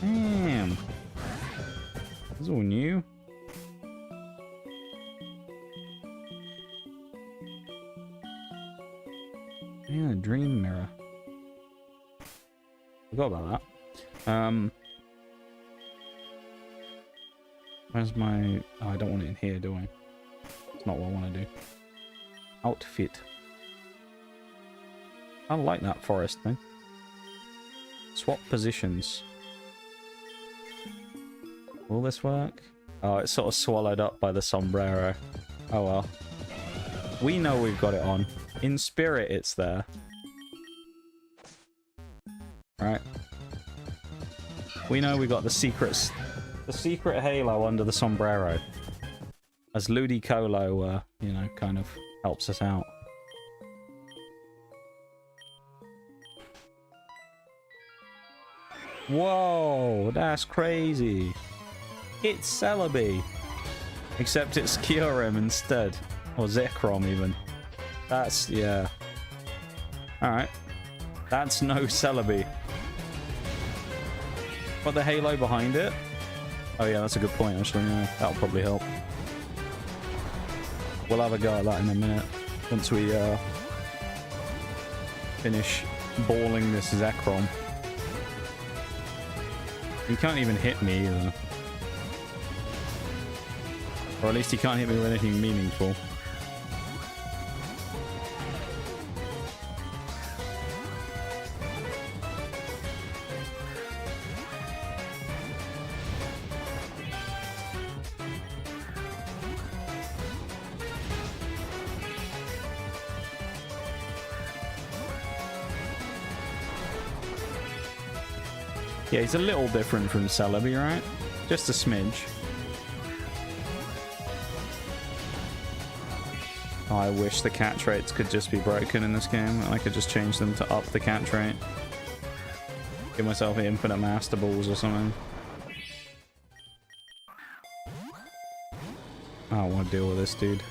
Damn. This is all new. Yeah, dream mirror. Forgot about that. Where's my... Oh, I don't want it in here, do I? It's not what I want to do. Outfit. I like that forest thing. Swap positions. Will this work? Oh, it's sort of swallowed up by the sombrero. Oh well. We know we've got it on. In spirit, it's there. Right. We know we got the secret halo under the sombrero. As Ludicolo, you know, kind of helps us out. Whoa, that's crazy. It's Celebi. Except it's Kyurem instead. Or Zekrom even. That's, yeah. Alright. That's no Celebi. Got the halo behind it. Oh yeah, that's a good point actually. Yeah, that'll probably help. We'll have a go at that in a minute. Once we finish balling this Zekrom. He can't even hit me either. Or at least he can't hit me with anything meaningful. Yeah, he's a little different from Celebi, right? Just a smidge. Oh, I wish the catch rates could just be broken in this game, and I could just change them to up the catch rate. Give myself infinite master balls or something. I don't want to deal with this dude.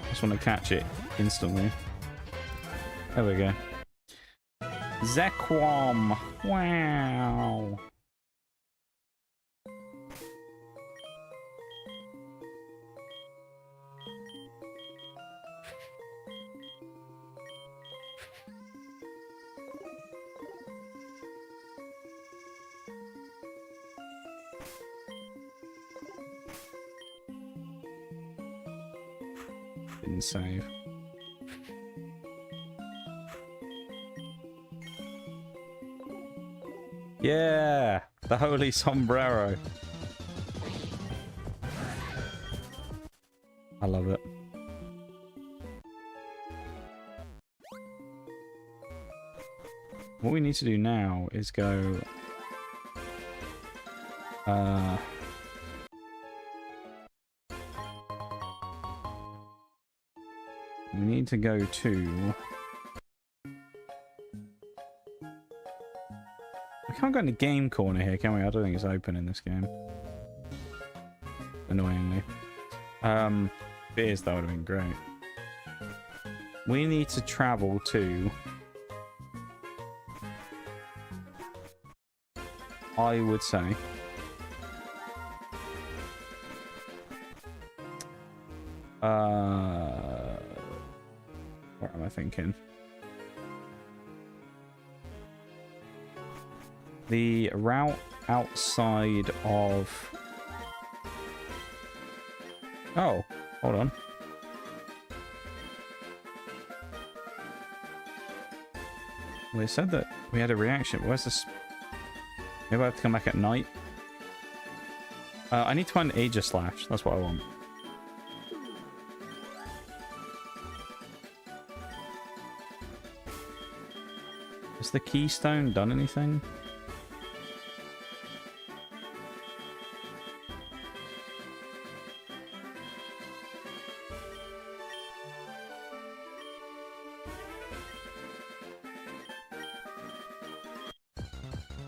I just want to catch it instantly. There we go. Zekrom! Wow! Didn't save. Yeah! The holy sombrero. I love it. What we need to do now is go... we need to go to... We can't go in the game corner here, can we? I don't think it's open in this game. Annoyingly. If it is, that would have been great. We need to travel to... I would say... what am I thinking? The route outside of... Oh, hold on. Well, they said that we had a reaction. Where's this? Maybe I have to come back at night. I need to find Aegislash. That's what I want. the keystone done anything?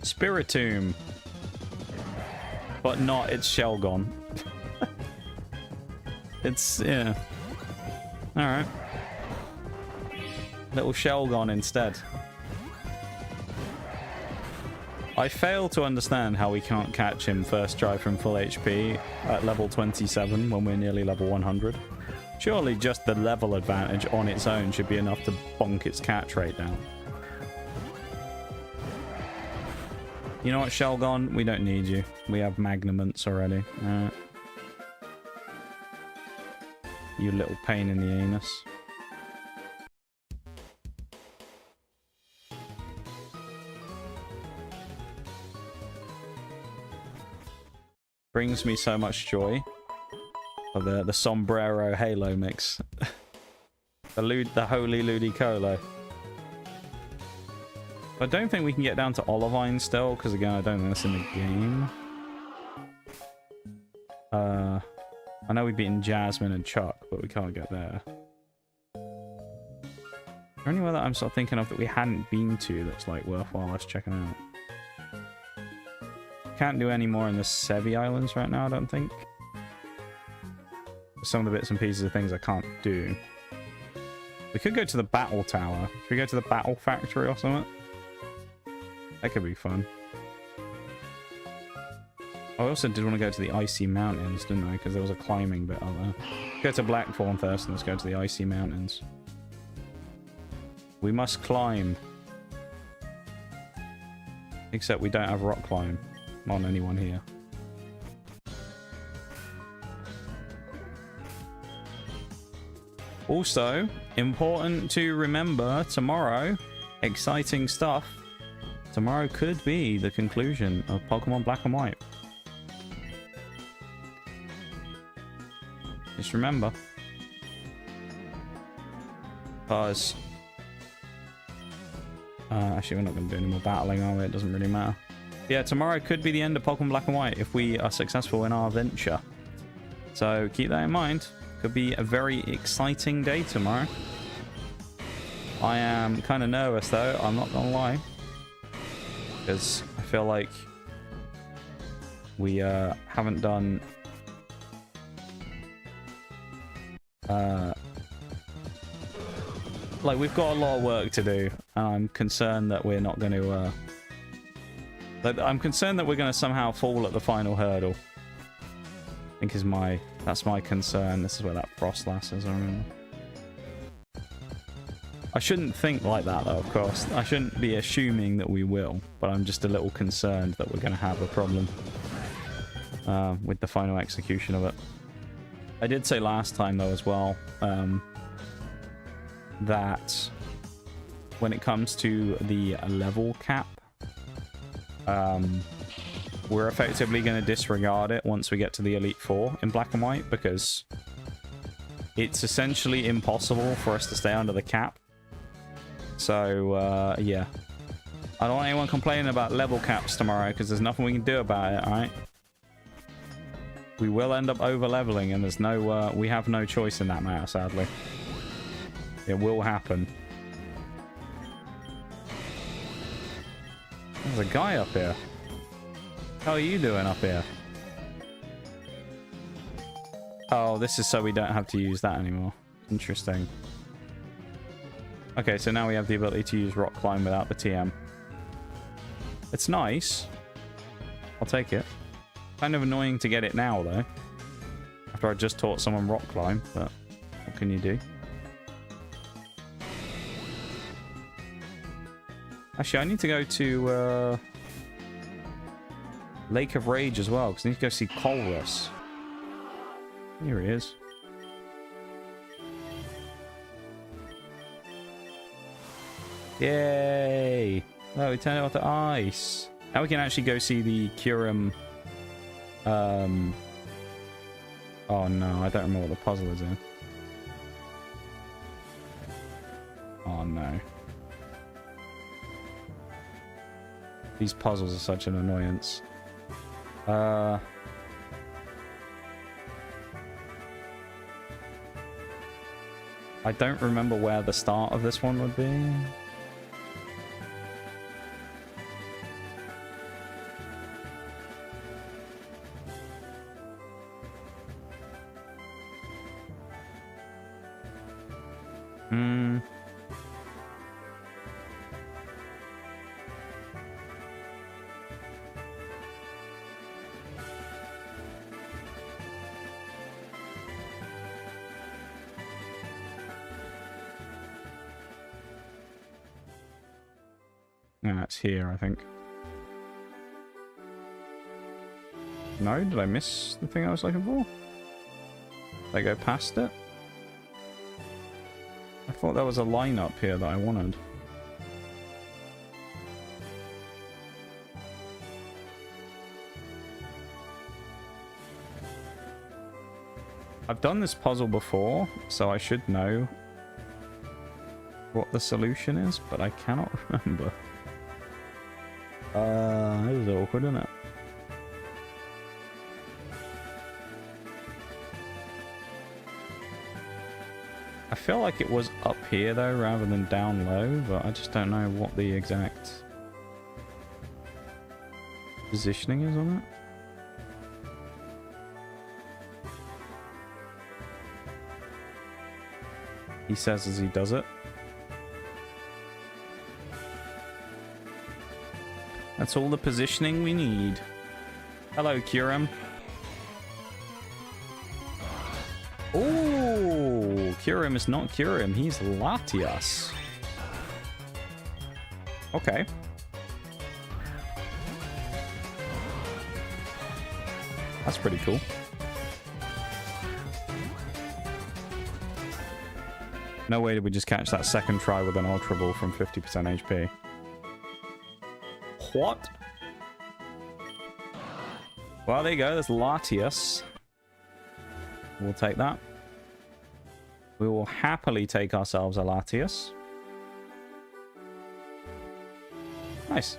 Spiritomb. But not its shell gone. It's, yeah. Alright. Little shell gone instead. I fail to understand how we can't catch him first try from full HP at level 27 when we're nearly level 100. Surely just the level advantage on its own should be enough to bonk its catch rate down. You know what, Shelgon? We don't need you. We have Magnaments already. You little pain in the anus. Brings me so much joy. For the sombrero halo mix. the holy ludicolo. I don't think we can get down to Olivine still, because again, I don't think that's in the game. I know we've beaten Jasmine and Chuck, but we can't get there. Is there anywhere that I'm sort of thinking of that we hadn't been to that's like worthwhile us checking out? Can't do any more in the Sevi Islands right now, I don't think. Some of the bits and pieces of things I can't do. We could go to the Battle Tower. Should we go to the Battle Factory or something? That could be fun. I also did want to go to the Icy Mountains, didn't I? Because there was a climbing bit out there. Go to Blackthorn first, and let's go to the Icy Mountains. We must climb. Except we don't have rock climb on anyone here. Also, important to remember tomorrow, exciting stuff. Tomorrow could be the conclusion of Pokemon Black and White. Just remember. Because... actually, we're not going to do any more battling, are we? It doesn't really matter. Yeah, tomorrow could be the end of Pokemon Black and White if we are successful in our venture. So keep that in mind. Could be a very exciting day tomorrow. I am kind of nervous, though. I'm not going to lie. Because I feel like we haven't done like we've got a lot of work to do, and I'm concerned that we're not going to I'm concerned that we're going to somehow fall at the final hurdle. I think that's my concern. This is where that Frostlass is, I remember. I shouldn't think like that, though, of course. I shouldn't be assuming that we will, but I'm just a little concerned that we're going to have a problem with the final execution of it. I did say last time, though, as well, that when it comes to the level cap, we're effectively going to disregard it once we get to the Elite Four in Black and White, because it's essentially impossible for us to stay under the cap. So, yeah. I don't want anyone complaining about level caps tomorrow, because there's nothing we can do about it, alright? We will end up over-leveling, and there's no, we have no choice in that matter, sadly. It will happen. There's a guy up here. How are you doing up here? Oh, this is so we don't have to use that anymore. Interesting. Okay, so now we have the ability to use Rock Climb without the TM. It's nice. I'll take it. Kind of annoying to get it now, though. After I just taught someone Rock Climb, but what can you do? Actually, I need to go to Lake of Rage as well, because I need to go see Colrus. Here he is. Yay! Oh, we turned it off to ice. Now we can actually go see the Curum. Oh no, I don't remember what the puzzle is in. Oh no. These puzzles are such an annoyance. I don't remember where the start of this one would be. Yeah, it's here, I think. No? Did I miss the thing I was looking for? Did I go past it? I thought there was a line up here that I wanted. I've done this puzzle before, so I should know what the solution is, but I cannot remember. This is awkward, isn't it? I feel like it was up here though, rather than down low, but I just don't know what the exact positioning is on it. He says as he does it. That's all the positioning we need. Hello, Kurim. Oh, Kurim is not Kurim. He's Latias. Okay. That's pretty cool. No way did we just catch that second try with an Ultra Ball from 50% HP. What? Well, there you go. There's Latias. We'll take that. We will happily take ourselves a Latias. Nice.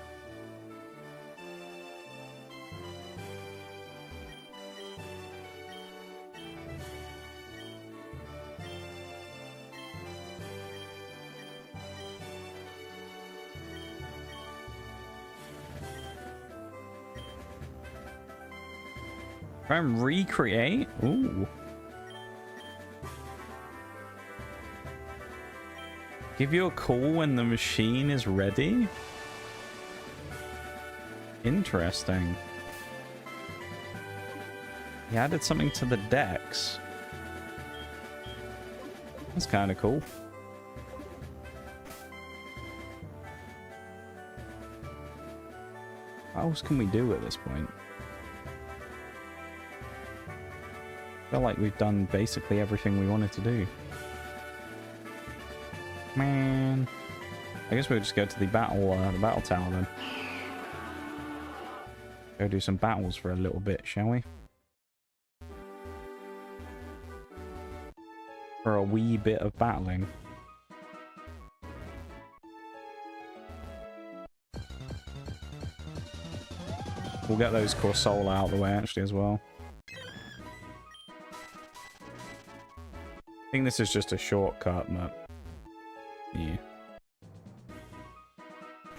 Try and recreate? Ooh. Give you a call when the machine is ready? Interesting. He added something to the decks. That's kind of cool. What else can we do at this point? I feel like we've done basically everything we wanted to do. Man. I guess we'll just go to the battle tower then. Go do some battles for a little bit, shall we? For a wee bit of battling. We'll get those Corsola out of the way actually as well. I think this is just a shortcut, but yeah.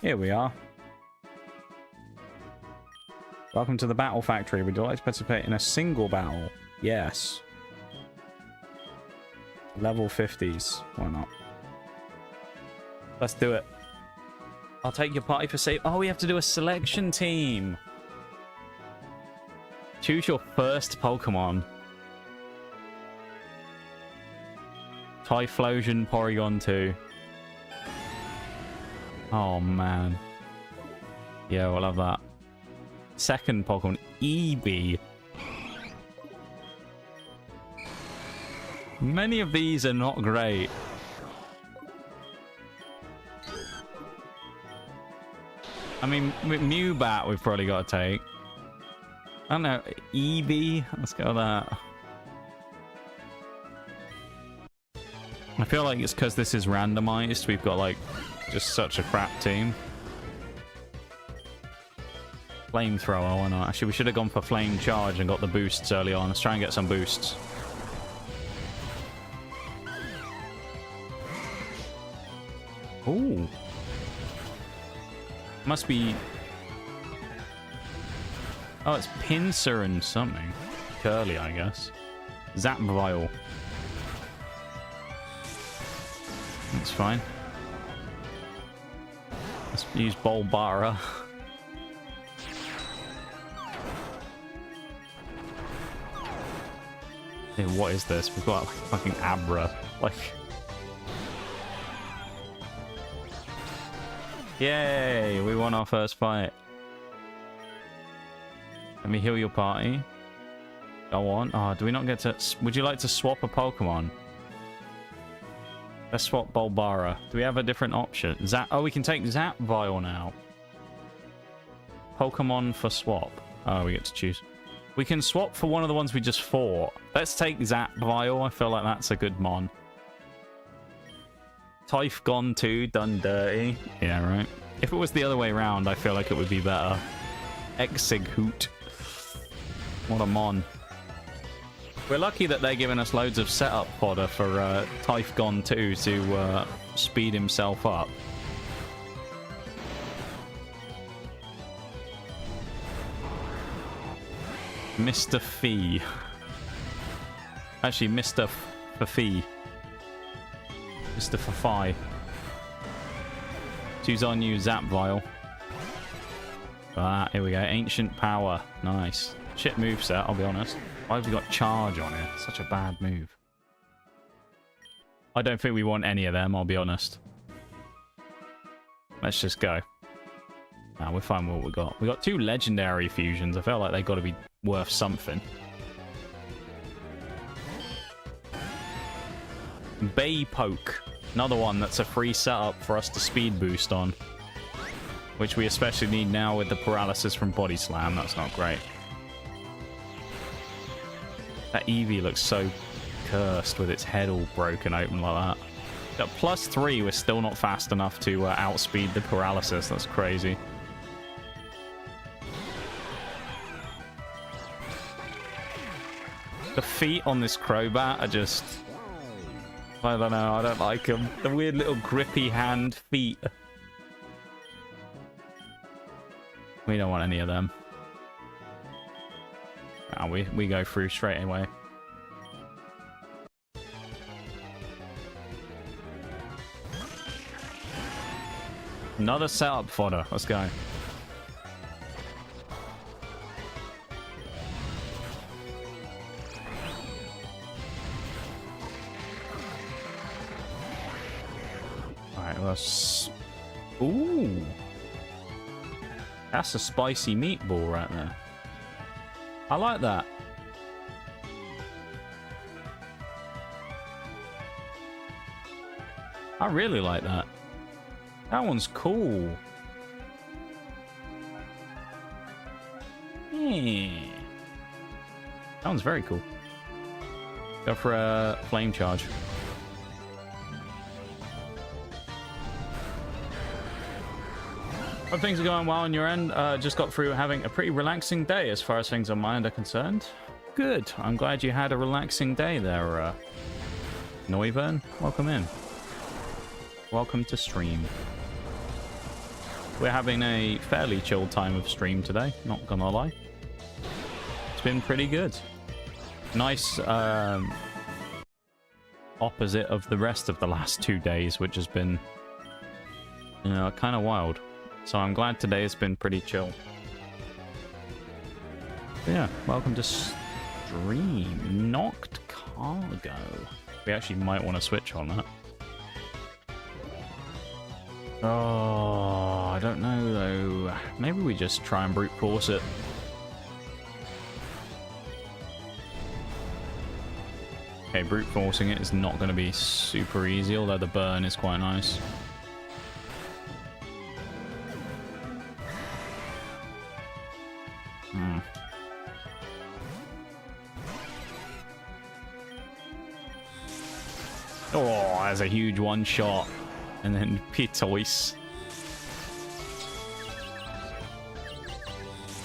Here we are. Welcome to the Battle Factory. Would you like to participate in a single battle? Yes. Level 50s. Why not? Let's do it. I'll take your party for save. Oh, we have to do a selection team. Choose your first Pokemon. Typhlosion Porygon 2. Oh, man. Yeah, we'll have that. Second Pokemon, Eevee. Many of these are not great. I mean, with Mewbat we've probably got to take. I don't know, Eevee? Let's go with that. I feel like it's because this is randomized. We've got, like, just such a crap team. Flamethrower, why not? Actually, we should have gone for flame charge and got the boosts early on. Let's try and get some boosts. Ooh. Must be... Oh, it's Pincer and something. Curly, I guess. Zap Vial. That's fine. Let's use Bolbara. Hey, what is this? We've got fucking Abra. Like... Yay! We won our first fight. Let me heal your party. Go on. Oh, do we not get to... Would you like to swap a Pokemon? Let's swap Bolbara. Do we have a different option? Oh, we can take Zap Vial now. Pokemon for swap. Oh, we get to choose. We can swap for one of the ones we just fought. Let's take Zap Vial. I feel like that's a good mon. Typh gone too, done dirty. Yeah, right. If it was the other way around, I feel like it would be better. Exeghoot. What a mon. We're lucky that they're giving us loads of setup fodder for Typh gone too to speed himself up. Mr. Fee. Actually, Mr. Fee. Mr. Fafai. Choose our new Zap Vial. Ah, here we go. Ancient Power. Nice. Shit moveset, I'll be honest. Why have we got Charge on it? Such a bad move. I don't think we want any of them, I'll be honest. Let's just go. Nah, we're fine with what we got. We got 2 legendary fusions. I feel like they got to be worth something. Bay Poke. Another one that's a free setup for us to speed boost on. Which we especially need now with the paralysis from Body Slam. That's not great. That Eevee looks so cursed with its head all broken open like that. At +3, we're still not fast enough to outspeed the paralysis. That's crazy. The feet on this Crobat are just... I don't know, I don't like them. The weird little grippy hand feet. We don't want any of them. Oh, we go through straight away. Another setup fodder. Let's go. Alright, let's... Ooh! That's a spicy meatball right there. I like that. I really like that. That one's cool. Yeah. That one's very cool. Go for a flame charge. Hope things are going well on your end. Just got through having a pretty relaxing day as far as things on my end are concerned. Good. I'm glad you had a relaxing day there, Neuburn. Welcome in. Welcome to stream. We're having a fairly chilled time of stream today, not gonna lie. It's been pretty good. Nice opposite of the rest of the last 2 days, which has been, you know, kind of wild. So I'm glad today has been pretty chill. But yeah, welcome to stream. Knocked Cargo. We actually might want to switch on that. Oh, I don't know though. Maybe we just try and brute force it. Okay, brute forcing it is not going to be super easy, although the burn is quite nice. Oh, that's a huge one shot. And then Pitoise.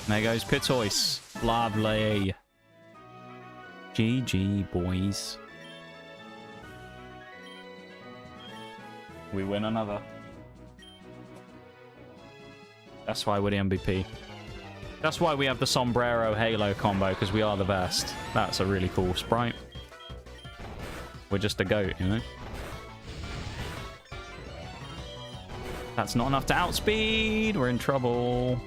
There goes Pitois. Lovely. GG, boys. We win another. That's why we're the MVP. That's why we have the Sombrero Halo combo, because we are the best. That's a really cool sprite. We're just a goat, you know? That's not enough to outspeed. We're in trouble.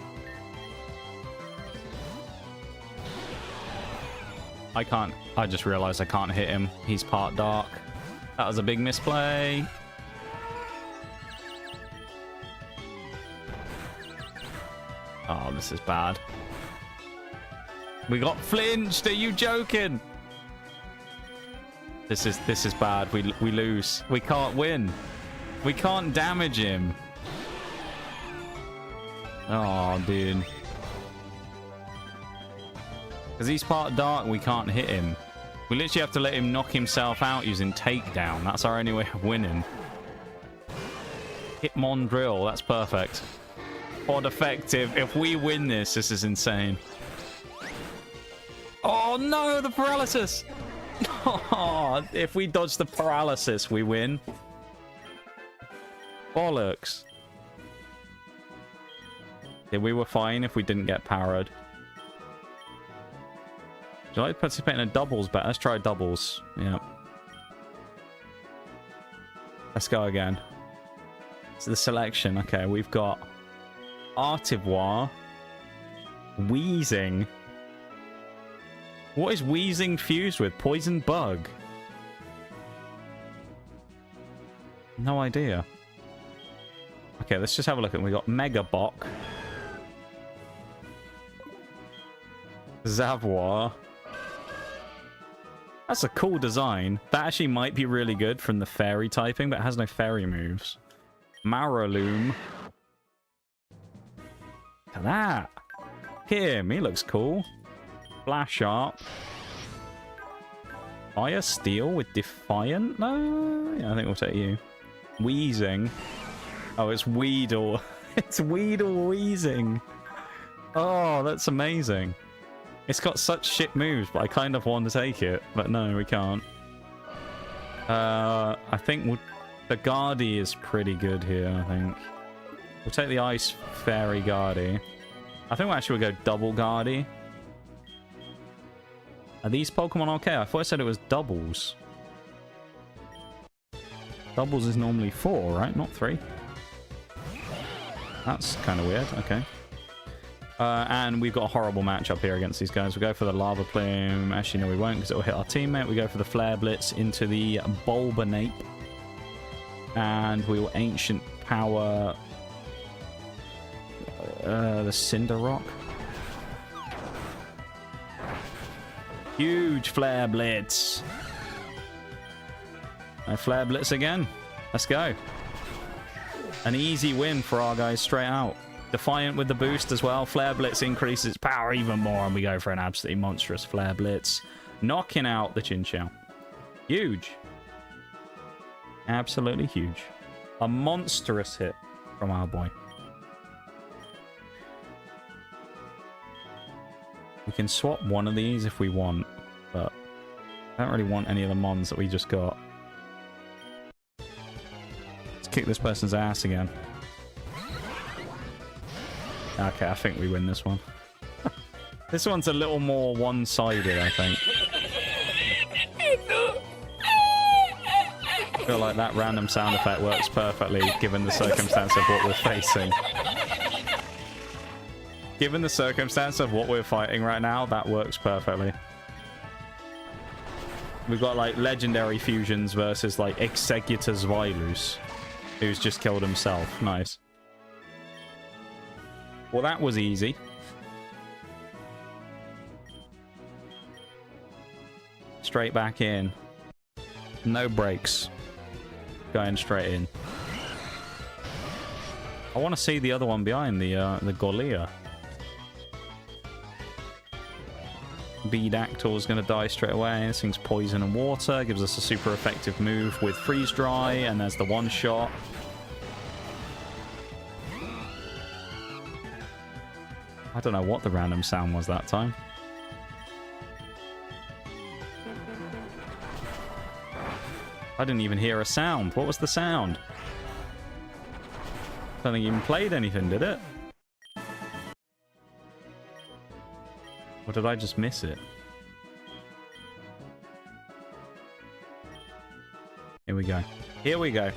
I can't. I just realized I can't hit him. He's part dark. That was a big misplay. Oh, this is bad. We got flinched. Are you joking? This is bad. We lose. We can't win. We can't damage him. Oh, dude. Because he's part dark and we can't hit him. We literally have to let him knock himself out using takedown. That's our only way of winning. Hitmon drill. That's perfect. Pod effective. If we win this, this is insane. Oh no, the paralysis. Oh, if we dodge the paralysis, we win. Bollocks. Yeah, we were fine if we didn't get parried. Do you like to participate in a doubles bet? Let's try doubles. Yeah. Let's go again. So the selection. Okay, we've got Artivoire. Wheezing. What is Wheezing fused with? Poison Bug? No idea. Okay, let's just have a look. We got Megabok. Zavoir. That's a cool design. That actually might be really good from the fairy typing, but it has no fairy moves. Maraloom. Look at that. Him, he looks cool. Flash Art. Fire Steel with Defiant? No, yeah, I think we'll take you. Wheezing. Oh, it's Weedle. It's Weedle Wheezing. Oh, that's amazing. It's got such shit moves, but I kind of want to take it. But no, we can't. I think the Guardy is pretty good here, I think. We'll take the Ice Fairy Guardy. I think we'll actually go double Guardy. Are these Pokemon okay? I thought I said it was doubles. Doubles is normally 4, right? Not 3. That's kind of weird. Okay. And we've got a horrible matchup here against these guys. We go for the Lava Plume. Actually, no, we won't because it will hit our teammate. We go for the Flare Blitz into the Bulbinape. And we will Ancient Power the Cinder Rock. Huge Flare Blitz. And Flare Blitz again. Let's go. An easy win for our guys straight out. Defiant with the boost as well. Flare Blitz increases its power even more, and we go for an absolutely monstrous Flare Blitz. Knocking out the Chinchou. Huge. Absolutely huge. A monstrous hit from our boy. We can swap one of these if we want, but I don't really want any of the mons that we just got. Let's kick this person's ass again. Okay, I think we win this one. This one's a little more one-sided, I think. I feel like that random sound effect works perfectly given the circumstance of what we're facing. Given the circumstance of what we're fighting right now, that works perfectly. We've got like legendary fusions versus like Executor's Vilus, who's just killed himself. Nice. Well, that was easy. Straight back in. No breaks. Going straight in. I want to see the other one behind the Golea. Beedactyl is going to die straight away. This thing's poison and water. Gives us a super effective move with freeze dry, and there's the one shot. I don't know what the random sound was that time. I didn't even hear a sound. What was the sound? I don't think it even played anything, did it? Or did I just miss it? Here we go. Here we go.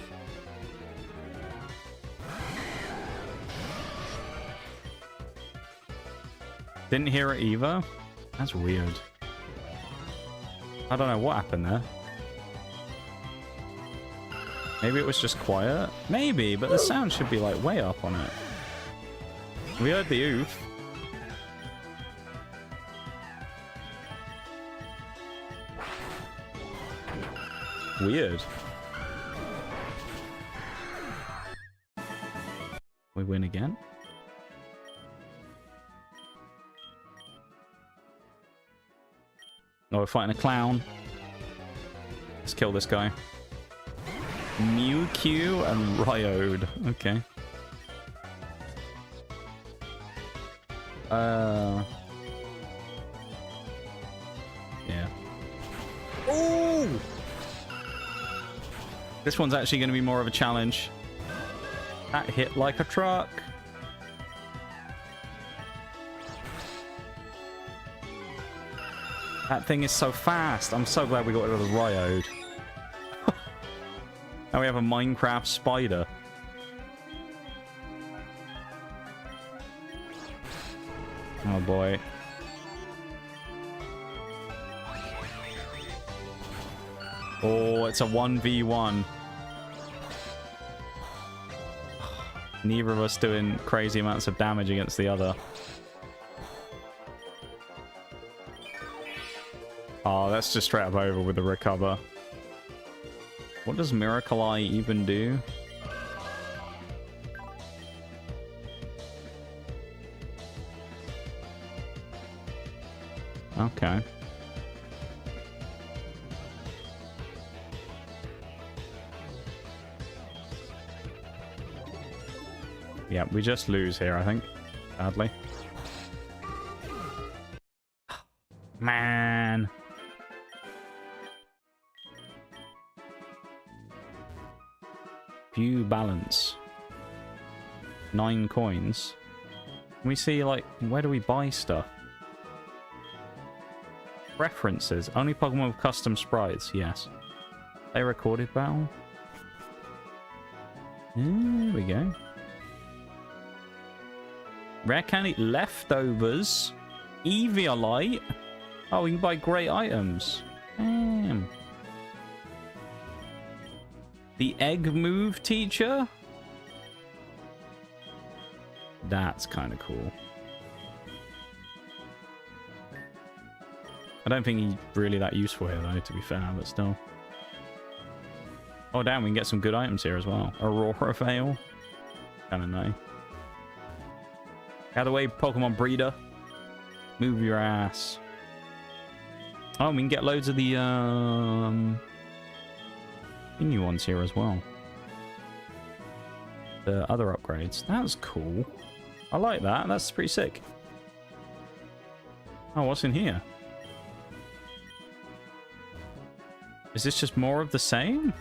Didn't hear it either? That's weird. I don't know what happened there. Maybe it was just quiet? Maybe, but the sound should be like way up on it. We heard the oof. Weird. We win again? Oh, we're fighting a clown. Let's kill this guy. Mewtwo and Ryode. Okay. Yeah. Ooh! This one's actually going to be more of a challenge. That hit like a truck. That thing is so fast. I'm so glad we got rid of the Ryode. Now we have a Minecraft spider. Oh boy. Oh, it's a 1v1. Neither of us doing crazy amounts of damage against the other. Oh, that's just straight up over with the recover. What does Miracle Eye even do? Okay. Yeah, we just lose here, I think. Sadly. Man. View balance. 9 coins. Can we see, like, where do we buy stuff? References. Only Pokemon with custom sprites. Yes. They recorded battle. There we go. Rare candy leftovers. Eviolite. Oh, we can buy great items. Damn. The egg move teacher? That's kind of cool. I don't think he's really that useful here, though, to be fair, but still. Oh, damn, we can get some good items here as well. Aurora Veil. Kind of nice. Out of the way, Pokemon Breeder. Move your ass. Oh, we can get loads of the new ones here as well. The other upgrades. That's cool. I like that. That's pretty sick. Oh, what's in here? Is this just more of the same?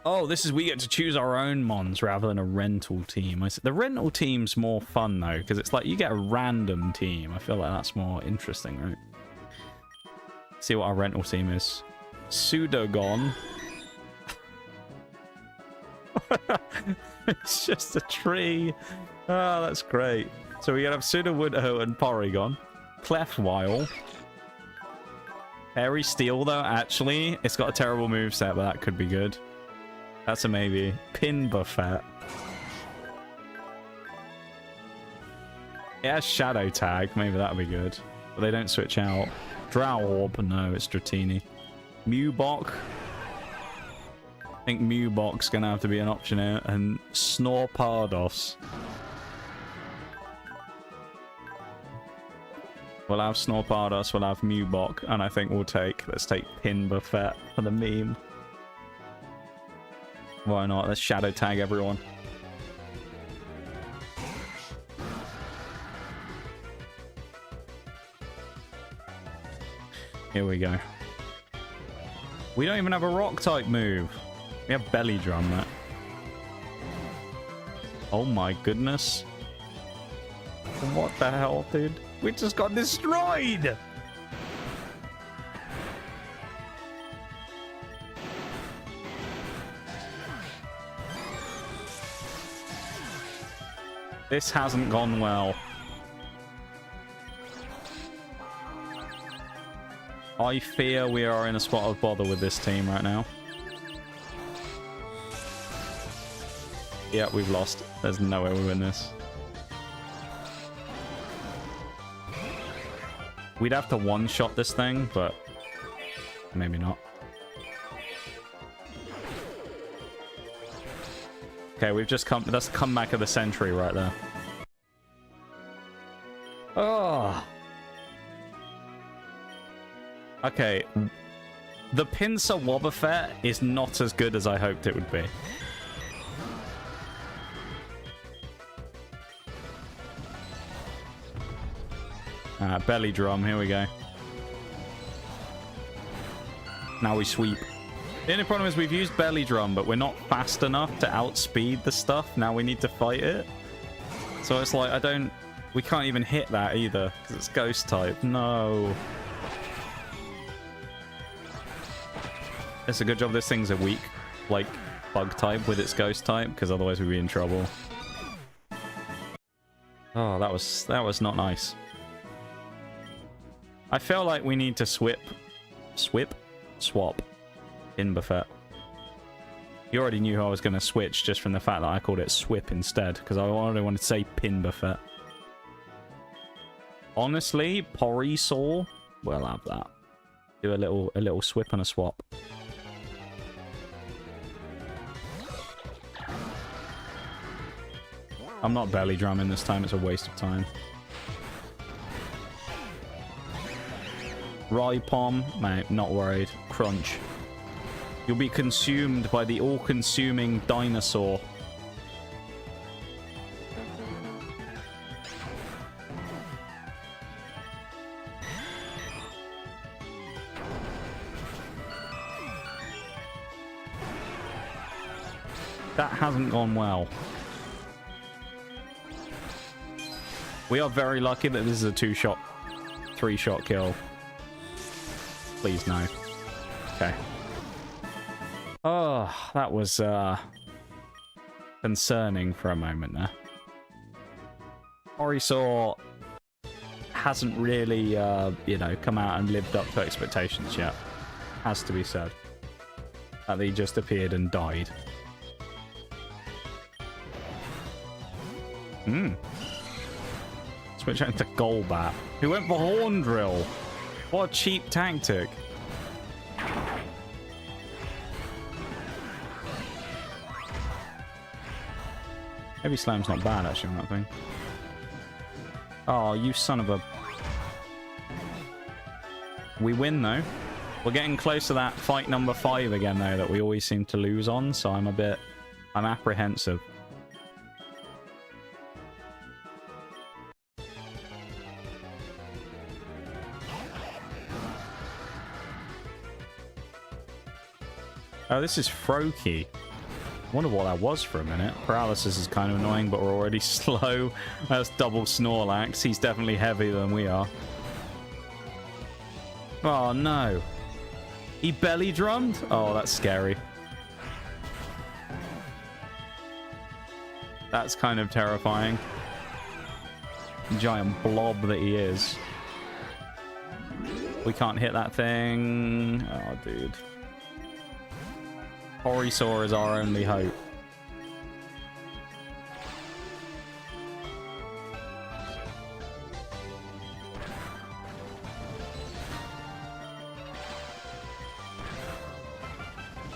Oh, this is we get to choose our own mons rather than a rental team. The rental team's more fun, though, because it's like you get a random team. I feel like that's more interesting, right? See what our rental team is. Pseudogon. It's just a tree. Oh, that's great. So we have Sudowoodo and Porygon. Clefwile. Airy Steel, though, actually. It's got a terrible moveset, but that could be good. That's a maybe. Pin Buffet. It has Shadow Tag. Maybe that'll be good. But they don't switch out. Droworb. No, it's Dratini. Mewbok. I think Mewbok's going to have to be an option here. And Snorpardos. We'll have Snorpardos, we'll have Mewbok, and I think let's take Pin Buffet for the meme. Why not? Let's shadow tag everyone. Here we go. We don't even have a rock type move. We have belly drum, that. Oh my goodness. What the hell, dude? We just got destroyed! This hasn't gone well. I fear we are in a spot of bother with this team right now. Yeah, we've lost. There's no way we win this. We'd have to one-shot this thing, but maybe not. Okay, we've just come... That's the comeback of the century right there. Oh. Okay. The Pincer Wobbuffet is not as good as I hoped it would be. Belly drum, here we go. Now we sweep. The only problem is we've used belly drum, but we're not fast enough to outspeed the stuff. Now we need to fight it. So it's like, we can't even hit that either, because it's ghost type. No. It's a good job this thing's a weak, like, bug type with its ghost type, because otherwise we'd be in trouble. Oh, that was not nice. I feel like we need to swap in Buffet. You already knew I was going to switch just from the fact that I called it Swip instead, because I already wanted to say Pin Buffet. Honestly, Porisaur, we'll have that. Do a little swip and a swap. I'm not belly drumming this time, it's a waste of time. Rhypom, mate, not worried. Crunch. You'll be consumed by the all-consuming dinosaur. That hasn't gone well. We are very lucky that this is a 2-shot, 3-shot kill. Please, no. Okay. Oh, that was concerning for a moment there. Porisaur hasn't really, you know, come out and lived up to expectations yet. Has to be said. That he just appeared and died. Switch out to Golbat, who went for Horn Drill. What a cheap tactic. Heavy Slam's not bad, actually, on that thing. Oh, you son of a... We win, though. We're getting close to that fight number 5 again, though, that we always seem to lose on, so I'm apprehensive. Oh, this is Froakie. I wonder what that was for a minute. Paralysis is kind of annoying, but we're already slow. That's double Snorlax. He's definitely heavier than we are. Oh, no. He belly drummed? Oh, that's scary. That's kind of terrifying. Giant blob that he is. We can't hit that thing. Oh, dude. Porisaur is our only hope.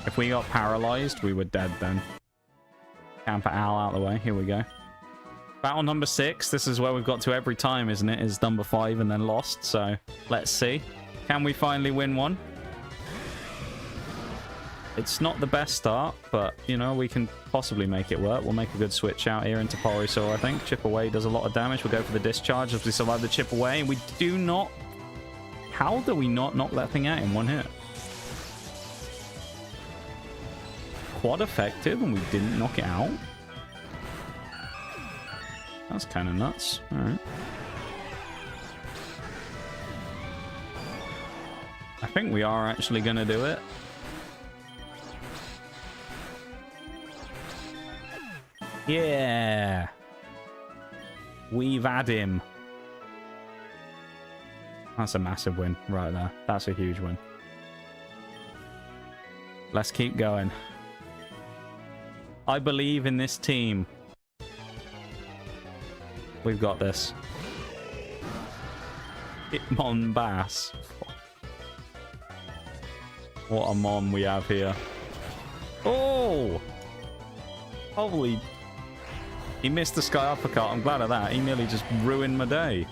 If we got paralyzed, we were dead then. Camper Owl out of the way. Here we go. Battle number 6. This is where we've got to every time, isn't it? Is number 5 and then lost. So let's see. Can we finally win one? It's not the best start, but, you know, we can possibly make it work. We'll make a good switch out here into Porisaur, I think. Chip Away does a lot of damage. We'll go for the discharge as we survive the Chip Away. And we do not How do we not knock that thing out in one hit? Quad effective and we didn't knock it out? That's kind of nuts. Alright. I think we are actually going to do it. Yeah. We've had him. That's a massive win right there. That's a huge win. Let's keep going. I believe in this team. We've got this. Hitmon Bass. What a mon we have here. Oh! Holy... He missed the sky uppercut. I'm glad of that. He nearly just ruined my day.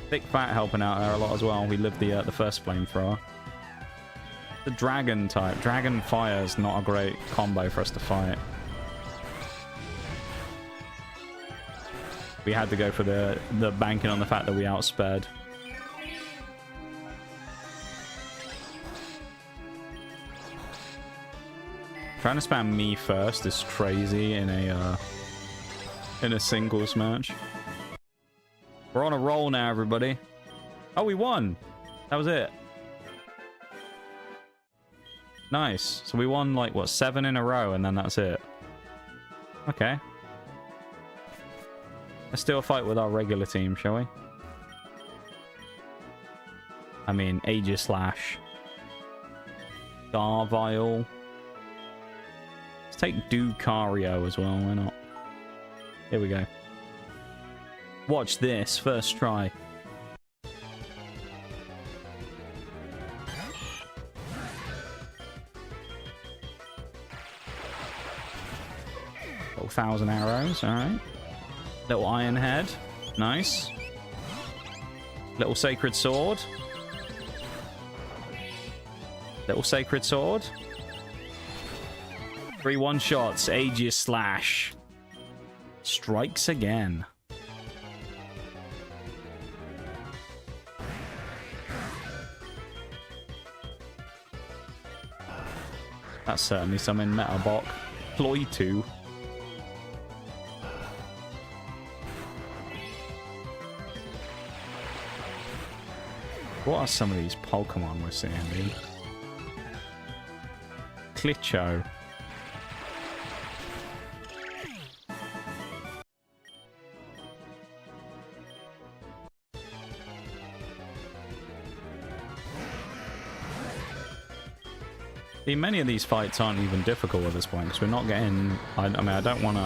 Thick Fat helping out there a lot as well. We lived the first flamethrower. The dragon type. Dragon fire is not a great combo for us to fight. We had to go for the banking on the fact that we outspared. Trying to spam me first is crazy in a singles match. We're on a roll now, everybody. Oh, we won. That was it. Nice. So we won, like, what, 7 in a row, and then that's it. Okay. Let's do a fight with our regular team, shall we? I mean, Aegislash. Darvile. Let's take Ducario as well, why not? Here we go. Watch this, first try. Little 1,000 arrows, alright. Little Iron Head, nice. Little Sacred Sword. Little Sacred Sword. 3 one-shots, Aegislash. Strikes again. That's certainly some in Metabot. Ploy 2. What are some of these Pokemon we're seeing, dude? Klitcho. See, many of these fights aren't even difficult at this point because we're not getting. I mean, I don't want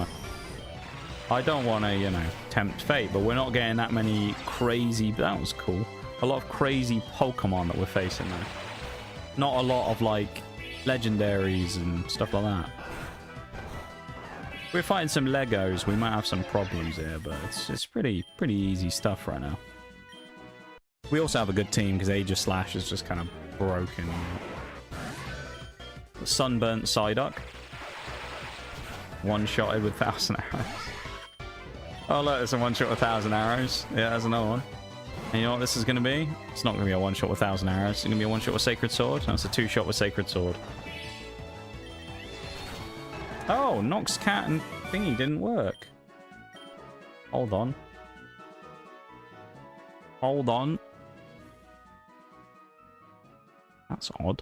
to, you know, tempt fate, but we're not getting that many crazy. That was cool. A lot of crazy Pokemon that we're facing there. Not a lot of like legendaries and stuff like that. We're fighting some Legos. We might have some problems here, but it's pretty easy stuff right now. We also have a good team because Aegislash is just kind of broken. Sunburnt Psyduck. One-shotted with 1,000 arrows. Oh look, there's a one-shot with 1,000 arrows. Yeah, there's another one. And you know what this is going to be? It's not going to be a one-shot with 1,000 arrows. It's going to be a one-shot with Sacred Sword. That's a 2-shot with Sacred Sword. Oh, Nox Cat and thingy didn't work. Hold on. Hold on. That's odd.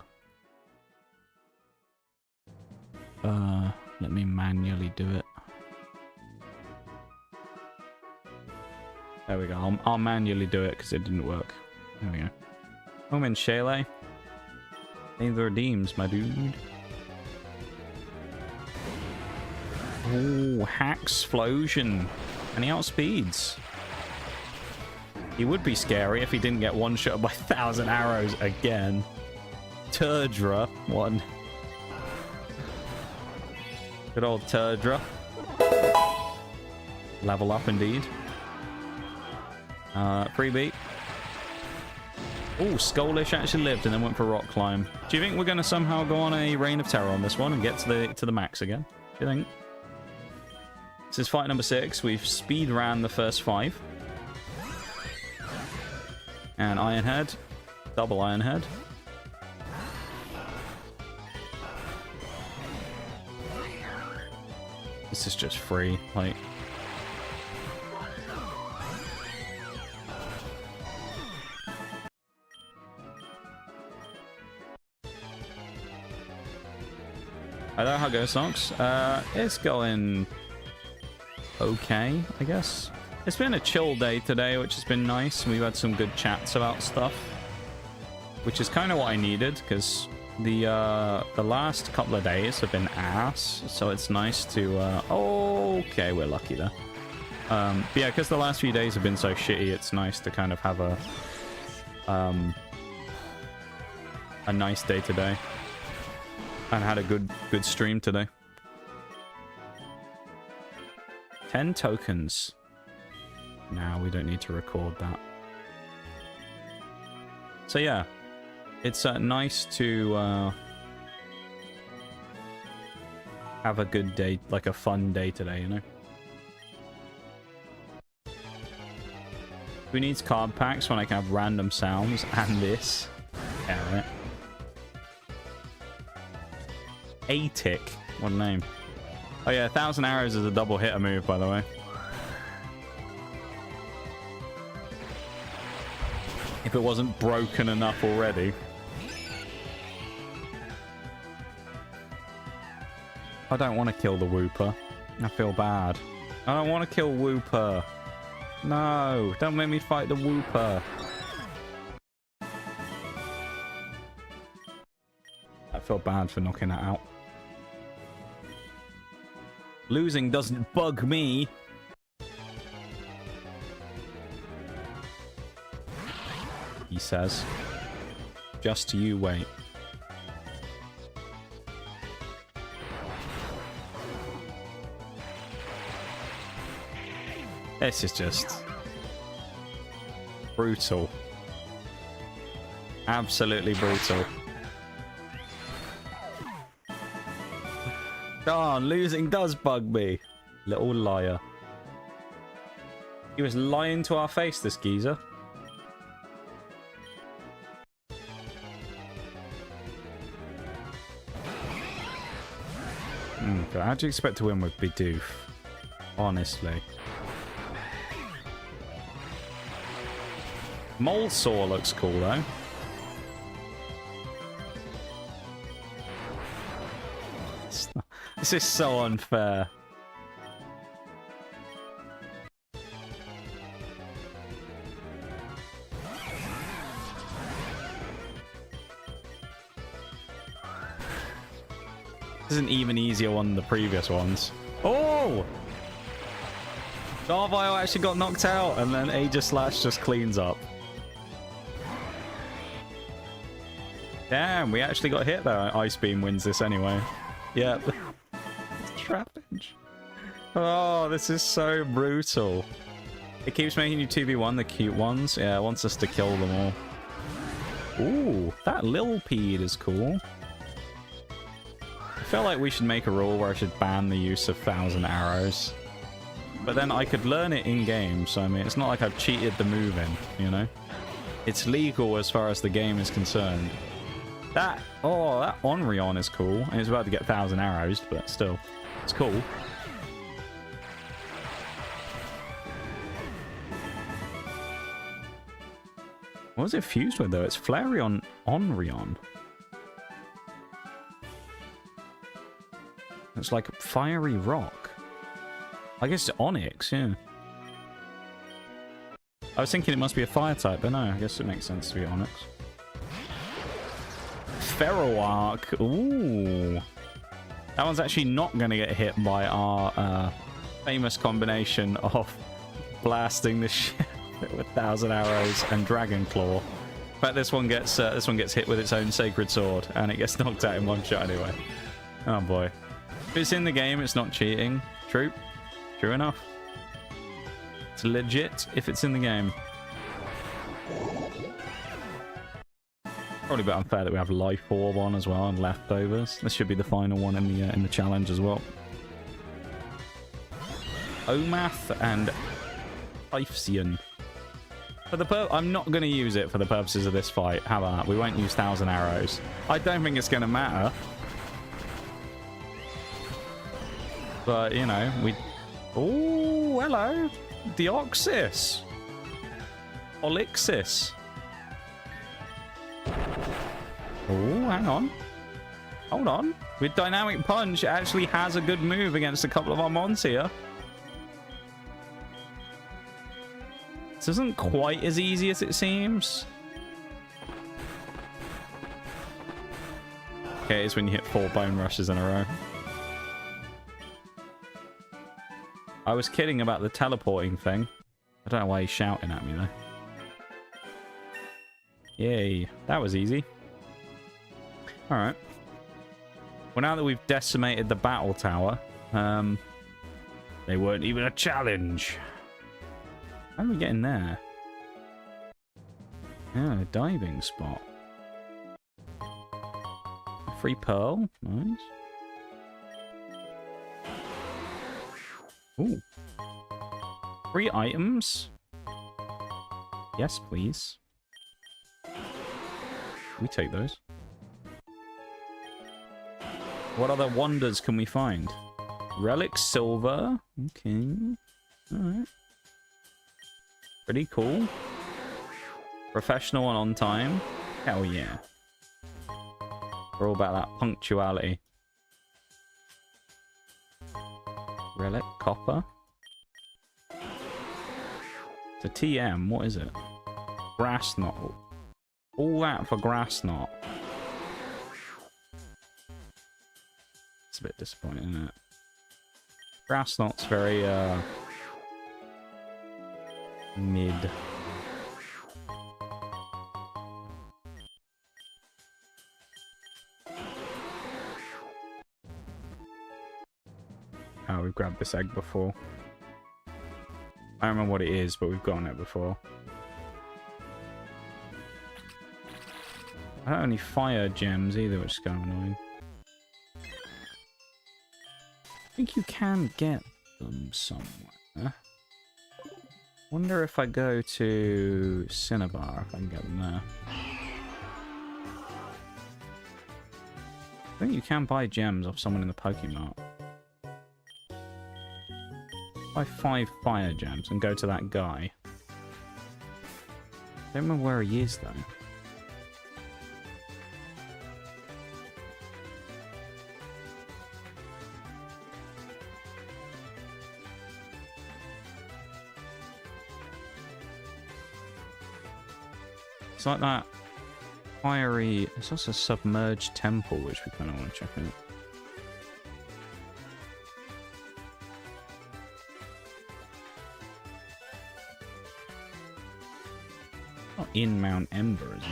Let me manually do it. There we go. I'll manually do it because it didn't work. There we go. Home in Shayla. Neither redeems, my dude. Oh, Haxplosion. And he outspeeds. He would be scary if he didn't get one-shot by 1,000 arrows again. Turdra. One. Good old Turdra. Level up indeed. Freebie. Oh, Skullish actually lived and then went for Rock Climb. Do you think we're going to somehow go on a Reign of Terror on this one and get to the max again? Do you think? This is fight number 6. We've speed ran the first 5. And Iron Head. Double Iron Head. This is just free, like... I don't know how it goes, Nox. It's going... okay, I guess. It's been a chill day today, which has been nice. We've had some good chats about stuff. Which is kind of what I needed, because... the last couple of days have been ass, so it's nice to, okay, we're lucky there. But yeah, because the last few days have been so shitty, it's nice to kind of have a nice day today. And had a good stream today. 10 tokens. Now we don't need to record that. So yeah. It's nice to have a good day, like a fun day today, you know? Who needs card packs when I can have random sounds and this? Yeah, right. A-Tick. What a name. Oh yeah, 1,000 arrows is a double hitter move, by the way. If it wasn't broken enough already. I don't want to kill the Wooper. I feel bad. I don't want to kill Wooper. No, don't make me fight the Wooper. I feel bad for knocking that out. Losing doesn't bug me. He says. Just you wait. This is just brutal. Absolutely brutal. Darn, losing does bug me. Little liar. He was lying to our face, this geezer. God, how do you expect to win with Bidoof? Honestly. Molesaur looks cool, though. This is so unfair. This is an even easier one than the previous ones. Oh! Darvile actually got knocked out, and then Aegislash just cleans up. Damn, we actually got hit there. Ice Beam wins this anyway. Yep. It's trappage. Oh, this is so brutal. It keeps making you 2v1 the cute ones. Yeah, it wants us to kill them all. Ooh, that Lilpeed is cool. I feel like we should make a rule where I should ban the use of 1,000 arrows. But then I could learn it in-game, so I mean, it's not like I've cheated the move in, you know? It's legal as far as the game is concerned. That Onryon is cool. I was about to get 1,000 arrows, but still, it's cool. What was it fused with, though? It's Flareon Onryon. It's like Fiery Rock. I guess it's Onyx, yeah. I was thinking it must be a fire type, but no, I guess it makes sense to be Onyx. Ferroark. Ooh. That one's actually not going to get hit by our famous combination of blasting the shit with 1,000 arrows and Dragon Claw. In fact, this one gets hit with its own Sacred Sword, and it gets knocked out in one shot anyway. Oh boy. If it's in the game, it's not cheating. True. True enough. It's legit if it's in the game. Probably a bit unfair that we have Life Orb on as well and leftovers. This should be the final one in the challenge as well. Omath and Typhsian. I'm not going to use it for the purposes of this fight. How about that? We won't use 1,000 arrows. I don't think it's going to matter. But, you know, we... Oh, hello. Deoxys. Olixis. Oh, hang on. Hold on. With Dynamic Punch, it actually has a good move against a couple of our mons here. This isn't quite as easy as it seems. Okay, it's when you hit 4 bone rushes in a row. I was kidding about the teleporting thing. I don't know why he's shouting at me though. Yay, that was easy. Alright. Well, now that we've decimated the battle tower, they weren't even a challenge. How do we get in there? Yeah, a diving spot. A free pearl. Nice. Ooh. Free items. Yes, please. We take those. What other wonders can we find? Relic silver. Okay. Alright. Pretty cool. Professional and on time. Hell yeah. We're all about that punctuality. Relic copper. It's a TM. What is it? Grass knot. All that for grass knot. It's a bit disappointing, isn't it? Grass knot's very mid. Oh, we've grabbed this egg before. I don't remember what it is, but we've gotten it before. I don't have any fire gems either, which is kind of annoying. I think you can get them somewhere. Wonder if I go to Cinnabar, if I can get them there. I think you can buy gems off someone in the Pokemon. Buy 5 fire gems and go to that guy. Don't remember where he is though. It's like that fiery... It's also a submerged temple, which we kind of want to check out. Not in Mount Ember, is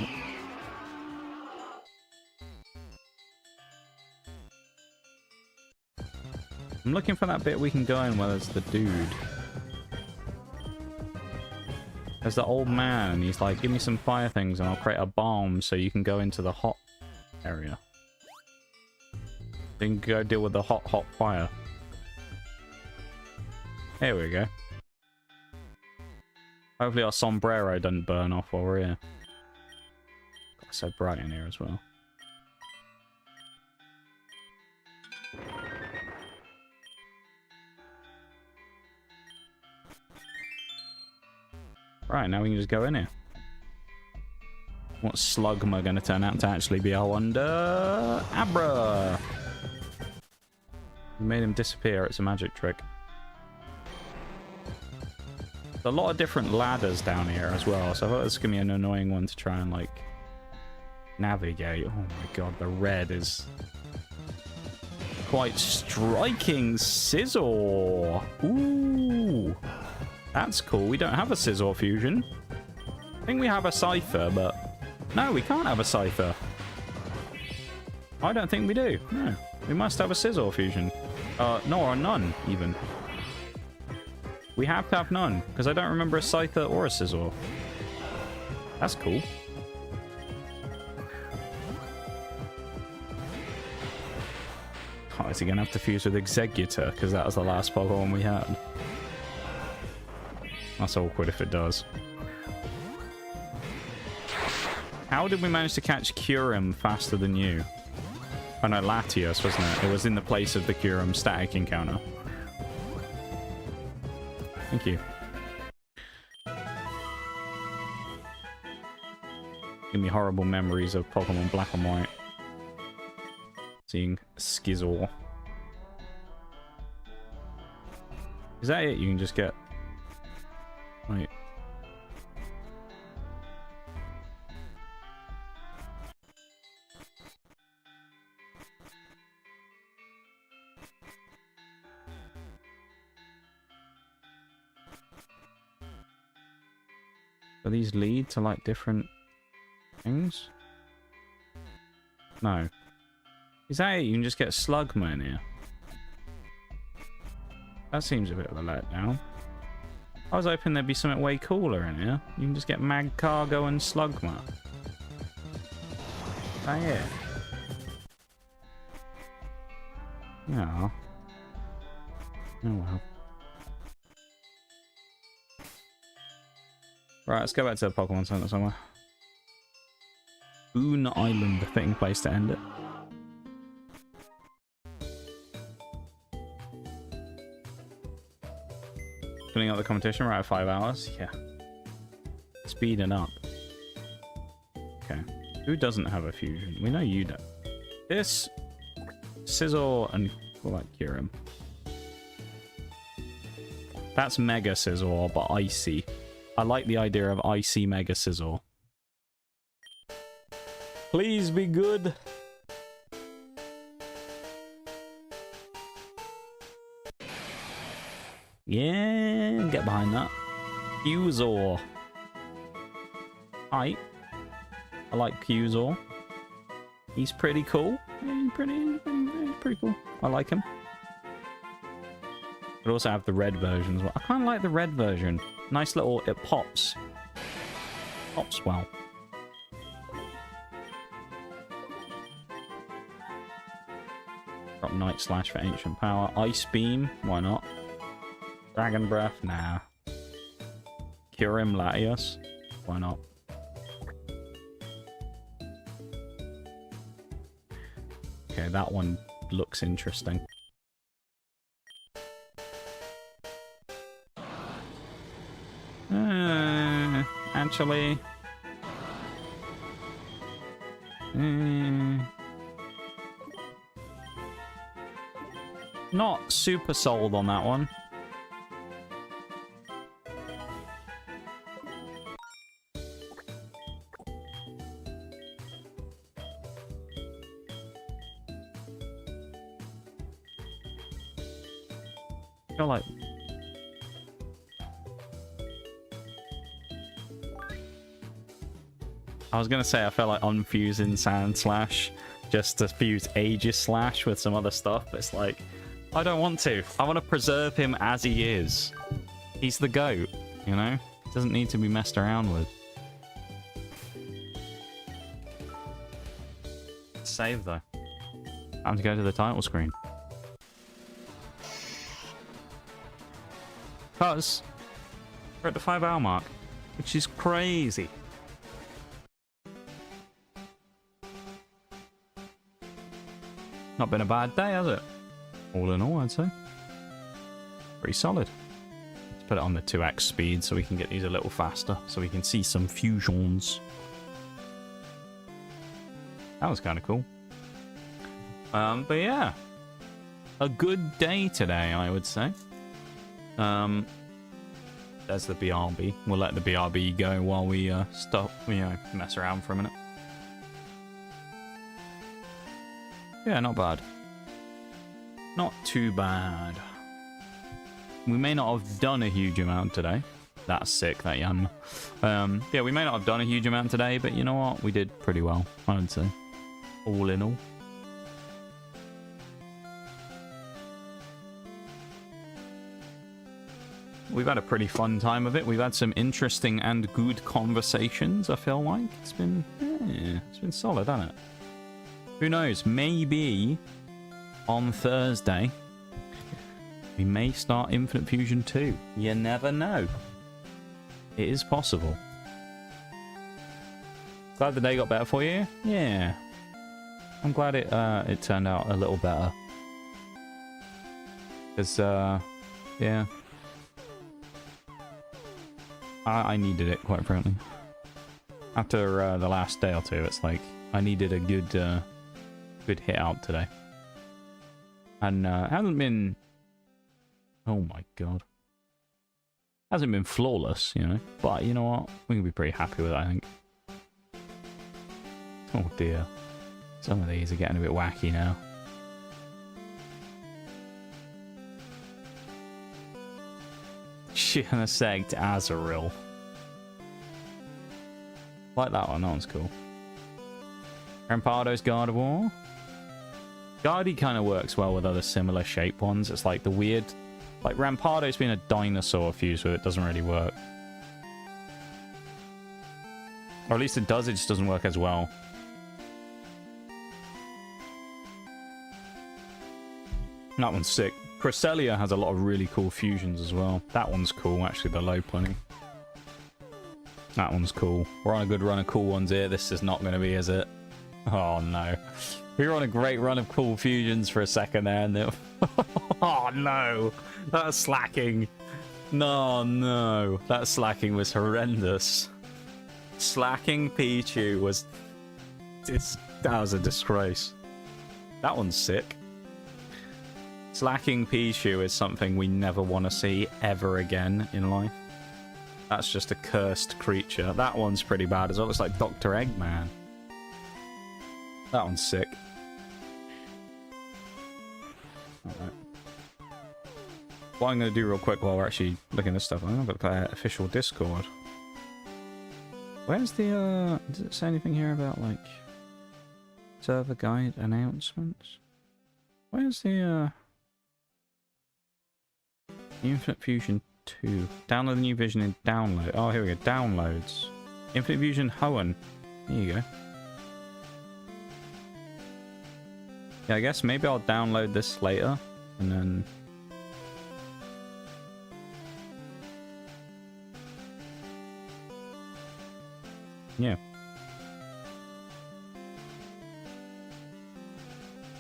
it? I'm looking for that bit we can go in where there's the dude. There's the old man, and he's like, give me some fire things and I'll create a bomb so you can go into the hot area. Then go deal with the hot fire. There we go. Hopefully our sombrero doesn't burn off while we're here. It's so bright in here as well. Right, now we can just go in here. What slug am I going to turn out to actually be? I wonder... Abra! We made him disappear. It's a magic trick. There's a lot of different ladders down here as well, so I thought this was going to be an annoying one to try and, like, navigate. Oh my god, the red is quite striking. Scissor! Ooh! That's cool. We don't have a Scizor fusion. I think we have a Cypher, but... No, we can't have a Cypher. I don't think we do. No. We must have a Scizor fusion. No, or none, even. We have to have none, because I don't remember a Scyther or a Scizor. That's cool. Oh, is he going to have to fuse with Executor? Because that was the last Pokemon we had. That's awkward if it does. How did we manage to catch Curum faster than you? Oh no, Latios, wasn't it? It was in the place of the Curum static encounter. Thank you. Give me horrible memories of Pokemon Black and White. Seeing Skizor. Is that it? You can just get... Wait. Do these lead to like different things? No. Is that it? You can just get Slugma in here. That seems a bit of a letdown. I was hoping there'd be something way cooler in here. You can just get Magcargo and Slugma. Is that it? Yeah. Oh well. Right, let's go back to the Pokemon Center somewhere. Boon Island, the fitting place to end it. Filling up the competition right at 5 hours? Yeah. Speeding up. Okay. Who doesn't have a fusion? We know you don't. This, Scizor, and we'll like Kyurem. That's Mega Scizor, but icy. I like the idea of icy Mega Scizor. Please be good. Yeah, get behind that. Fusor. Hi. I like Fusor. He's pretty cool. Yeah, pretty cool. I like him. But also have the red version as well. I kind of like the red version. Nice little, it pops. Pops well. Drop Night Slash for Ancient Power. Ice Beam, why not? Dragon Breath, nah. Kyurem Latios, why not? Okay, that one looks interesting. Actually... not super sold on that one. I feel like... I was gonna say I felt like unfusing Sand Slash just to fuse Aegis Slash with some other stuff, but it's like, I don't want to. I want to preserve him as he is. He's the GOAT, you know? He doesn't need to be messed around with. Save though. Time to go to the title screen. Because we're at the 5 hour mark, which is crazy. Not been a bad day, has it? All in all, I'd say. Pretty solid. Let's put it on the 2x speed so we can get these a little faster, so we can see some fusions. That was kind of cool. But yeah. A good day today, I would say. There's the BRB. We'll let the BRB go while we stop, mess around for a minute. Yeah, not bad. Not too bad. We may not have done a huge amount today. That's sick, that Yan. Yeah, we may not have done a huge amount today, but you know what? We did pretty well, I would say. All in all. We've had a pretty fun time of it. We've had some interesting and good conversations, I feel like. It's been solid, hasn't it? Who knows? Maybe on Thursday we may start Infinite Fusion 2. You never know. It is possible. Glad the day got better for you. Yeah. I'm glad it turned out a little better. Because, yeah. I needed it, quite frankly. After the last day or two, it's like, I needed a good hit out today. And it hasn't been... Oh my god. Hasn't been flawless, you know. But you know what? We can be pretty happy with it, I think. Oh dear. Some of these are getting a bit wacky now. Shiana Sect Azaril. Like that one, that one's cool. Rampardo's God of War. Guardy kind of works well with other similar shape ones. It's like the weird... Like Rampardo's been a dinosaur fused with it, doesn't really work. Or at least it does, it just doesn't work as well. That one's sick. Cresselia has a lot of really cool fusions as well. That one's cool, actually, the low plenty. That one's cool. We're on a good run of cool ones here. This is not going to be, is it? Oh, no. We were on a great run of cool fusions for a second there, and then... Oh, no. That slacking. No, no. That slacking was horrendous. Slacking Pichu was... That was a disgrace. That one's sick. Slacking Pichu is something we never want to see ever again in life. That's just a cursed creature. That one's pretty bad as well. It's like Dr. Eggman. That one's sick. Alright. What I'm going to do real quick while we're actually looking at this stuff, I'm going to play official Discord. Where's the, does it say anything here about, like, server guide announcements? Where's the, Infinite Fusion 2. Download the new vision in download. Oh, here we go. Downloads. Infinite Fusion Hoenn. There you go. Yeah, I guess maybe I'll download this later. And then... Yeah.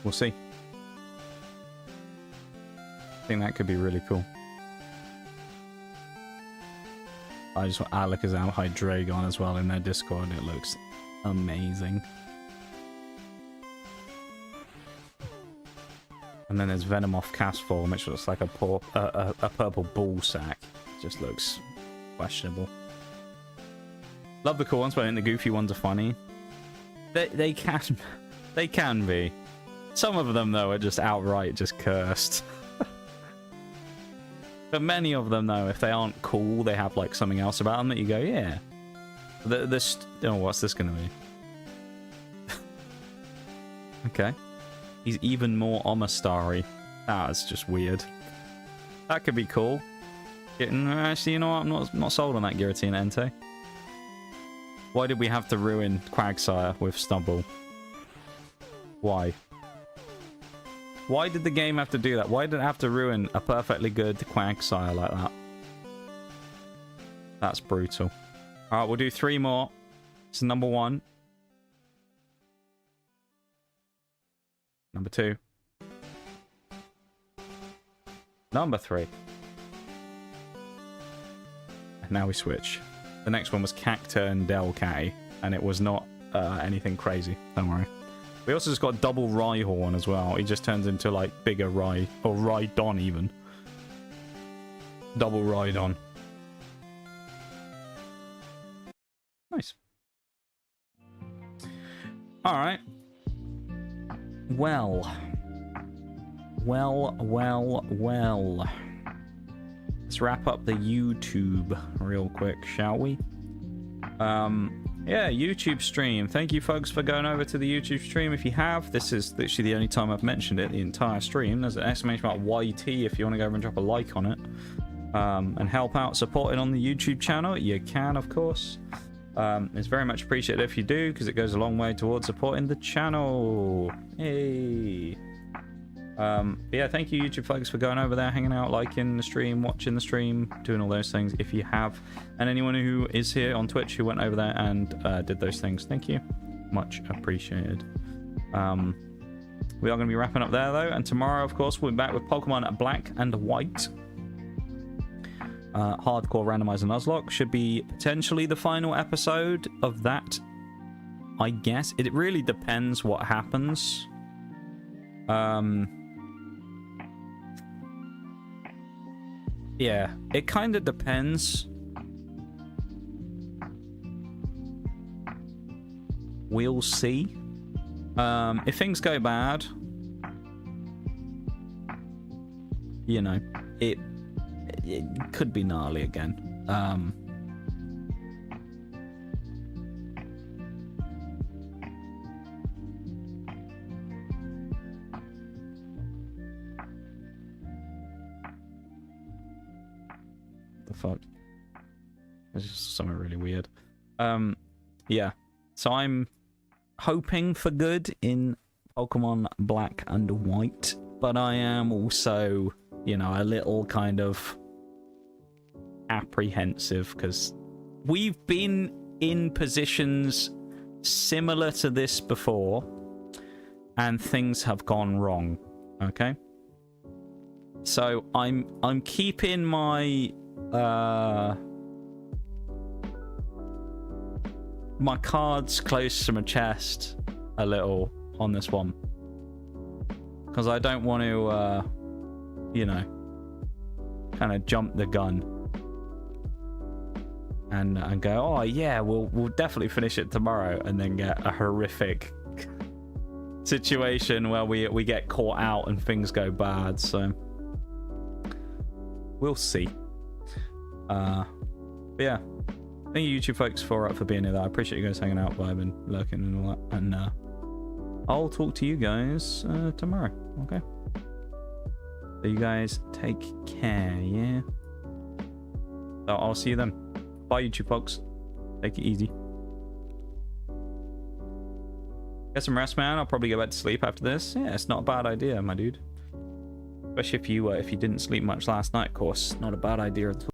We'll see. I think that could be really cool. I just want Alakazam Hydreigon as well in their Discord. It looks amazing. And then there's Venomoth Castform, which looks like a purple ball sack. Just looks questionable. Love the cool ones, but I think the goofy ones are funny. They can be. Some of them though are just outright just cursed. But many of them, though, if they aren't cool, they have, like, something else about them that you go, yeah. This... Oh, what's this going to be? Okay. He's even more Omastar-y. That's just weird. That could be cool. Actually, you know what? I'm not sold on that Giratina Entei. Why did we have to ruin Quagsire with Stubble? Why? Why did the game have to do that? Why did it have to ruin a perfectly good Quagsire like that? That's brutal. Alright, we'll do 3 more. This is number 1. Number 2. Number 3. And now we switch. The next one was Cacturne and Delcatty, and it was not anything crazy. Don't worry. We also just got double Rhyhorn as well. He just turns into, like, bigger Rhy... Or Rhydon, even. Double Rhydon. Nice. Alright. Well. Let's wrap up the YouTube real quick, shall we? Yeah, YouTube stream. Thank you, folks, for going over to the YouTube stream. If you have, this is literally the only time I've mentioned it, the entire stream. There's an exclamation mark YT if you want to go over and drop a like on it. And help out supporting on the YouTube channel. You can, of course. It's very much appreciated if you do, because it goes a long way towards supporting the channel. Hey. Yeah, thank you, YouTube folks, for going over there, hanging out, liking the stream, watching the stream, doing all those things if you have. And anyone who is here on Twitch who went over there and did those things, thank you. Much appreciated. We are going to be wrapping up there, though. And tomorrow, of course, we'll be back with Pokemon Black and White. Hardcore Randomizer Nuzlocke should be potentially the final episode of that, I guess. It really depends what happens. Yeah, it kind of depends. We'll see. If things go bad, you know, it could be gnarly again. The fuck? It's just something really weird. Yeah. So I'm hoping for good in Pokemon Black and White, but I am also, you know, a little kind of apprehensive because we've been in positions similar to this before and things have gone wrong. Okay, so I'm keeping my my cards close to my chest a little on this one because I don't want to you know, kind of jump the gun and go, oh yeah, we'll definitely finish it tomorrow, and then get a horrific situation where we get caught out and things go bad. So we'll see. But yeah, thank you, YouTube folks, for being here. I appreciate you guys hanging out, vibing, lurking, and all that. And I'll talk to you guys tomorrow. Okay. So you guys take care, yeah? So I'll see you then. Bye, YouTube folks. Take it easy. Get some rest, man. I'll probably go back to sleep after this. Yeah, it's not a bad idea, my dude. Especially if you didn't sleep much last night, of course. Not a bad idea at all.